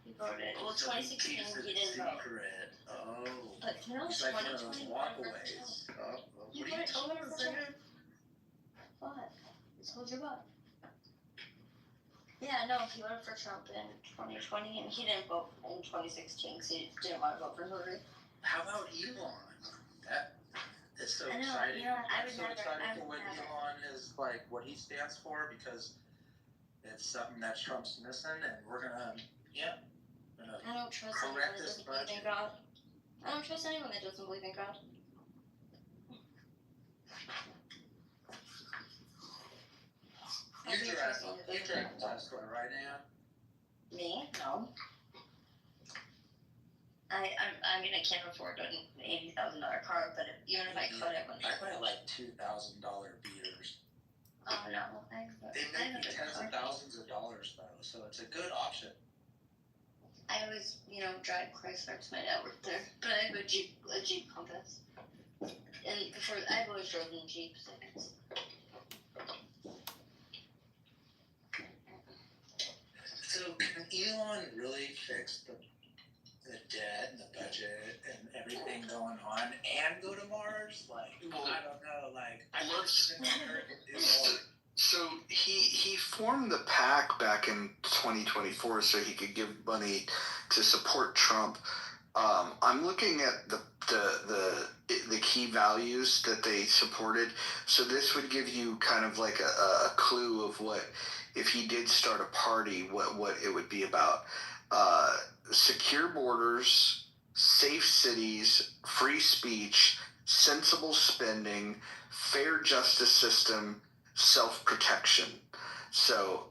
he voted. Well, 2016 he didn't vote. Secret. Oh. But no, He's like one of those 2020 walkaways. Oh, well, He what are you voted telling for us, Trump. man? What? Told you what? Yeah, no, he voted for Trump in 2020, and he didn't vote in 2016 because he didn't want to vote for Hillary. How about Elon? It's so I know, exciting. Elon, I I'm would so never- excited I for would what never. Elon is like, what he stands for, because it's something that Trump's missing, and we're gonna, I don't trust anyone correct that this doesn't believe in budget. God. I don't trust anyone that doesn't believe in God. You drive a Tesla, right, Ann? Me? No. I mean, I can't afford an $80,000 car, but even if I could, I wouldn't. I buy like $2,000 beaters. Oh no, They I make you have a tens car. of thousands of dollars though, so it's a good option. I always, drive Chrysler because my dad worked there. But I have a Jeep Compass. And before, I've always driven Jeeps. So can Elon really fix the debt and the budget and everything going on and go to Mars? Like, I don't know. Like, I love American do more. So he formed the PAC back in 2024 so he could give money to support Trump. I'm looking at the key values that they supported. So this would give you kind of like a clue of what, if he did start a party, what it would be about. Secure borders, safe cities, free speech, sensible spending, fair justice system, self-protection. So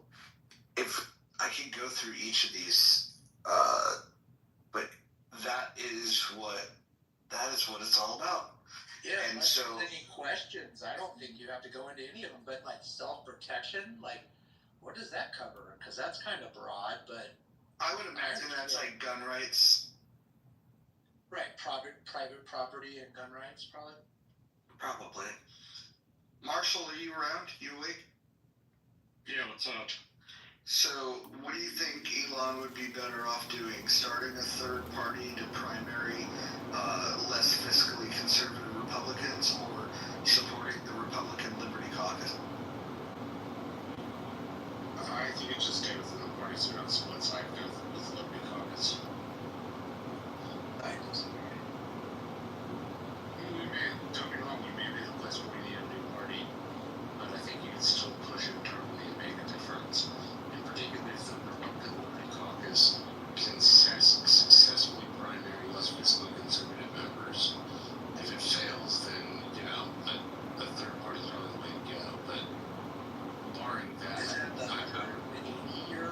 if I can go through each of these, but that is what it's all about. Yeah, and unless so there's any questions, I don't think you have to go into any of them. But like self-protection, like what does that cover? Because that's kind of broad, but I would imagine that's like gun rights. Right, private property and gun rights, probably. Probably. Marshall, are you around? You awake? Yeah, what's up? So, what do you think Elon would be better off doing? Starting a third party to primary less fiscally conservative Republicans, or supporting the Republican Liberty Caucus? I think it should stay within the party, so you're not split side with the Liberty Caucus. I disagree. Don't get me wrong, we may be the place where we need a new party, but I think you can still push internally and make a difference. In particular, if the Republican Liberty Caucus can successfully primary less fiscally conservative members. If it fails, then, a third party is probably the way to go. But barring that, Is that the 180-year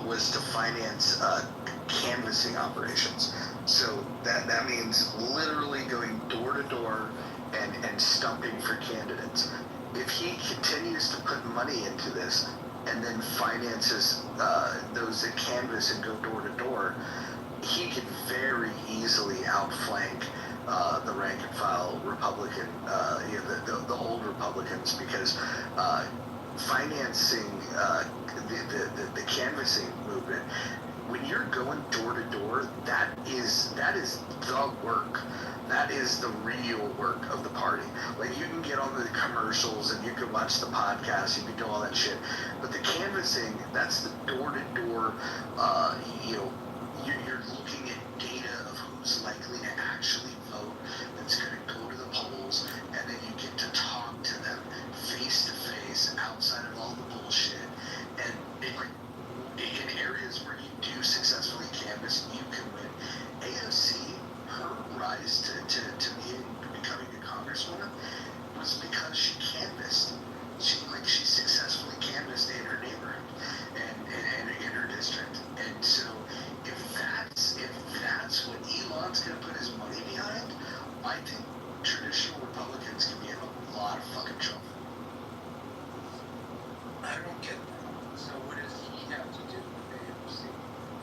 was to finance canvassing operations. So that means literally going door to door and stumping for candidates. If he continues to put money into this and then finances those that canvass and go door to door, he could very easily outflank the rank and file Republican, the old Republicans, because financing the canvassing movement, when you're going door to door, that is the work. That is the real work of the party. Like, you can get on the commercials and you can watch the podcast, you can do all that shit, but the canvassing, that's the door to door. You're looking at data of who's likely to actually vote, that's going to go to the polls, and then you get to talk to them face to face, outside of all the bullshit. And in areas where you do successfully canvass, you can win. AOC, her rise to becoming a congresswoman was because she canvassed. She successfully canvassed in her neighborhood and in her district. And so if that's what Elon's going to put his money behind, I think traditional Republicans can be in a lot of fucking trouble. I don't get that. So what does he have to do with AOC?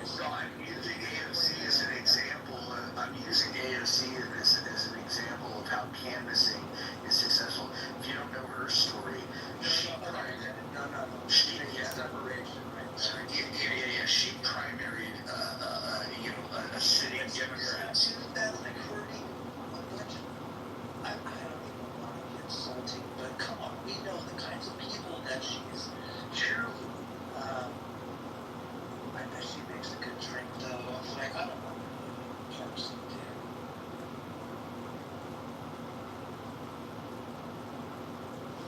So I'm using AOC as an example. I'm using AOC as an example of how canvassing is successful. If you don't know her story, Separation, right? She primaried a sitting Democrat. Isn't that like hurting a bunch of, I don't even want to be insulting, but come on, we know the kinds of people that she is cheerleading. I bet she makes a good drink though. Like, I don't know. Person did.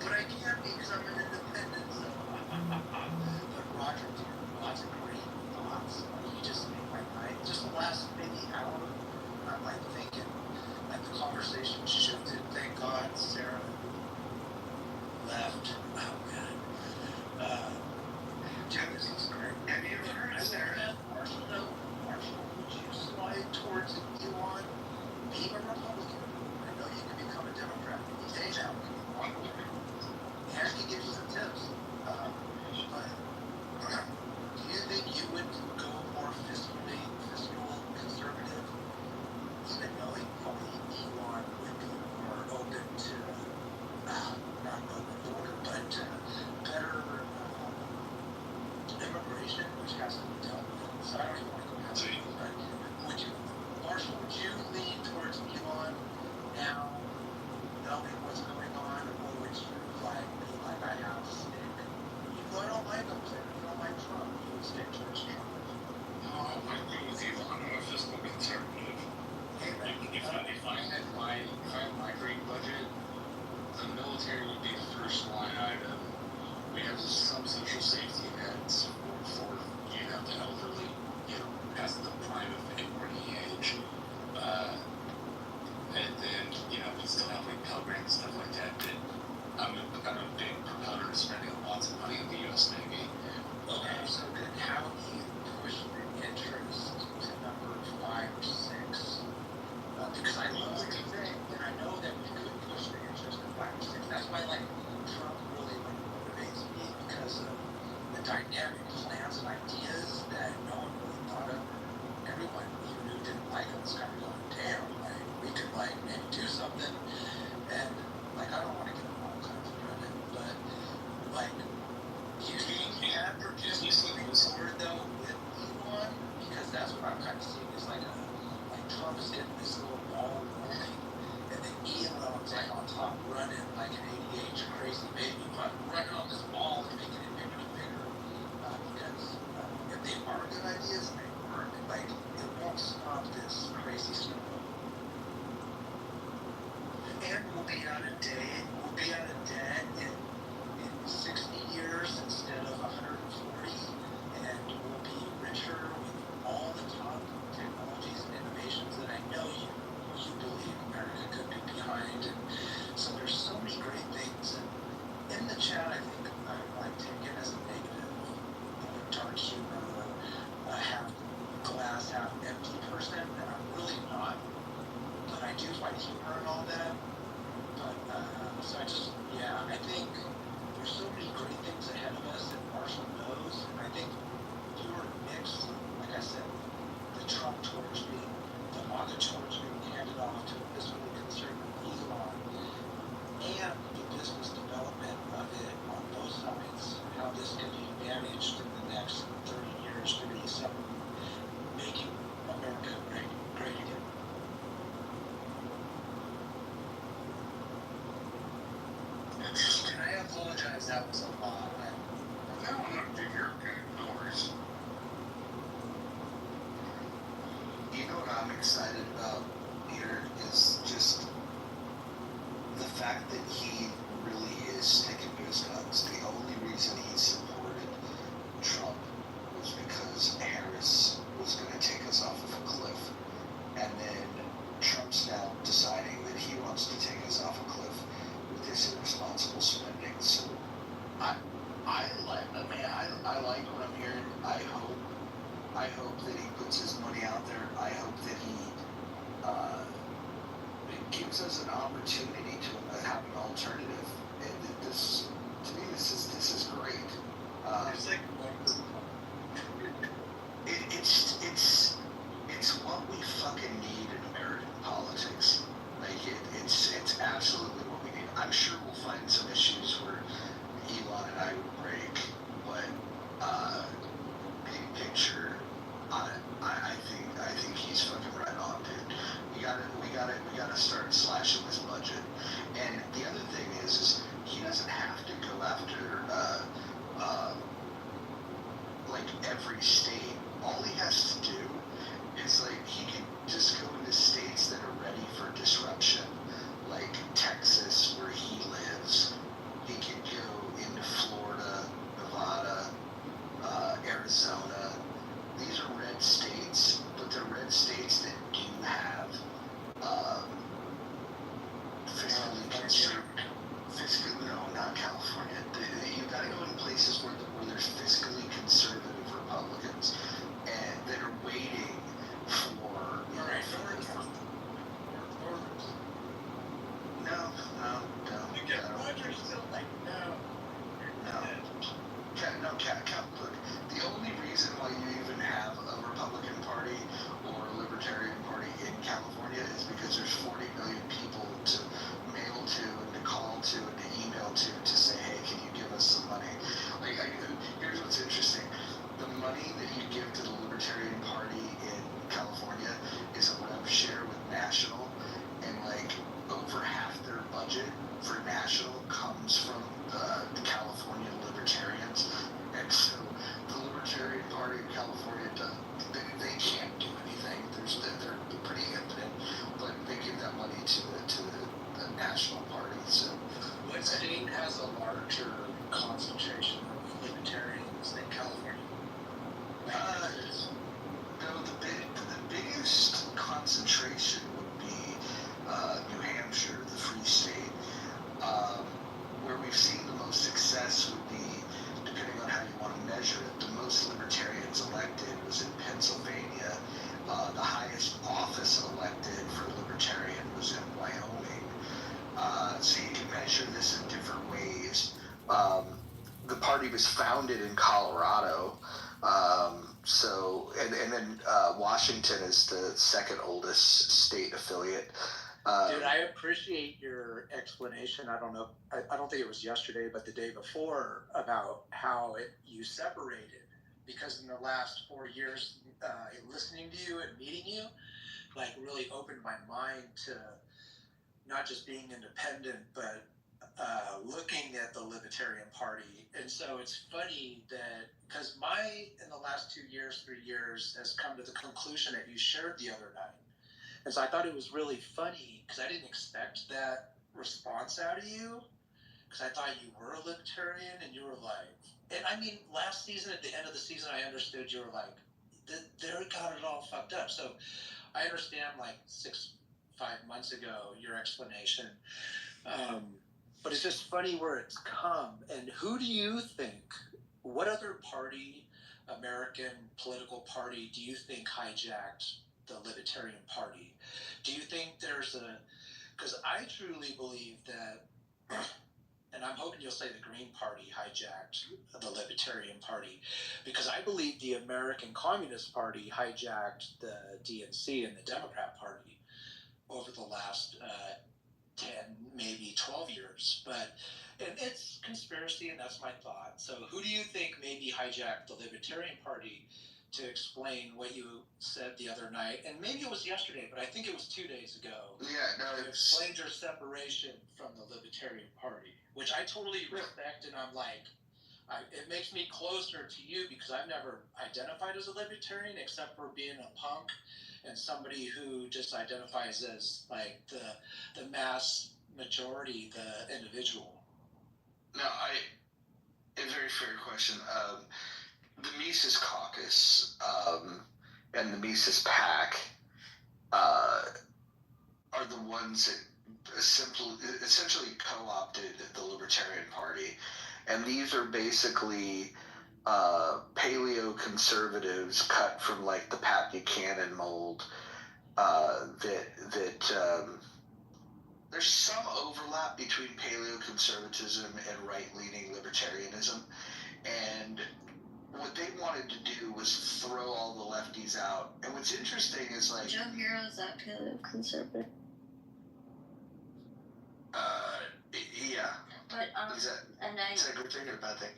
But I can't because I'm an independent, so. But Roger did lots of great thoughts. He just made my night. Just the last maybe hour, I'm like thinking, like the conversation shifted. Thank God Sarah left. Oh man. This is great. Have you ever heard of Sarah? Marshall, would you slide towards Elon being a Republican? I know you can become a Democrat. Stay down. And he gives you some tips. But do you think you would go more fiscal conservative, even knowing probably Elon would be more open to, not open border, but better immigration, which has to be dealt with. So I don't even want to go down there. But Marshall, would you lean towards Elon now, knowing what's going on, or would you be like I have to stick? I don't like him, sir. I don't like Trump. You would stick towards Trump. No, I'm good with Elon. I'm a fiscal conservative. If I had my green budget, the military would be the first line item. We have some social safety nets for the elderly, past the prime of working age. And then, we still have like Pell Grants and stuff like that. find humor and all that. But so I think there's so many great things ahead of us, and Marshall knows. And I think if you were to mix, like I said, the Trump torch being the MAGA torch being handed off to a fiscally conservative Elon, and the business development of it on both sides, how this could be managed in the next 30 years to be something making America great again. And I apologize, that was a lot. I don't want to figure no worries. You know what I'm excited about here is just the fact that he really is sticking to his guns. The only reason he supported Trump was because Harris was going to take us off of a cliff. And then Trump's now deciding that he wants to take us off a cliff with this irresponsible spending. So I like what I'm hearing. I hope that he puts his money out there. I hope that he it gives us an opportunity to have an alternative. And this, to me, this is great. It's like it's what we fucking need in American politics. Like it's absolutely what we need. I'm sure we'll find some issues where Elon and I would break, but big picture, I think he's fucking right on, dude. We gotta start slashing this budget. And the other thing is he doesn't have to go after like every state. All he has to do is like he can just go into states that are ready for disruption, like Texas, where he lives. He can go into Florida, Nevada, Arizona. These are red states, but they're red states that do have no, not California. You gotta go in places where there's fiscally conservative Republicans and that are waiting for. No. Look, the only reason why you even have a Republican Party or a Libertarian Party in California is because there's 40 million people to mail to and to call to and to email to say, hey, can you give us some money? Here's what's interesting. The money that you give to the Libertarian Party in California is a rev share with National, and like over half their budget for National comes from the California Libertarians. And so the Libertarian Party in California, they can't do anything. They're pretty impotent, but they give that money to the National Party. So what state has a larger concentration of libertarians than California? No, the biggest concentration would be New Hampshire, the Free State. Where we've seen the most success would be, depending on how you want to measure it, the most libertarians elected was in Pennsylvania. The highest office elected for libertarian was in Wyoming. So you can measure this in different ways. The party was founded in Colorado. And then Washington is the second oldest state affiliate. Dude, I appreciate your explanation. I don't know. I don't think it was yesterday, but the day before, about how you separated. Because in the last 4 years, listening to you and meeting you, like really opened my mind to not just being independent, but looking at the Libertarian Party. And so it's funny that, because in the last 2 years, 3 years, has come to the conclusion that you shared the other night. And so I thought it was really funny, because I didn't expect that response out of you, because I thought you were a libertarian, and you were like, and I mean, last season, at the end of the season, I understood you were like, they got it all fucked up. So I understand, like 5 months ago, your explanation. But it's just funny where it's come. And who do you think, what other party, American political party, do you think hijacked the Libertarian Party. Do you think there's because I truly believe that, and I'm hoping you'll say the Green Party hijacked the Libertarian Party, because I believe the American Communist Party hijacked the DNC and the Democrat Party over the last 10, maybe 12 years. But and it's conspiracy, and that's my thought. So who do you think maybe hijacked the Libertarian Party to explain what you said the other night? And maybe it was yesterday, but I think it was 2 days ago. Yeah, no, You explained your separation from the Libertarian Party, which I totally respect, and I'm like, it makes me closer to you because I've never identified as a libertarian except for being a punk and somebody who just identifies as like the mass majority, the individual. No, a very fair question. The Mises Caucus and the Mises PAC are the ones that essentially co-opted the Libertarian Party, and these are basically paleo-conservatives cut from like the Pat Buchanan mold. There's some overlap between paleoconservatism and right-leaning libertarianism, and what they wanted to do was throw all the lefties out. And what's interesting is like Joe Hero's that paleoconservative. Yeah. But is that a good thing or a bad thing?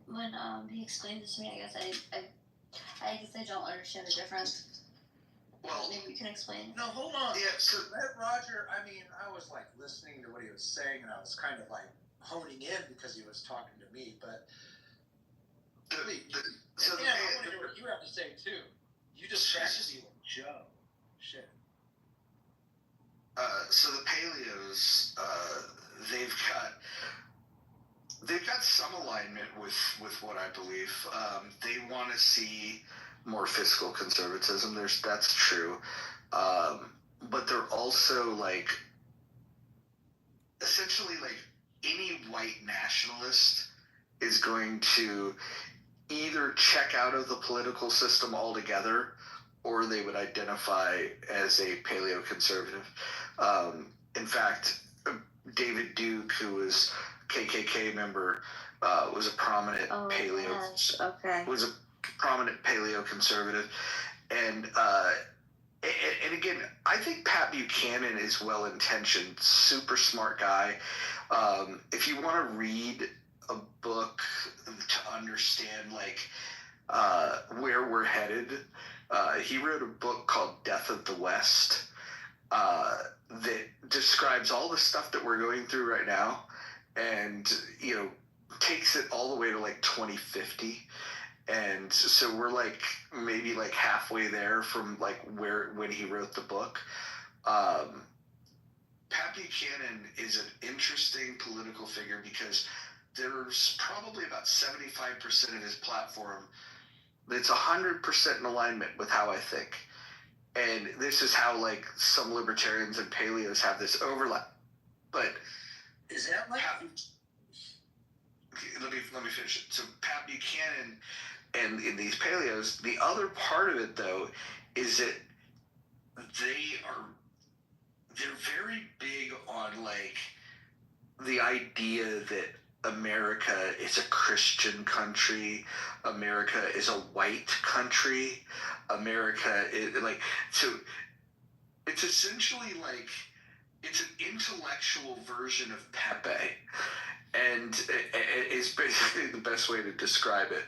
When he explained this to me, I guess I don't understand the difference. Well, maybe you can explain. No, hold on. Yeah, so Let Roger, I mean, I was like listening to what he was saying, and I was kind of like honing in because he was talking to me, but I want to hear what you have to say too. You distracted me with Joe. Shit. So the paleos, they've got some alignment with what I believe. They want to see more fiscal conservatism. That's true, but they're also like essentially like any white nationalist is going to either check out of the political system altogether, or they would identify as a paleoconservative. In fact, David Duke, who was KKK member, was a prominent was a prominent paleoconservative, and again, I think Pat Buchanan is well intentioned, super smart guy. If you want to read a book to understand like where we're headed, he wrote a book called Death of the West that describes all the stuff that we're going through right now, and takes it all the way to like 2050. And so we're like maybe like halfway there from like when he wrote the book. Pat Buchanan is an interesting political figure because there's probably about 75% of his platform that's 100% in alignment with how I think. And this is how like some libertarians and paleos have this overlap. But is that like let me finish it. So Pat Buchanan and in these paleos, the other part of it though is that they're very big on like the idea that America is a Christian country, America is a white country, America is like, so it's essentially like it's an intellectual version of Pepe, and is basically the best way to describe it.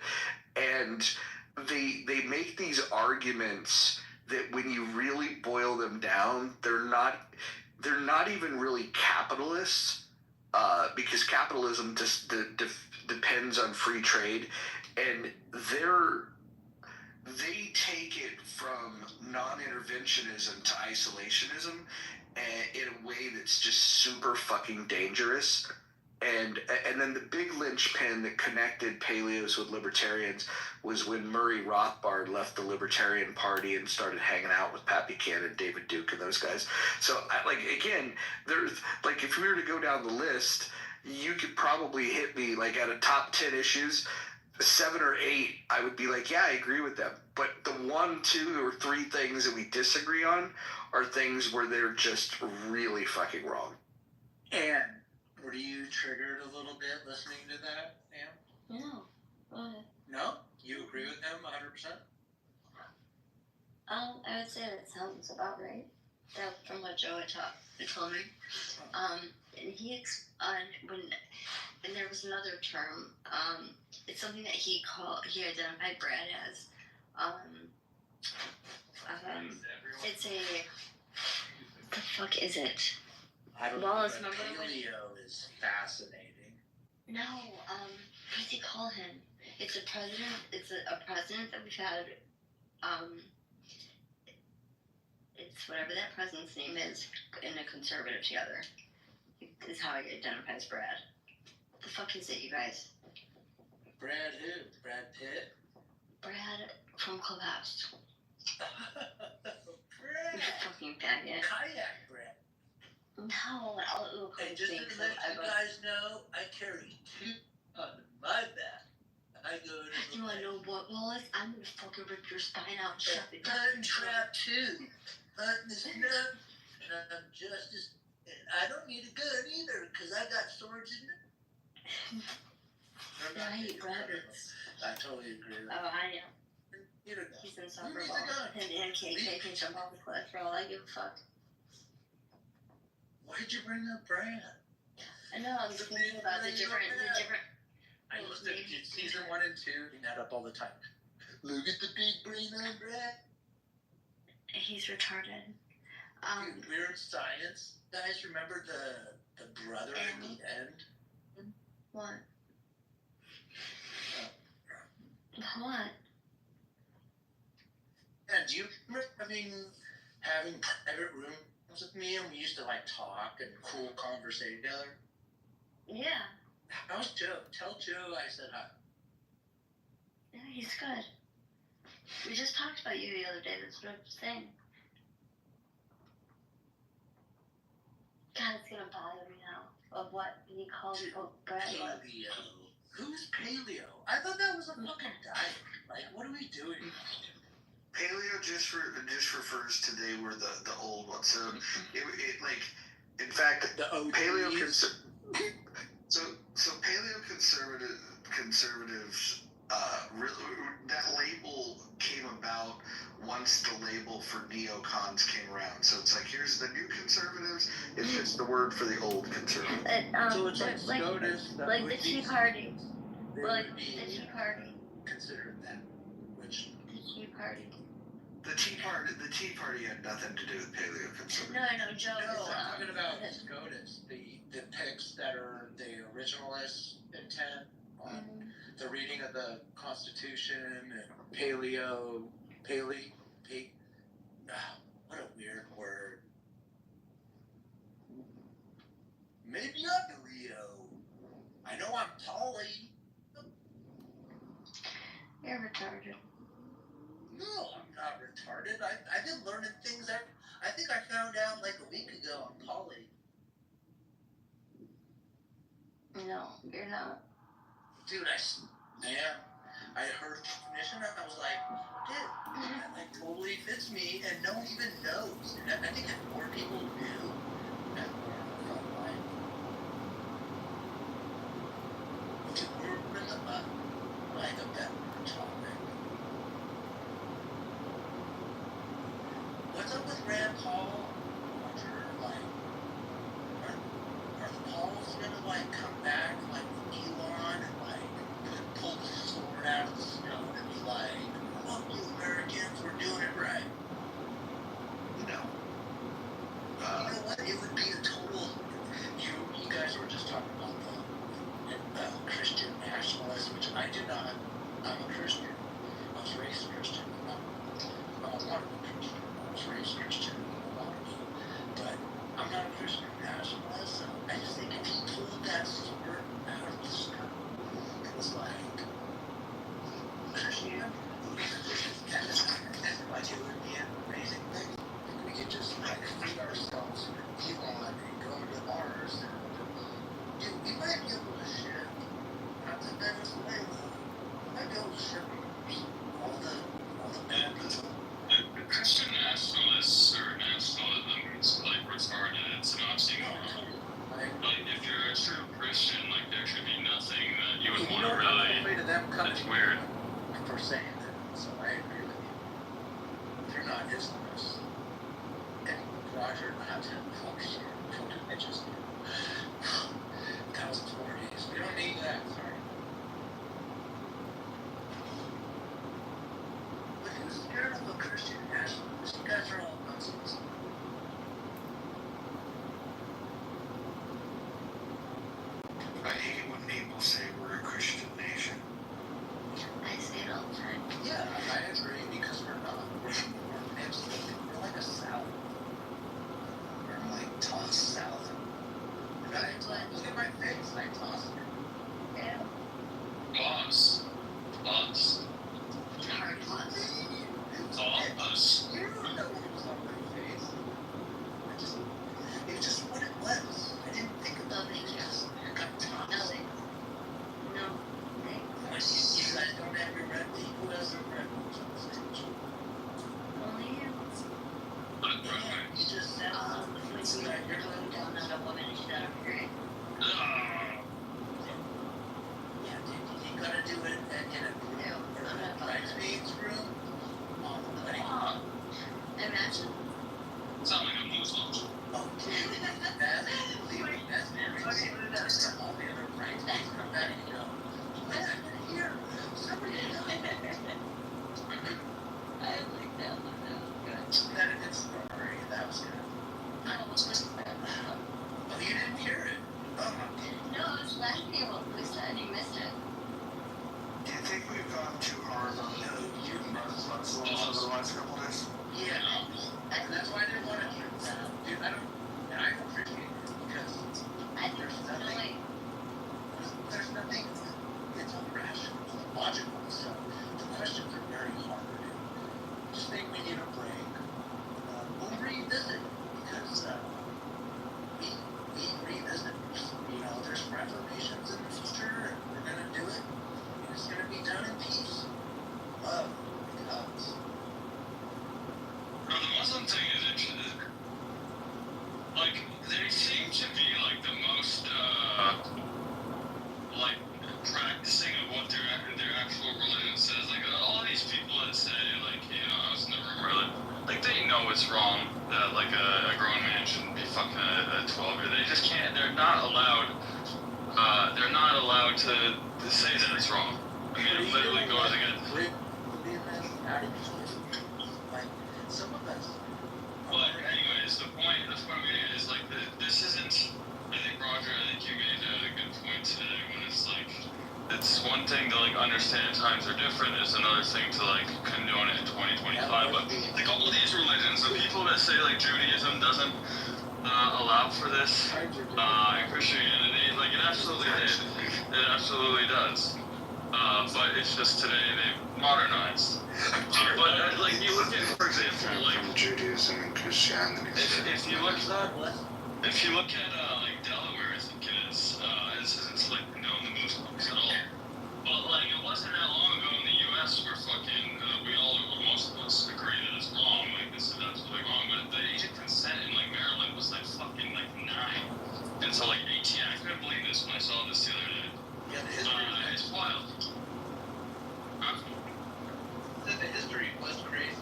And they make these arguments that when you really boil them down, they're not even really capitalists, because capitalism just depends on free trade, and they take it from non-interventionism to isolationism in a way that's just super fucking dangerous. And then the big linchpin that connected paleos with libertarians was when Murray Rothbard left the Libertarian Party and started hanging out with Pat Buchanan, David Duke, and those guys. So, again, there's like if we were to go down the list, you could probably hit me like out of top 10 issues. 7 or 8, I would be like, yeah, I agree with them. But the 1, 2, or 3 things that we disagree on are things where they're just really fucking wrong. And were you triggered a little bit listening to that, Am? No. No? You agree with them 100%? I would say that sounds about right. That from what Joe had told me. And and there was another term. It's something that he identified Brad as. It's a. What the fuck is it? I don't Wallace, know. remember when? Paleo is fascinating. No. What does he call him? It's a president. It's a president that we've had. It's whatever that president's name is in a conservative together. Is how he identifies Brad. What the fuck is it, you guys? Brad who? Brad Pitt? Brad from Clubhouse. Brad! You fucking faggot. Kayak Brad. No, And just to let you guys know, I carry 2 on my back. I go to. You wanna know what, Wallace? I'm gonna fucking rip your spine out and shove it down. Hunting trap too. Hunting is enough. And I'm just as. And I don't need a gun either, because I got swords in it. I eat rabbits. I totally agree with Oh, I am. You don't He's know. insufferable. Him and KK can jump off the cliff for all I give a fuck. Why'd you bring up Brad? I know, I'm just thinking about the different. I used to season 1 and 2, bring that up all the time. Look at the big brain on Brad. He's retarded. Dude, weird science. Guys, remember the brother at the end? What? What? And do you remember having private rooms with me and we used to like talk and cool conversation together? Yeah. How's Joe? Tell Joe I said hi. Yeah, he's good. We just talked about you the other day. That's what I'm saying. God, it's gonna bother me now. Of what he called Brad. Paleo. Who's paleo? I thought that was a fucking diet. Like, what are we doing? Paleo just refers to they were the old ones. So it like, in fact, the paleo so paleo conservatives really, that label came about once the label for neocons came around. So it's like, here's the new conservatives. It's just the word for the old conservatives. So it's like SCOTUS, like the Tea Party. Like the Tea Party. Consider that. Which? The Tea Party. The Tea Party had nothing to do with paleo conservatives. No, I know, Joe. No, I'm talking about SCOTUS, the picks that are the originalist intent on the reading of the Constitution and paleo, what a weird word. Maybe I'm a Leo. I know I'm poly. You're retarded. No, I'm not retarded. I've been learning things I think I found out like a week ago I'm poly. No, you're not. Dude, I am. I heard the definition and I was like, dude, that like totally fits me and no one even knows. And I think if more people knew, that more front line. Dude, we're in the like a better topic. What's up with Rand Paul? Like, are the Pauls gonna like come back like with Elon and like pull the sword out of the snow and be like, fuck you Americans, we're doing it right? No. You know what? It would be a total. You guys were just talking about the Christian nationalist, which I do not. I'm a Christian. I was raised Christian. I'm not a Christian. I was raised Christian. But I'm not a Christian nationalist. So I just think if he pulled that sword out of the snow, it was like Christian. That's why it would be an amazing thing. We could just like free ourselves from Elon and go to Mars. Dude, we might be able to ship out to Venezuela. wouldn't You want know to what? I'm really. afraid of them coming That's weird. for saying that. So I agree with you. They're not Islamists. And Roger, not to shit. I just 1040s. We don't need that. Sorry. But who's scared of a Christian nationalist? You guys are all Muslims. I hate when people say we're a Christian nation. I say it all the time. Yeah, I agree because we're not. We're like a salad. We're like tossed salad. And look at my face. I tossed it. Yeah. Boss. Hard plus. It's all of us. You don't know what was on my face. It was just what it was. I didn't think of No, thank you. I got tossed. No, thanks. No, thanks. You guys don't have your red meat. Who has their red meat on the stage? Only you. You just said When you're going down on a woman and she's out of period. yeah, dude, you gotta do it in a bridesmaid's room on the wedding. Imagine. Sound like a Muslim. Oh, dude, that's marriage. All the other bridesmaids come back and go, what's happening here? Somebody I like that one. That was good. That a good story. That was good. I almost listened to that. Oh, you didn't hear it? No, I was laughing at what Blue said and you missed it. Do you think we've gone too hard on Muslims over the last couple of days? Yeah. And that's why I didn't want to hear that. Dude, I appreciate it because I think it's really. there's nothing, it's all rational, it's logical, so the questions are very hard. I just think we need a break. We'll revisit because we revisit. You know, there's reformations in the future and we're going to do it. And it's going to be done in peace. Love. Because. Bro, the Muslim thing is interesting. Like, they seem to be like the most like practicing of what their actual religion says. Like all these people that say like, you know, I was never really like they know it's wrong that like a grown man shouldn't be fucking a 12-year. They just can't. They're not allowed. They're not allowed to say that it's wrong. I mean, it literally goes against. Like some of us. But anyways, the point I'm getting is like this isn't. I think Roger, I think you made a good point today when it's like it's one thing to like understand times are different. It's another thing to like condone it in 2025. But like all these religions, the people that say like Judaism doesn't allow for this, Christianity, like it absolutely did. It absolutely does. But it's just today they've modernized. But like you look at, for example, like Judaism and Christianity. if you look at like Delaware, I think it is. This isn't like known the Muslims at all. But like it wasn't that long ago in the U.S. where fucking we all, most of us agree that it's wrong. Like this is absolutely wrong. But the age of consent in like Maryland was like fucking like 9. And so like 18. I couldn't believe this when I saw this the other day. Yeah, the history. It's wild. The history was crazy.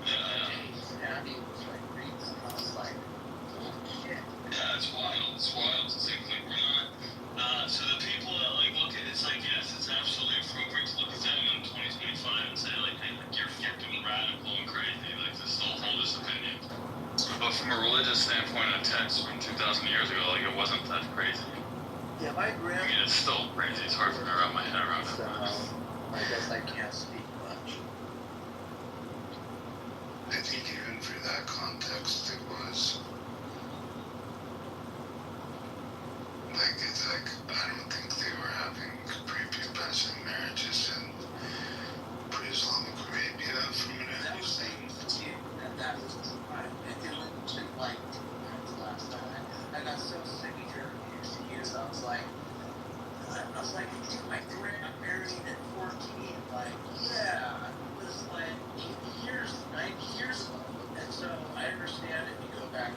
Yeah. Abby was like reading and I was like, oh shit. Yeah, it's wild. It's wild to think like we're not. So the people that like look at it's like yes, it's absolutely appropriate to look at them in 2025 and say like, hey, like, you're fucking radical and crazy, like to still hold this opinion. But from a religious standpoint, a text from 2,000 years ago, like it wasn't that crazy. Yeah, my grandma. I mean, it's still crazy. It's hard for me to wrap my head around it. So, I guess I can't speak much. I think even for that context, it was like it's like I don't think they were having prepubescent marriages in pre-Islamic Arabia from an That was that was it was like last time. I got so sick of hearing the excuse. I was like, dude, my friend got married at 14. Like, yeah, it was like 9 years ago. And so I understand if you go back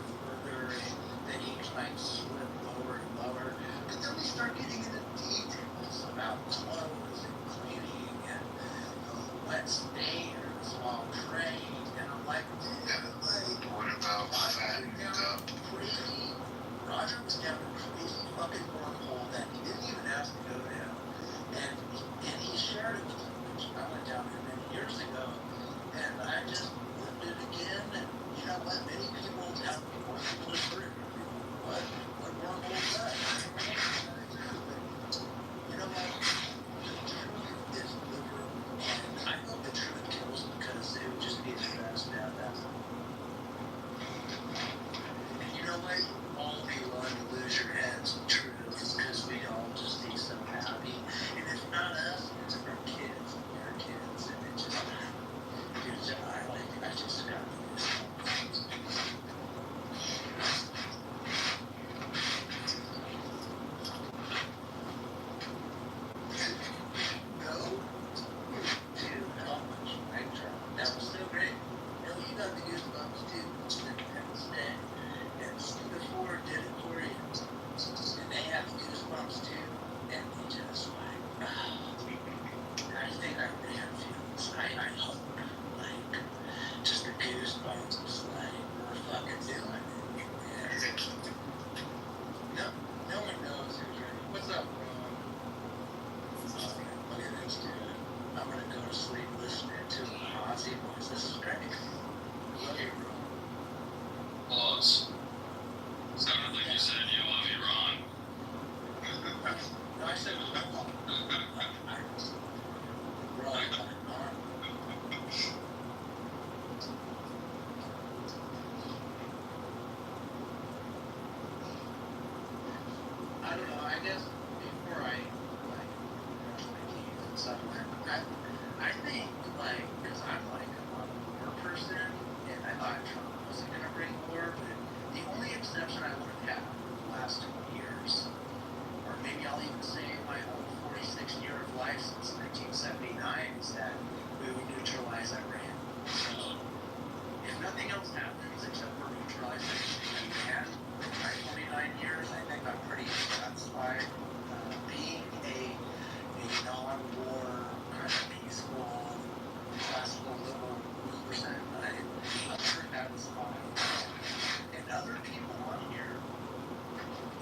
I'm gonna go to sleep listening to Ozzy voice. This is great. Love you, bro. Pause. Sounded like you said you love Iran. No, I said bro. I don't know. I guess before I like brush my teeth and stuff, I think like because I'm like a war person, and I thought Trump wasn't gonna bring war, but the only exception I would have had for the last 20 years, or maybe I'll even say my whole 46 year of life since 1979, is that we would neutralize Iran. So if nothing else happens except for neutralizing Iran in my 29 years, I think I'm pretty satisfied. Being a non-war, kind of peaceful, classical liberal person, I'm sure that was fine. And other people on here,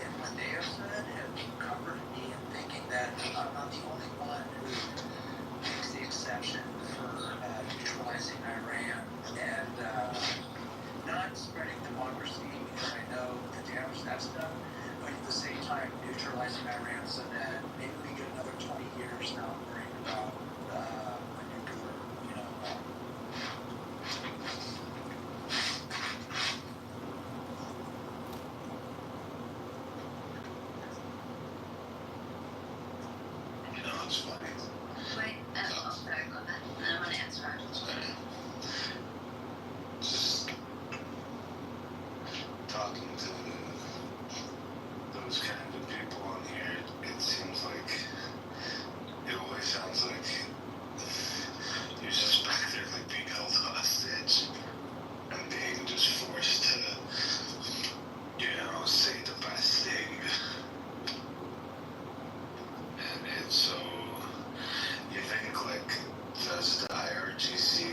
and what they have said, have comforted me in thinking that I'm not the only one who makes the exception for neutralizing Iran and not spreading democracy, because I know the damage that's done, but at the same time neutralizing Iran so that maybe we get another 20 years now worrying about a nuclear, No, it's funny. Wait, sorry, go ahead. And I'm gonna answer on Just talking to those kind of people on here, it seems like it always sounds like you're just back there like being held hostage and being just forced to, say the best thing. And it's so, you think like, does the IRGC, do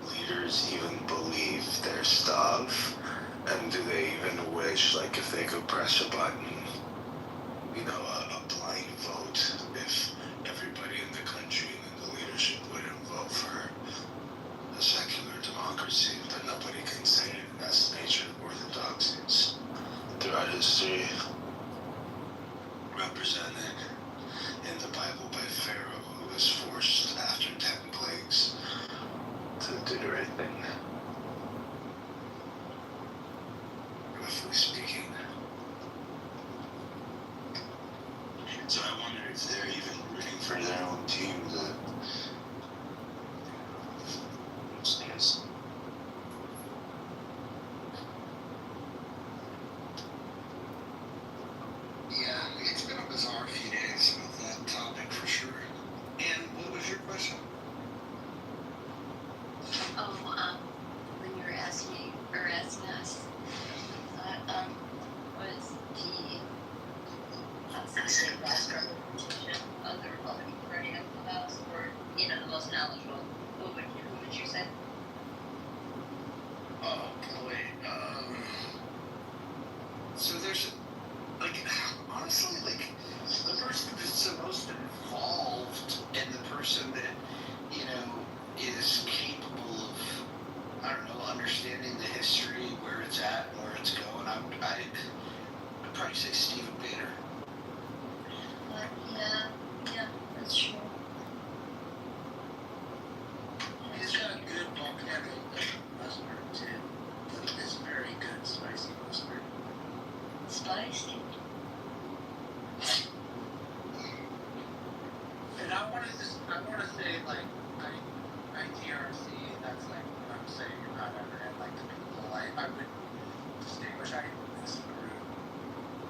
the leaders even believe their stuff? And do they even wish, like, if they could press a button, a blind vote, if everybody in the country and in the leadership wouldn't vote for a secular democracy, but nobody can say it, and that's the nature of orthodoxies throughout history, represented in the Bible by Pharaoh, who was forced after 10 plagues to do the right thing. Roughly speaking. So I wonder if they're even rooting for their own team that stands. Yeah, it's been a bizarre few days with that topic for sure. And what was your question? when you were asking us, was the best representation of the Republican Party in the House, or the most knowledgeable. Who would you say? Oh boy. So there's honestly, the person that's the most involved and the person that, is capable of, understanding the history, where it's at, and where it's going. I'd probably say Stephen Bader. Yeah, that's true. He's got a good volcanic whisper too. It's very good, spicy whisper. Spicy. And I want to say, ITRC, that's like what I'm saying about Iran, like the people, I would distinguish, I in this group,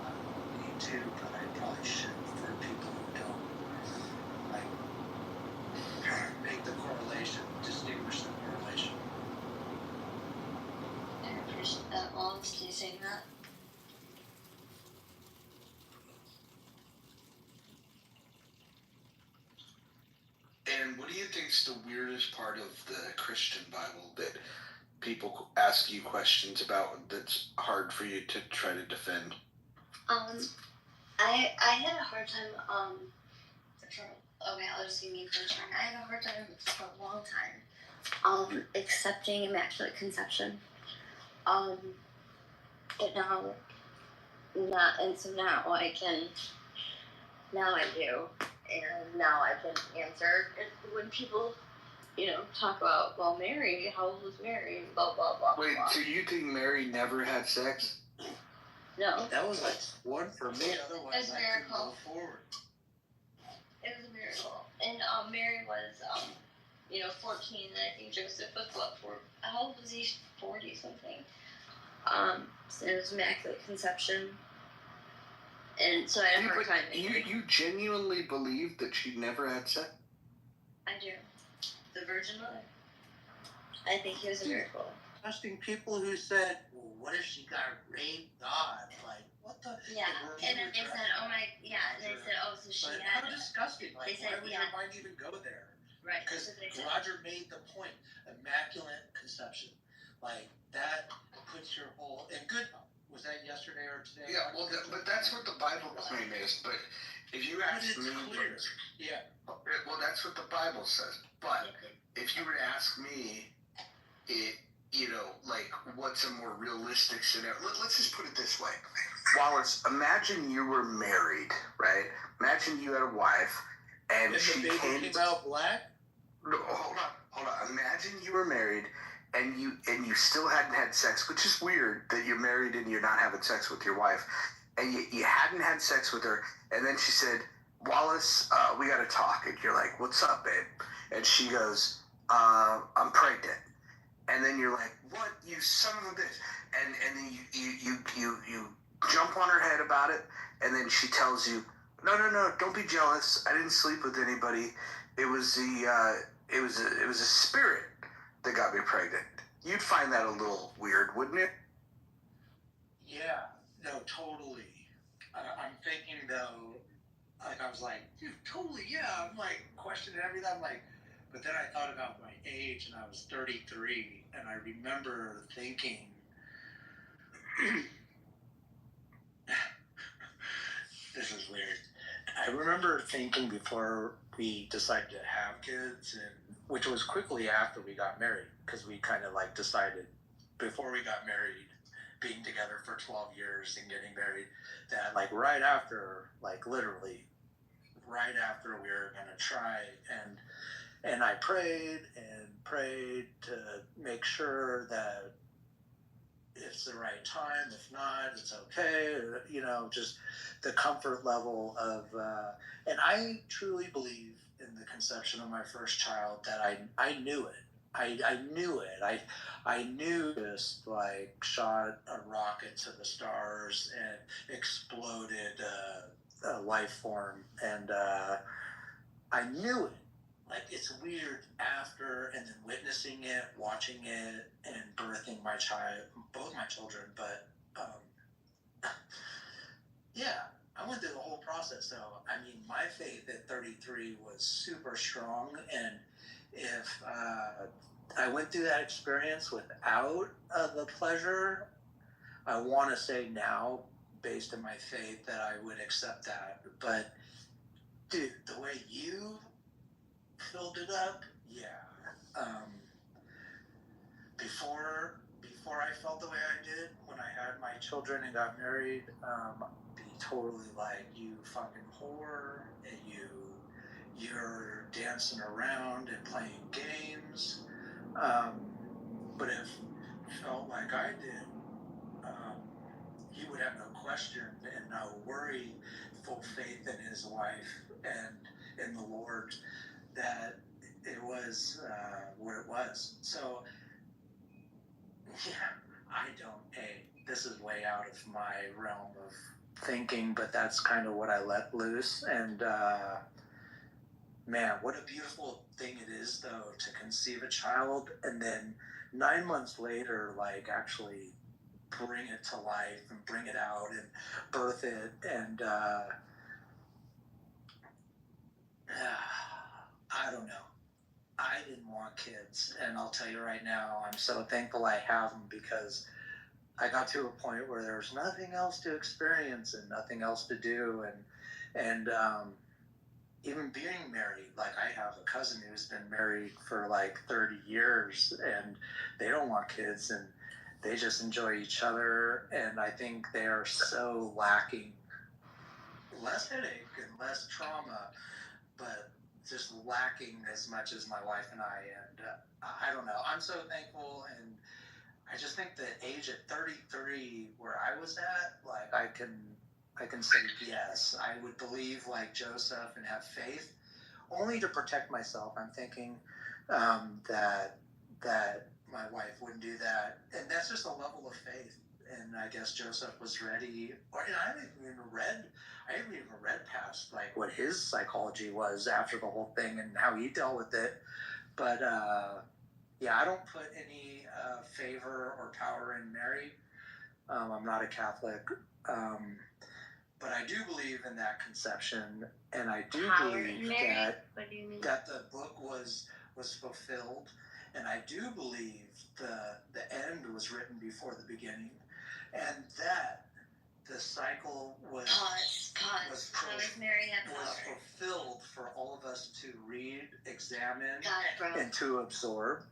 I don't need to, but I probably should, for people who don't, make the correlation, distinguish the correlation. I appreciate that honesty saying that. And what do you think's the weirdest part of the Christian Bible that people ask you questions about that's hard for you to try to defend? I had a hard time okay, I'll just give me first time. I have a hard time for a long time accepting immaculate conception. But now, not, and so now I can, now I do, and now I can answer when people, talk about, well, Mary, how old was Mary, blah, blah, blah, Wait, blah. so you think Mary never had sex? No. That was like one for me, otherwise It's a I couldn't go miracle. forward. It was a miracle. And Mary was, 14, and I think Joseph was, how old was he? 40 something. So it was immaculate conception. And so I had a hard time. You genuinely believe that she never had sex? I do. The Virgin Mother. I think he was a miracle. Trusting people who said, well, what if she got raped? God, like, what the? Yeah, and then they said, oh my, yeah, and they said, oh, so she had. How disgusting. Like, They said, why would yeah. your mind even go there? Right. Because So they said, Roger made the point, immaculate conception. Like, that puts your whole, and good, was that yesterday or today? Yeah, well, but that's what the Bible claim is. But if you ask me, clear. Yeah. Well, that's what the Bible says. But if you were to ask me, what's a more realistic scenario? Let's just put it this way. Wallace, imagine you were married, right? Imagine you had a wife, and she the baby came out black? No, hold on. Imagine you were married, and you still hadn't had sex, which is weird that you're married and you're not having sex with your wife, and you hadn't had sex with her, and then she said, Wallace, we got to talk. And you're like, what's up, babe? And she goes, I'm pregnant. And then you're like, what, you son of a bitch? And then you jump on her head about it, and then she tells you, no, don't be jealous. I didn't sleep with anybody. It was a spirit that got me pregnant. You'd find that a little weird, wouldn't it? Yeah, no, totally. I'm thinking though, like I was like, dude, totally, yeah. I'm like questioning everything. I'm like, but then I thought about my age, and I was 33, and I remember thinking, this is weird. I remember thinking before we decided to have kids, and which was quickly after we got married, because we kind of like decided before we got married, being together for 12 years and getting married, that like right after, like literally right after we were going to try, and I prayed to make sure that it's the right time. If not, it's okay. Just the comfort level of, and I truly believe in the conception of my first child, that I knew it. I knew it. I knew just like shot a rocket to the stars and exploded a life form, and I knew it. Like, it's weird after, and then witnessing it, watching it, and birthing my child, both my children. But yeah, I went through the whole process. So I mean, my faith at 33 was super strong, and if I went through that experience without the pleasure, I want to say now, based on my faith, that I would accept that. But dude, the way you filled it up, yeah. Before I felt the way I did when I had my children and got married, be totally like, you fucking whore, and you're dancing around and playing games. But if you felt like I did, he would have no question and no worry, full faith in his wife and in the Lord, that it was what it was. So, yeah, this is way out of my realm of thinking, but that's kind of what I let loose. And man, what a beautiful thing it is, though, to conceive a child and then 9 months later, like, actually bring it to life and bring it out and birth it. And I don't know. I didn't want kids, and I'll tell you right now, I'm so thankful I have them, because I got to a point where there was nothing else to experience and nothing else to do, and even being married, like I have a cousin who's been married for like 30 years and they don't want kids and they just enjoy each other. And I think they are so lacking less headache and less trauma, but just lacking as much as my wife and I. And I don't know. I'm so thankful. And I just think the age at 33 where I was at, like I can say yes. I would believe like Joseph and have faith, only to protect myself. I'm thinking that my wife wouldn't do that, and that's just a level of faith. And I guess Joseph was ready. I haven't even read past like what his psychology was after the whole thing and how he dealt with it. But yeah, I don't put any favor or power in Mary. I'm not a Catholic. But I do believe in that conception, and I do believe that the book was fulfilled, and I do believe the end was written before the beginning, and that the cycle was fulfilled for all of us to read, examine, and to absorb,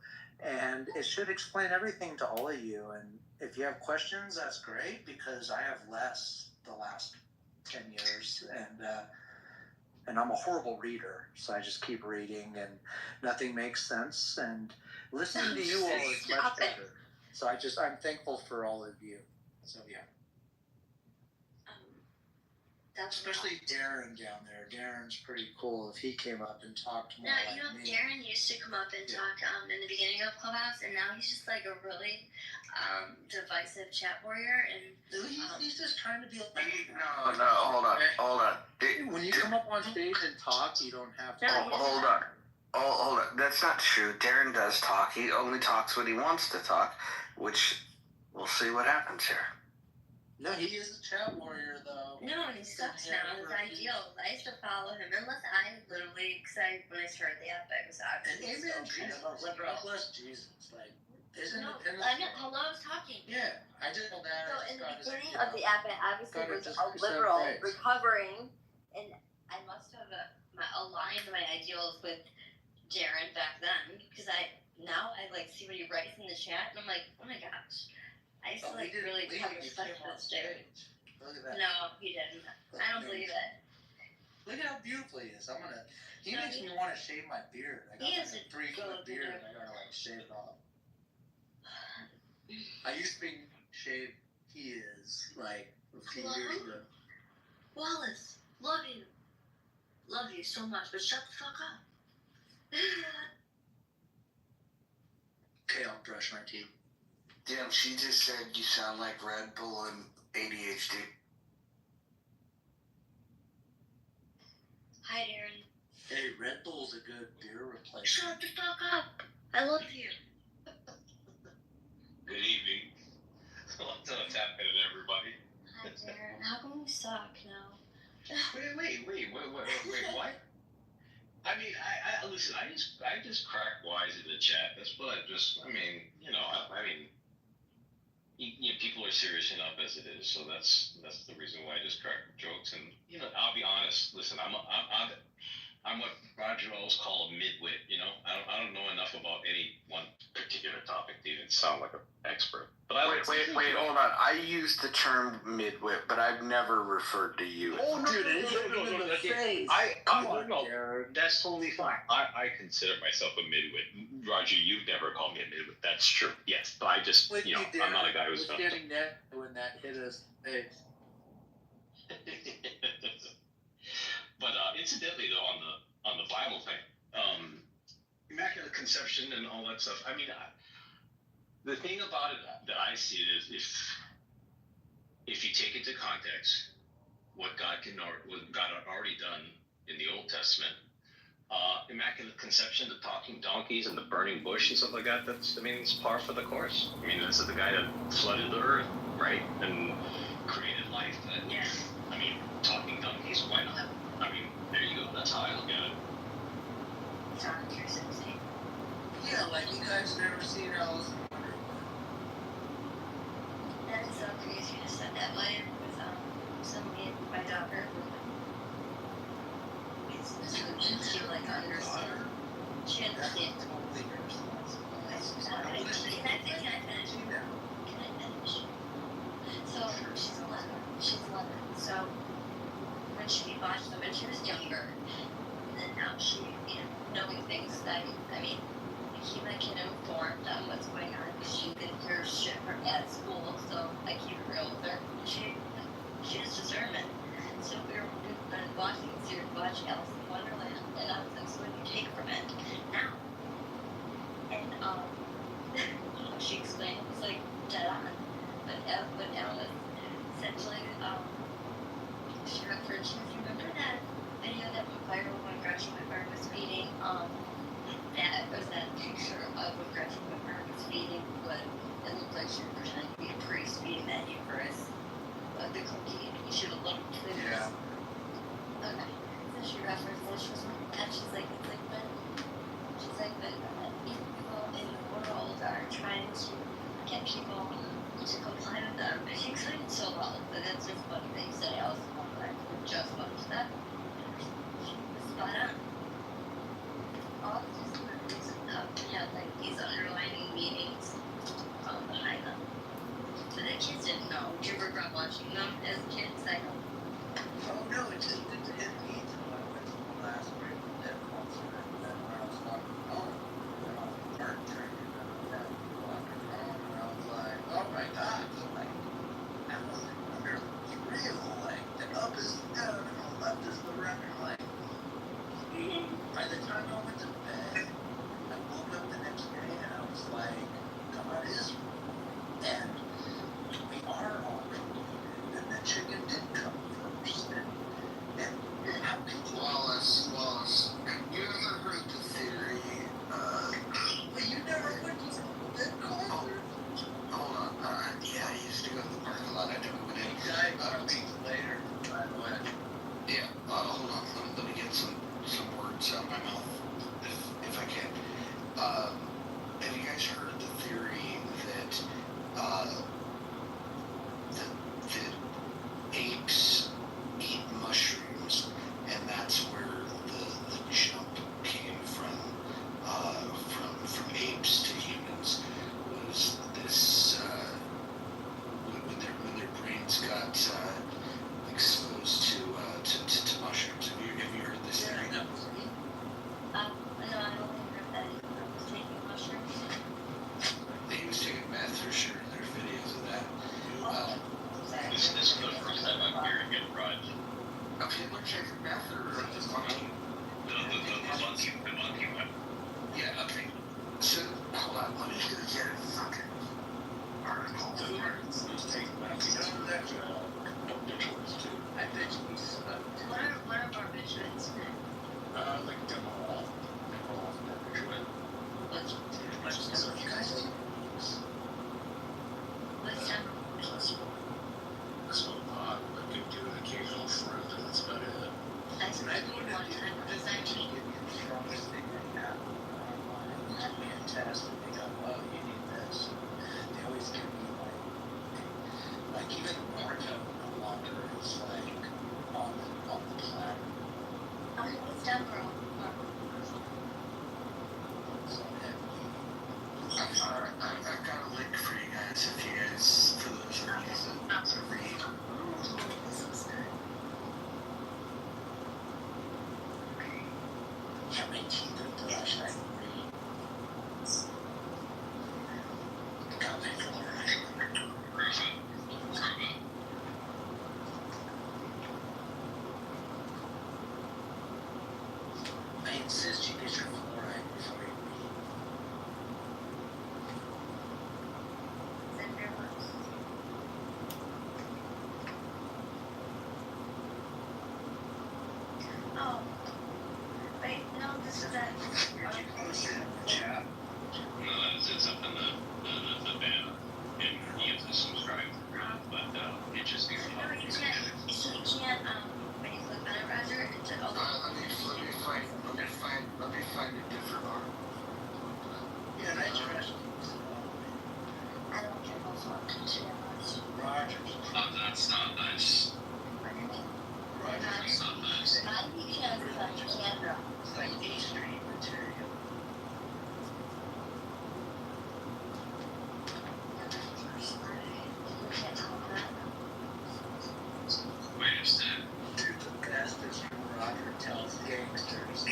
and it should explain everything to all of you. And if you have questions, that's great, because I have less the last 10 years, and I'm a horrible reader, so I just keep reading and nothing makes sense, and listening to you all is much better. So I'm thankful for all of you. So yeah. Especially Darren down there. Darren's pretty cool. If he came up and talked more me. Darren used to come up and talk in the beginning of Clubhouse, and now he's just like a really divisive chat warrior. And he's just trying to be like. No, hold on. When you come up on stage and talk, you don't have to. Hold on. That's not true. Darren does talk. He only talks when he wants to talk, which we'll see what happens here. No, he is a chat warrior, though. No, he sucks now. His ideals. I used to follow him, unless I literally, when I started the app, I was actually Amen. still kind of a liberal. God bless Jesus. Like, hello, I was talking. Yeah, I did know that. So in the beginning of the app, I obviously was a liberal, recovering, and I must have aligned my ideals with Darren back then, because now I like see what he writes in the chat, and I'm like, oh my gosh. I used to really have respect for this dude. Look at that. No, he didn't. I don't believe it. Look at how beautiful he is. He makes me want to shave my beard. I got like a 3-foot beard and I gotta like shave it off. I used to be shaved. He is like a few years ago. Wallace, love you. Love you so much, but shut the fuck up. Okay, I'll brush my teeth. Damn, she just said you sound like Red Bull and ADHD. Hi, Darren. Hey, Red Bull's a good beer replacement. Shut the fuck up. I love you. Good evening. What's happening, everybody? Hi, Darren. How come you suck now? Wait, what? I mean, I listen. I just crack wise in the chat. That's what people are serious enough as it is. So that's the reason why I just crack jokes. And I'll be honest. Listen, I'm what Roger always call a midwit. I don't know enough about any one particular topic to even sound like an expert. But wait, hold on. I use the term midwit, but I've never referred to you. Oh, no, that's totally fine. I consider myself a midwit. Roger, you've never called me a midwit. That's true. Yes, but I just, I'm not a guy who's getting that when that hit us. Hey. But incidentally, though, on the Bible thing, Immaculate Conception and all that stuff. I mean, the thing about it that I see is if you take into context what God had already done in the Old Testament, Immaculate Conception, the talking donkeys and the burning bush and stuff like that. It's par for the course. I mean, this is the guy that flooded the earth, right, and created life. Talking donkeys, why not? There you go. That's how I look at it. Yeah, like you guys never seen Alice in Wonderland. That is so crazy you said that later with my daughter. like, I mean, I keep my kid informed on what's going on because she didn't hear shit from at school, so I keep it real with her. She has discernment. So we've been watching a series, watch Alice in Wonderland, and I was like, so what do you take from it now? And she explained it was like dead on, but Alice essentially she referenced, remember that video that went viral when Gretchen Whitmer was speeding? That was that picture of when Gretchen Whitmer was speeding, but it looked like she was pretending to be a priest speeding that Eucharist. But the cookie, you should have looked at it. Yeah. Okay. So she referenced it, she was and she's like, it's like when people in the world are trying to get people to comply with them. And she explained it so well, but that's just funny that you said Alice in Wonderland. Just watched that. She was spot on. All these movies have like these underlining meanings behind them. So the kids didn't know. Do you regret watching them as kids? I know. Oh no, it just didn't hit me until I went to the last great dead concert, and then when I was walking home, and I was art training, and I was walking home, and I was like, oh my god, so like, Alice in Wonderland was real, like, the up is down, and the left is the right, and like, by the time I went to bed, I woke up the next day, and I was like, God is real, and we are all created, and the chicken did come first, and how can you... Wallace, you ever heard the theory, But you never went to that concert. hold on, yeah, I used to go to the parking lot, I never went in. He died 2 weeks later, by the way. Yeah, hold on, let me get some words out of my mouth, if I can. Have you guys heard the theory that, that apes eat mushrooms, and that's where the jump came from apes to humans, was this, when their brains got, exposed to mushrooms. Have you heard this theory? No, I only heard that he was taking mushrooms. He was taking meth for sure. There's videos of that. This is the first time I'm hearing it, Rod. Okay, we're checking meth or just monkey? The monkey one. Yeah, okay. So, hold on, let me get a fucking article. He's taking back. You know that, obituaries too. I bet he's, What are barbiturates? Like demo off perpetuate. What's so you guys see what's that? Smoke pot, but you do an occasional fruit, and that's about it. I smoked weed one time because I give you the strongest thing right now. Fantastic. They go, oh, you need this. They always give me like even Marco no longer is like on the platter. Okay, what's that, girl? So heavy. I've got a link for you guys if you guys, for those of you that read. This looks good. Yeah, my teeth are delicious. I agree. Got my I insist you get your fluoride before you read. Send your books. Oh. Wait, no, this is that. Did you post it in the chat? No, it's up in the banner. And you have to subscribe, but it just goes No, you can't. So you can't, when you click on it, Roger, it said, oh, Let me find a different article. Yeah, and I trust I don't care how far it is. Rogers. That's not nice. Rogers. That's not nice. Not you can't, but you can't. It's like A Street material. Wait, it's dead. Dude, the best is when Roger tells gangsters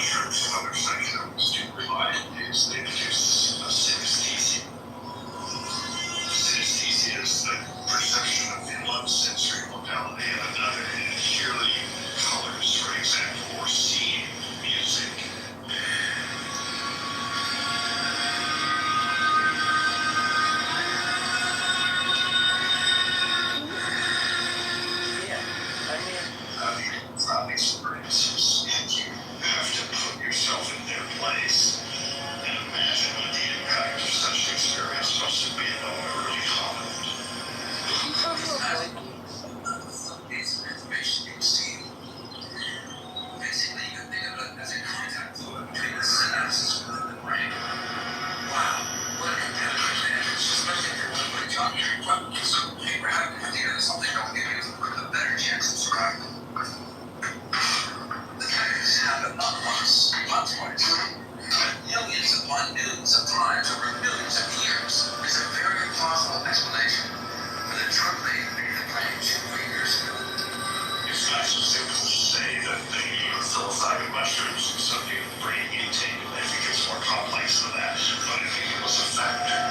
mushrooms, another psychedelics do provide is they produce a synesthesia. Synesthesia is the perception of one sensory modality and another, and purely colors, for example, or seeing music. Having experiences, and you have to put yourself in their place and imagine what the impact of such an experience must have been on an early hominid. Some piece of information you see. Basically, you can think of it as a contact fluid between the synapses within the brain. Wow, what a competitive advantage, especially if you're one of the young people. So, if we're having to deal with something that will give you a better chance of survival. The tigers happen not once, not twice, but millions upon millions of times over millions of years is a very plausible explanation for the troubling the brain 2 years ago. It's not so simple to say that the psilocybin mushrooms and something in the brain mutated. I think it's more complex than that, but I think it was a factor.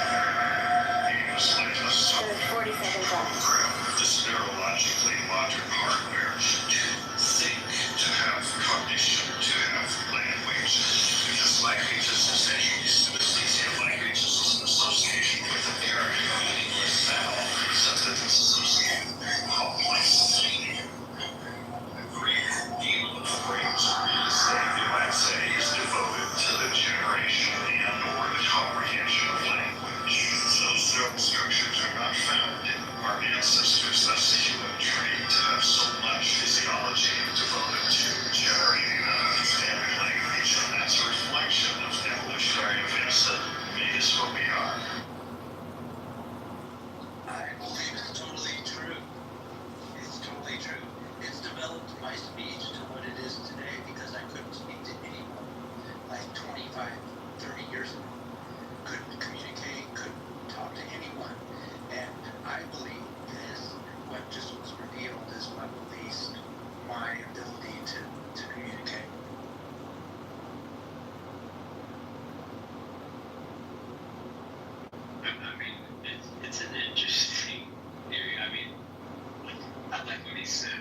It was like a software program, this neurologically modern hardware to think, to have cognition, to have language, because language is essentially synesthesia. Language is an association with an error, meaningless sound, something that's associated with very complex meaning. The great deal of the brain's real estate, you might say, is devoted to the generation and or the comprehension of language. Those neural structures are not found in our ancestors. That's the human trait to have so much physiology devoted to generating and understanding language, and that's a reflection of evolutionary events that made us what we are. I believe it's totally true. It's totally true. It's developed my speech to what it is today because I couldn't speak to anyone like 25, 30 years ago. Couldn't communicate, couldn't talk to anyone. And I believe this, what just was revealed, is what released my ability to communicate. I mean, it's an interesting theory. I mean, I like what he said.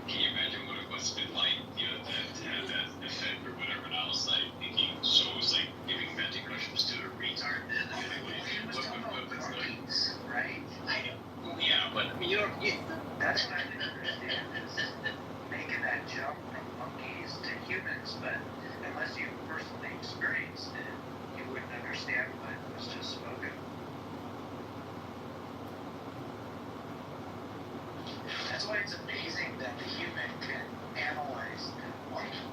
Can you imagine what it must have been like, you know, to have that effect or whatever? And I was like thinking, so it was like giving magic mushrooms to a retard then? I mean, what it's like? Right? I know. Well, yeah, but I mean, you know, That's what I didn't understand is making that jump from monkeys to humans, but unless you personally experienced it, you wouldn't understand what was just spoken. That's why it's amazing that the human can analyze a monkey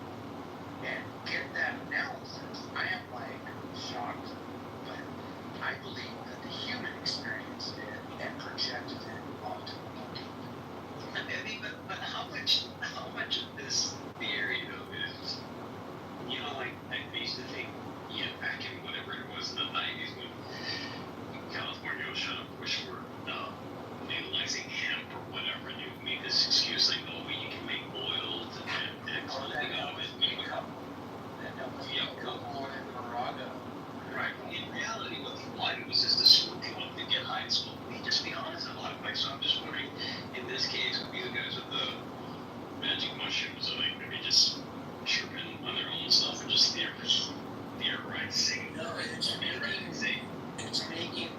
and get that analysis. I am like shocked, but I believe that the human experienced it and projected it onto the monkey. I mean, but how much of this theory though is, you know, like I used to think, you know, back in whatever it was in the 90s when California was trying to push for legalizing hemp or whatever, and you made this excuse like, oh, you can make oils and clothing out of it. Right. In reality, what they wanted was just to smoke. They wanted to get high and smoke weed. Just be honest, a lot of like. So I'm just wondering, in this case, would be the guys with the magic mushrooms, like maybe just chirping on their own stuff and just theorizing. No, it's making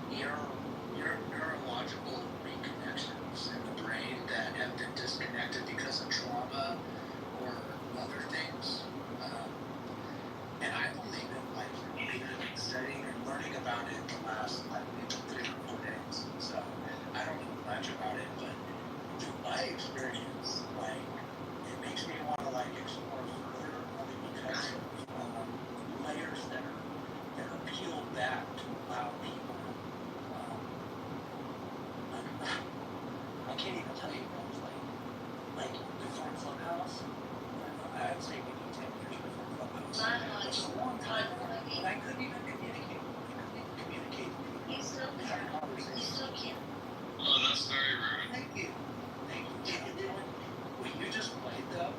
neurological reconnections in the brain that have been disconnected because of trauma or other things. And I believe in like studying and learning about it the last like maybe 3 or 4 days. So I don't know much about it, but through my experience, like it makes me want to like explore further only because of layers that are peeled back to allow people. I can't even tell you guys like before Clubhouse. I'd say maybe 10 years before Clubhouse. It's a long time, and I couldn't even communicate. You still can. You still can. Oh, that's very rude. Thank you. What you just played though,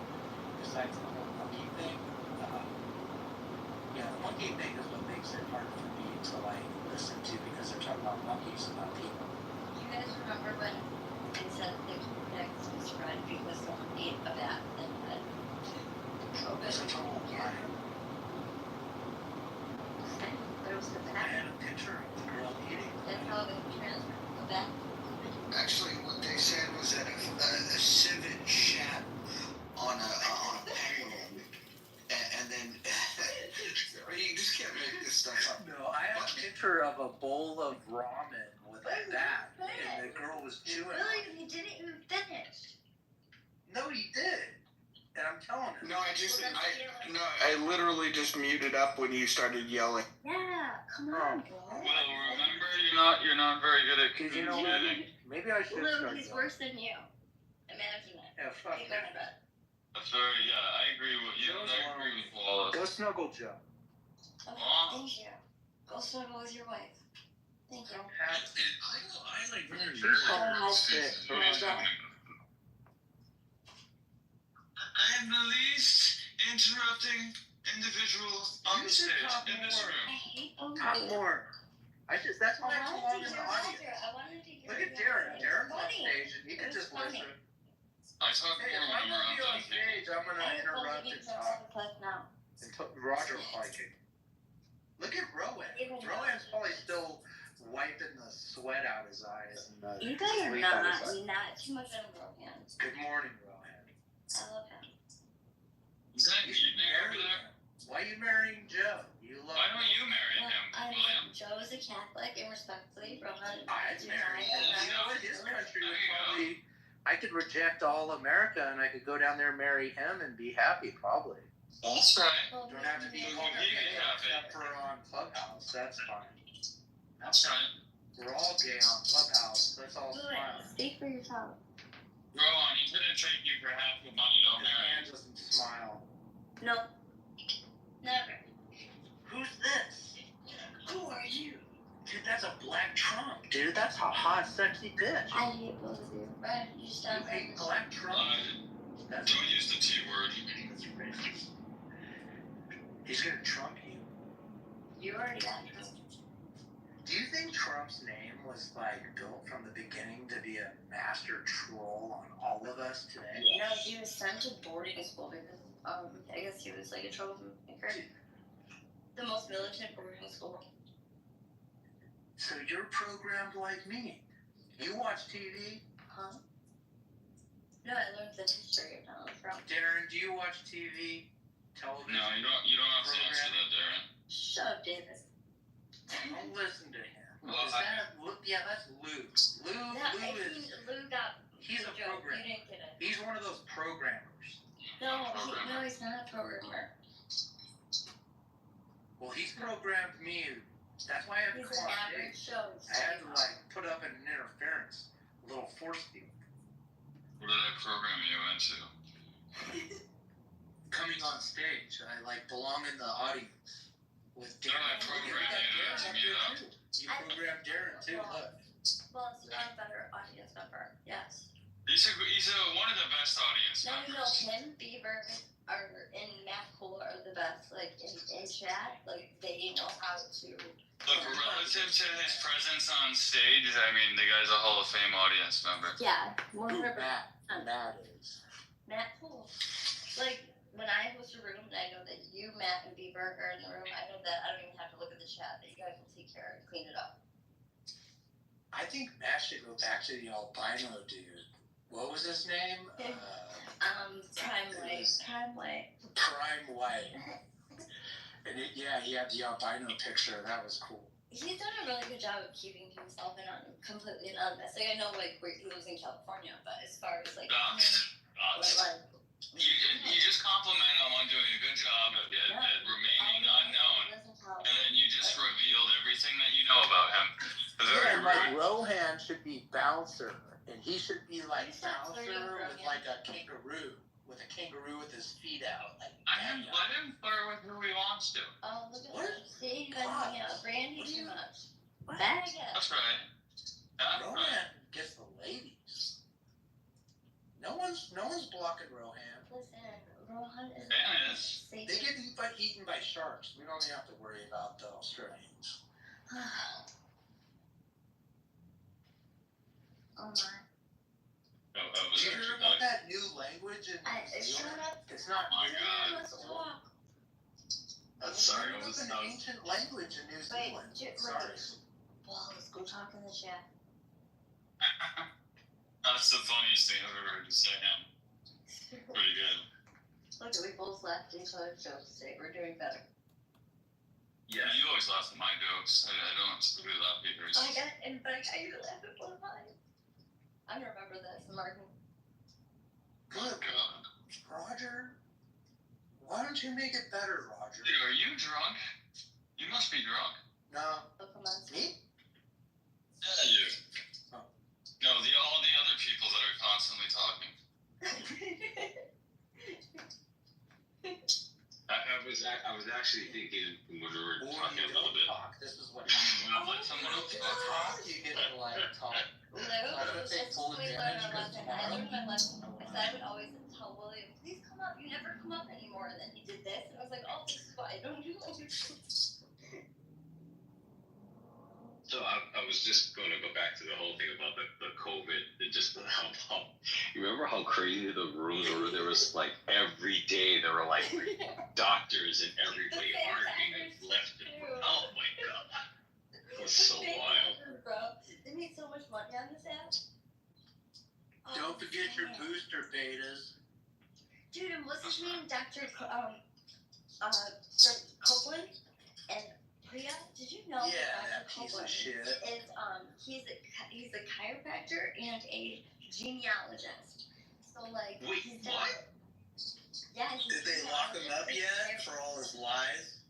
besides the whole monkey thing, monkey thing is what makes it hard for me to like listen to because they're talking about monkeys and not people. You guys remember when they said the next spread because someone ate a bat and had COVID? That's a total lie. But it was the I bat. had a picture of the girl eating. That's how it transferred the bat. Actually, what they said was that a civet shat on a payroll, and then you just can't make this stuff up. No, I have a picture of a bowl of ramen with a bat, and the girl was chewing. Really? You didn't even finish. No, he did. And I'm telling him. No, I literally just muted up when you started yelling. Yeah, come on, bro. Well, remember, you're not very good at Because you know what? Maybe I should Lou, start he's yelling. worse than you. Imagine it. Yeah, fuck Hey, go that. to bed. That's very, yeah, I agree with you. I agree with Wallace. Go snuggle, Joe. Okay, thank you. Go snuggle with your wife. Thank you. I like very I am the least interrupting individual on the stage in this I room. hate Talk more. That's why I belong in the audience. I wanted to hear Look at Darren. Darren's on stage and he can just listen. I talk Hey, more if when I'm I'm gonna around be on other people. stage, I'm gonna interrupt and talk. now. Roger liking. Look at Rowan. Rowan's probably still wiping the sweat out his eyes and the You guys are sleep out his eyes. not too much on Rohan. Good morning, Rowan. I love him. Is that You you should marry over there? him. Why are you marrying Joe? You love Why don't you marry Well, him, William? Joe is a Catholic and respectfully, Rohan. I'd marry him. You know what? His country would There you go. probably. I could reject all America and I could go down there and marry him and be happy, probably. That's right. Well, Don't have to be Well, called he gay can have it. except for on Clubhouse. That's fine. That's right. We're all gay on Clubhouse. Let's all smile. Speak for yourself. Rowan, he couldn't take you for half the money. Don't His marry man him. doesn't smile. No. Never. Who's this? Who are you? Dude, that's a black Trump. Dude, that's a hot, sexy bitch. I hate both of you. Right? You just You don't hate black Trump? That's Don't use the T word. racist. He's gonna Trump you. You already got Trump. Do you think Trump's name was like built from the beginning to be a master troll on all of us today? You know, he was sent to boarding school because, I guess he was like a troublemaker. The most militant boarding school. So you're programmed like me. You watch TV? Huh? No, I learned the history of Donald Trump. Darren, do you watch TV? Television? No, you don't have to answer that, Darren. Shut up, David. Don't listen to him. Well, Is that yeah, that's Lou. Lou Lou got he's the a joke. programmer. You didn't get it. He's one of those programmers. No, he's not a programmer. Well, he's programmed me. That's why I have to He's come an on average stage. show. I had to like put up an interference, a little force field. What did I program you into? Coming on stage, I like belong in the audience with No, Darren. I programmed you to mute up. You programmed Darren too. Look. Well, it's not a better audience member. Yes. He's one of the best audience No, you know members. him, Bieber, and Matt Cole are the best. Like in chat, like they know how to. Look, relative to his presence on stage, I mean, the guy's a Hall of Fame audience member. Yeah, 100%. Matt is. Matt Cole. Like when I host a room, and I know that you, Matt, and Bieber are in the room. I know that I don't even have to look at the chat. That you guys will take care and clean it up. I think Matt should go back to the albino dude. What was his name? Prime White. Prime White. And he had the albino picture. That was cool. He's done a really good job of keeping himself completely anonymous. Like I know, like where he lives in California, but as far as like, You just compliment him on doing a good job at remaining unknown, and then you just revealed everything that you know about him. Very And like rude. Rohan should be bouncer, and he should be like Stop bouncer flirting, with Rohan. like a kangaroo with his feet out. Like, Let him flirt with who he wants to. Oh, look at What? that. See, you guys hang out. Brandy too much. What? Bag it. That's right. That's Rohan right. gets the ladies. No one's blocking Rohan. Listen, Rohan is Dennis. They They get eaten by sharks. We don't even have to worry about the Australians. Oh my. Did you hear about that new language in New Shut Zealand? up. It's not. Oh my God. Let's talk. Sorry, it was an ancient language in New Zealand. Sorry. Wallace, go talk in the chat. That's the funniest thing I've ever heard you say, him. Pretty good. Look, we both laughed at each other's jokes today. We're doing better. Yeah, you always laugh at my jokes. I don't really laugh at yours. I got you to laugh at one of mine. I'm gonna remember this, Martin. Good. God. Roger, why don't you make it better, Roger? Dude, are you drunk? You must be drunk. No. Oh, come on. Me? Yeah, you. Oh. No, all the other people that are constantly talking. I was actually thinking when we were talking a little bit. This is what Let someone else talk. You get to like talk. That's when we learned our lesson. I learned my lesson. Because I would always tell William, please come up. You never come up anymore. And then he did this. And I was like, oh, this is why I don't do it. So I was just going to go back to the whole thing about the COVID. It just how you remember how crazy the rooms were? There was like every day there were like doctors and everybody arguing left and right. Oh my god, it was so wild. Bro, they made so much money on this app. Don't forget your booster betas. Dude, and what's his name? Dr. Copeland and Priya. Did you know that Dr. piece of Copeland shit. is he's a chiropractor and a genealogist. So like wait, he's what? Yeah. Did they lock him up yet for all his lies?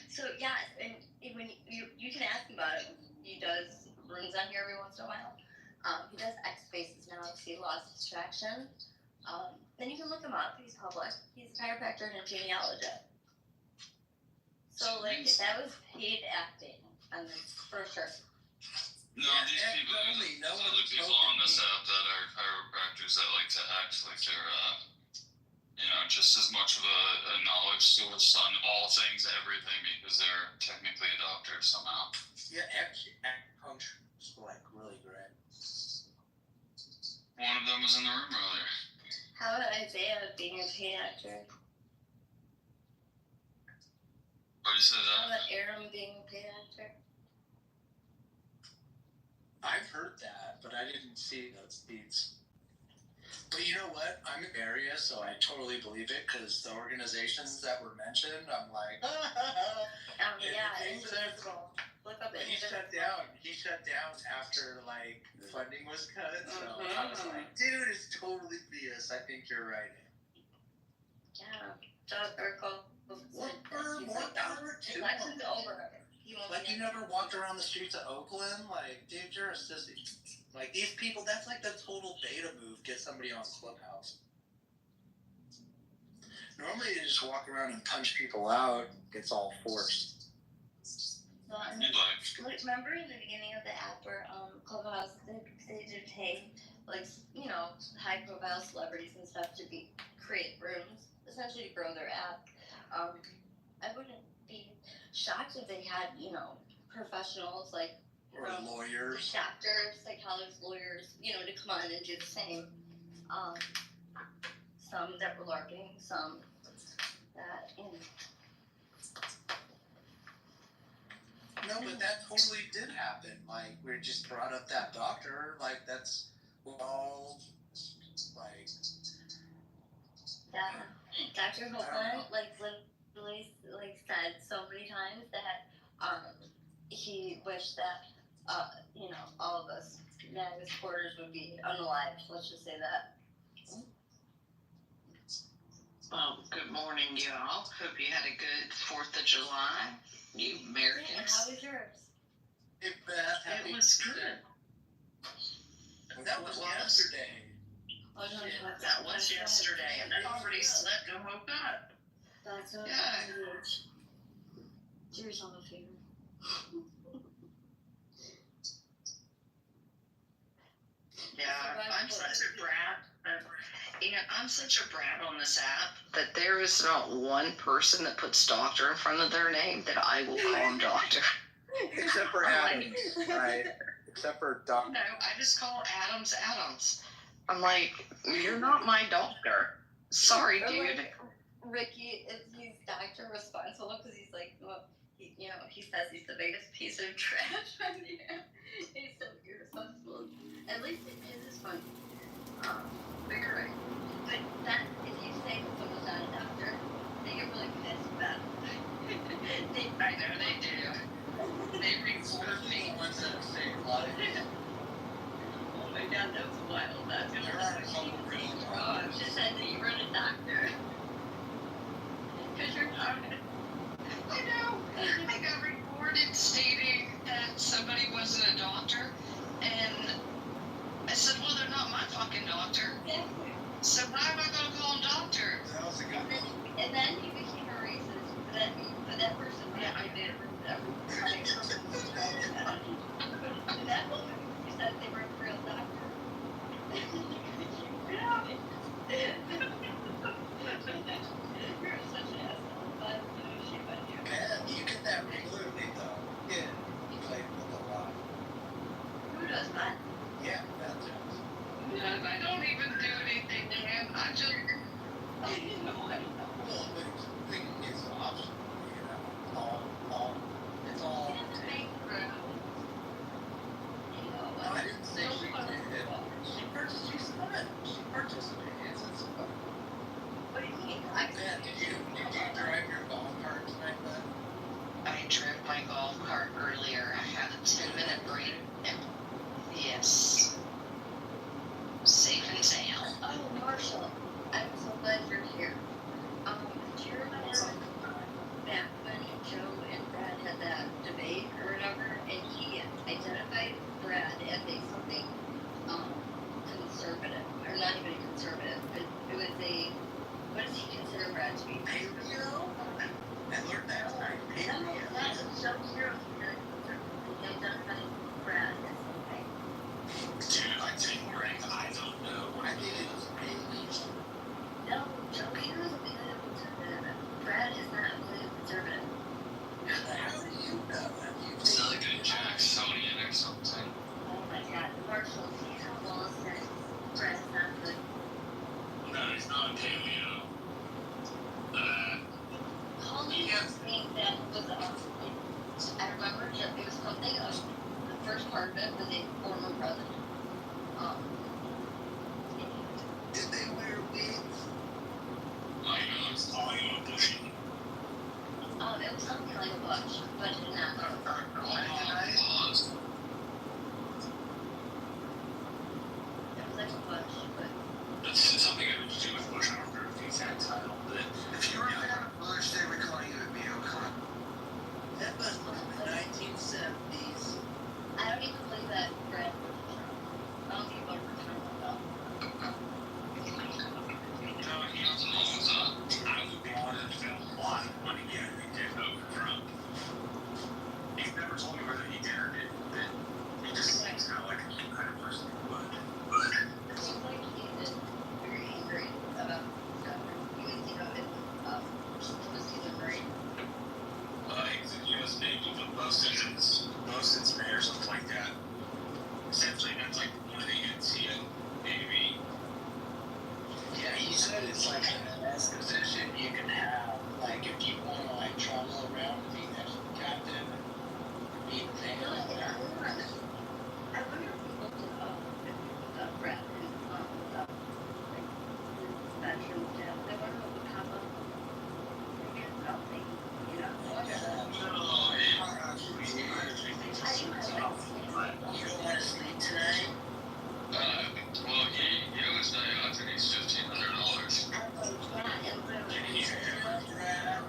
So yeah, and when you can ask him about it. He does rooms on here every once in a while. He does X Spaces now because he lost his traction. Then you can look him up. He's public. He's a chiropractor and a genealogist. So like that was paid acting on this for sure. No, these people, there's other people on this app that are chiropractors that like to act like they're, just as much of a knowledge source on all things, everything, because they're technically a doctor somehow. Yeah, acupuncture is like really great. One of them was in the room earlier. How about Isaiah being a paid actor? What did you say How that? about Aram being a paid actor? I've heard that, but I didn't see those feeds. But you know what? I'm in the area, so I totally believe it because the organizations that were mentioned, I'm like, Yeah, Invisible. Look up But he shut down. He shut down after like funding was cut. So I was like, dude, it's totally BS. I think you're right. Yeah, Doug Urkel. More power to him. Election's over. Like you never walked around the streets of Oakland. Like, dude, you're a sissy. Like these people, that's like the total beta move. Get somebody on Clubhouse. Normally, you just walk around and punch people out. It's all forced. Remember in the beginning of the app where Clubhouse they did pay high profile celebrities and stuff to create rooms, essentially to grow their app. I wouldn't be shocked if they had professionals like lawyers, doctors, psychologists, lawyers, to come on and do the same. Some that were LARPing, some that No, but that totally did happen. Like, we just brought up that doctor. Like, that's all, like... Yeah. Dr. Hopeland, literally, said so many times that, he wished that, all of us MAGA supporters would be unalived. Let's just say that. Well, good morning, y'all. Hope you had a good 4th of July. You Americans. How was yours? It was good. That was yesterday. That was yesterday, and I already slept and woke up. That's what do yourself a favor. Yeah, I'm such a brat. And I'm such a brat on this app that there is not one person that puts doctor in front of their name that I will call him doctor. Except for Adams, right? Except for Doc. No, I just call Adams Adams. I'm like, you're not my doctor. Sorry, dude. Ricky, he's Dr. Responsible because he's like, well, he says he's the biggest piece of trash on the app. He's so irresponsible. At least it is funny. But you're right. But that, if you say that someone's not a doctor, they get really pissed about it. I know they do. They report me. Ones that say a lot of Oh my god, that was wild. That's gonna hurt. Oh, just said that you were a doctor. Because you're not. I know. I got reported stating that somebody wasn't a doctor, and I said, well, they're not my fucking doctor. So why am I going to call him doctor? That was a good one. And then he became a racist for that person. Yeah, I made a room that and that woman, you said they were a real doctor. You're such an asshole, but she went you. Yeah, you get that regularly though. Yeah, you play with a lot. Who does that? Yeah, that does. I don't even do anything, man. I just. I don't know. Well, but it's optional, it's all. No, I didn't say she did. She participated. It's fun. What do you mean? Did you drive your golf cart tonight, bud? I drove my golf cart earlier. I had a 10-minute break. Yes. Safe and sound. Oh, Marshall, I'm so glad you're here. Do you remember back when Joe and Brad had that debate or whatever, and he identified Brad as something conservative, or not even conservative, but it was what does he consider Brad to be? Paleo? I learned that tonight. No, that's Joe Hero. He identified Brad as something. Dude, I take rank. I don't know. I think it was paleo. No, Joe Hero is a bit conservative. Brad is not really conservative. How do you know that? It's not like a Jacksonian or something. Oh my god, Marshall, see how Wallace says Brad's not good. No, he's not paleo. Holly was saying that was I remember it was something of the first part of it was a former president. Did they wear wigs? I know, it's calling him a bushy. It was something like a bush, but it did not. It was like a bush, but. It's something I would do with Bush. I don't remember the exact title, but If you were a fan of Bush, they would call you a neocon. That was from the 1970s. I don't even believe that Brad voted for Trump. I don't think he voted for Trump at all. no, he was I would want to spend a lot of money if he did vote for Trump. He's never told me whether he did or didn't, but he just seems kind of like a kind of person who would. But It seems like he is very angry about stuff. He was, it was either great. he's a U.S. Navy, but most of its mayor, something like that. Essentially, that's like one of the NCO Navy. Yeah, he said it's like the best position you can have. Like if you want to like travel around and be next to the captain and be the thing like that. I wonder if he looked it up, Brad, his veteran death. I wonder what would pop up. Maybe it's something, You don't want to sleep tonight? Well, he owes Niacin, he's $1,500. Yeah, and literally. Brad.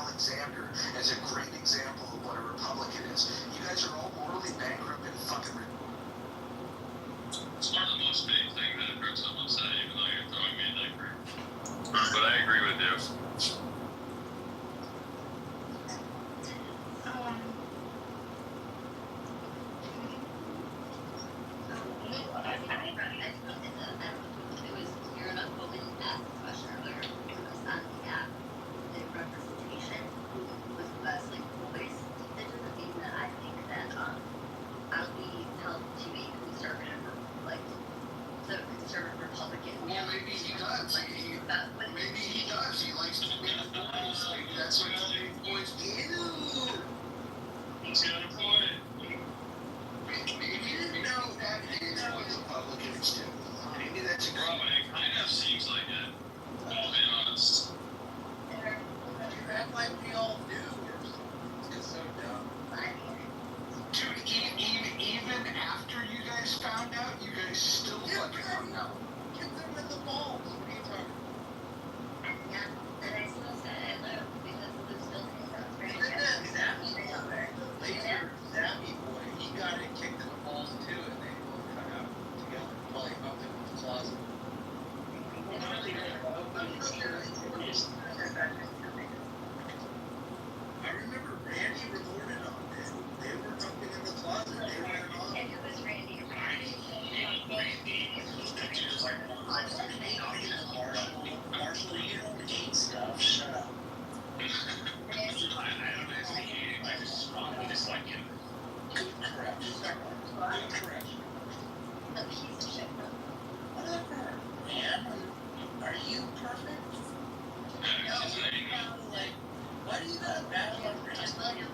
Alexander as a great example of what a Republican is. You guys are all morally bankrupt and fucking. It's part of the most big thing that I've heard someone say, even though you're throwing me in that group. But I agree with you. Well, maybe he does. Maybe he does. He likes to win the boys. Maybe that's what the boys do. He's got a point. Maybe you didn't know that is what Republicans do. Maybe that's a Bro, it kind of seems like it. I'll be honest. You act like we all do or something. It's so dumb. Dude, even after you guys found out, you guys still fucking hung out. Get them in the balls. What are you talking about? Yeah, and I still said I lived because it was still very Even that Zappy boy, the laser Zappy boy, he got it kicked in the balls too, and they both hung out together, probably up in the closet. I remember Randy reported on it. They were jumping in the closet. They were on. And who was Randy? Marshall, you don't hate stuff. Shut up. I don't actually hate him. I just strongly dislike him. Good correction. Good correction. A piece of shit. Whatever, man. Are you perfect? No, like, why do you got a bad one? William,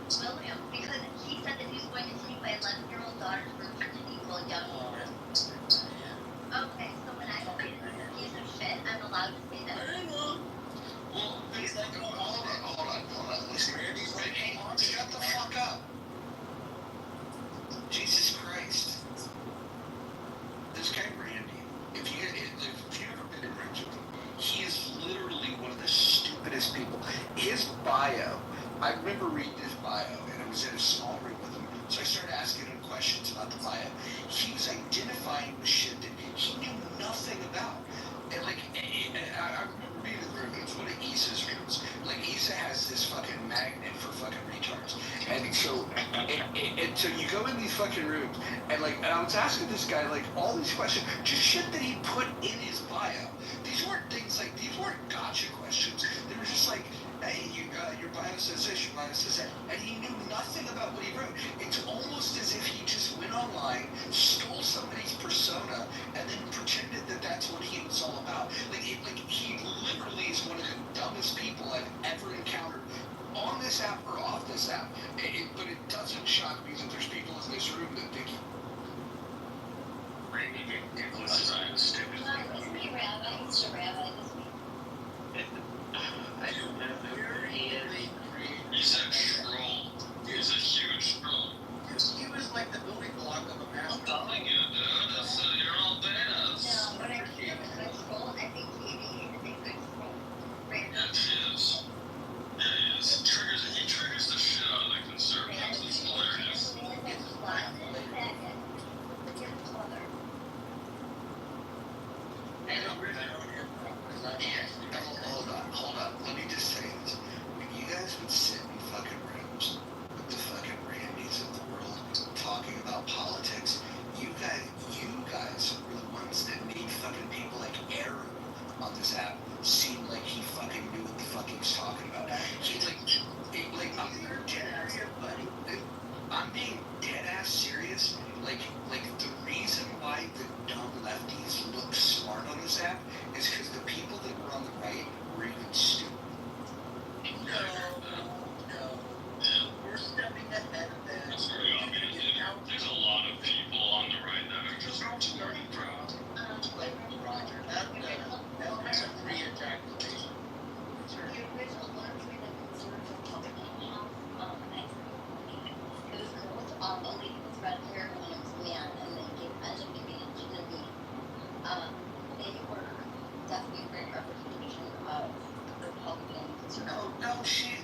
because he said that he was going to take my 11-year-old daughter's birth certificate while young. Okay, so when I say this is a piece of shit, I'm allowed to say that. Well, hold on. Listen, Randy's like, hey, shut the fuck up. Jesus Christ. This guy Randy, if you've ever been in rooms with him, he is literally one of the stupidest people. His bio, I remember reading his bio, and I was in a small room with him, so I started asking him questions about the bio. He was identifying with shit that he knew nothing about. And like, I remember being in the room, it was one of Issa's rooms. Like, Issa has this fucking magnet for fucking retards. And so, so you go in these fucking rooms, and like, and I was asking this guy, like, all these questions, just shit that he put in his bio. These weren't things like, these weren't gotcha questions. They were just like, hey, your bio says this, your bio says that. And he knew nothing about what he wrote. It's almost as if he just went online, stole somebody's persona, and then pretended that that's what he was all about. Like he literally is one of the dumbest people I've ever encountered on this app or off this app. But it doesn't shock me that there's people in this room that think Randy Nicholas design is stupid. Isn't he rabbi? He's a rabbi this week. I don't know. He's a troll. He's a huge troll. He was like the building block of a master. I'm telling you, dude. You're all bananas. No, when I was a good troll, I think Katie is a good troll. Right? Yeah, she is. Yeah, he is. He triggers the shit out of the conservatives. It's hilarious. Hold on. Let me just say this. When you guys would sit in fucking rooms with the fucking Randys of the world talking about politics, you guys were the ones that made fucking people like Aaron on this app seem like he fucking knew what the fuck he was talking about. I'm being dead ass serious. Like the reason why the dumb lefties look smart on this app is because the people that were on the right were even stupid. No. We're stepping ahead of them. That's very obvious. There's a lot of people on the right that are just very proud. Like Roger, that was a free ejaculation. The original ones were the conservative Republican house. It was girls, a lady with red hair and it was a man, and they ended up giving it to me. They were definitely a great representation of the Republican conservative. No, she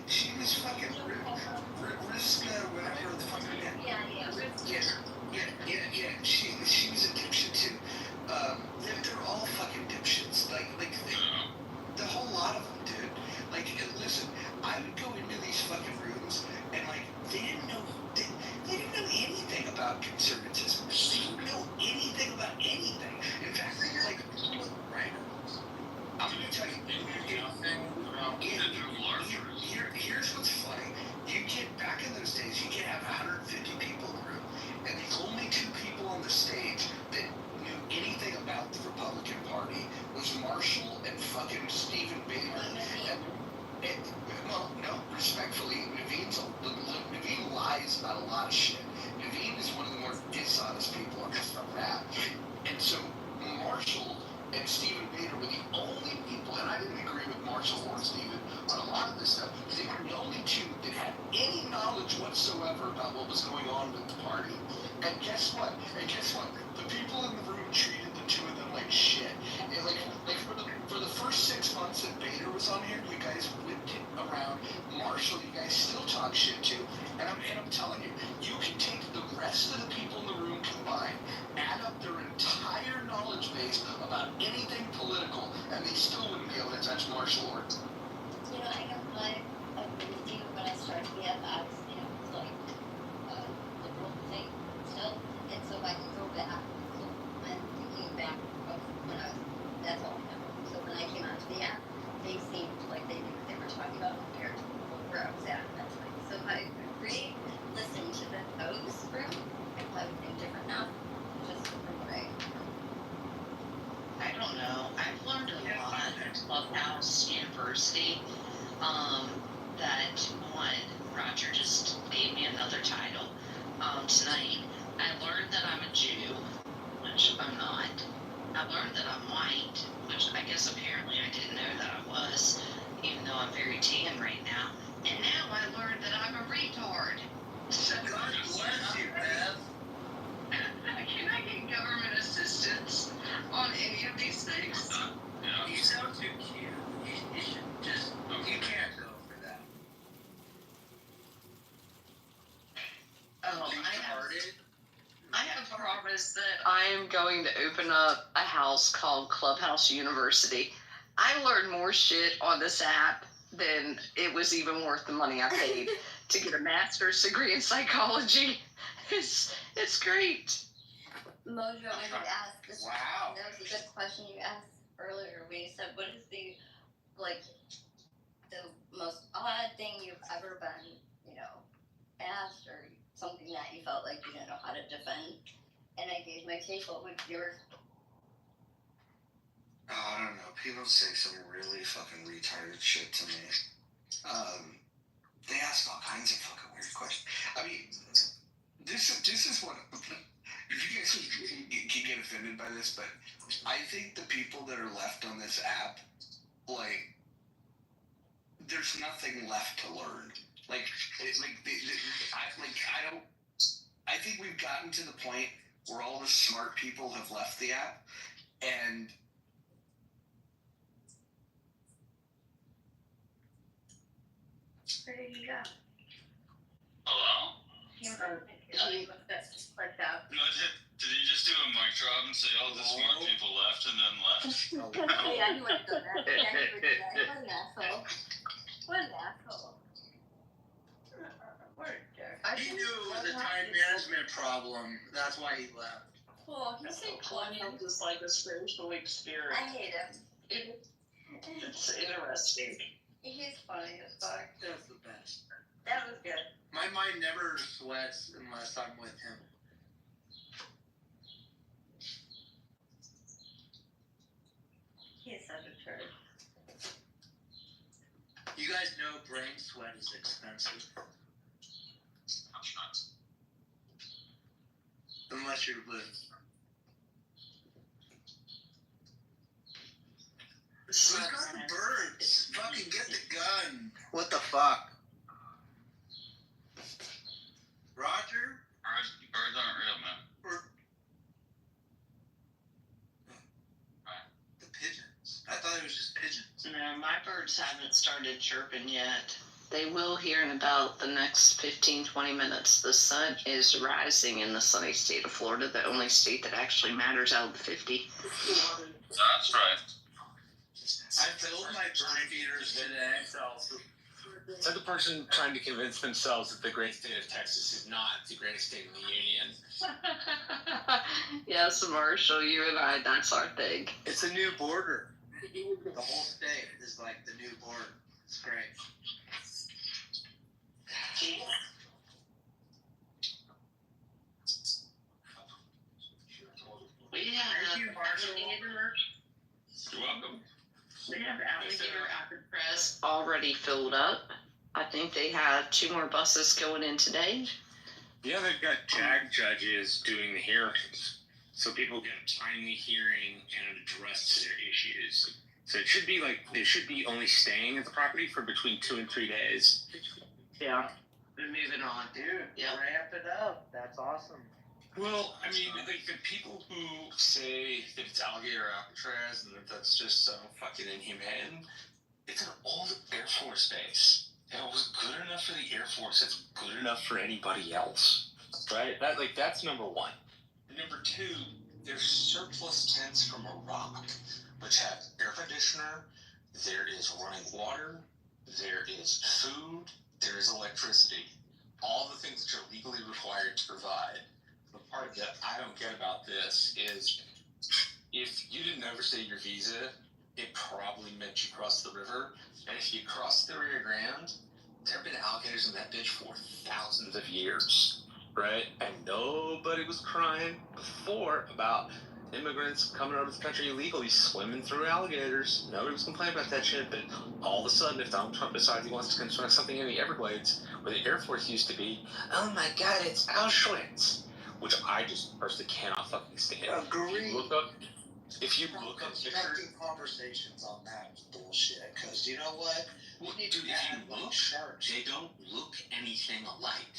about conservatism. Do you know anything about anything? In fact, like, I'm going to tell you, here's what's funny. You get, back in those days, you could have 150 people in the room, and the only two people on the stage that knew anything about the Republican Party was Marshall and fucking Stephen Bannon. And, well, no, respectfully, Naveen lies about a lot of shit. Naveen is one of the more dishonest people on this app. And so Marshall and Stephen Bannon were the only people, and I didn't agree with Marshall or Stephen on a lot of this stuff, because they were the only two that had any knowledge whatsoever about what was going on with the party. And guess what? The people in the room treated the two of them like shit. And like for the first 6 months that Bader was on here, you guys whipped it around. Marshall, you guys still talk shit too. And I'm telling you, you can take the rest of the people in the room combined, add up their entire knowledge base about anything political, and they still wouldn't be able to touch Marshall or. You know, I agree with you when I started BFX, you know, it's like liberal thing still. And so if I can go back, so I'm thinking back of when I was, that's all I know. So when I came onto the app, they seemed like they knew what they were talking about compared to where I was at mentally. So if I listen to the host room, I probably would think different now, just from what I don't know. I've learned a lot at Clubhouse University. That one, Roger just gave me another title tonight. I learned that I'm a Jew, which I'm not. I learned that I'm white, which I guess apparently I didn't know that I was, even though I'm very tan right now. And now I learned that I'm a retard. So God bless you, Beth. Can I get government assistance on any of these things? Yeah. You sound too cute. You should just, you can't go for that. Oh, I have promised that I am going to open up a house called Clubhouse University. I learned more shit on this app than it was even worth the money I paid to get a master's degree in psychology. It's great. Mojo, I would ask this. Wow. That was a good question you asked earlier when you said, what is the, like, the most odd thing you've ever been, you know, asked, or something that you felt like you didn't know how to defend? And I gave my take. What would yours? Oh, I don't know. People say some really fucking retarded shit to me. They ask all kinds of fucking weird questions. I mean, this is what. If you guys can get offended by this, but I think the people that are left on this app, like, there's nothing left to learn. Like, I think we've gotten to the point where all the smart people have left the app, and Where did you go? Hello? Like that. No, did he just do a mic drop and say, "Oh, the smart people left," and then left? Yeah, you wouldn't do that. Yeah, you would do that. What an asshole. What an asshole. What a jerk. He knew it was a time management problem. That's why he left. Cool. He's so funny. Clubhouse is like a spiritual experience. I hate him. It's interesting. He's funny as fuck. That's the best. That was good. My mind never sweats unless I'm with him. He's such a turd. You guys know brain sweat is expensive. Unless you're Liz. Who's got the birds? Fucking get the gun. What the fuck? Roger? Birds aren't real, man. The pigeons. I thought it was just pigeons. No, my birds haven't started chirping yet. They will here in about the next 15-20 minutes. The sun is rising in the sunny state of Florida, the only state that actually matters out of the 50. That's right. I filled my bird feeders today. Said the person trying to convince themselves that the great state of Texas is not the greatest state in the union. Yes, Marshall, you and I, that's our thing. It's a new border. The whole state is like the new border. It's great. We have Thank you, Marshall. You're welcome. We have alligator Press already filled up. I think they have 2 more buses going in today. Yeah, they've got JAG judges doing the hearings, so people get a timely hearing and address their issues. So it should be like they should be only staying at the property for between 2 and 3 days. Yeah. We're moving on. Dude, Yep. ramp it up. That's awesome. Well, I mean, like the people who say that it's alligator Alcatraz and that that's just so fucking inhumane, it's an old Air Force base. If it was good enough for the Air Force, it's good enough for anybody else, right? That's number one. Number two, there's surplus tents from Iraq, which have air conditioner. There is running water. There is food. There is electricity. All the things that you're legally required to provide. The part that I don't get about this is if you didn't overstay your visa, it probably meant you crossed the river. And if you crossed the Rio Grande, there have been alligators in that bitch for thousands of years, right? And nobody was crying before about immigrants coming out of the country illegally swimming through alligators. Nobody was complaining about that shit, but all of a sudden, if Donald Trump decides he wants to construct something in the Everglades, where the Air Force used to be, oh my god, it's Auschwitz! Which I just personally cannot fucking stand. Agree. If you look up pictures, Connecting conversations on that is bullshit. Because you know what? well, dude, if you look, they don't look anything alike.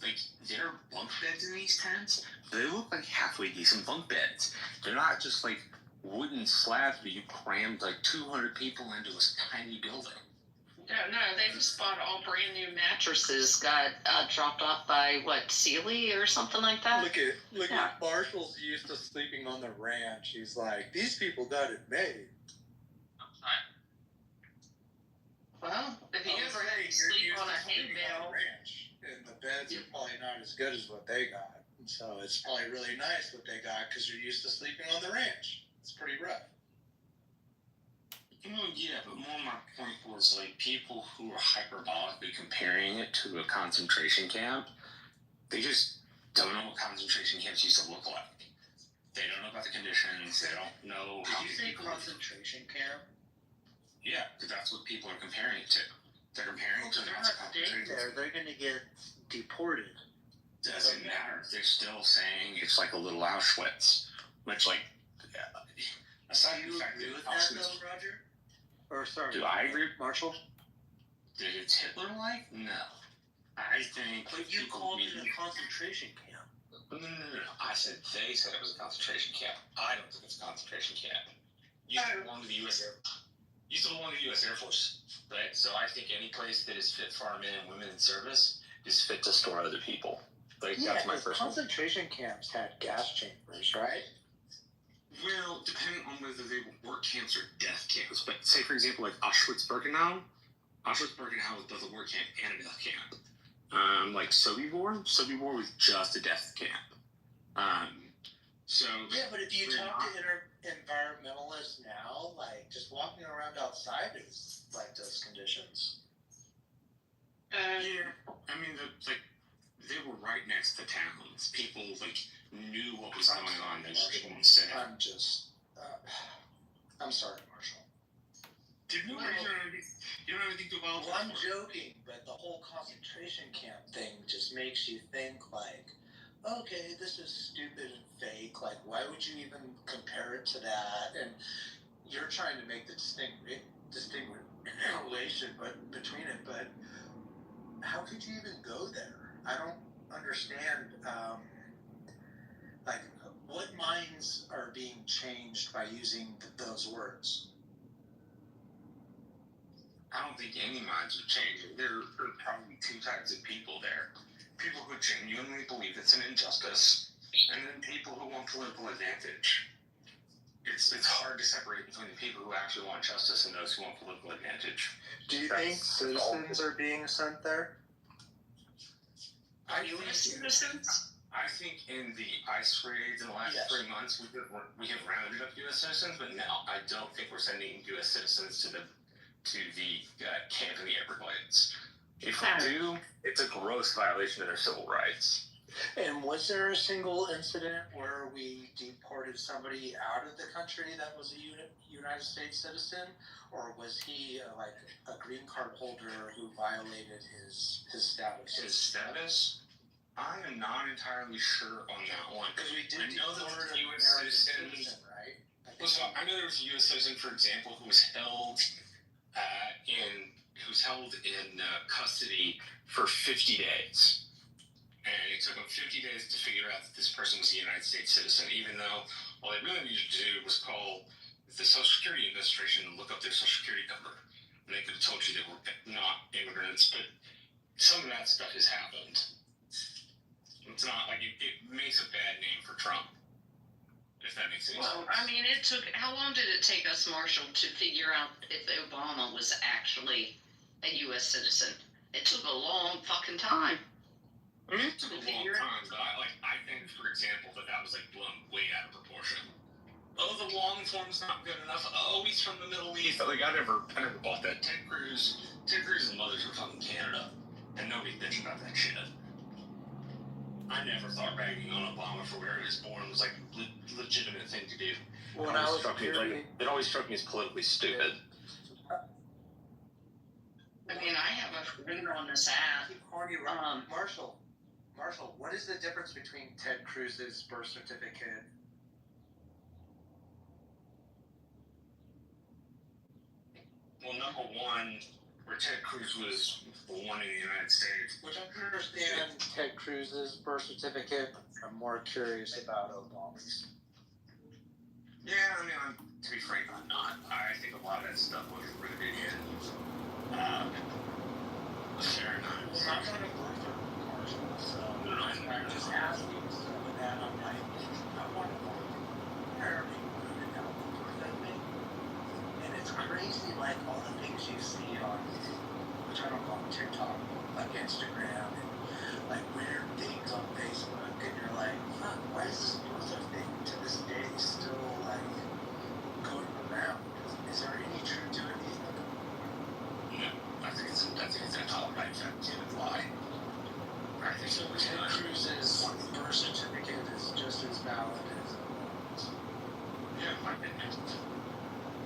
Like, their bunk beds in these tents, they look like halfway decent bunk beds. They're not just like wooden slabs where you crammed like 200 people into a tiny building. Yeah, no, they just bought all brand new mattresses. Got dropped off by Sealy or something like that. Look at Marshall's used to sleeping on the ranch. He's like, these people got it made. Well, if you ever had to sleep on a hay bale, ranch, and the beds are probably not as good as what they got. And so it's probably really nice what they got because you're used to sleeping on the ranch. It's pretty rough. Well, yeah, but more my point was like people who are hyperbolically comparing it to a concentration camp, they just don't know what concentration camps used to look like. They don't know about the conditions. They don't know how. Did you say concentration camp? Yeah, because that's what people are comparing it to. They're comparing it to They're not staying there. They're going to get deported. Doesn't matter. They're still saying it's like a little Auschwitz, which like aside from the fact that Auschwitz. Roger? Or sorry, do I agree, Marshall? Did it's Hitler-like? No. I think. But you called it a concentration camp. No. I said they said it was a concentration camp. I don't think it's a concentration camp. You still belong to the U.S. Air Force, right? So I think any place that is fit for our men and women in service is fit to store other people. Like that's my personal. Concentration camps had gas chambers, right? Well, depending on whether they were work camps or death camps. But say, for example, like Auschwitz-Birkenau. Auschwitz-Birkenau was both a work camp and a death camp. Like Sobibor was just a death camp. So yeah, but if you talk to environmentalists now, like just walking around outside is like those conditions. Yeah, I mean, they were right next to towns. People knew what was going on. They just didn't say. I'm sorry, Marshall. You don't have anything to well, I'm joking, but the whole concentration camp thing just makes you think like, okay, this is stupid and fake. Like, why would you even compare it to that? And you're trying to make the distinguishing between it, but how could you even go there? I don't understand. Like, what minds are being changed by using those words? I don't think any minds are changing. There are probably two types of people there. People who genuinely believe it's an injustice, and then people who want political advantage. it's hard to separate between the people who actually want justice and those who want political advantage. Do you think citizens are being sent there? U.S. citizens? I think in the ICE raids in the last 3 months, we have rounded up U.S. citizens, but no, I don't think we're sending U.S. citizens to the camp in the Everglades. If we do, it's a gross violation of their civil rights. And was there a single incident where we deported somebody out of the country that was a United States citizen, or was he like a green card holder who violated his status? His status? I am not entirely sure on that one. Because I know there was a U.S. citizen, right? I know there was a U.S. citizen, for example, who was held in custody for 50 days. And it took them 50 days to figure out that this person was a United States citizen, even though all they really needed to do was call the Social Security Administration and look up their Social Security number. And they could have told you they were not immigrants, but some of that stuff has happened. It's not like it makes a bad name for Trump, if that makes any sense. Well, I mean, how long did it take us, Marshall, to figure out if Obama was actually a U.S. citizen? It took a long fucking time. It took a long time, but I think, for example, that was like blown way out of proportion. Oh, the long form's not good enough. Oh, he's from the Middle East. Like I never bought that. Ted Cruz's mothers were from Canada, and nobody bitched about that shit. I never thought ragging on Obama for where he was born was like a legitimate thing to do. Well, it always struck me as politically stupid. I mean, I have a friend on this app. Marshall, what is the difference between Ted Cruz's birth certificate? Well, number one, where Ted Cruz was born in the United States. Which I can understand Ted Cruz's birth certificate. I'm more curious about Obama's. Yeah, I mean, to be frank, I'm not. I think a lot of that stuff was rooted in fair enough. Well, I'm not a birther, Marshall, so I'm just asking some of that. I'm like, I want to know where are being rooted out the birth ethic? And it's crazy, like all the things you see on, which I don't know, on TikTok, like Instagram, and like weird things on Facebook, and you're like, fuck, why is this birther thing to this day still like going around? Is there any truth to it? No, I think it's an outright fabricated lie. I think so. Ted Cruz's birth certificate is just as valid as Obama's. Yeah, my opinion.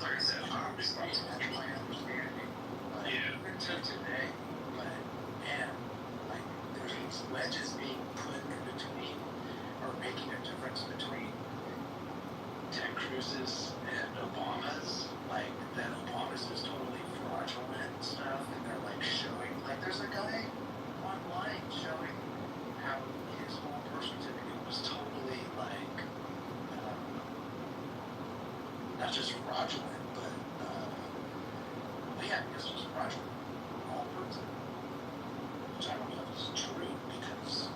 Like I said, obviously, that's my understanding. But even to today, but man, like there's these wedges being put in between, or making a difference between Ted Cruz's and Obama's. Like that Obama's is totally fraudulent and stuff, and they're like showing, like there's a guy online showing how his whole birth certificate was totally like not just fraudulent, but yeah, this was fraudulent. All parts of it, which I don't know if is true because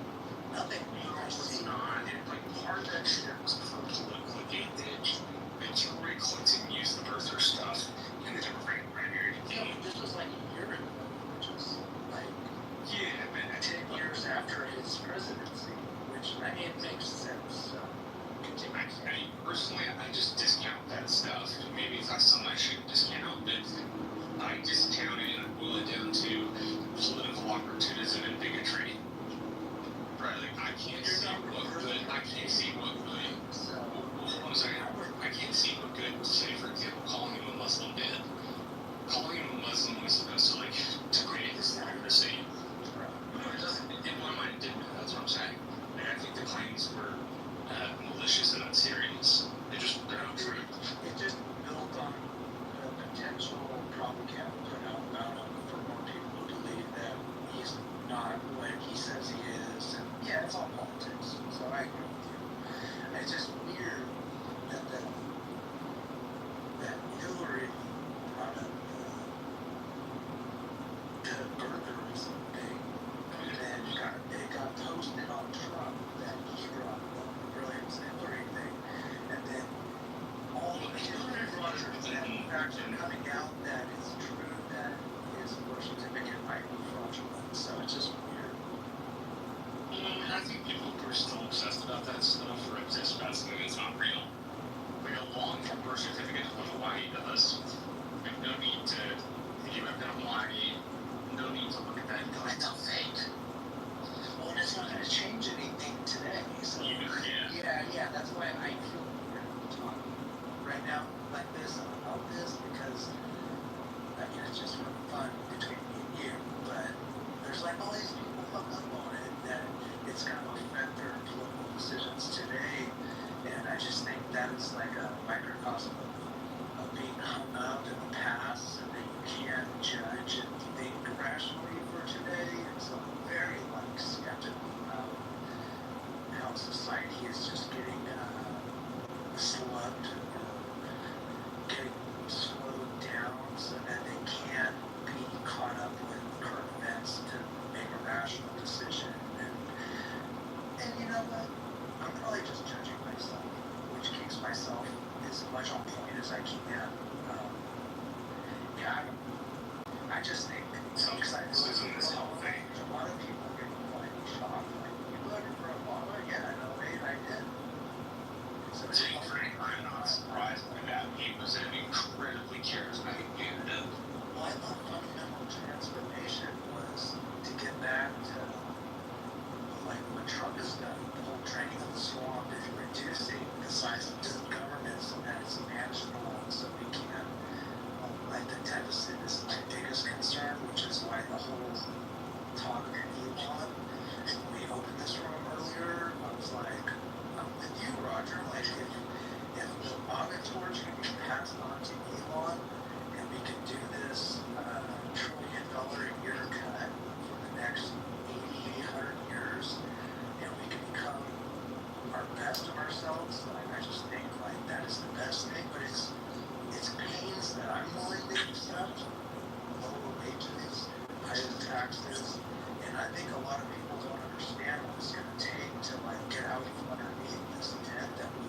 nothing I see. Not. Like part of that shit was for political advantage. And Hillary Clinton used the birther stuff in the Democratic primary. Yeah, but this was like a year ago, which was like 10 years after his presidency, which I mean makes sense. Personally, I just discount that stuff. Maybe it's not something I should discount, but I discount it and boil it down to political opportunism and bigotry. Right? Like I can't see what good. I can't see what good. Hold on a second. I can't see what good. Say, for example, calling him a Muslim did. Calling him a Muslim was supposed to like degrade his legitimacy. It doesn't. In my mind, it didn't. That's what I'm saying. And I think the claims were malicious and unserious. They're not true. It just built on the potential propaganda put out about him for more people to believe that he's not what he says he is. And yeah, it's all politics. So I agree with you. It's just weird that Hillary brought up the birtherism thing, and then it got posted on Trump that he brought up the Hillary thing, and then all yeah, that's why I feel weird talking right now like this about this, because I mean it's just for fun between me and you, but there's like all these people hung up on it that it's gonna affect their political decisions today, and I just think that is like a microcosm of being hung up in the past, and that you can't judge and think rationally for today, and so I'm very like skeptical about how society is just getting slugged or getting slowed down so that they can't be caught up with current events to make a rational decision. And you know what? I'm probably just judging myself, which keeps myself as much on point as I can. Yeah, I just think because I listen to this whole thing, a lot of people are getting quite shocked. Like, you voted for Obama? Yeah, no way, I did. So I'm not surprised by that. He was an incredibly charismatic candidate. Well, I thought fundamental transformation was to get back to like what Trump has done, the whole draining of the swamp is reducing the size of the government so that it's manageable, so we can like the deficit is my biggest concern, which is why the whole talk of Elon, when we opened this room earlier, I was like, I'm with you, Roger. Like, if the Obama torch can be passed on to Elon, and we can do this $1 trillion a year cut for the next 80, 100 years, and we can become our best of ourselves, like, I just think like that is the best thing. But it's pains that I'm willing to accept, lower wages, higher taxes, and I think a lot of people don't understand what it's going to take to like get out from underneath this debt that we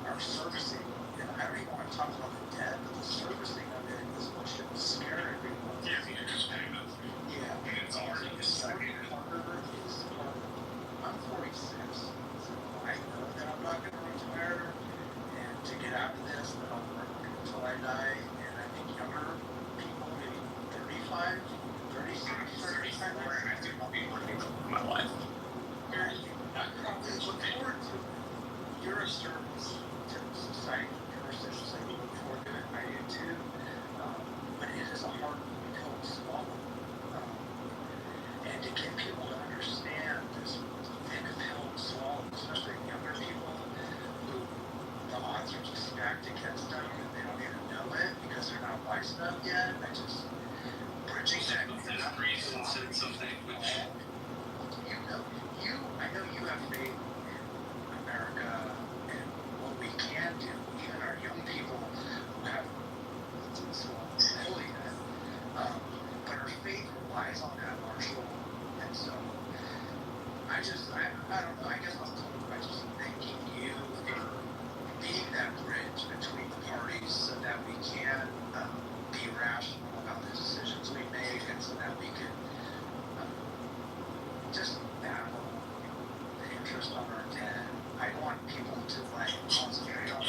are servicing. And I don't even want to talk about the debt, but the servicing of it is what should scare everyone. Yeah, the interest payment. Yeah, And it's already starting harder is harder. I'm 46, so I know that I'm not going to retire, and to get out of this, that I'll work until I die. And I think younger people, maybe 35, 36, 35, and I think I'll be working for my life. I probably look forward to it. You're a service to society person, so you look forward to it. I do too. But it is a hard pill to swallow. And to get people to understand this thick pill to swallow, especially younger people who the odds are just stacked against them and they don't even know it because they're not wise enough yet. I just bridging that. Reason said something which I know you have faith in America and what we can do, even our young people who have fully that. But our faith relies on that, Marshall. And so I don't know, I guess I'll close by just thanking you for being that bridge between the parties so that we can be rational about the decisions we make, and so that we can just battle the interest on our debt. I want people to like concentrate on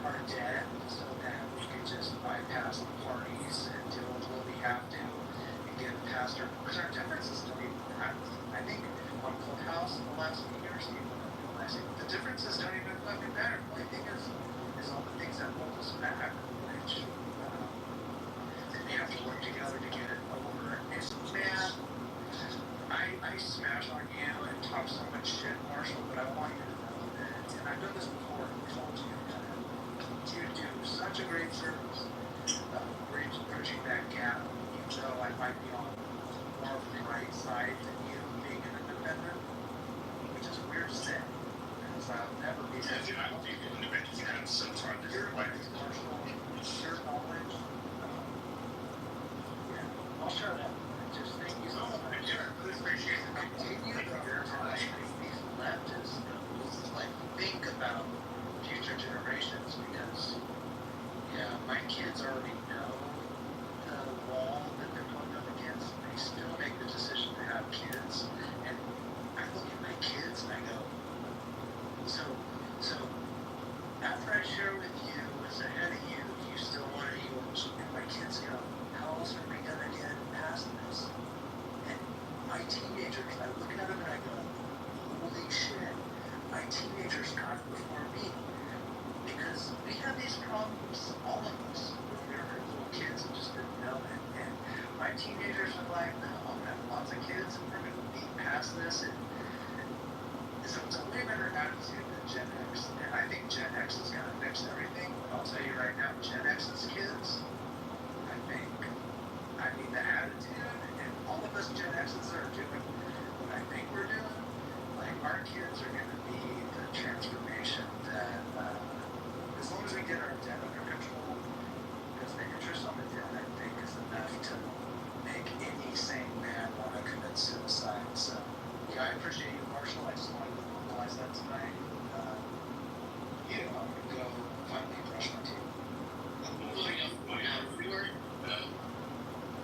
our debt so that we can just bypass the parties and do what we have to and get past because our differences don't even matter. I think on Clubhouse in the last few years, people are realizing the differences don't even fucking matter. The only thing is all the things that hold us back, which we have to work together to get it over. It's man. I smash on you and talk so much shit, Marshall, but I want you to know that, and I've done this before, I told you that you do such a great service bridging that gap, even though I might be on more of the right side than you being an independent, which is weird to say, because I'll never be I don't think independents have so hard to your like Marshall, your knowledge, yeah, I'll share that. Just thank you so much. I really appreciate it. Continue to organize these leftists like think about future generations because my kids already know the wall that they're going up against. They still make the decision to have kids, and I look at my kids and I go, so after I share with you what's ahead of you, you still want to use, and my kids go, how else are we gonna get past this? And my teenagers, I look at them and I go, holy shit, I my teenagers got it before me. Because we have these problems, all of us, when we were little kids and just didn't know it. And my teenagers are like, no, I'm gonna have lots of kids and we're gonna be past this. And so it's a way better attitude than Gen X. And I think Gen X is gonna fix everything. But I'll tell you right now, Gen X's kids, I mean the attitude and all of us Gen X's are doing what I think we're doing. Like our kids are gonna be the transformation that as long as we get our debt under control, because the interest on the debt I think is enough to make any sane man want to commit suicide. So yeah, I appreciate you, Marshall. I just wanted to vocalize that tonight. I'm gonna go finally brush my teeth.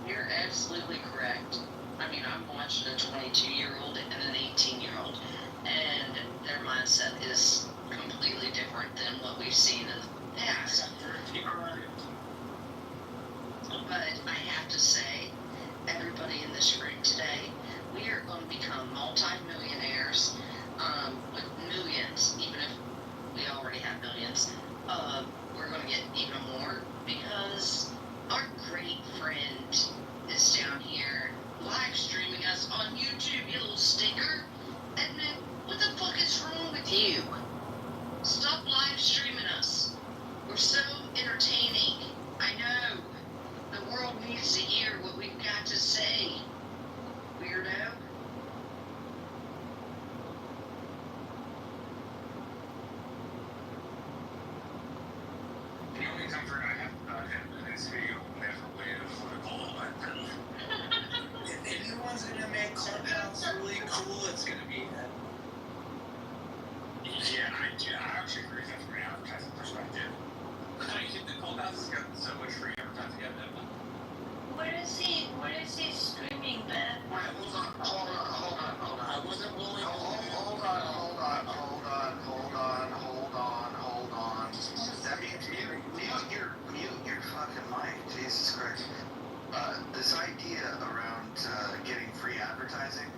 You're absolutely correct. I mean, I'm watching a 22-year-old and an 18-year-old, and their mindset is completely different than what we've seen in the past. But I have to say, everybody in this room today, we are going to become multi-millionaires with millions, even if we already have millions. We're going to get even more because our great friend is down here live streaming us on YouTube, you little stinker. And then, what the fuck is wrong with you? Stop live streaming us. We're so entertaining. I know. The world needs to hear what we've got to say. Weirdo. The only comfort I have about him in this video will never win a political election. If anyone's gonna make Clubhouse really cool, it's gonna be him. Yeah, I actually agree with that from an advertising perspective. I think the Clubhouse has gotten so much free advertising out of it. Where is he streaming, Ben? Hold on. I wasn't willing to. Hold on. That means mute your fucking mic. Jesus Christ. This idea around getting free advertising,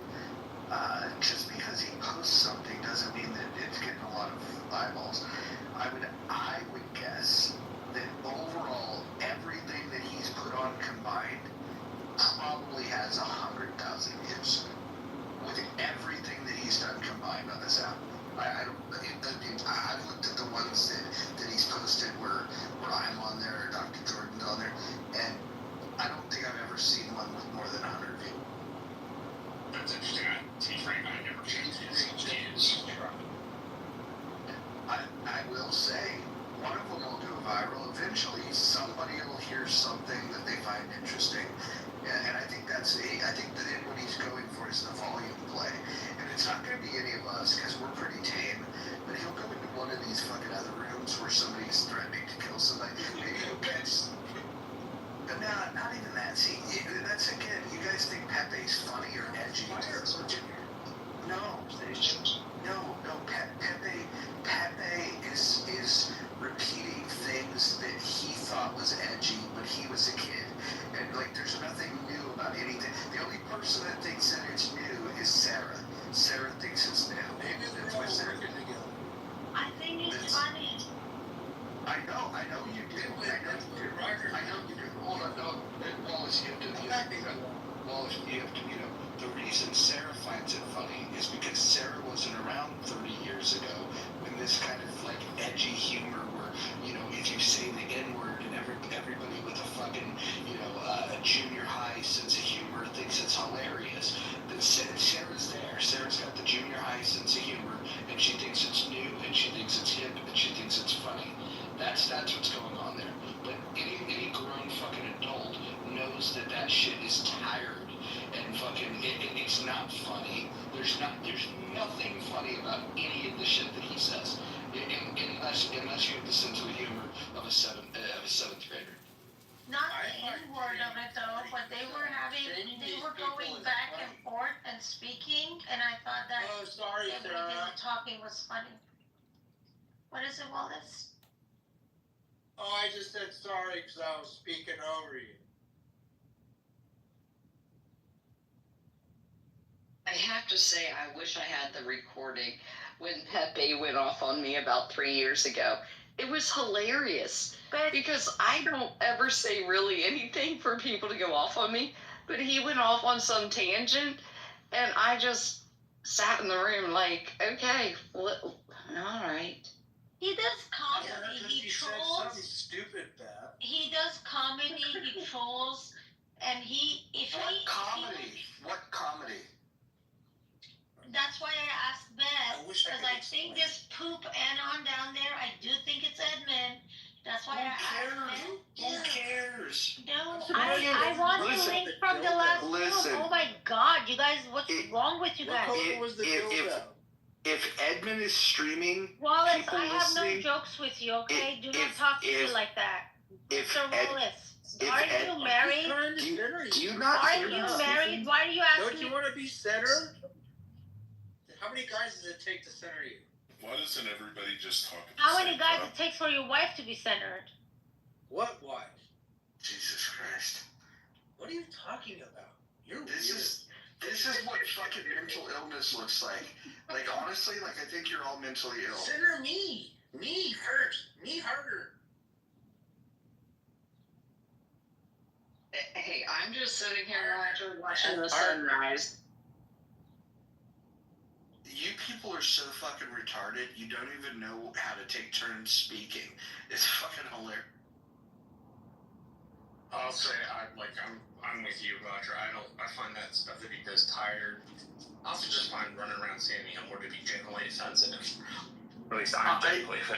just because he posts something doesn't mean that it's getting a lot of eyeballs. I would guess that overall everything that he's put on combined probably has 100,000 views with everything that he's done combined on this app. I've looked at the ones that he's posted where I'm on there or Dr. Jordan's on there, and I don't think I've ever seen one with more than 100 views. That's interesting. To be frank, I never changed his views. I will say, one of them will go viral. Eventually, somebody will hear something that they find interesting, and I think that what he's going for is the volume play. And it's not going to be any of us because we're pretty tame. But he'll go into one of these fucking other rooms where somebody's threatening to kill somebody. Maybe he'll catch. No, not even that. See, that's again. You guys think Pepe's funny or edgy? No. Pepe is repeating things that he thought was edgy when he was a kid, and like there's nothing new about anything. The only person that thinks that it's new is Sarah. Sarah thinks it's new. Maybe they're all working together. I think it's funny. I know you do. I know you do. Hold on, no. Wallace, you have to, the reason Sarah finds it funny is because Sarah wasn't around 30 years ago when this kind of like edgy humor where, if you say the N-word and everybody with a fucking, a junior high sense of humor thinks it's hilarious. Then Sarah's there. Sarah's got the junior high sense of humor and she thinks it's new and she thinks it's hip and she thinks it's funny. That's what's going on there. But any grown fucking adult knows that shit is tired and fucking it's not funny. There's nothing funny about any of the shit that he says, unless you have the sense of humor of a seventh grader. Not the N-word of it though, but they were going back and forth and speaking, and I thought that everybody talking was funny. What is it, Wallace? Oh, I just said sorry because I was speaking over you. I have to say, I wish I had the recording when Pepe went off on me about 3 years ago. It was hilarious because I don't ever say really anything for people to go off on me, but he went off on some tangent and I just sat in the room like, okay, well, all right. He does comedy. Yeah, he said trolls. something stupid, Beth. He does comedy. He trolls, and What comedy? That's why I asked Beth, wish I because could I think this poop Anon down there, I do think it's Edmund. That's why I asked Beth. Who cares? No, I want the link from the last Listen. film. Oh my God, you guys, what's wrong with you guys? What color was the dildo? If Edmund is streaming, Wallace, people I have no listening, jokes with you, okay? Do not if- talk to me if- like that. if Mr. Ed- Wallace, if are Ed- you married? do you not Are hear you me? married? Why do you ask Don't me? you want to be centered? How many guys does it take to center you? Why doesn't everybody just talk? at the How many same guys time? it takes for your wife to be centered? What wife? Jesus Christ. What are you talking about? You're This weird. is what fucking mental illness looks like. Like, honestly, like, I think you're all mentally ill. Center me. Me first. Me harder. Hey, I'm just sitting here watching the sunrise. You people are so fucking retarded, you don't even know how to take turns speaking. It's fucking hilarious. I'll say I'm with you, Roger. I find that stuff that he does tired. I also just find running around Sandy Hook to be generally offensive. At least I'm generally offensive.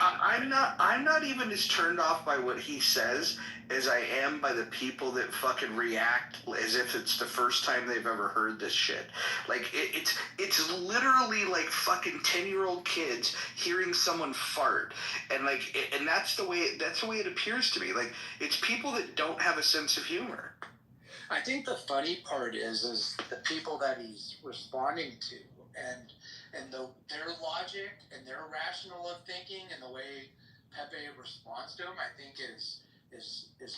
I'm not even as turned off by what he says as I am by the people that fucking react as if it's the first time they've ever heard this shit. Like it's literally like fucking 10-year-old kids hearing someone fart, and and that's the way it appears to me. Like, it's people that don't have a sense of humor. I think the funny part is the people that he's responding to, and their logic and their rational of thinking, and the way Pepe responds to him, I think is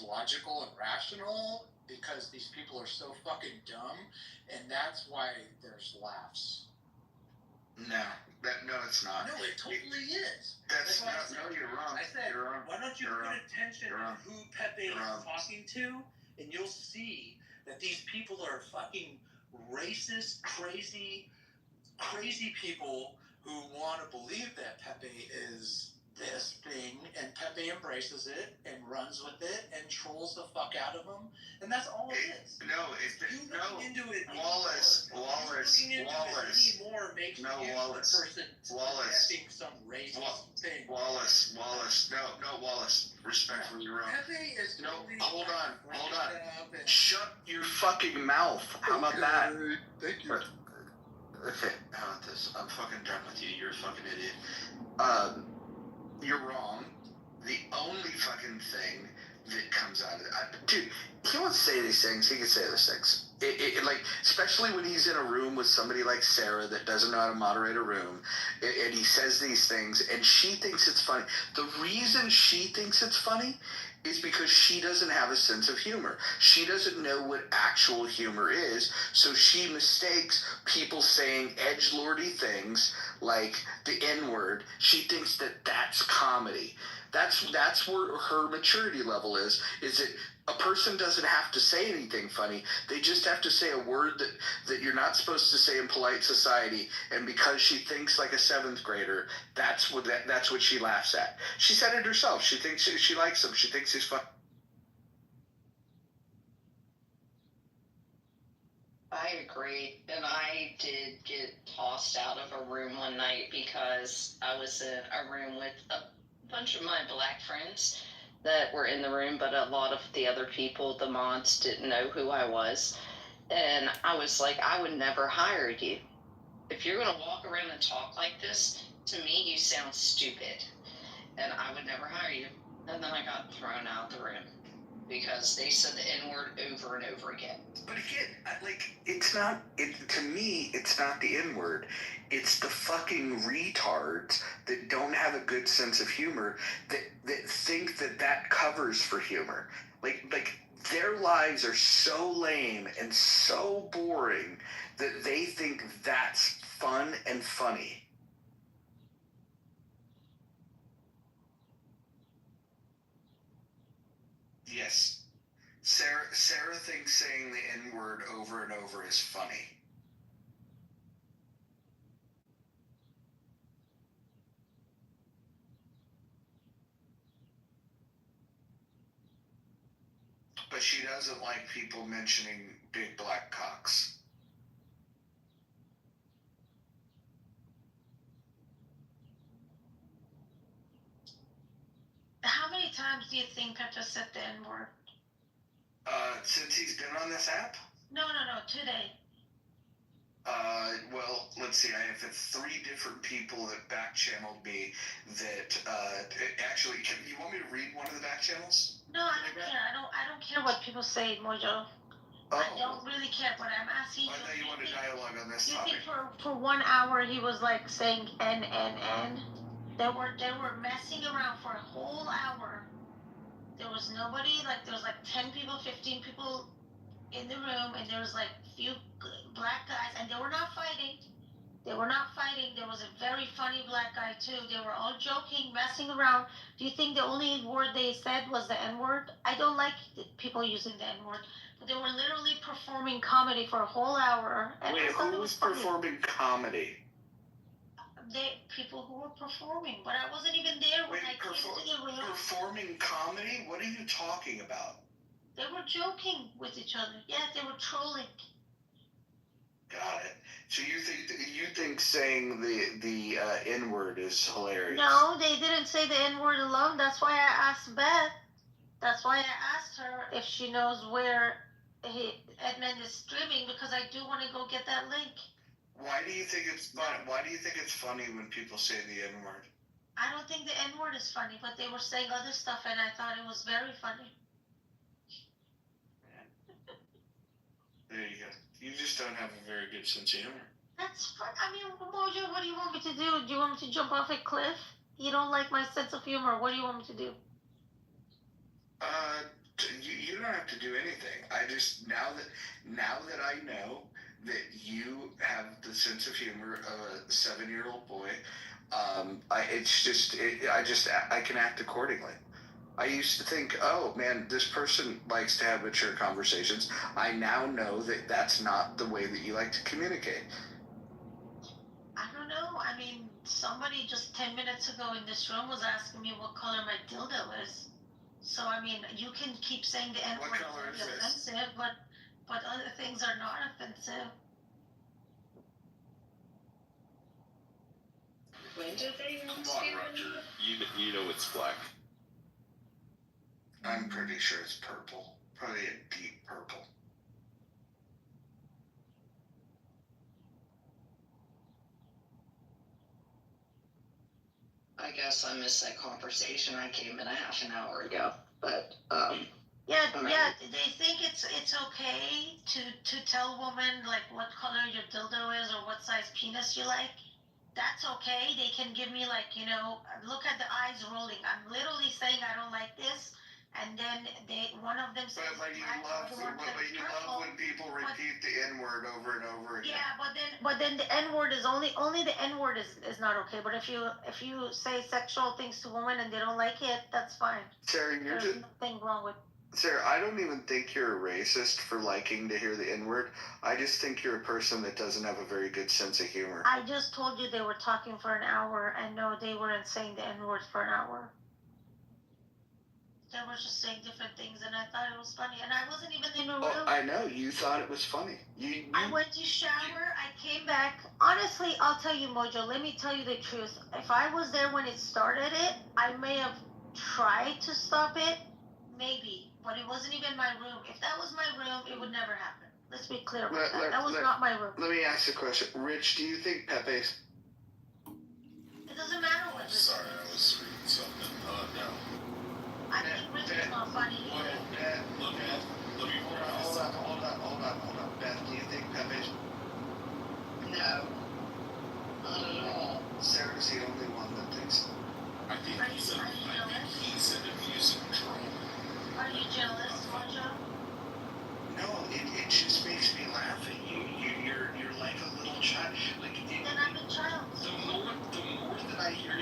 logical and rational, because these people are so fucking dumb, and that's why there's laughs. No, it's not. No, it totally is. That's what I not. said. No, you're wrong. I said, You're wrong. why don't you You're put wrong. attention You're to wrong. who Pepe You're is wrong. talking to, and you'll see that these people are fucking racist, crazy people who want to believe that Pepe is this thing, and Pepe embraces it and runs with it and trolls the fuck out of them, and that's all it is. Looking into it Wallace, anymore makes no, you Wallace, the person suggesting some racist thing. Wallace, no, Wallace, respectfully, you're wrong. Pepe is No, totally hold on. up and- Shut your fucking mouth. How about that? Thank you. Okay, how about this? I'm fucking done with you. You're a fucking idiot. You're wrong. The only fucking thing that comes out of it, dude, he wants to say these things. He can say those things. Like, especially when he's in a room with somebody like Sarah that doesn't know how to moderate a room, and he says these things, and she thinks it's funny. The reason she thinks it's funny is because she doesn't have a sense of humor. She doesn't know what actual humor is, so she mistakes people saying edgelordy things like the N-word. She thinks that that's comedy. That's where her maturity level is that a person doesn't have to say anything funny. They just have to say a word that you're not supposed to say in polite society, and because she thinks like a 7th grader, that's what she laughs at. She said it herself. She thinks she likes him. She thinks he's fun. I agree, and I did get tossed out of a room one night because I was in a room with a bunch of my black friends that were in the room, but a lot of the other people, the mods, didn't know who I was. And I was like, I would never hire you. If you're going to walk around and talk like this, to me, you sound stupid. And I would never hire you. And then I got thrown out of the room because they said the N-word over and over again. But again, to me, it's not the N-word. It's the fucking retards that don't have a good sense of humor that think that covers for humor. Like their lives are so lame and so boring that they think that's fun and funny. Yes. Sarah thinks saying the N-word over and over is funny. But she doesn't like people mentioning big black cocks. How many times do you think Pepe said the N-word? Since he's been on this app? No, today. Well, let's see. I have 3 different people that back channeled me that, actually, you want me to read one of the back channels? No, I don't care. I don't care what people say, Mojo. I don't really care, but I'm asking you. I thought you wanted dialogue on this You topic. think for 1 hour he was like saying N? They were messing around for a whole hour. There was nobody, like there was like 10 people, 15 people in the room, and there was like few black guys, and they were not fighting. There was a very funny black guy too. They were all joking, messing around. Do you think the only word they said was the N-word? I don't like people using the N-word. But they were literally performing comedy for a whole hour. And wait, who was performing comedy? People who were performing, but I wasn't even there when I came to the room. Performing comedy? What are you talking about? They were joking with each other. Yeah, they were trolling. Got it. So you think saying the N-word is hilarious? No, they didn't say the N-word alone. That's why I asked Beth. That's why I asked her if she knows where Edmund is streaming, because I do want to go get that link. Why do you think it's funny? Why do you think it's funny when people say the N-word? I don't think the N-word is funny, but they were saying other stuff, and I thought it was very funny. There you go. You just don't have a very good sense of humor. That's fun. I mean, Mojo, what do you want me to do? Do you want me to jump off a cliff? You don't like my sense of humor. What do you want me to do? You don't have to do anything. I just now that I know that you have the sense of humor of a 7-year-old boy, I can act accordingly. I used to think, oh man, this person likes to have mature conversations. I now know that that's not the way that you like to communicate. I don't know. I mean, somebody just 10 minutes ago in this room was asking me what color my dildo is. So, I mean, you can keep saying the N-word is offensive, but other things are not offensive. When did they Come on, Roger. You know it's black. I'm pretty sure it's purple. Probably a deep purple. I guess I missed that conversation. I came in a half an hour ago, but Yeah. They think it's okay to tell women like what color your dildo is or what size penis you like. That's okay. They can give me like, look at the eyes rolling. I'm literally saying I don't like this, and then one of them says. But you love when people repeat the N-word over and over again. Yeah, but then the N-word is only the N-word is not okay. But if you say sexual things to women and they don't like it, that's fine. Sarah, There's nothing wrong with. Sarah, I don't even think you're a racist for liking to hear the N-word. I just think you're a person that doesn't have a very good sense of humor. I just told you they were talking for an hour, and no, they weren't saying the N-word for an hour. They were just saying different things, and I thought it was funny, and I wasn't even in the room. Oh, I know, you thought it was funny. I went to shower, I came back. Honestly, I'll tell you, Mojo, let me tell you the truth. If I was there when it started I may have tried to stop it, maybe. But it wasn't even my room. If that was my room, it would never happen. Let's be clear about that. That was not my room. Let me ask a question. Rich, do you think Pepe's... It doesn't matter what. Sorry, I was reading something. No. I think Rich is not funny either. Let me Hold on. Beth, do you think Pepe's... no, not at all. Sarah's the only one that thinks so. I think he's an abusive troll. Are you jealous, Mojo? No, it just makes me laugh at you. You're like a little child. Then I'm a child. The more that I hear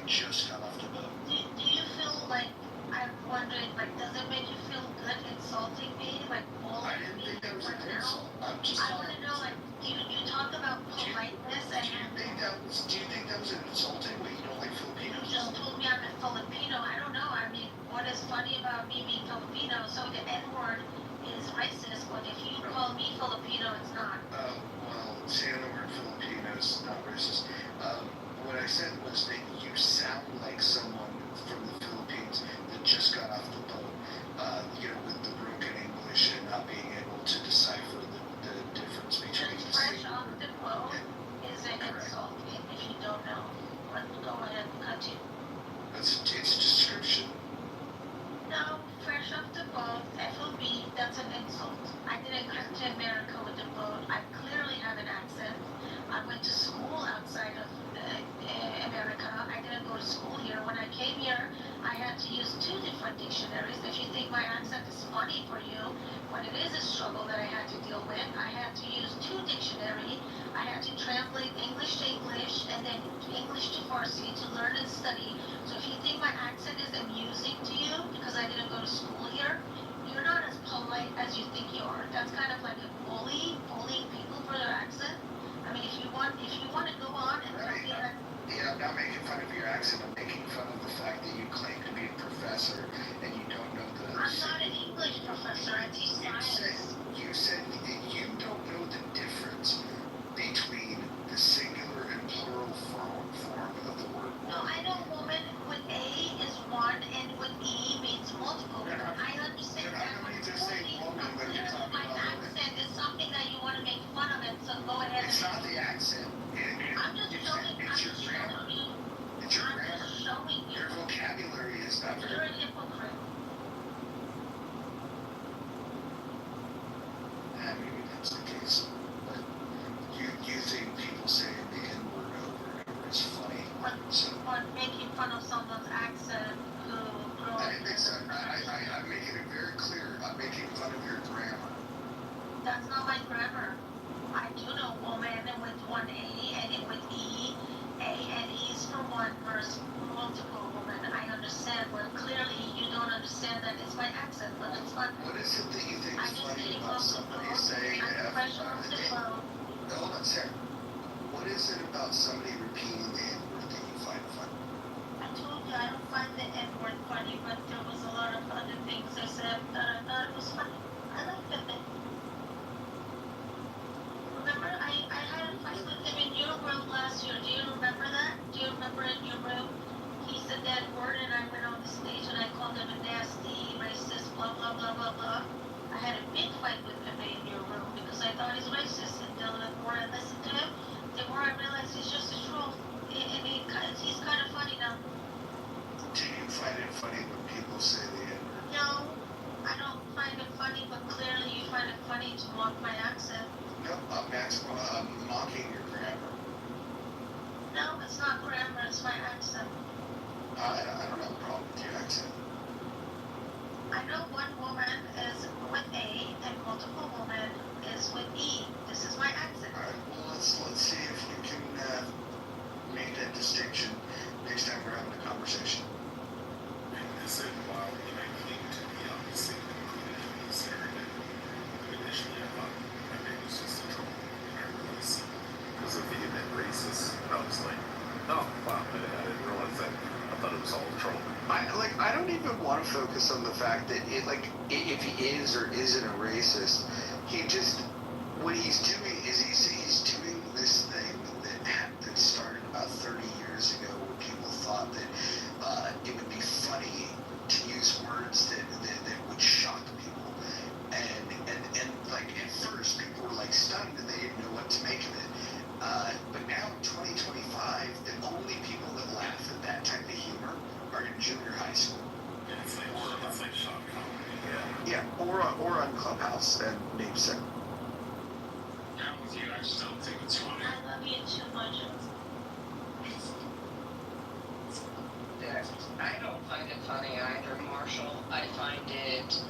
just got off the boat. Do you feel like, I'm wondering, like, does it make you feel good insulting me? Like, bullying I didn't me think that was right an now? insult. I'm just I want to know, like, you talk about politeness and do you think that was an insulting way you don't like you Filipinos? just told me I'm a Filipino. I don't know. I mean, what is funny about me being Filipino? So the N-word is racist, but if you call me Filipino, it's not. Well, saying the word Filipino is not racist. What I said was that you sound like someone from the Philippines that just got off the boat, with the broken English and not being able to decipher the difference between Just the fresh same off word. the boat is an insult if you don't know. But go ahead and continue. It's a description. No, fresh off the boat, FOB, that's an insult. I didn't come to America with the boat. I clearly have an accent. I went to school outside of America. I didn't go to school here. When I came here, I had to use 2 different dictionaries. If you think my accent is funny for you, when it is a struggle that I had to deal with, I had to use 2 dictionaries. I had to translate English to English and then English to Farsi to learn and study. So if you think my accent is amusing to you because I didn't go to school here, you're not as polite as you think you are. That's kind of like a bullying people for their accent. I mean, if you want to go on and tell me that. Yeah, I'm not making fun of your accent. I'm making fun of the fact that you claim to be a professor and you don't know the. I'm not an English professor. I teach science. You said that you don't know the difference between the singular and plural form of the word. No, I know woman with A is one and with E means multiple. I understand that. How come you just say woman when you're talking My about accent is something that you want to make fun of it, so go ahead. It's not the accent. I'm just showing you. It's your grammar. It's your grammar. I'm just showing you. Your vocabulary is not You're very. a hypocrite. Maybe that's the case. But you think people saying the N-word over and over is funny. But making fun of someone's accent who grew up. I'm making it very clear. I'm making fun of your grammar. That's not my grammar. I do know woman with 1 A and with E. A and E is for one versus multiple woman. I understand, but clearly you don't understand that it's my accent, but it's fun. What is it that you think is funny about somebody saying I'm fresh off the boat. Hold on, Sarah. What is it about somebody repeating the N-word that you find funny? I told you I don't find the N-word funny, but there was a lot of other things I said that I thought it was funny. I liked it. Remember, I had a fight with him in your room last year. Do you remember that? Do you remember in your room? He said that word and I went on the stage and I called him a nasty, racist, blah, blah, blah, blah, blah. I had a big fight with him in your room because I thought he's racist. And the more I listened to him, the more I realized he's just a troll. And he's kind of funny now. Do you find it funny when people say the N-word? No, I don't find it funny, but clearly you find it funny to mock my accent. No, I'm mocking your grammar. No, it's not grammar, it's my accent. I don't have a problem with your accent. I know one woman is with A and multiple women is with E. This is my accent. All right, well, let's see if you can make that distinction next time we're having a conversation. And is it while you might claim to be obviously included in the survey? Initially, I thought my name was just a troll. I realized it was a vehement racist. I was like, oh, wow, I didn't realize that. I thought it was all a troll. I don't even want to focus on the fact that if he is or isn't a racist, what he's doing is he's doing this thing that started about 30 years ago, where people thought that it would be funny to use words that would shock people, and like at first people were like stunned and they didn't know what to make of it. But now in 2025, the only people that laugh at that type of humor are in junior high school. Yeah, it's like shock comedy. Yeah, or on Clubhouse and Namesake. I'm with you. I just don't think it's funny. I love you too much. I don't find it funny either, Marshall. I find it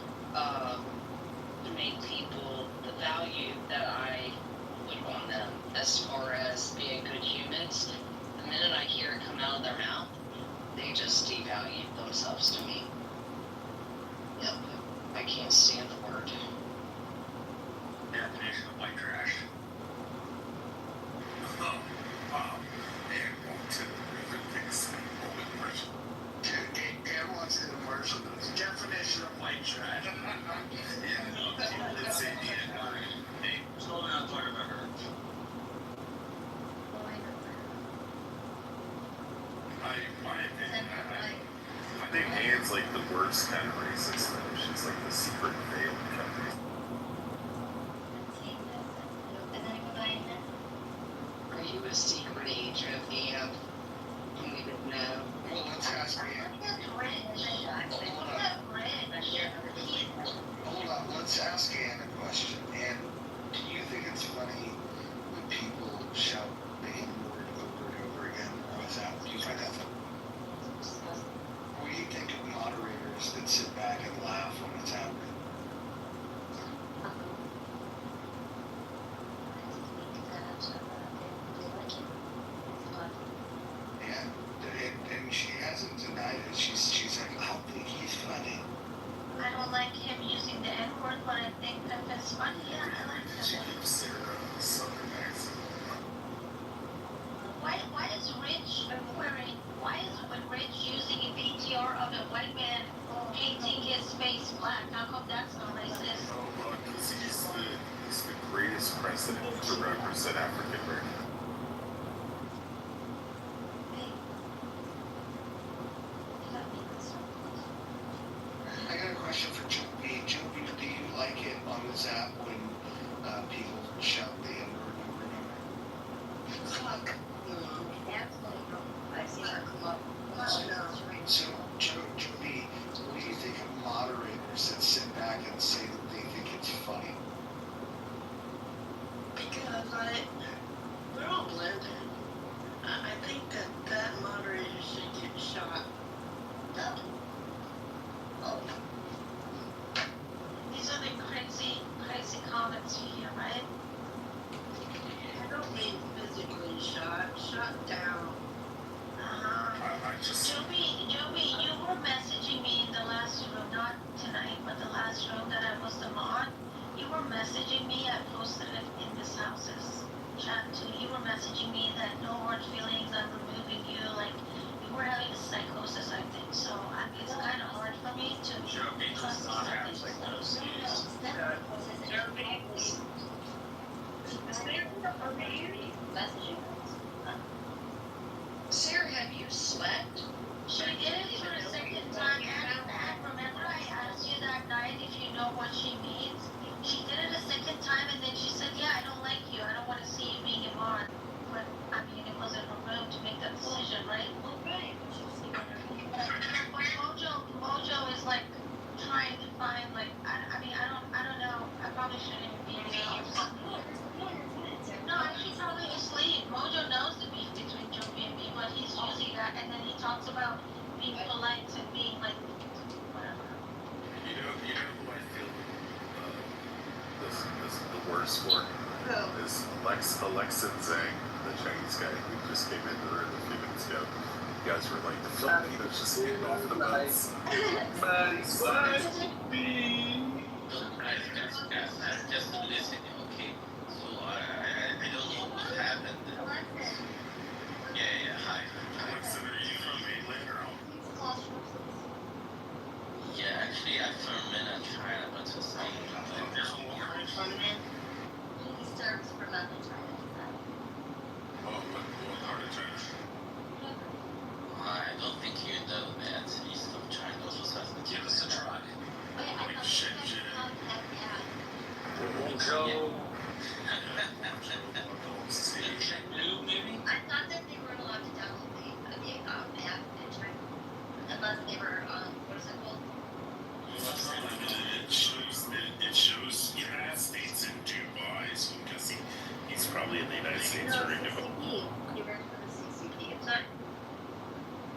to make people the value that I put on them as far as being good humans. The minute I hear it come out of their mouth, my opinion, I think Anne's like the worst kind of racist though. She's like the secret veiled kind of racist. Are you a secret agent, Anne? You need to know. Well, let's ask Ann. Hold on, let's ask Ann a question. Ann, do you think it's funny when people shout the N-word over and over again on WhatsApp? Do you find that funny? Or do you think of moderators that sit back and laugh when it's happening? And she hasn't denied it. She's like, I think he's funny. I don't like him using the N-word, but I think that that's funny. Yeah, I like that. She keeps her southern accent. Why is Rich using a PTR of a white man painting his face black? How come that's not racist? Oh, because he's the greatest president to represent African Americans. I got a question for Joby. Joby, do you like it on WhatsApp when people shout the N-word over and over? Fuck. I've seen that come up. So, Joby, what do you think of moderators that sit back and say that they think it's funny? Because we're all blended. I think that moderator should get shot. Oh. These are the crazy comments you hear, right? I don't mean physically shot down. Joby, you were messaging me in the last room, not tonight, but the last room that I was the mod. You were messaging me, I posted it in this house's chat too. You were messaging me that no hard feelings, I'm removing you, like you were having a psychosis, I think. So it's kind of hard for me to trust Sarah, have you slept? She did it for a second time, and remember I asked you that night if you know what she means? She did it a second time, and then she said, yeah, I don't like you, I don't want to see you being a mod. But, I mean, it wasn't her room to make that decision, right? Right. But Mojo is, like, trying to find, like, I mean, I don't know, I probably shouldn't even be in the house. No, she probably asleep. Mojo knows the beef between Joby and me, but he's using that, and then he talks about being polite and being like, whatever. You know who I feel this is the worst for? Is Alexa Zhang, the Chinese guy who just came into the room a few minutes ago. You guys were like the Filipinos just getting off the boats. Nice. That's just listening, okay? So I don't know what happened. Yeah, hi. Alexa, are you from mainland or home? Yeah, actually, I'm from mainland China, but just He serves for mainland China. Oh, what part of China? I don't think you know that east of China also has the Give us a try. Like Shenzhen. Guangzhou. Maybe? I thought that they were allowed to download the app in China, unless they were on, what is it called? It shows United States in Dubai, so I'm guessing he's probably in the United States right now. You work for the CCP. It's not.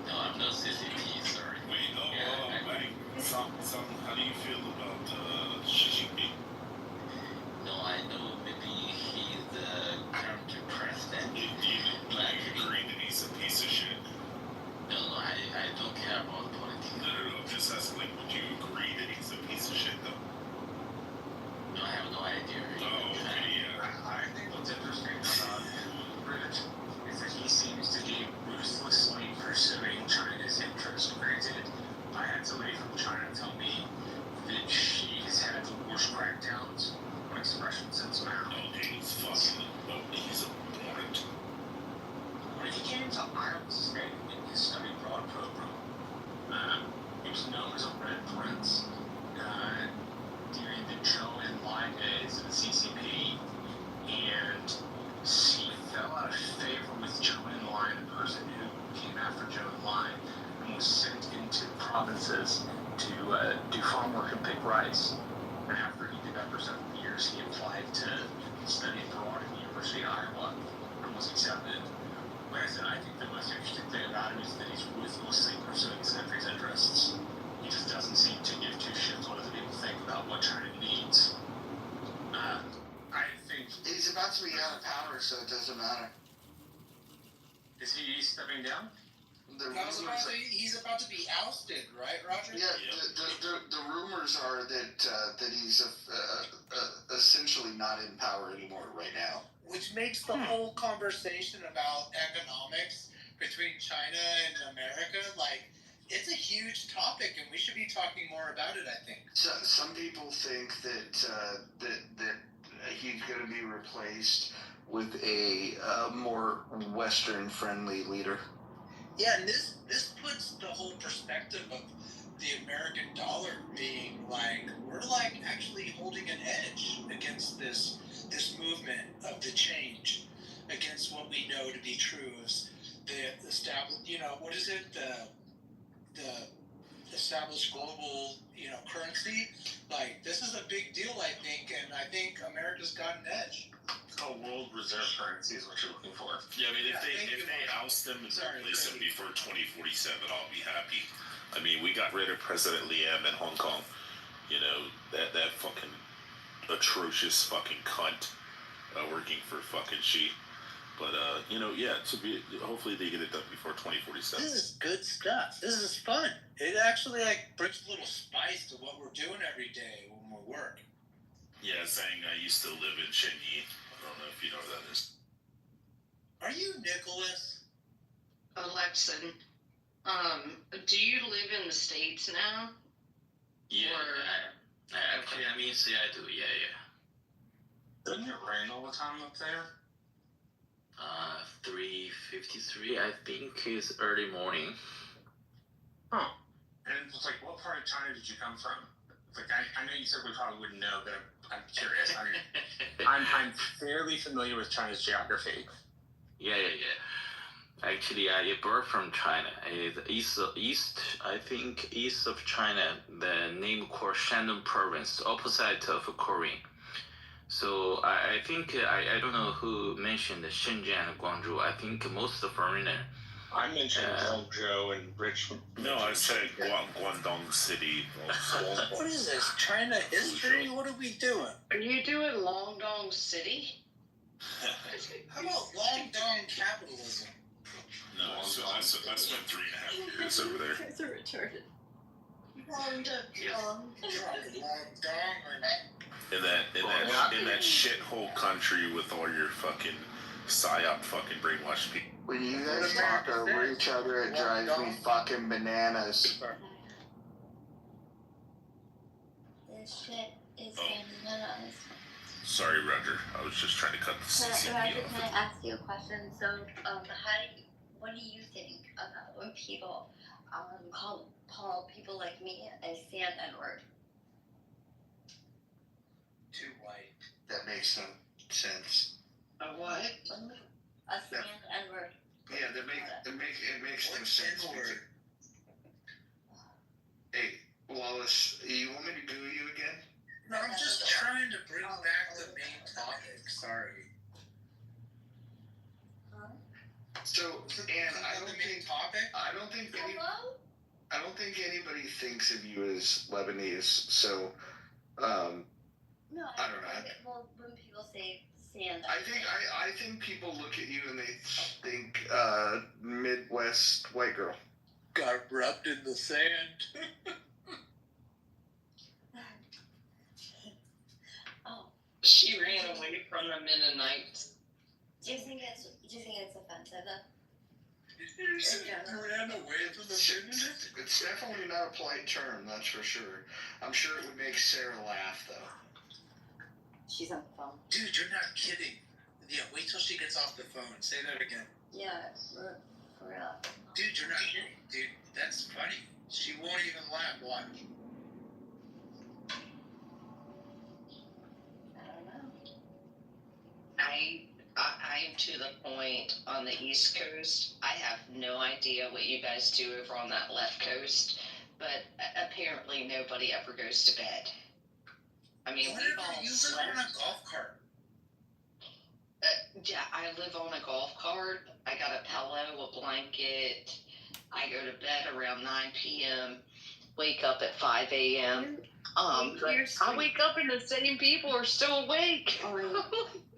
No, I'm not CCP, sorry. Wait, how do you feel about Xi Jinping? No, I know maybe he's the current president. Do you agree that he's a piece of shit? No, I don't care about politics. No, I'm just asking, like, would you agree that he's a piece of shit, though? No, I have no idea. Oh, okay, yeah. I think what's interesting about Rich is that he seems to be ruthlessly pursuing China's interest. Granted, I had somebody from China tell me that she's had the worst crackdowns on expression since now. Okay, he's fucking, he's a warrant. When you get into arms provinces to do farm work and pick rice. And after he did that for 7 years, he applied to study abroad at the University of Iowa and was accepted. Like I said, I think the most interesting thing about him is that he's ruthlessly pursuing his country's interests. He just doesn't seem to give two shits what other people think about what China needs. I think He's about to be out of power, so it doesn't matter. is he stepping down? He's about to be ousted, right, Roger? Yeah, the rumors are that he's essentially not in power anymore right now. Which makes the whole conversation about economics between China and America, like, it's a huge topic, and we should be talking more about it, I think. So, some people think that he's going to be replaced with a more Western-friendly leader. Yeah, and this puts the whole perspective of the American dollar being like, we're like actually holding an edge against this movement of the change, against what we know to be true is the established, what is it, the established global, currency. Like, this is a big deal, I think, and I think America's got an edge. Oh, world reserve currency is what you're looking for. Yeah, I mean, if they oust him and replace him before 2047, I'll be happy. I mean, we got rid of President Liam in Hong Kong. That fucking atrocious fucking cunt working for fucking Xi. But hopefully they get it done before 2047. This is good stuff. This is fun. It actually brings a little spice to what we're doing every day when we work. Yeah, saying I used to live in Shenyi. I don't know if you know where that is. Are you Nicholas? Alexin, do you live in the States now? Yeah, actually, I mean, see, I do, yeah. Doesn't it rain all the time up there? 3:53, I think it's early morning. Huh. And it's like, what part of China did you come from? Like, I know you said we probably wouldn't know, but I'm curious. I'm fairly familiar with China's geography. Yeah. Actually, I birth from China. It's east of China, the name called Shandong province, opposite of Korea. So I think, I don't know who mentioned Shenzhen and Guangzhou. I think most of the foreigner. I mentioned Guangzhou and Richmond. No, I said Guangdong City. What is this, China history? What are we doing? Are you doing Longdong City? How about Longdong capitalism? No, so I spent 3.5 years over there. It's a retarded. In that shithole country with all your fucking psyop fucking brainwashed people. When you guys talk over each other, it drives me fucking bananas. This shit is bananas. Sorry, Roger. I was just trying to cut the CCP Roger, off. can I ask you a question? So, what do you think about when people call people like me a sand N-word? Too white. That makes no sense. A what? A sand N-word. Yeah, it makes no sense. Hey, Wallace, you want me to goo you again? No, I'm just trying to bring back the main topic. Sorry. So, and I don't think anybody thinks of you as Lebanese. So, No, I don't know. Well, when people say sand, I think people look at you and they think Midwest white girl. Got rubbed in the sand. Oh. She ran away from the Mennonites. Do you think it's offensive though? You ran away from the Mennonites? It's definitely not a polite term, that's for sure. I'm sure it would make Sarah laugh though. She's on the phone. Dude, you're not kidding. Yeah, wait till she gets off the phone. Say that again. Yeah, for real. Dude, you're not kidding. Dude, that's funny. She won't even laugh. Watch. I don't know. I'm to the point on the East Coast. I have no idea what you guys do over on that left coast, but apparently nobody ever goes to bed. I mean, Whatever, you live on a golf cart. Yeah, I live on a golf cart. I got a pillow, a blanket. I go to bed around 9 p.m., wake up at 5 a.m. But I wake up and the same people are still awake.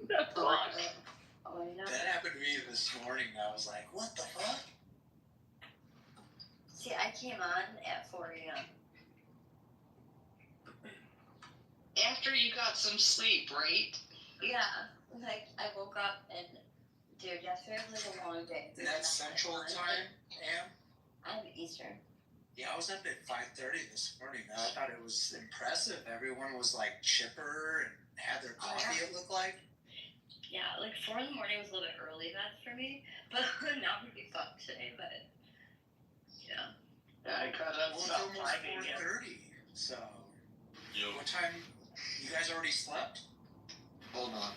That happened to me this morning. I was like, what the fuck? See, I came on at 4 a.m. After you got some sleep, right? Yeah, like I woke up and dude, yesterday was like a long day. That's Central Time, Am? I'm Eastern. Yeah, I was up at 5:30 this morning. I thought it was impressive. Everyone was like chipper and had their coffee. It looked like. Yeah, like 4 in the morning was a little bit early that for me, but now I'm pretty fucked today. But yeah, I got up about 5 a.m. 4:30. So, what time? You guys already slept? Hold on.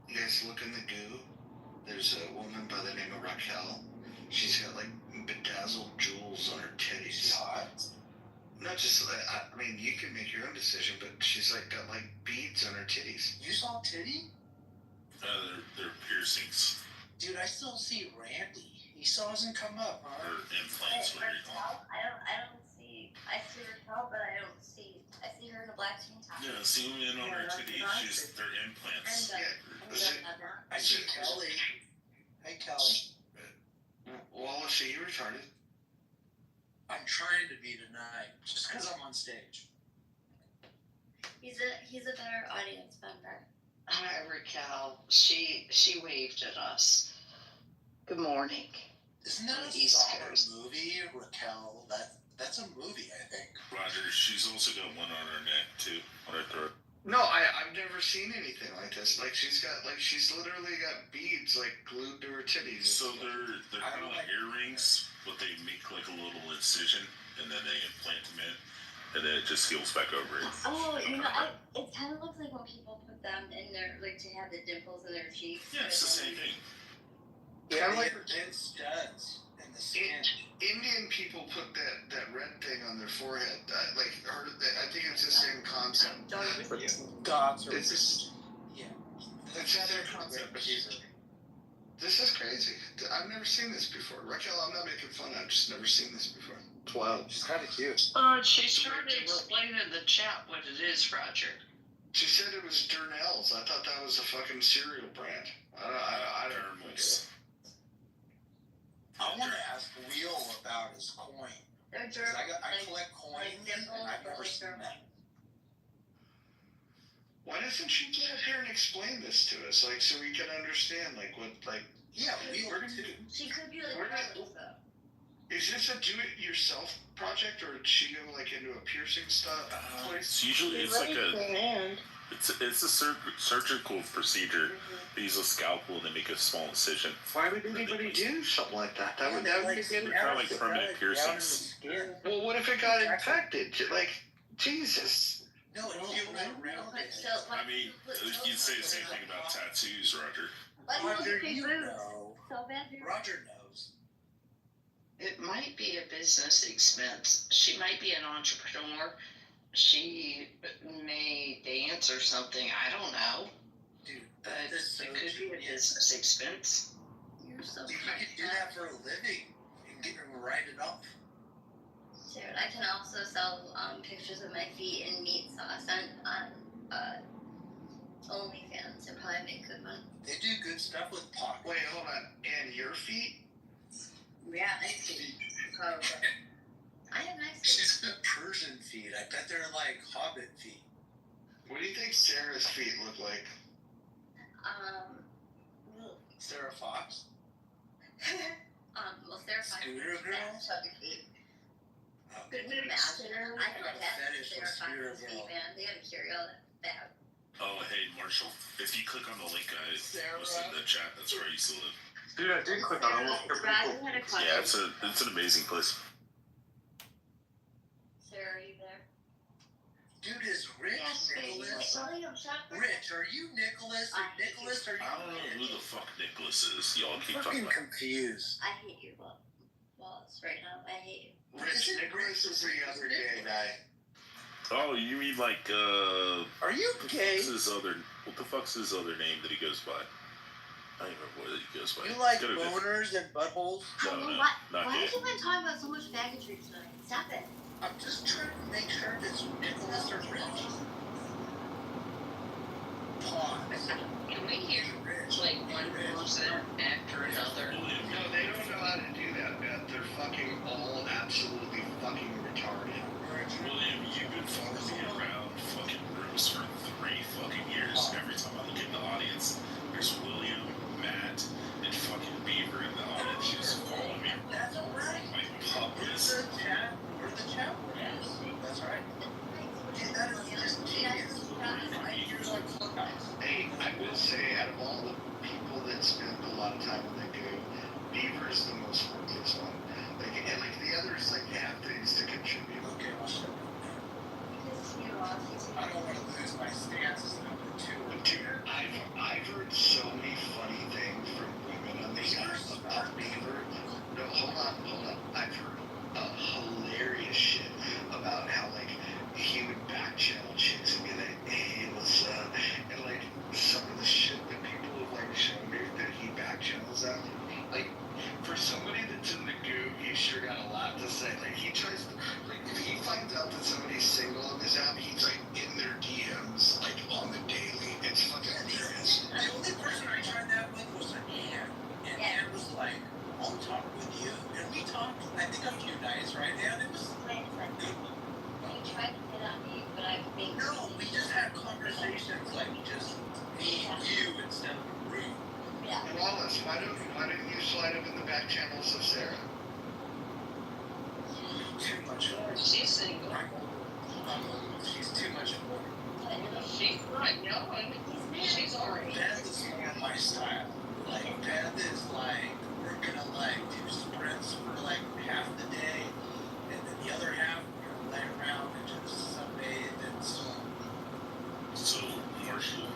You guys look in the goo. There's a woman by the name of Raquel. She's got like bedazzled jewels on her titties. Hot. Not just, I mean, you can make your own decision, but she's like got like beads on her titties. You saw titty? They're piercings. Dude, I still see Randy. He still hasn't come up, huh? Or implants, whatever you call them. I don't see. I see Raquel, but I don't see. I see her in a black tank top. Yeah, zoom in on her titties. They're implants. I see Kelly. Hey, Kelly. Wallace, are you retarded? I'm trying to be tonight, just because I'm on stage. He's a better audience member. Hi, Raquel. She waved at us. Good morning. Isn't that a East solid Coast movie, Raquel? That's a movie, I think. Roger, she's also got one on her neck, too. On her throat. No, I've never seen anything like this. Like she's literally got beads like glued to her titties. So they're kind of like earrings, but they make like a little incision, and then they implant them in, and then it just heals back over it. Oh, it kind of looks like when people put them in their, like, to have the dimples in their cheeks. Yeah, it's the same thing. Yeah, like it studs in the skin. Indian people put that red thing on their forehead. I think it's the same concept. Dogs are. It's their concept. This is crazy. I've never seen this before. Raquel, I'm not making fun. I've just never seen this before. It's wild. She's kind of cute. She started explaining in the chat what it is, Roger. She said it was Durnell's. I thought that was a fucking cereal brand. I don't know. I want to ask Wheel about his coin. They're I collect coins, and I've never seen that. Why doesn't she get up here and explain this to us, like, so we can understand, like, what, like... Yeah, Wheel too. She could be like Carlos, though. Is this a do-it-yourself project, or did she go, like, into a piercing stuff place? Usually it's like it's a surgical procedure. They use a scalpel and they make a small incision. Why would anybody do something like that? That would be good. They're kind of like permanent piercings. Well, what if it got infected? Like, Jesus. No, it heals around it. I mean, you'd say the same thing about tattoos, Roger. Roger, you know. Roger knows. It might be a business expense. She might be an entrepreneur. She may dance or something. I don't know. Dude, but it could be a business expense. You're so Dude, you could do that for a living and get them right it off. Dude, I can also sell pictures of my feet and meat sauce on OnlyFans and probably make good money. They do good stuff with pockets. Wait, hold on. And your feet? Yeah, nice feet. I have nice feet. She's got Persian feet. I bet they're like hobbit feet. What do you think Sarah's feet look like? Sarah Fox? Well, Sarah Fox Scooter Girl? chubby feet. Could you imagine her? I could have Sarah Fox's feet, man. They got a cereal bad. Oh, hey, Marshall. If you click on the link I listed in the chat, that's where I used to live. Dude, I did click on it. Yeah, it's an amazing place. Sarah, are you there? Dude, is Rich Yes, baby. Nicholas? William Shepard. Rich, are you Nicholas? Or Nicholas, are you? I don't know who the fuck Nicholas is. Y'all keep I'm talking fucking about. confused. I hate you, Wallace, right now. I hate you. Rich Nicholas is the other gay guy. Oh, you mean like Are you gay? What the fuck's his other name that he goes by? I don't remember what he goes by. You like boners and buttholes? No, not Why gay. did you want to talk about so much faggotry tonight? Stop it. I'm just trying to make sure if it's Nicholas or Rich. Pause. Can we hear like one person after another? No, they don't know how to do that, Beth. They're fucking all absolutely fucking retarded. William, you've been following me around fucking rooms for 3 fucking years. Every time I look in the audience, there's William, Matt, and fucking Beaver in the audience. You just follow me. That's alright. Like puppets. We're the chat. That's right. Dude, that is just genius. 5 years on Clubhouse. Hey, I will say, out of all the people that spend a lot of time in the goo, Beaver is the most worthless one. And the others have things to contribute. Okay, I'll shut up. I don't want to lose my stance as number 2. Dude, I've heard so many funny things from women on this about Beaver. No, hold on. I've heard hilarious shit about how he would back channel chicks and be like, hey, what's up? And some of the shit that people have shown me that he back channels them. For somebody that's in the goo, he's sure got a lot to say. He tries to, if he finds out that somebody's single on this app, he's in their DMs on the daily. It's fucking hilarious. The only person I tried that with was Ann. And Ann was like, I'll talk with you. And we talked, I think a few nights, right, Ann? It was good. You tried to hit on me, but I think. No, we just had conversations just me and you instead of a room. Yeah. Wallace, why don't you slide up in the back channels of Sarah? Too much for her. She's single. She's too much for her. She's not young. She's already. Beth is more my style. Beth is we're gonna do sprints for half the day, and then the other half we're gonna lay around and just sunbathe and swim. So, Marshall,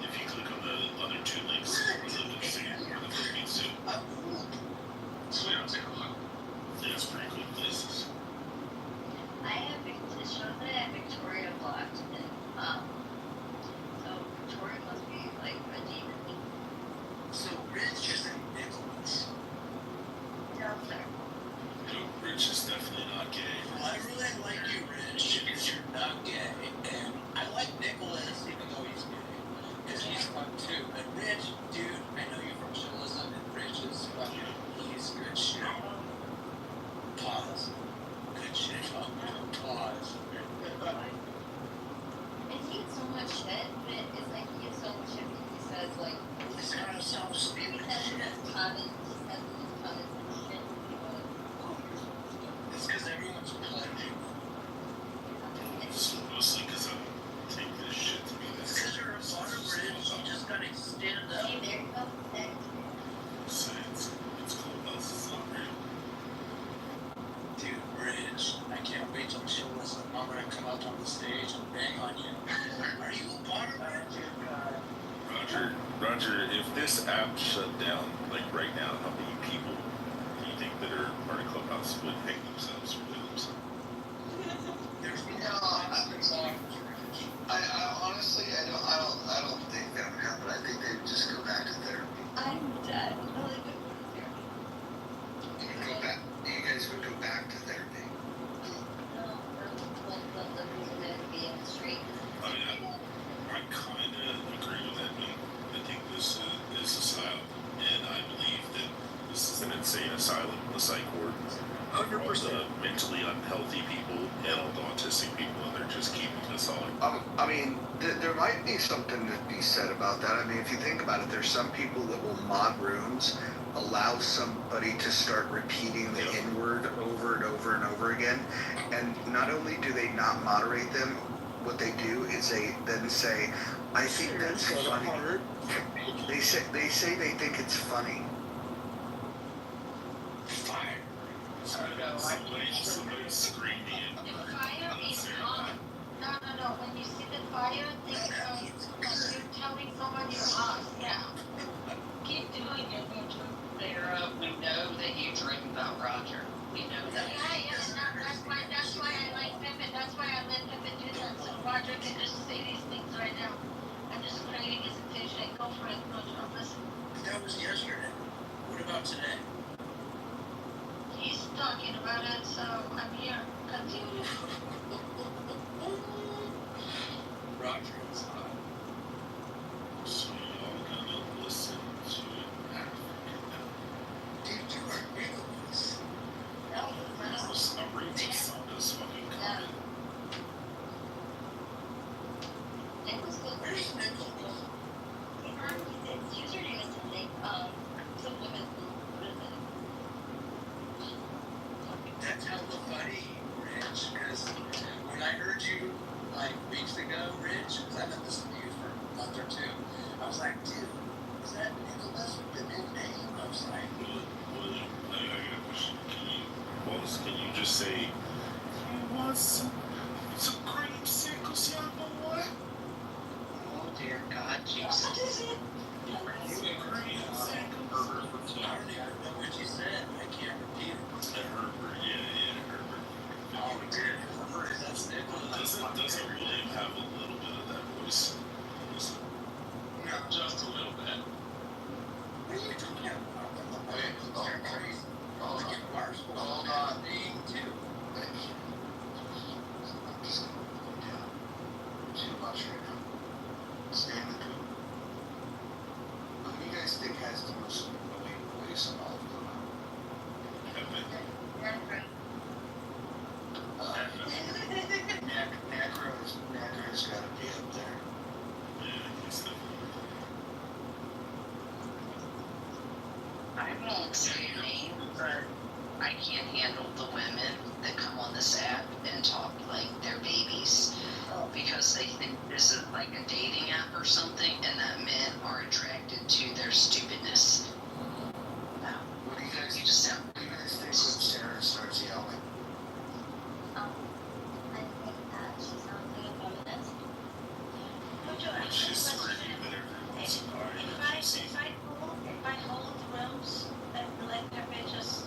if you click on the other 2 links, or the Philippines too. So we don't take a look. Yeah, it's pretty cool places. I have it shows that I have Victoria blocked, and so Victoria must be a demon. So Rich isn't Nicholas. No, sir. No, Rich is definitely not gay. Well, I really like you, Rich, because you're not gay, and I like Nicholas, even though he's gay, because he's fun too. But Rich, dude, I know you're from Chilism, and Rich is fucking, he's good shit. Pause. Good shit. Pause. And he gets so much shit, but it's he gets so much shit because he says He's kind of self-speaking he says shit. his comments, he says his comments and shit. It's because everyone's pledging. It's mostly because I'm taking this shit to be this. Because you're a bottom Rich, you just gotta stand up. See, there you go. It's Clubhouse, it's not real. Dude, Rich, I can't wait till Chilism. I'm gonna come up on the stage and bang on you. Are you a bottom Rich? Roger, if this app shut down, right now, how many people do you think that are part of Clubhouse would hang themselves or kill themselves? There's I honestly, I don't think that would happen. I think they would just go back to therapy. I'm dead. You guys would go back to therapy. No, the reason that would be in the street. I kind of agree with that. I think this is asylum, and I believe that this is an insane asylum, a psych ward. 100%. Mentally unhealthy people and all the autistic people, and they're just keeping us all. There might be something to be said about that. If you think about it, there's some people that will mod rooms, allow somebody to start repeating the N-word over and over and over again, and not only do they not moderate them, what they do is they then say, I think that's funny. They say they think it's funny. Somebody screamed in. Fire is on. No. When you see the fire, think you're telling someone you're lost. Yeah. Keep doing it, Andrew. Sarah, we know that you dream about Roger. We know that. Yeah. That's why I like Pippin. That's why I let Pippin do that. So Roger can just say these things right now. I'm just creating his attention. Go for it, Roger. Listen. That was yesterday. What about today? He's talking about it, so I'm here. Continue. Roger is hot. So y'all gonna listen to an African now. Dude, you are ridiculous. I'm reading Sonda's fucking comment. Where's Nicole? His username is something, some women, what is it? That's hella funny, Rich, because when I heard you, like, weeks ago, Rich, because I've been listening to you for a month or two, I was like, dude, is that Nicholas with the new name? I was like, William, I got a question. Can you just say, you want some creamsicles, young boy? Oh dear God, Jesus. I don't even know what you said. I can't repeat it. Herbert, yeah, Herbert. Oh, dude, Herbert, that's Nicholas. Doesn't William have a little bit of that voice? No, just a little bit. What are you talking about? You're crazy. Hold on. Being too. I'm just gonna go down. Too much right now. Stay in the coop. Who do you guys think has the most annoying voice on all of them? Necro's gotta be up there. I won't say a name, but I can't handle the women that come on this app and talk like they're babies because they think this is like a dating app or something and that men are attracted to their stupidness. No. What do you guys You just sound what do you guys think when Sarah starts yelling? I think that she sounds like a feminist. She's screaming that everyone's annoying. If I hold rooms and let their bitches,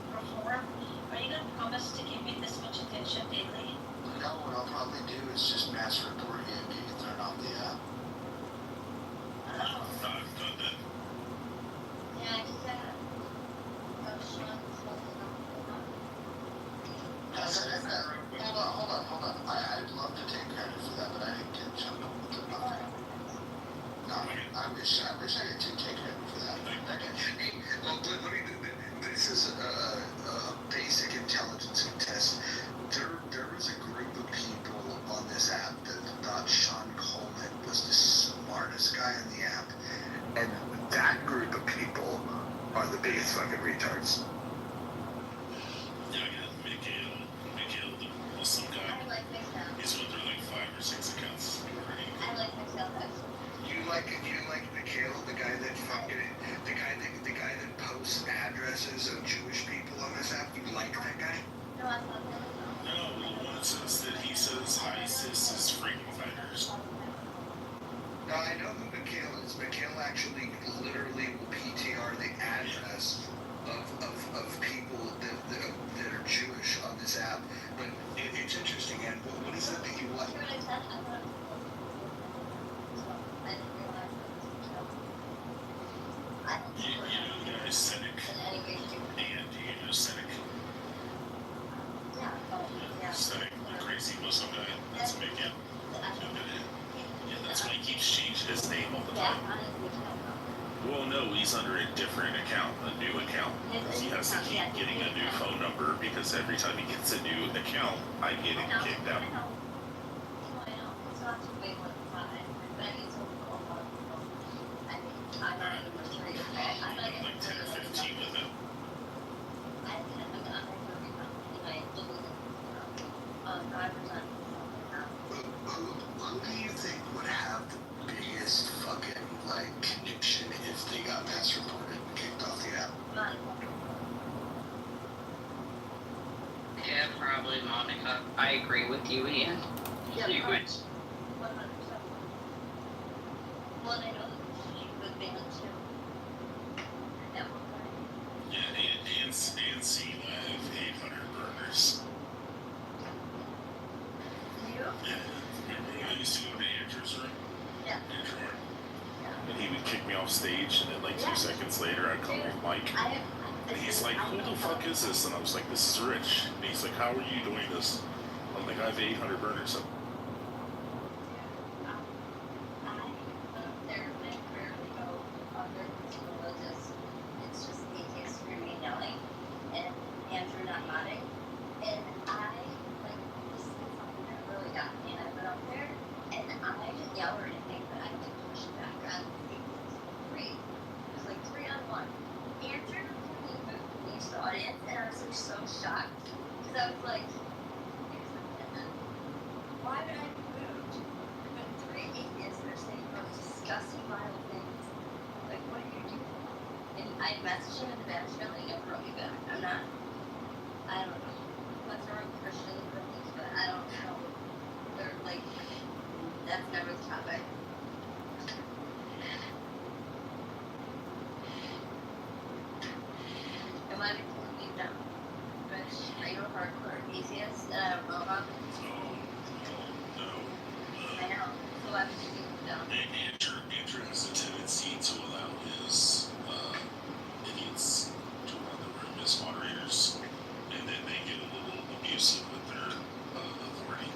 perform, are you gonna promise to give me this much attention daily? No, what I'll probably do is just mass report you and get you thrown off the app. I've done that. Yeah, I said, Hold on. I'd love to take credit for that, but I didn't get jumped on with the nothing. No, I wish I could take credit for that. Hey, well, let me. This is a basic intelligence test. There was a group of people on this app that thought Sean Coleman was the smartest guy on the app, and that group of people are the biggest fucking retards. Yeah, I got Mikhail, the Muslim guy. I like Mixel. He's went through like 5 or 6 accounts already. I like Mixel best. You like Mikhail, the guy that posts addresses of Jewish people on this app? You like that guy? No, I love him. No, the one that says that he says ISIS is freedom fighters. No, I know who Mikhail is. Mikhail actually literally will PTR the address of people that are Jewish on this app. But it's interesting, and what is it that you like? You know the guy Cynic? And you know Cynic? Yeah. Cynic, the crazy Muslim guy. That's Mikhail. Yeah, that's why he keeps changing his name all the time. Well, no, he's under a different account, a new account. He has to keep getting a new phone number because every time he gets a new account, I get him kicked out. Like 10 or 15 with him. Who do you think would have the biggest fucking connection if they got mass reported and kicked off the app? Yeah, probably. probably Monica. I agree with you, Ian. Yeah, You would. 100%. Well, and I know that she was banned too. At one point. Yeah, and C have 800 burners. You? Yeah. Remember I used to go to Andrew's room? Yeah. Andrew Martin. And he would kick me off stage, and then like 2 seconds later, I'd come off mic. And he's like, who the fuck is this? And I was like, this is Rich. And he's like, how are you doing this? I'm like, I have 800 burners. So so shocked because I was like, why did I be moved? When 3 atheists are saying the most disgusting, vile things. Like, what are you doing? And I messaged him in the back channel, he never wrote me back. I don't know. What's wrong with Christian beliefs, but I don't know. They're like, that's never the topic. Am I pulling you down? Are you a hardcore atheist that I don't know about? no. I know. So why would you keep them down? Andrew has a tendency to allow his idiots to run the room as moderators, and then they get a little abusive with their authority.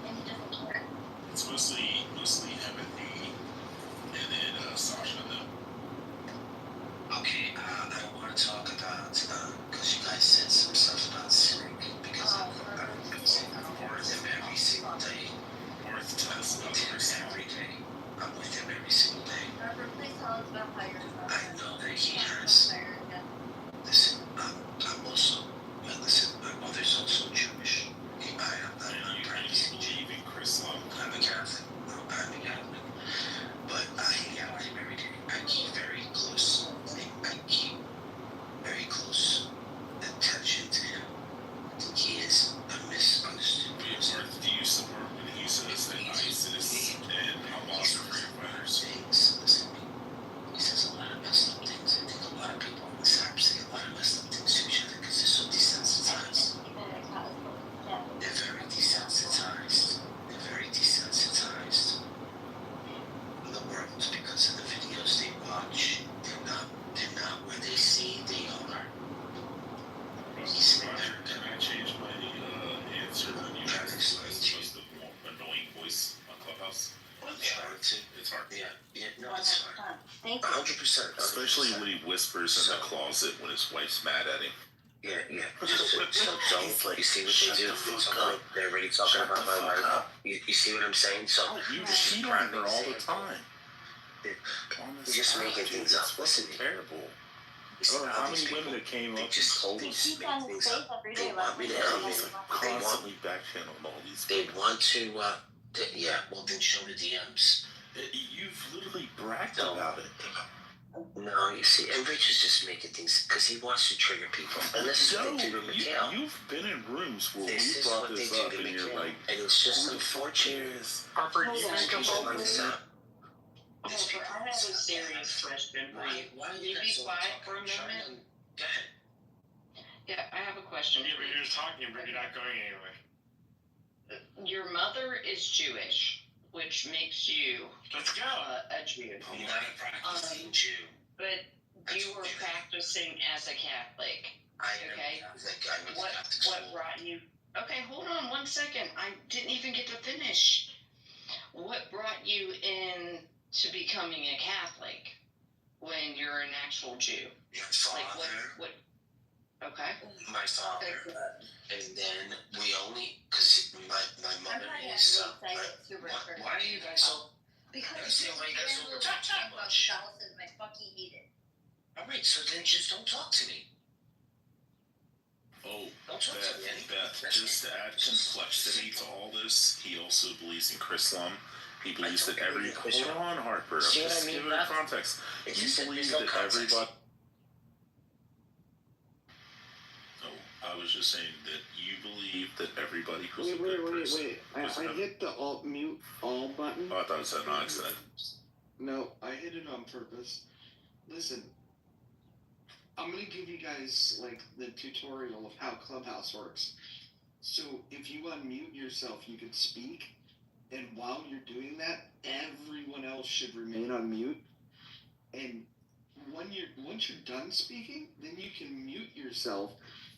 And he doesn't care. It's mostly him and me, and then Sasha and them. Okay, I want to talk about, because you guys said some stuff about Cynic, because I'm with him every single day. Worth tell us about every day. I'm with him every single day. Robert, please tell us about how you're I know that he has. Listen, I'm also, listen, my mother's also Jewish. Okay, I'm not practicing Jew. I'm a Catholic. No, I'm a Catholic. But I hang out with him every day. I keep very close attention to him. He is a misunderstood person. Do you support when he says that ISIS and Hamas are freedom fighters? Listen, he says a lot of messed up things. I think a lot of people on this app say a lot of messed up things to each other because they're so desensitized. They're very desensitized. In the world because of the videos they watch. They're not where they say they are. Can I change my answer when you ask the most annoying voice on Clubhouse? It's hard. Yeah, no, it's fine. Thank you. 100%. Especially when he whispers in the closet when his wife's mad at him. Yeah. So don't, you see what they do? They're already talking about my wife. You see what I'm saying? So you cheat on her all the time. You're just making things up. Listen, terrible. How many women that came up just told me to make things up. They want me to come in. Constantly back channel all these. They want to. Well then show the DMs. You've literally bragged about it. No, you see, and Rich is just making things because he wants to trigger people. And this is what they do to Mikhail. You've been in rooms where we This is brought what they this do up, to and you're Mikhail. like, and it's just unfortunate. Harper, These people on this app. I have a serious question for you. Can you be quiet for a moment? Go ahead. Yeah, I have a question. Yeah, but you're just talking, but you're not going anywhere. Your mother is Jewish, which makes you Let's go. A Jew. I'm not a practicing Jew. But you were practicing as a Catholic. Okay. What brought you? Okay, hold on 1 second. I didn't even get to finish. What brought you in to becoming a Catholic when you're an actual Jew? Your father. What? Okay. My father. And then we only, because my mother is. Why are you guys so? Because why you guys so talk so much. I fucking hate it. Alright, so then just don't talk to me. oh, Don't talk to me. Beth, just to add complexity to all this, he also believes in Chrislam. He believes that every. Hold on, Harper. I'm just giving context. He believes that everybody. Oh, I was just saying that you believe that everybody who's a good person. I hit the alt mute all button. Oh, I thought it said an accident. No, I hit it on purpose. Listen, I'm gonna give you guys like the tutorial of how Clubhouse works. So if you unmute yourself, you can speak, and while you're doing that, everyone else should remain on mute. And once you're done speaking, then you can mute yourself,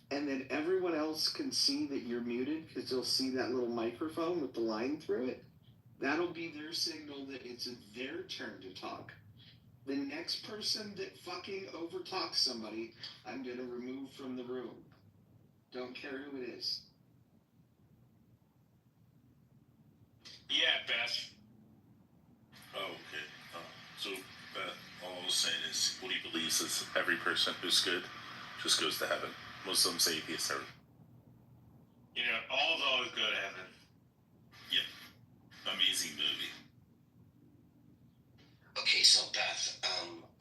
and then everyone else can see that you're muted because they'll see that little microphone with the line through it. That'll be their signal that it's their turn to talk. The next person that fucking overtalks somebody, I'm gonna remove from the room. Don't care who it is. Yeah, Beth. Oh, okay. So, all I was saying is, what he believes is every person who's good just goes to heaven. Muslims, atheists, everything. You know, all those go to heaven. Yep. Amazing movie. Okay, so Beth,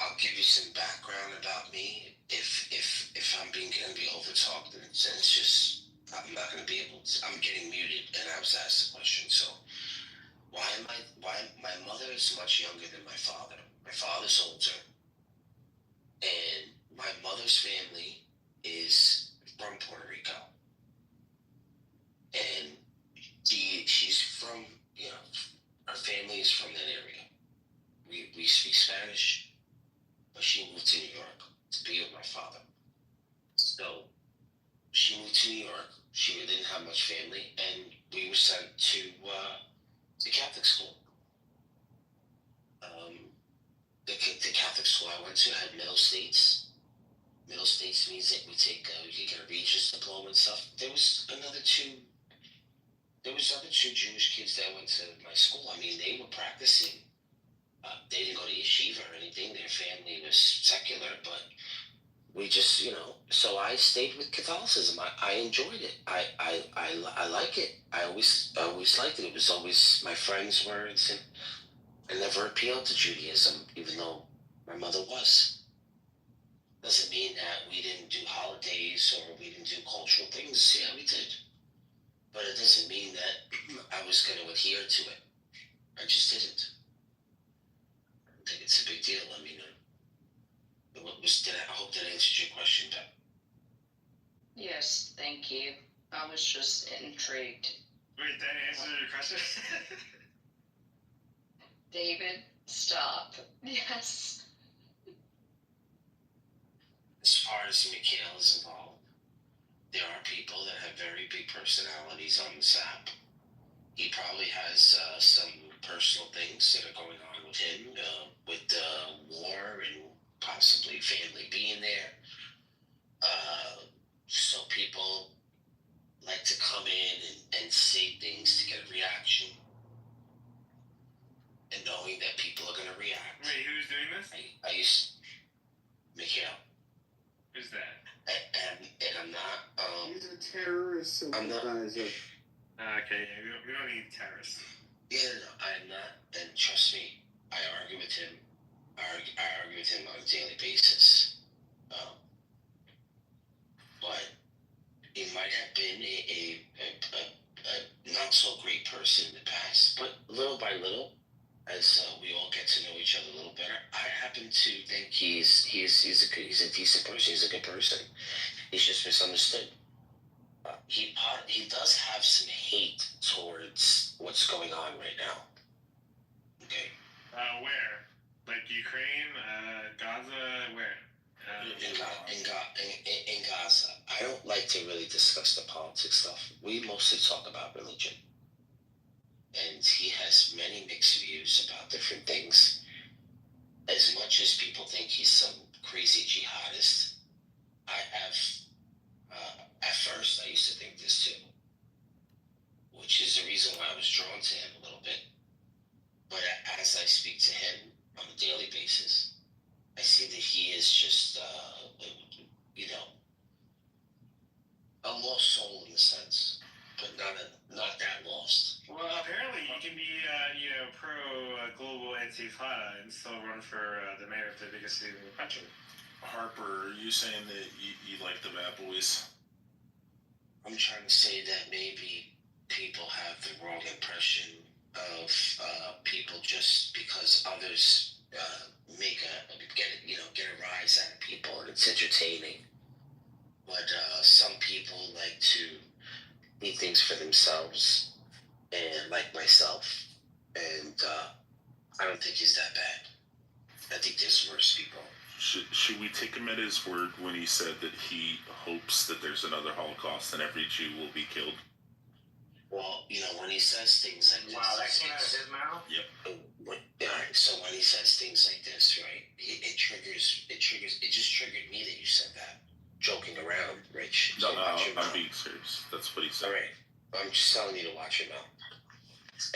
I'll give you some background about me. If I'm gonna be overtalked, then it's just I'm not gonna be able to. I'm getting muted, and I was asked a question. So, why my mother is much younger than my father. My father's older, and my mother's family is from Puerto Rico, and she's from our family is from that area. We speak Spanish, but she moved to New York to be with my father. So she moved to New York. She didn't have much family, and we were sent to Catholic school. The Catholic school I went to had middle states. Middle states means that we get a Regis diploma and stuff. There was other two Jewish kids that went to my school. I mean, they were practicing. They didn't go to yeshiva or anything. Their family was secular, but we just, so I stayed with Catholicism. I enjoyed it. I like it. I always liked it. It was always my friends' words, and I never appealed to Judaism, even though my mother was. Doesn't mean that we didn't do holidays or we didn't do cultural things. Yeah, we did. But it doesn't mean that I was going to adhere to it. I just didn't. I don't think it's a big deal. I mean, I hope that answered your question, Pep. Yes, thank you. I was just intrigued. Wait, that answered your question? David, stop. Yes. As far as Mikhail is involved, there are people that have very big personalities on this app. He probably has some personal things that are going on with him, with war and possibly family being there. So people like to come in and say things to get a reaction. And knowing that people are going to react. Wait, who's doing this? I used Mikhail. Who's that? And I'm not. He's a terrorist sympathizer. Okay, we don't need terrorists. Yeah, no, I'm not. And trust me, I argue with him. I argue with him on a daily basis. But he might have been a not so great person in the past. But little by little, as we all get to know each other a little better, I happen to think he's a decent person. He's a good person. He's just misunderstood. He does have some hate towards what's going on right now. Okay. Where? Like Ukraine, Gaza, where? In Gaza. I don't like to really discuss the politics stuff. We mostly talk about religion. And he has many mixed views about different things. As much as people think he's some crazy jihadist, I have, at first I used to think this too, which is the reason why I was drawn to him a little bit. But as I speak to him on a daily basis, I see that he is just, a lost soul in a sense, but not that lost. Well, apparently you can be, pro-global Antifada and still run for the mayor of the biggest city in the country. Harper, are you saying that you like the Bad Boys? I'm trying to say that maybe people have the wrong impression of people just because others get a rise out of people and it's entertaining. But some people like to need things for themselves, and like myself, and I don't think he's that bad. I think there's worse people. Should we take him at his word when he said that he hopes that there's another Holocaust and every Jew will be killed? Well, when he says things like this... Wow, that came out of his mouth? Yep. Alright, so when he says things like this, right, it just triggered me that you said that. Joking around, Rich. No, I'm being serious. That's what he said. Alright, I'm just telling you to watch your mouth.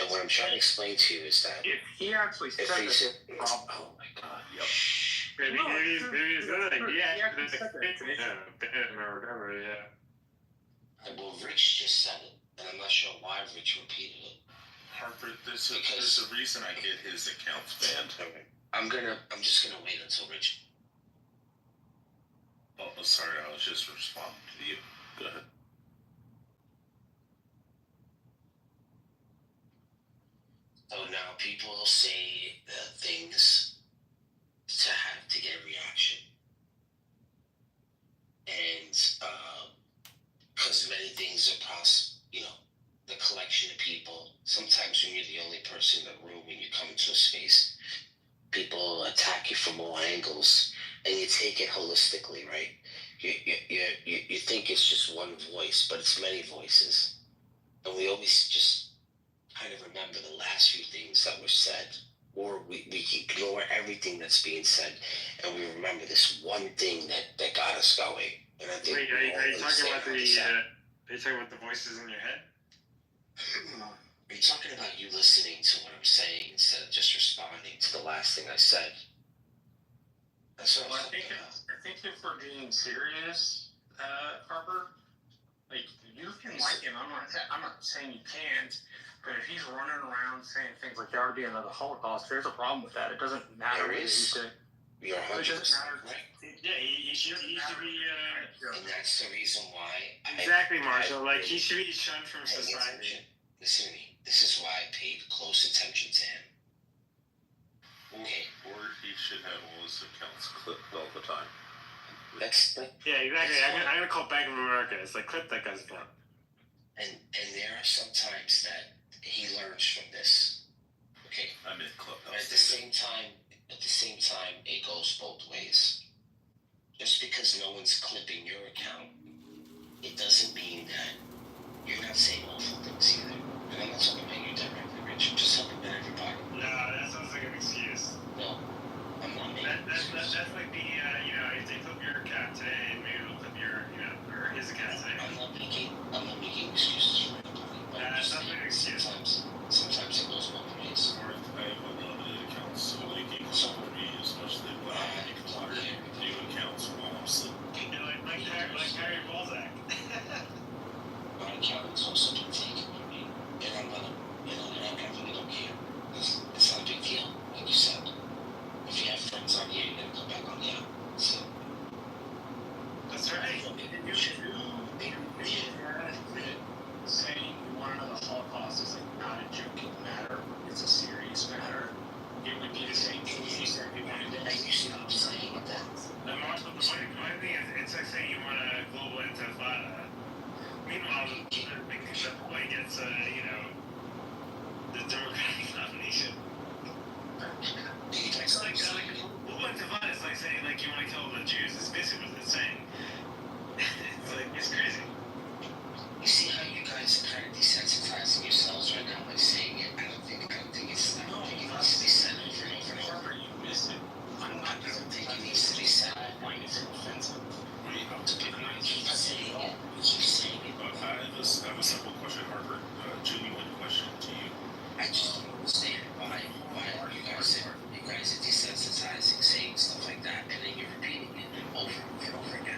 And what I'm trying to explain to you is that... If he actually said this... Oh my god, yep. Maybe he's good. Yeah, or whatever, yeah. Well, Rich just said it, and I'm not sure why Rich repeated it. Harper, there's a reason I get his accounts banned. Okay. I'm just gonna wait until Rich... Oh, sorry, I was just responding to you. Go ahead. So now people say things to get a reaction. And because many things are the collection of people, sometimes when you're the only person in the room when you come into a space, people attack you from all angles and you take it holistically, right? You think it's just one voice, but it's many voices. And we always just kind of remember the last few things that were said, or we ignore everything that's being said, and we remember this one thing that got us going. And I think wait, are you talking about the voices in your head? Are you talking about you listening to what I'm saying instead of just responding to the last thing I said? That's what I think if we're being serious, Harper, like you can like him. I'm not saying you can't. But if he's running around saying things like there ought to be another Holocaust, there's a problem with that. It doesn't matter whether he's saying. You're 100% right. Yeah, he should be. And that's the reason why. Exactly, Marshall. Like he should be shunned from society. Listen to me. This is why I paid close attention to him. Okay. Or he should have all his accounts clipped all the time. Yeah, exactly. I'm gonna call Bank of America. It's like clip that guy's phone. And there are some times that he learns from this. Okay. I'm in club. But at the same time, it goes both ways. Just because no one's clipping your account, it doesn't mean that you're not saying awful things either. And I'm not talking about you directly, Rich. I'm just talking about everybody. No, that sounds like an excuse. No, I'm not making That's like the, if they clip your account today, maybe they'll clip your, or his account today. I'm not making excuses for anybody. That sounds like an excuse. Sometimes it goes both ways. Or I have unlimited accounts, so they can cover me, especially when I declare new accounts while I'm sleeping. Like Harry Balzac. My account is also been taken from me, and I'm gonna, I really don't care. It's not a big deal, like you said. If you have friends on here, you're gonna come back on the app. So. That's right. You should saying you want another Holocaust is like not a joking matter. It's a serious matter. It would be the same thing if you wanted to stop saying that. My thing is, it's like saying you want a global intifada. Meanwhile, the big boy gets, the Democratic nomination. It's like global intifada is like saying like you want to kill the Jews. It's basically what it's saying. It's crazy. You see how you guys are kind of desensitizing yourselves right now by saying it? I don't think it's that. No, it needs to be said over and over and over. You miss it. I don't think it needs to be said. Why is it offensive? Keep saying it. Keep saying it. I have a simple question, Harper. Genuine question to you. I just don't understand why you guys are desensitizing, saying stuff like that, and then you're repeating it over and over again.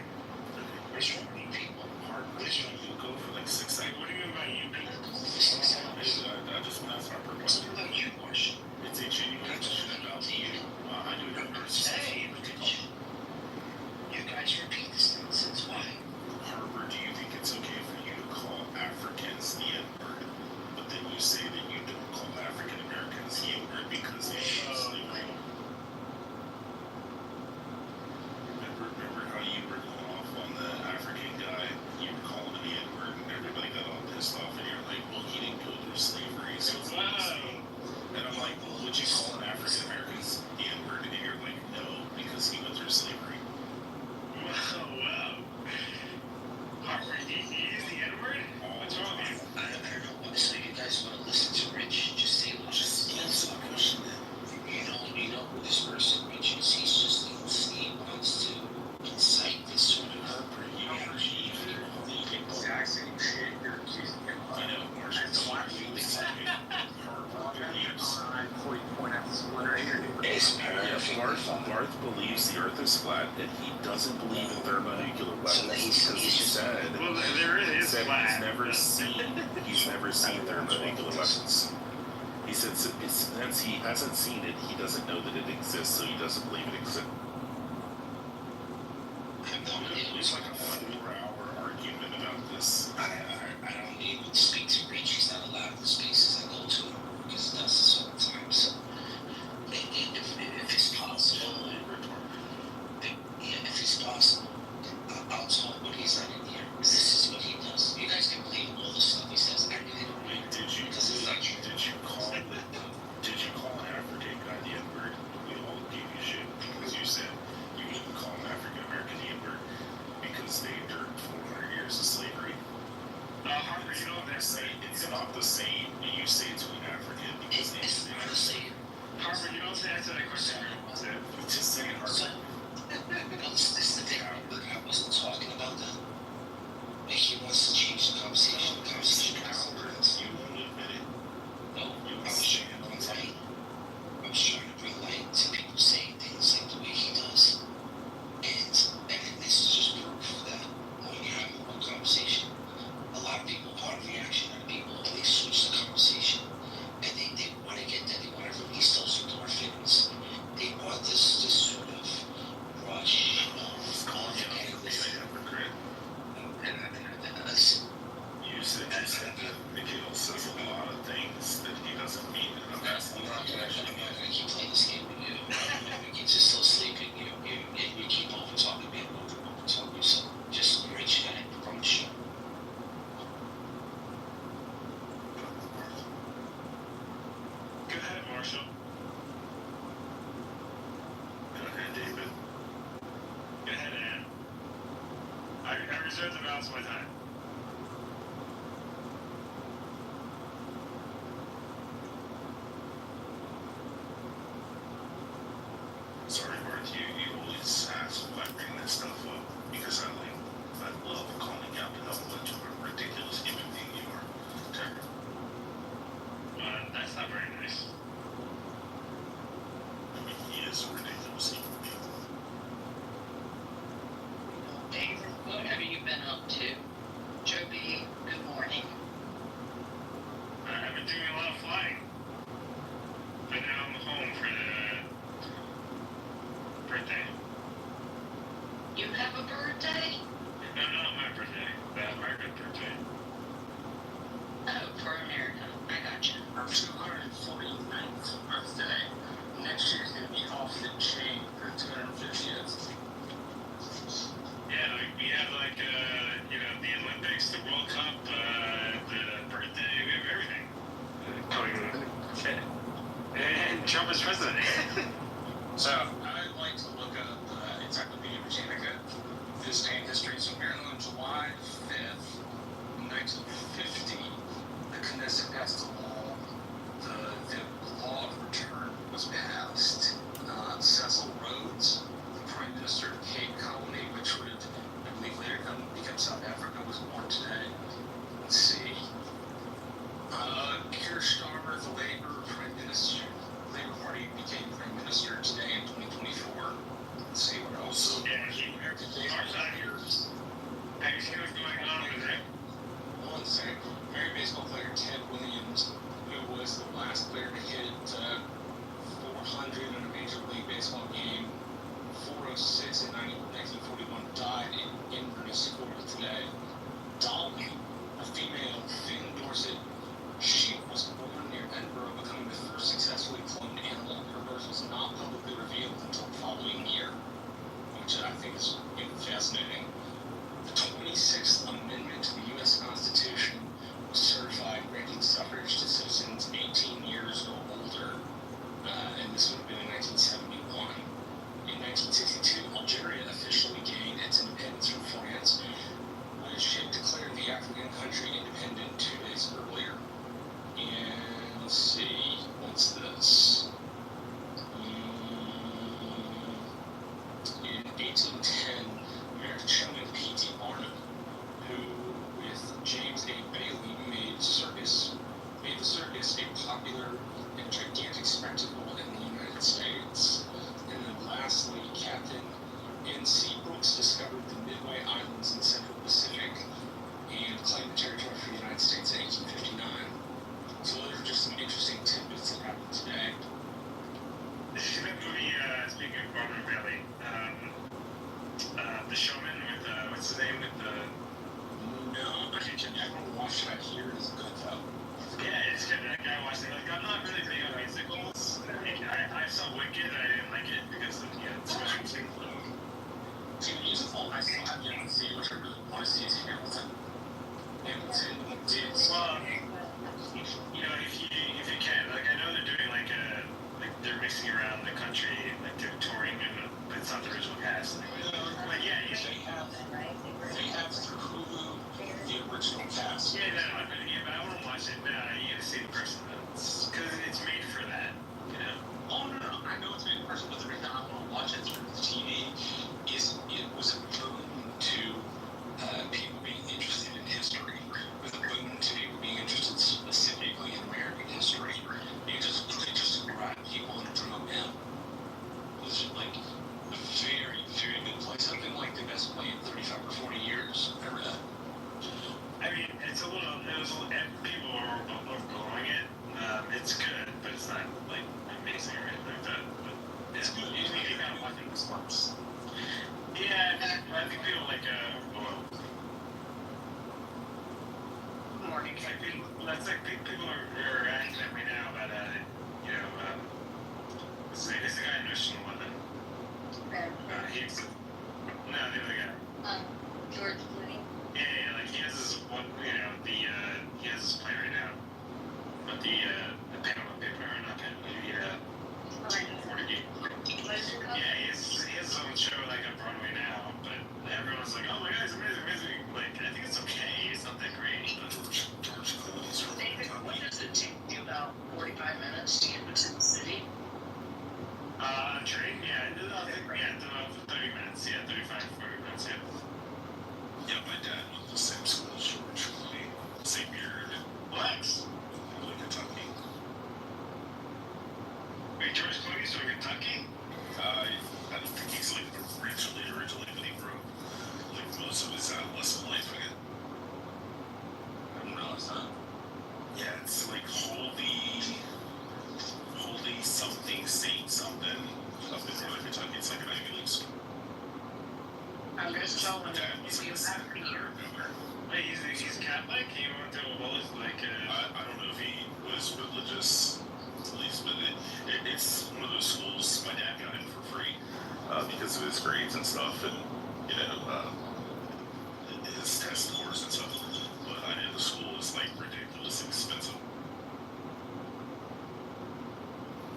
flat, and he doesn't believe in thermonuclear weapons So because he said Well, there it is flat. he's never seen thermonuclear weapons. He said since he hasn't seen it, he doesn't know that it exists, so he doesn't believe it exists. It was like a 4-hour argument about this. I don't even speak to Rich. He's not allowed in the spaces I go to because he does this all the time. So if it's possible, if it's possible, I'll talk when he's not in here. This is what he does. You guys can believe all the stuff he says. I really don't. Did you call an African guy the N-word? We all gave you shit because you said you wouldn't call an African American the N-word because they endured 400 years of slavery. Harper, you know what they're saying? It's not the same when you say it to an African because It's not the same. Harper, you don't say that to that question. Just saying, Harper. This is the thing. I wasn't talking about that. He wants to change the conversation. The conversation is You won't admit it. no. I was trying to bring light. I was trying to bring light to people saying things like the way he does. And this is just proof that when you're having a conversation, a lot of people, part of the reaction of people, they switch the conversation. And they want to get that, they want to release those endorphins. They want this sort of rush of endless. Listen. You said that Nikhil says a lot of things that he doesn't mean. And I'm asking you to actually mean. I keep playing this game with you. You get just so sleeping. You keep over talking me. Over talking you. So just Rich and I promise you. Go ahead, Marshall. Go ahead, David. Go ahead, Ann. I reserve the balance of my time. Sorry, Mark, you always ask if I bring this stuff up because I love calling out to know what a ridiculous human being you are. Tucker. That's not very nice. I mean, he is a ridiculous human being. David, what have you been up to? Joby, good morning. I've been doing a lot of flying. But now I'm home for the birthday. You have a birthday? No, not my birthday. The American birthday. Oh, for America. I gotcha. Our 249th birthday. Next year's gonna be off the chain for 250th. Yeah, we have the Olympics, the World Cup, the birthday, we have everything. And Trump is president. So, I'd like to look up Encyclopedia Britannica, visiting history. So, apparently on July 5th, 1950, the Knesset passed a law. The law of return was passed. Cecil Rhodes, the Prime Minister of Cape Colony, which would, I believe, later become South Africa, was born today. Let's see. Keir Starmer, the Labour Party became Prime Minister today in 2024. Let's see what else. Yeah, American baseball players. Have you seen what's going on with it? One second. American baseball player Ted Williams, who was the last player to hit 400 Stacey Hamilton. Hamilton did. Well, you know, if you can, like, I know they're doing like they're mixing around the country, like they're touring, but it's not the original cast. But yeah, you should. They have through Hulu the original cast. Yeah, but I want to watch it. No, you got to see the person because it's made for that, you know. Oh no, I know it's made in person, but the reason I want to watch it through the TV is it was a boon to people being interested in history. It was a boon to people being interested specifically in American history. They just grabbed people and drew them in. It was like a very, very good play. Something like the best play in 35 or 40 years. Ever done. I mean, people are blowing it. It's good, but it's not like amazing or anything like that. But It's good. You gotta watch it this once. yeah, I think people like overblow. Morning. That's like people are acting that way now about you know, this is the guy in Mission 11. He's no, the other guy. George Clooney. Yeah, like he has this one, you know, he has this play right now. But the panel of paper, or not panel, the 40. Yeah, he has his own show like on Broadway now, but everyone's like, oh my god, it's amazing, amazing. Like, I think it's okay, it's not that great. But George Clooney's David, what does it take you about 45 minutes to get to the city? Train, yeah, I think, about 30 minutes, 35, 40 minutes, yeah. Yeah, my dad went to the same school as George Clooney, same year. Lex. Kentucky. Wait, George Clooney's from Kentucky? I don't think he's like originally, but he wrote like most of his adolescent life in it. I don't know, it's not. Yeah, it's like holy something, saint something up in northern Kentucky. It's like an Ivy League school. I'm just telling Dad was you, like a have to senator nowhere. Wait, he's Catholic? He went to like I don't know if he was religious, at least, but it's one of those schools my dad got in for free because of his grades and stuff, and you know his test scores and stuff. But I know the school is like ridiculously expensive.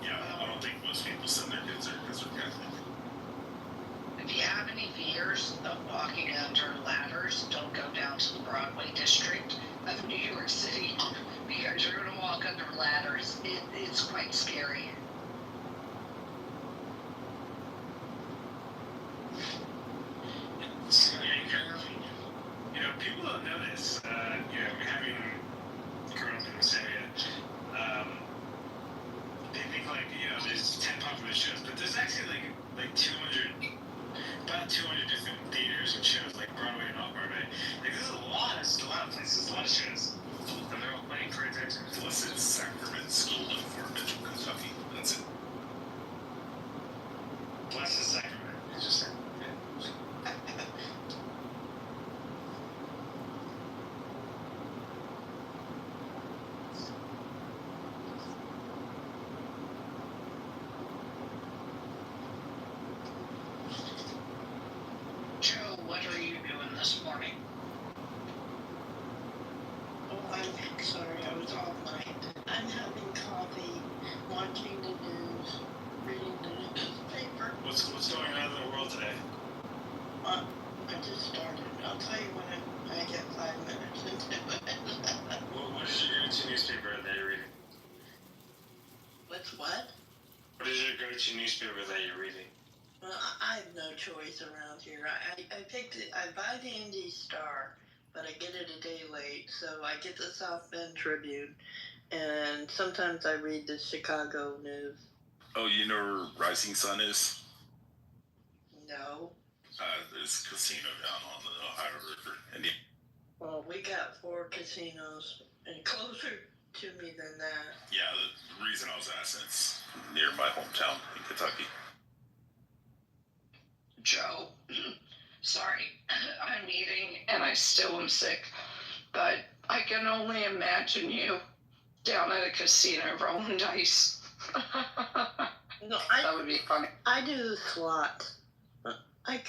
Yeah, I don't think most people send their kids there because they're Catholic. If you have any fears of walking under ladders, don't go down to the Broadway district of New York City because you're going to walk under ladders. It's quite scary. you know, people don't know this. You know, having grown up in this area, they think like, you know, there's 10 popular shows, but there's actually like 200, about 200 different theaters and shows, like Broadway and off-Broadway. Like, there's a lot of places, a lot of shows, and they're all playing for attention. Plus, it's Sacrament School in Fort Mitchell, Kentucky. That's it. Plus the Sacrament. It's just Joe, what are you doing this morning? Oh, I'm sorry, I was off night. I'm having coffee, watching the news, reading the newspaper. What's going on in the world today? I just started. I'll tell you when I get 5 minutes into it. What is your go-to newspaper that you're reading? What's what? What is your go-to newspaper that you're reading? Well, I have no choice around here. I picked it. I buy the Indy Star, but I get it a day late, so I get the South Bend Tribune, and sometimes I read the Chicago News. Oh, you know where Rising Sun is? No. There's a casino down on the Ohio River. And Well, we got 4 casinos, and closer to me than that. yeah, the reason I was asking, it's near my hometown in Kentucky. Joe, sorry, I'm eating and I still am sick, but I can only imagine you down at a casino rolling dice. No, That would be funny. I do slots. I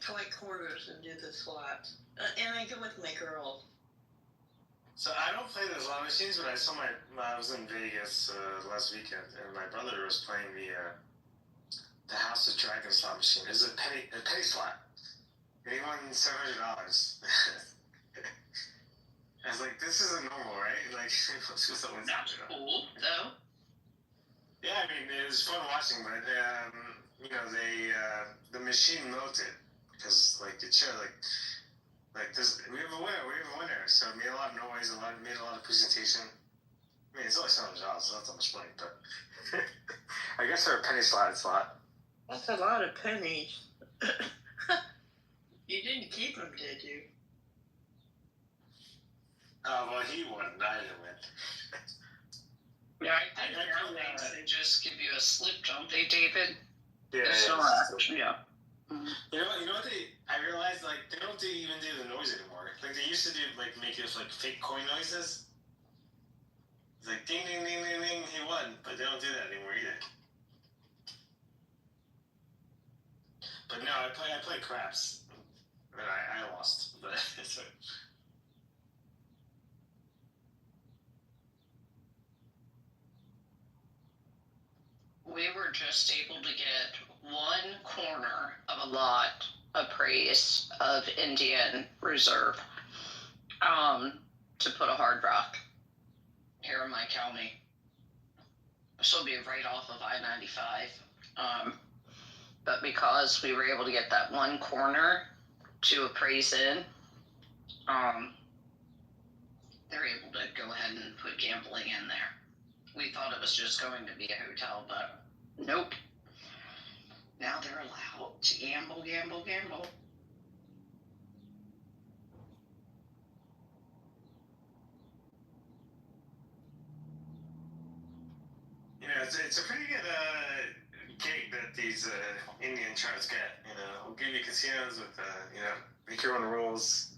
collect quarters and do the slots. And I go with my girls. So I don't play the slot machines, but I saw I was in Vegas last weekend, and my brother was playing the House of Dragons slot machine. It was a penny slot. And he won $700. I was like, this isn't normal, right? Like, most people don't win That's cool, though. Yeah, I mean, it was fun watching, but you know, the machine melted because like it showed like this. We have a winner. So it made a lot of noise, made a lot of presentation. I mean, it's only $700, so that's not much money, but I guess for a penny slot. That's a lot of pennies. You didn't keep them, did you? Well, he won. I didn't win. Yeah, I think they just give you a slip, don't they, David? Yeah. Yeah. You know what I realized, like, they don't even do the noise anymore. Like, they used to do, like, make those, like, fake coin noises. It's like, ding, ding, ding, ding, ding, he won. But they don't do that anymore either. But no, I play craps. But I lost. But it's like... We were just able to get one corner of a lot appraised of Indian Reserve to put a hard rock here in my county. This will be right off of I-95. But because we were able to get that one corner to appraise in, they're able to go ahead and put gambling in there. We thought it was just going to be a hotel, but nope. Now they're allowed to gamble. You know, it's a pretty good gig that these Indian tribes get. You know, we'll give you casinos with, you know, make your own rules.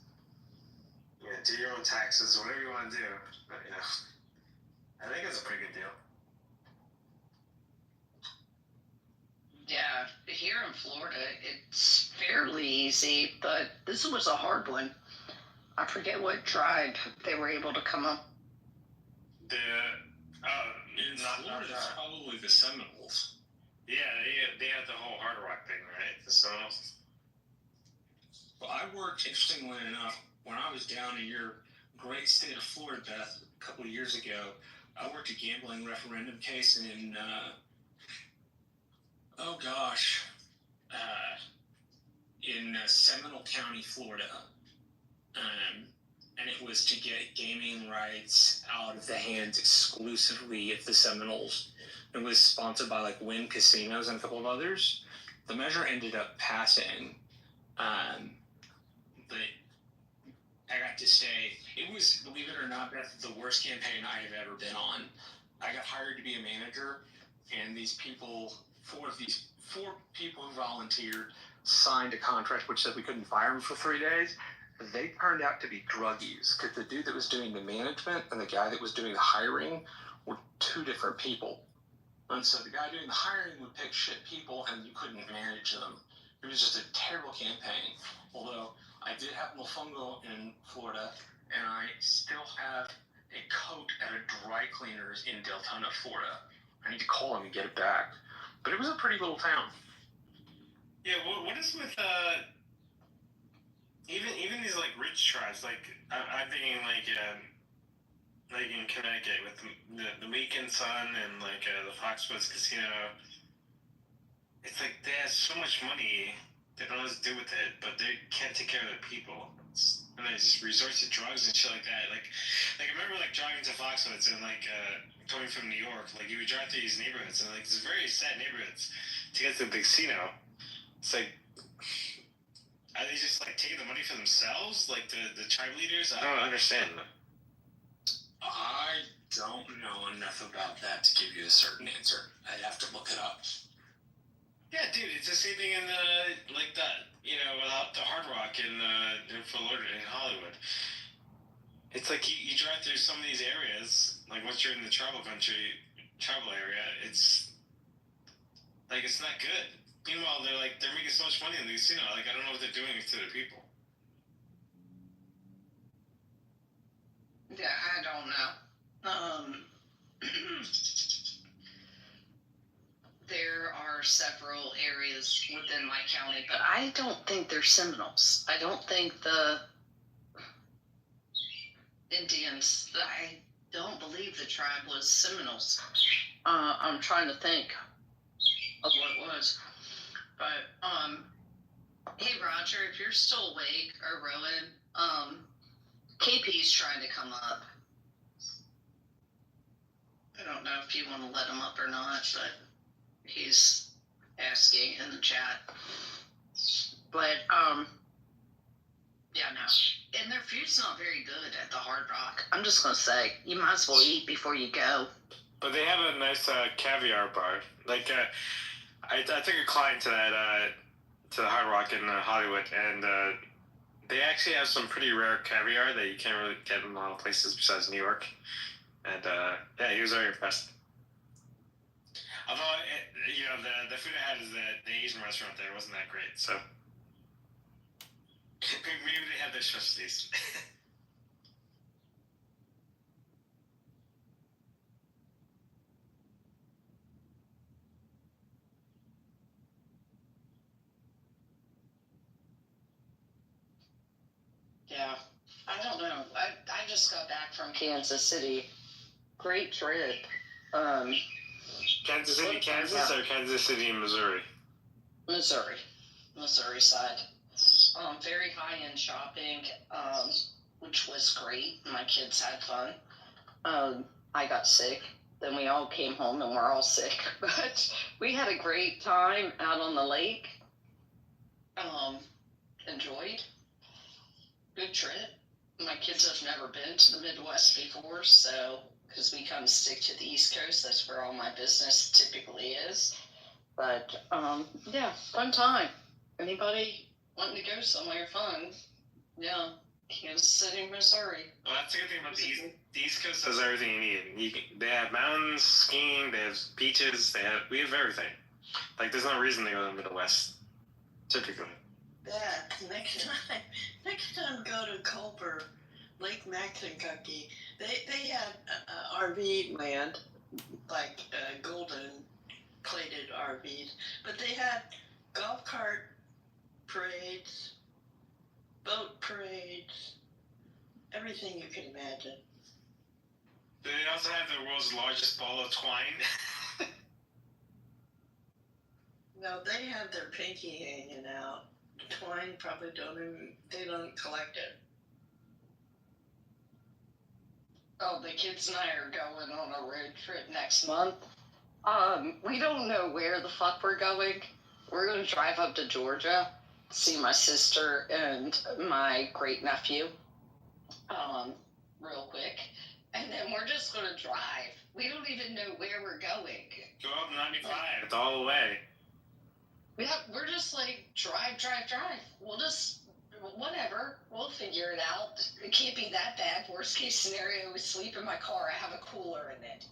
You know, do your own taxes, whatever you want to do. But, you know, I think it's a pretty good deal. Yeah, here in Florida, it's fairly easy, but this was a hard one. I forget what tribe they were able to come up. In Florida, it's probably the Seminoles. Yeah, they had the whole Hard Rock thing, right? The Seminoles. Well, I worked, interestingly enough, when I was down in your great state of Florida, Beth, a couple of years ago, I worked a gambling referendum case in, in Seminole County, Florida. And it was to get gaming rights out of the hands exclusively of the Seminoles. It was sponsored by like Wynn Casinos and a couple of others. The measure ended up passing, but I got to stay. It was, believe it or not, Beth, the worst campaign I have ever been on. I got hired to be a manager, and these people, four people who volunteered, signed a contract which said we couldn't fire them for 3 days. They turned out to be druggies because the dude that was doing the management and the guy that was doing the hiring were two different people. And so the guy doing the hiring would pick shit people and you couldn't manage them. It was just a terrible campaign. Although I did have mofongo in Florida, and I still have a coat at a dry cleaners in Deltona, Florida. I need to call him and get it back. But it was a pretty little town. Yeah, what is with even these like rich tribes? Like I'm thinking like in Connecticut with the Weekend Sun and like the Foxwoods Casino. It's like they have so much money, they don't know what to do with it, but they can't take care of their people. And they just resort to drugs and shit like that. Like I remember like driving to Foxwoods and like coming from New York, like you would drive through these neighborhoods and like it's very sad neighborhoods to get to the casino. It's like, are they just like taking the money for themselves, like the tribe leaders? I don't understand. I don't know enough about that to give you a certain answer. I'd have to look it up. Yeah, dude, it's the same thing in like that, you know, without the Hard Rock in Florida, in Hollywood. It's like you drive through some of these areas, like once you're in the tribal area, it's like it's not good. Meanwhile, they're making so much money in the casino. Like, I don't know what they're doing to their people. Yeah, I don't know. There are several areas within my county, but I don't think they're Seminoles. I don't think the Indians, I don't believe the tribe was Seminoles. I'm trying to think of what it was. But, hey Roger, if you're still awake, or Rowan, KP's trying to come up. I don't know if you want to let him up or not, but he's asking in the chat. But, yeah, no. And their food's not very good at the Hard Rock. I'm just gonna say, you might as well eat before you go. But they have a nice caviar bar. Like, I took a client to that, to the Hard Rock in Hollywood, and they actually have some pretty rare caviar that you can't really get in a lot of places besides New York. And, yeah, he was very impressed. Although, the food I had is the Asian restaurant there wasn't that great, so maybe they have their specialties. Yeah, I don't know. I just got back from Kansas City. Great trip. Kansas City, Kansas, or Kansas City, Missouri? Missouri side. Very high-end shopping, which was great. My kids had fun. I got sick. Then we all came home and we're all sick. But we had a great time out on the lake. Enjoyed. Good trip. My kids have never been to the Midwest before, so, because we kind of stick to the East Coast, that's where all my business typically is. But, yeah, fun time. Anybody wanting to go somewhere fun? Yeah, Kansas City, Missouri. Well, that's the good thing about the East Coast has everything you need. They have mountains, skiing, they have beaches, we have everything. Like, there's no reason to go to the Midwest, typically. Yeah, next time go to Culver, Lake Maxinkuckee. They had RV land, like golden plated RVs, but they had golf cart parades, boat parades, everything you can imagine. They also have the world's largest ball of twine. No, they have their pinky hanging out. Twine probably they don't collect it. Oh, the kids and I are going on a road trip next month. We don't know where the fuck we're going. We're going to drive up to Georgia, see my sister and my great nephew, real quick. And then we're just going to drive. We don't even know where we're going. Go up 95, it's all the way. Yeah, we're just like, drive. We'll just, whatever. We'll figure it out. It can't be that bad. Worst case scenario, we sleep in my car. I have a cooler in it.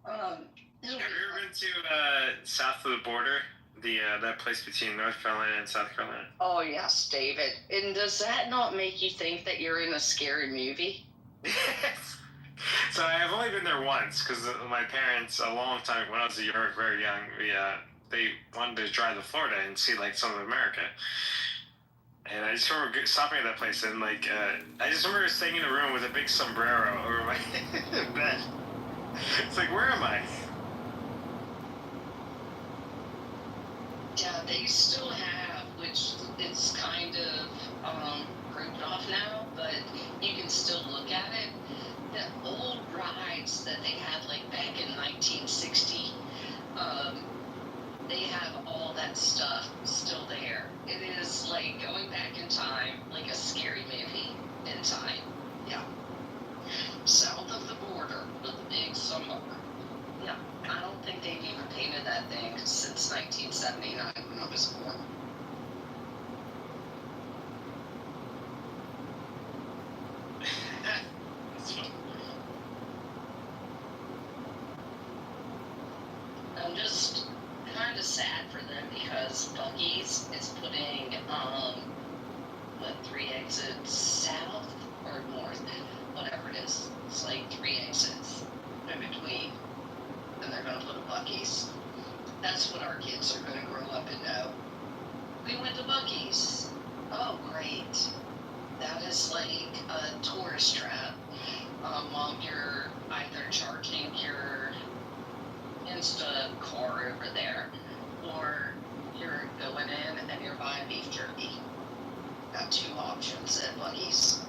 Have you ever been to south of the border? That place between North Carolina and South Carolina? Oh, yes, David. And does that not make you think that you're in a scary movie? So I've only been there once because my parents, a long time, when I was very young, they wanted to drive to Florida and see like some of America. And I just remember stopping at that place and I just remember staying in a room with a big sombrero over my bed. It's like, where am I? Yeah, they still have, which it's kind of grouped off now, but you can still look at it. The old rides that they had like back in 1960, they have all that stuff still there. It is like going back in time, like a scary movie in time. Yeah. South of the border with the big sunmark. Yeah. I don't think they've even painted that thing since 1979 when I was born. That's fun. I'm just kind of sad for them because exits south or north, whatever it is. It's like 3 exits in between, and they're gonna put a Buc-ee's. That's what our kids are gonna grow up and know. We went to Buc-ee's. Oh, great. That is like a tourist trap. While you're either charging your Insta car over there, or you're going in and you're buying beef jerky. Got 2 options at Buc-ee's.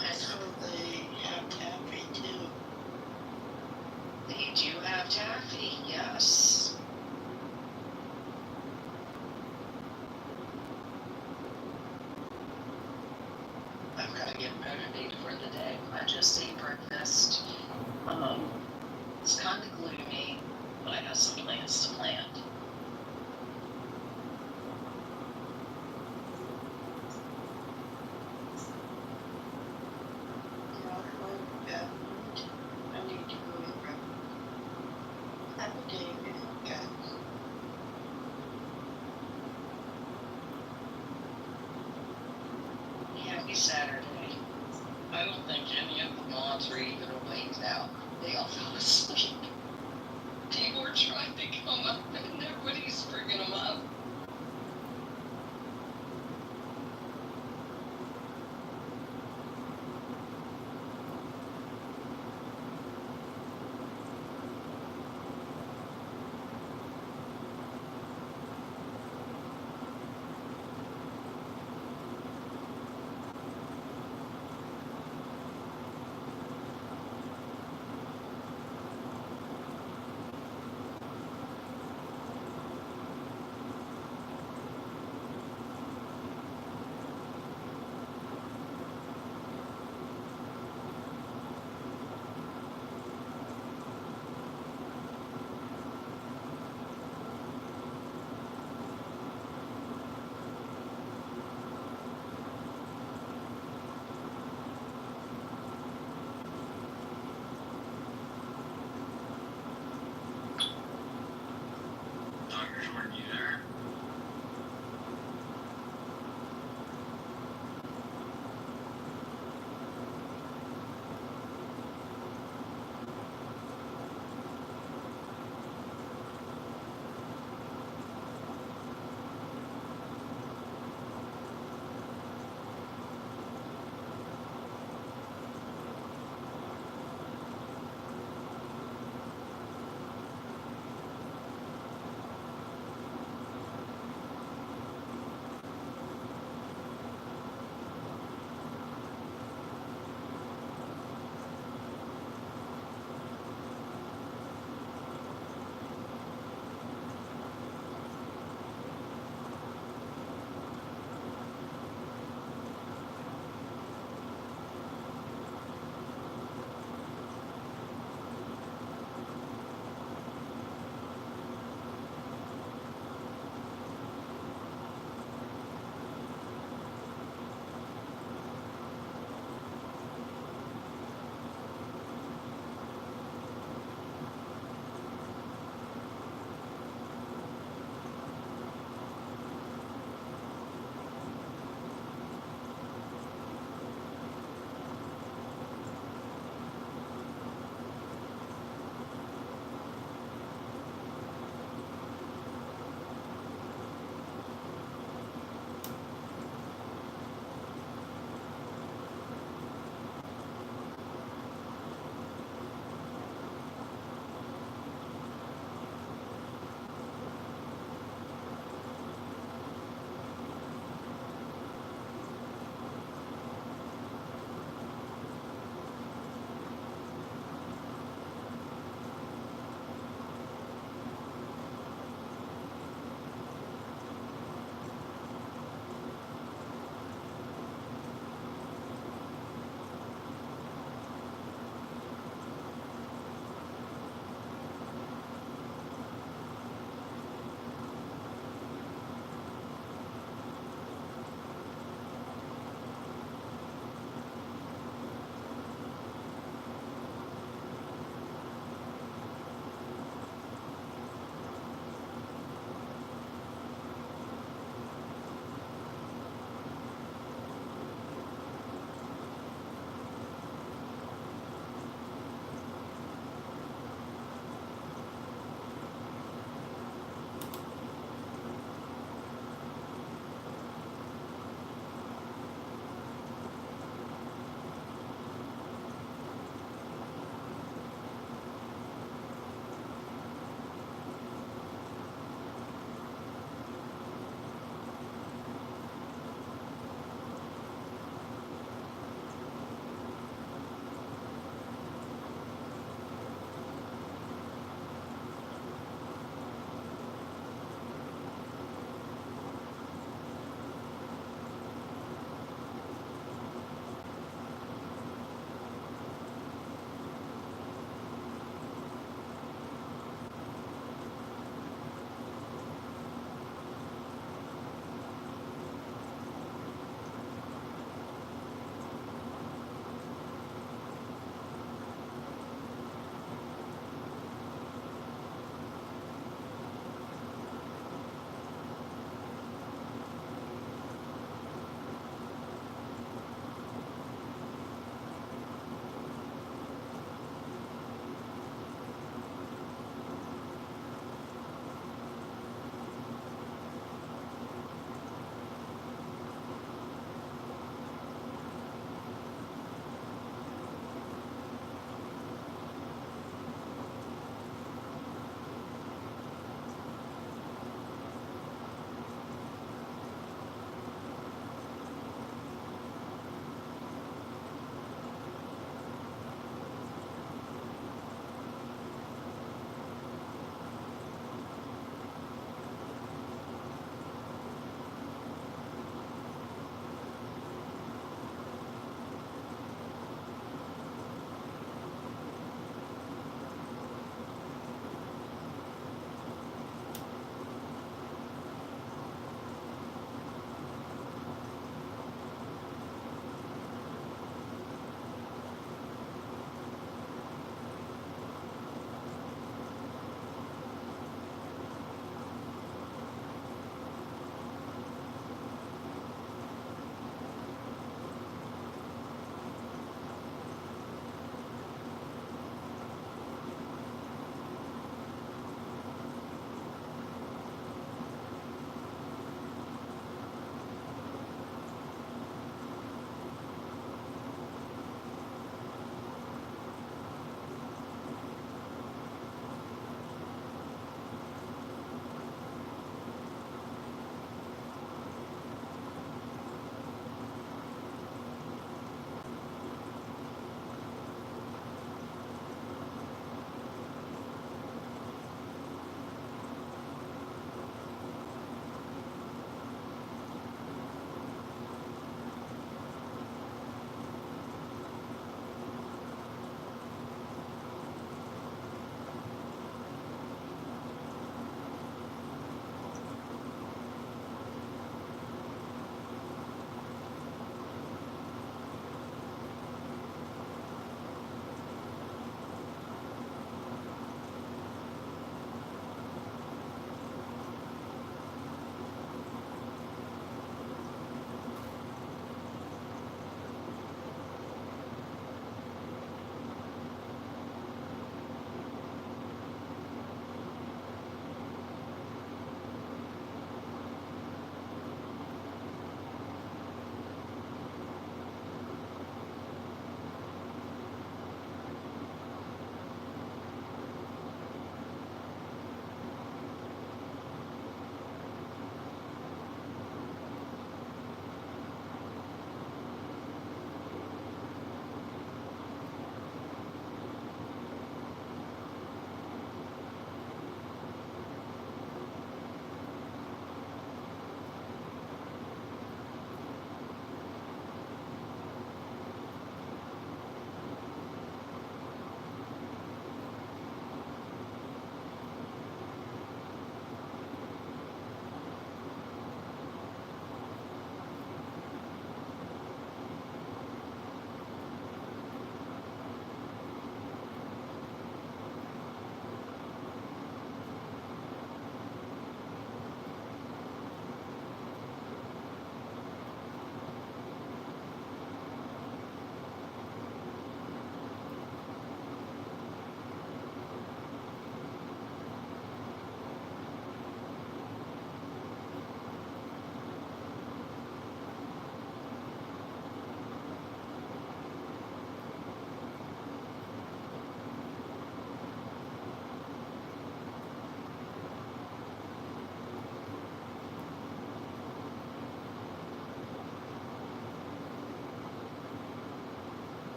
I saw they have taffy too. They do have taffy, yes. I've got to get motivated for the day. I just ate breakfast. It's kind of gloomy, but I got some plans to plant. I need to go over. Have a day, guys. Happy Saturday. I don't think any of the moms are even awake now. They all fell asleep. People were trying to come up and nobody's bringing them up.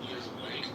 You guys awake?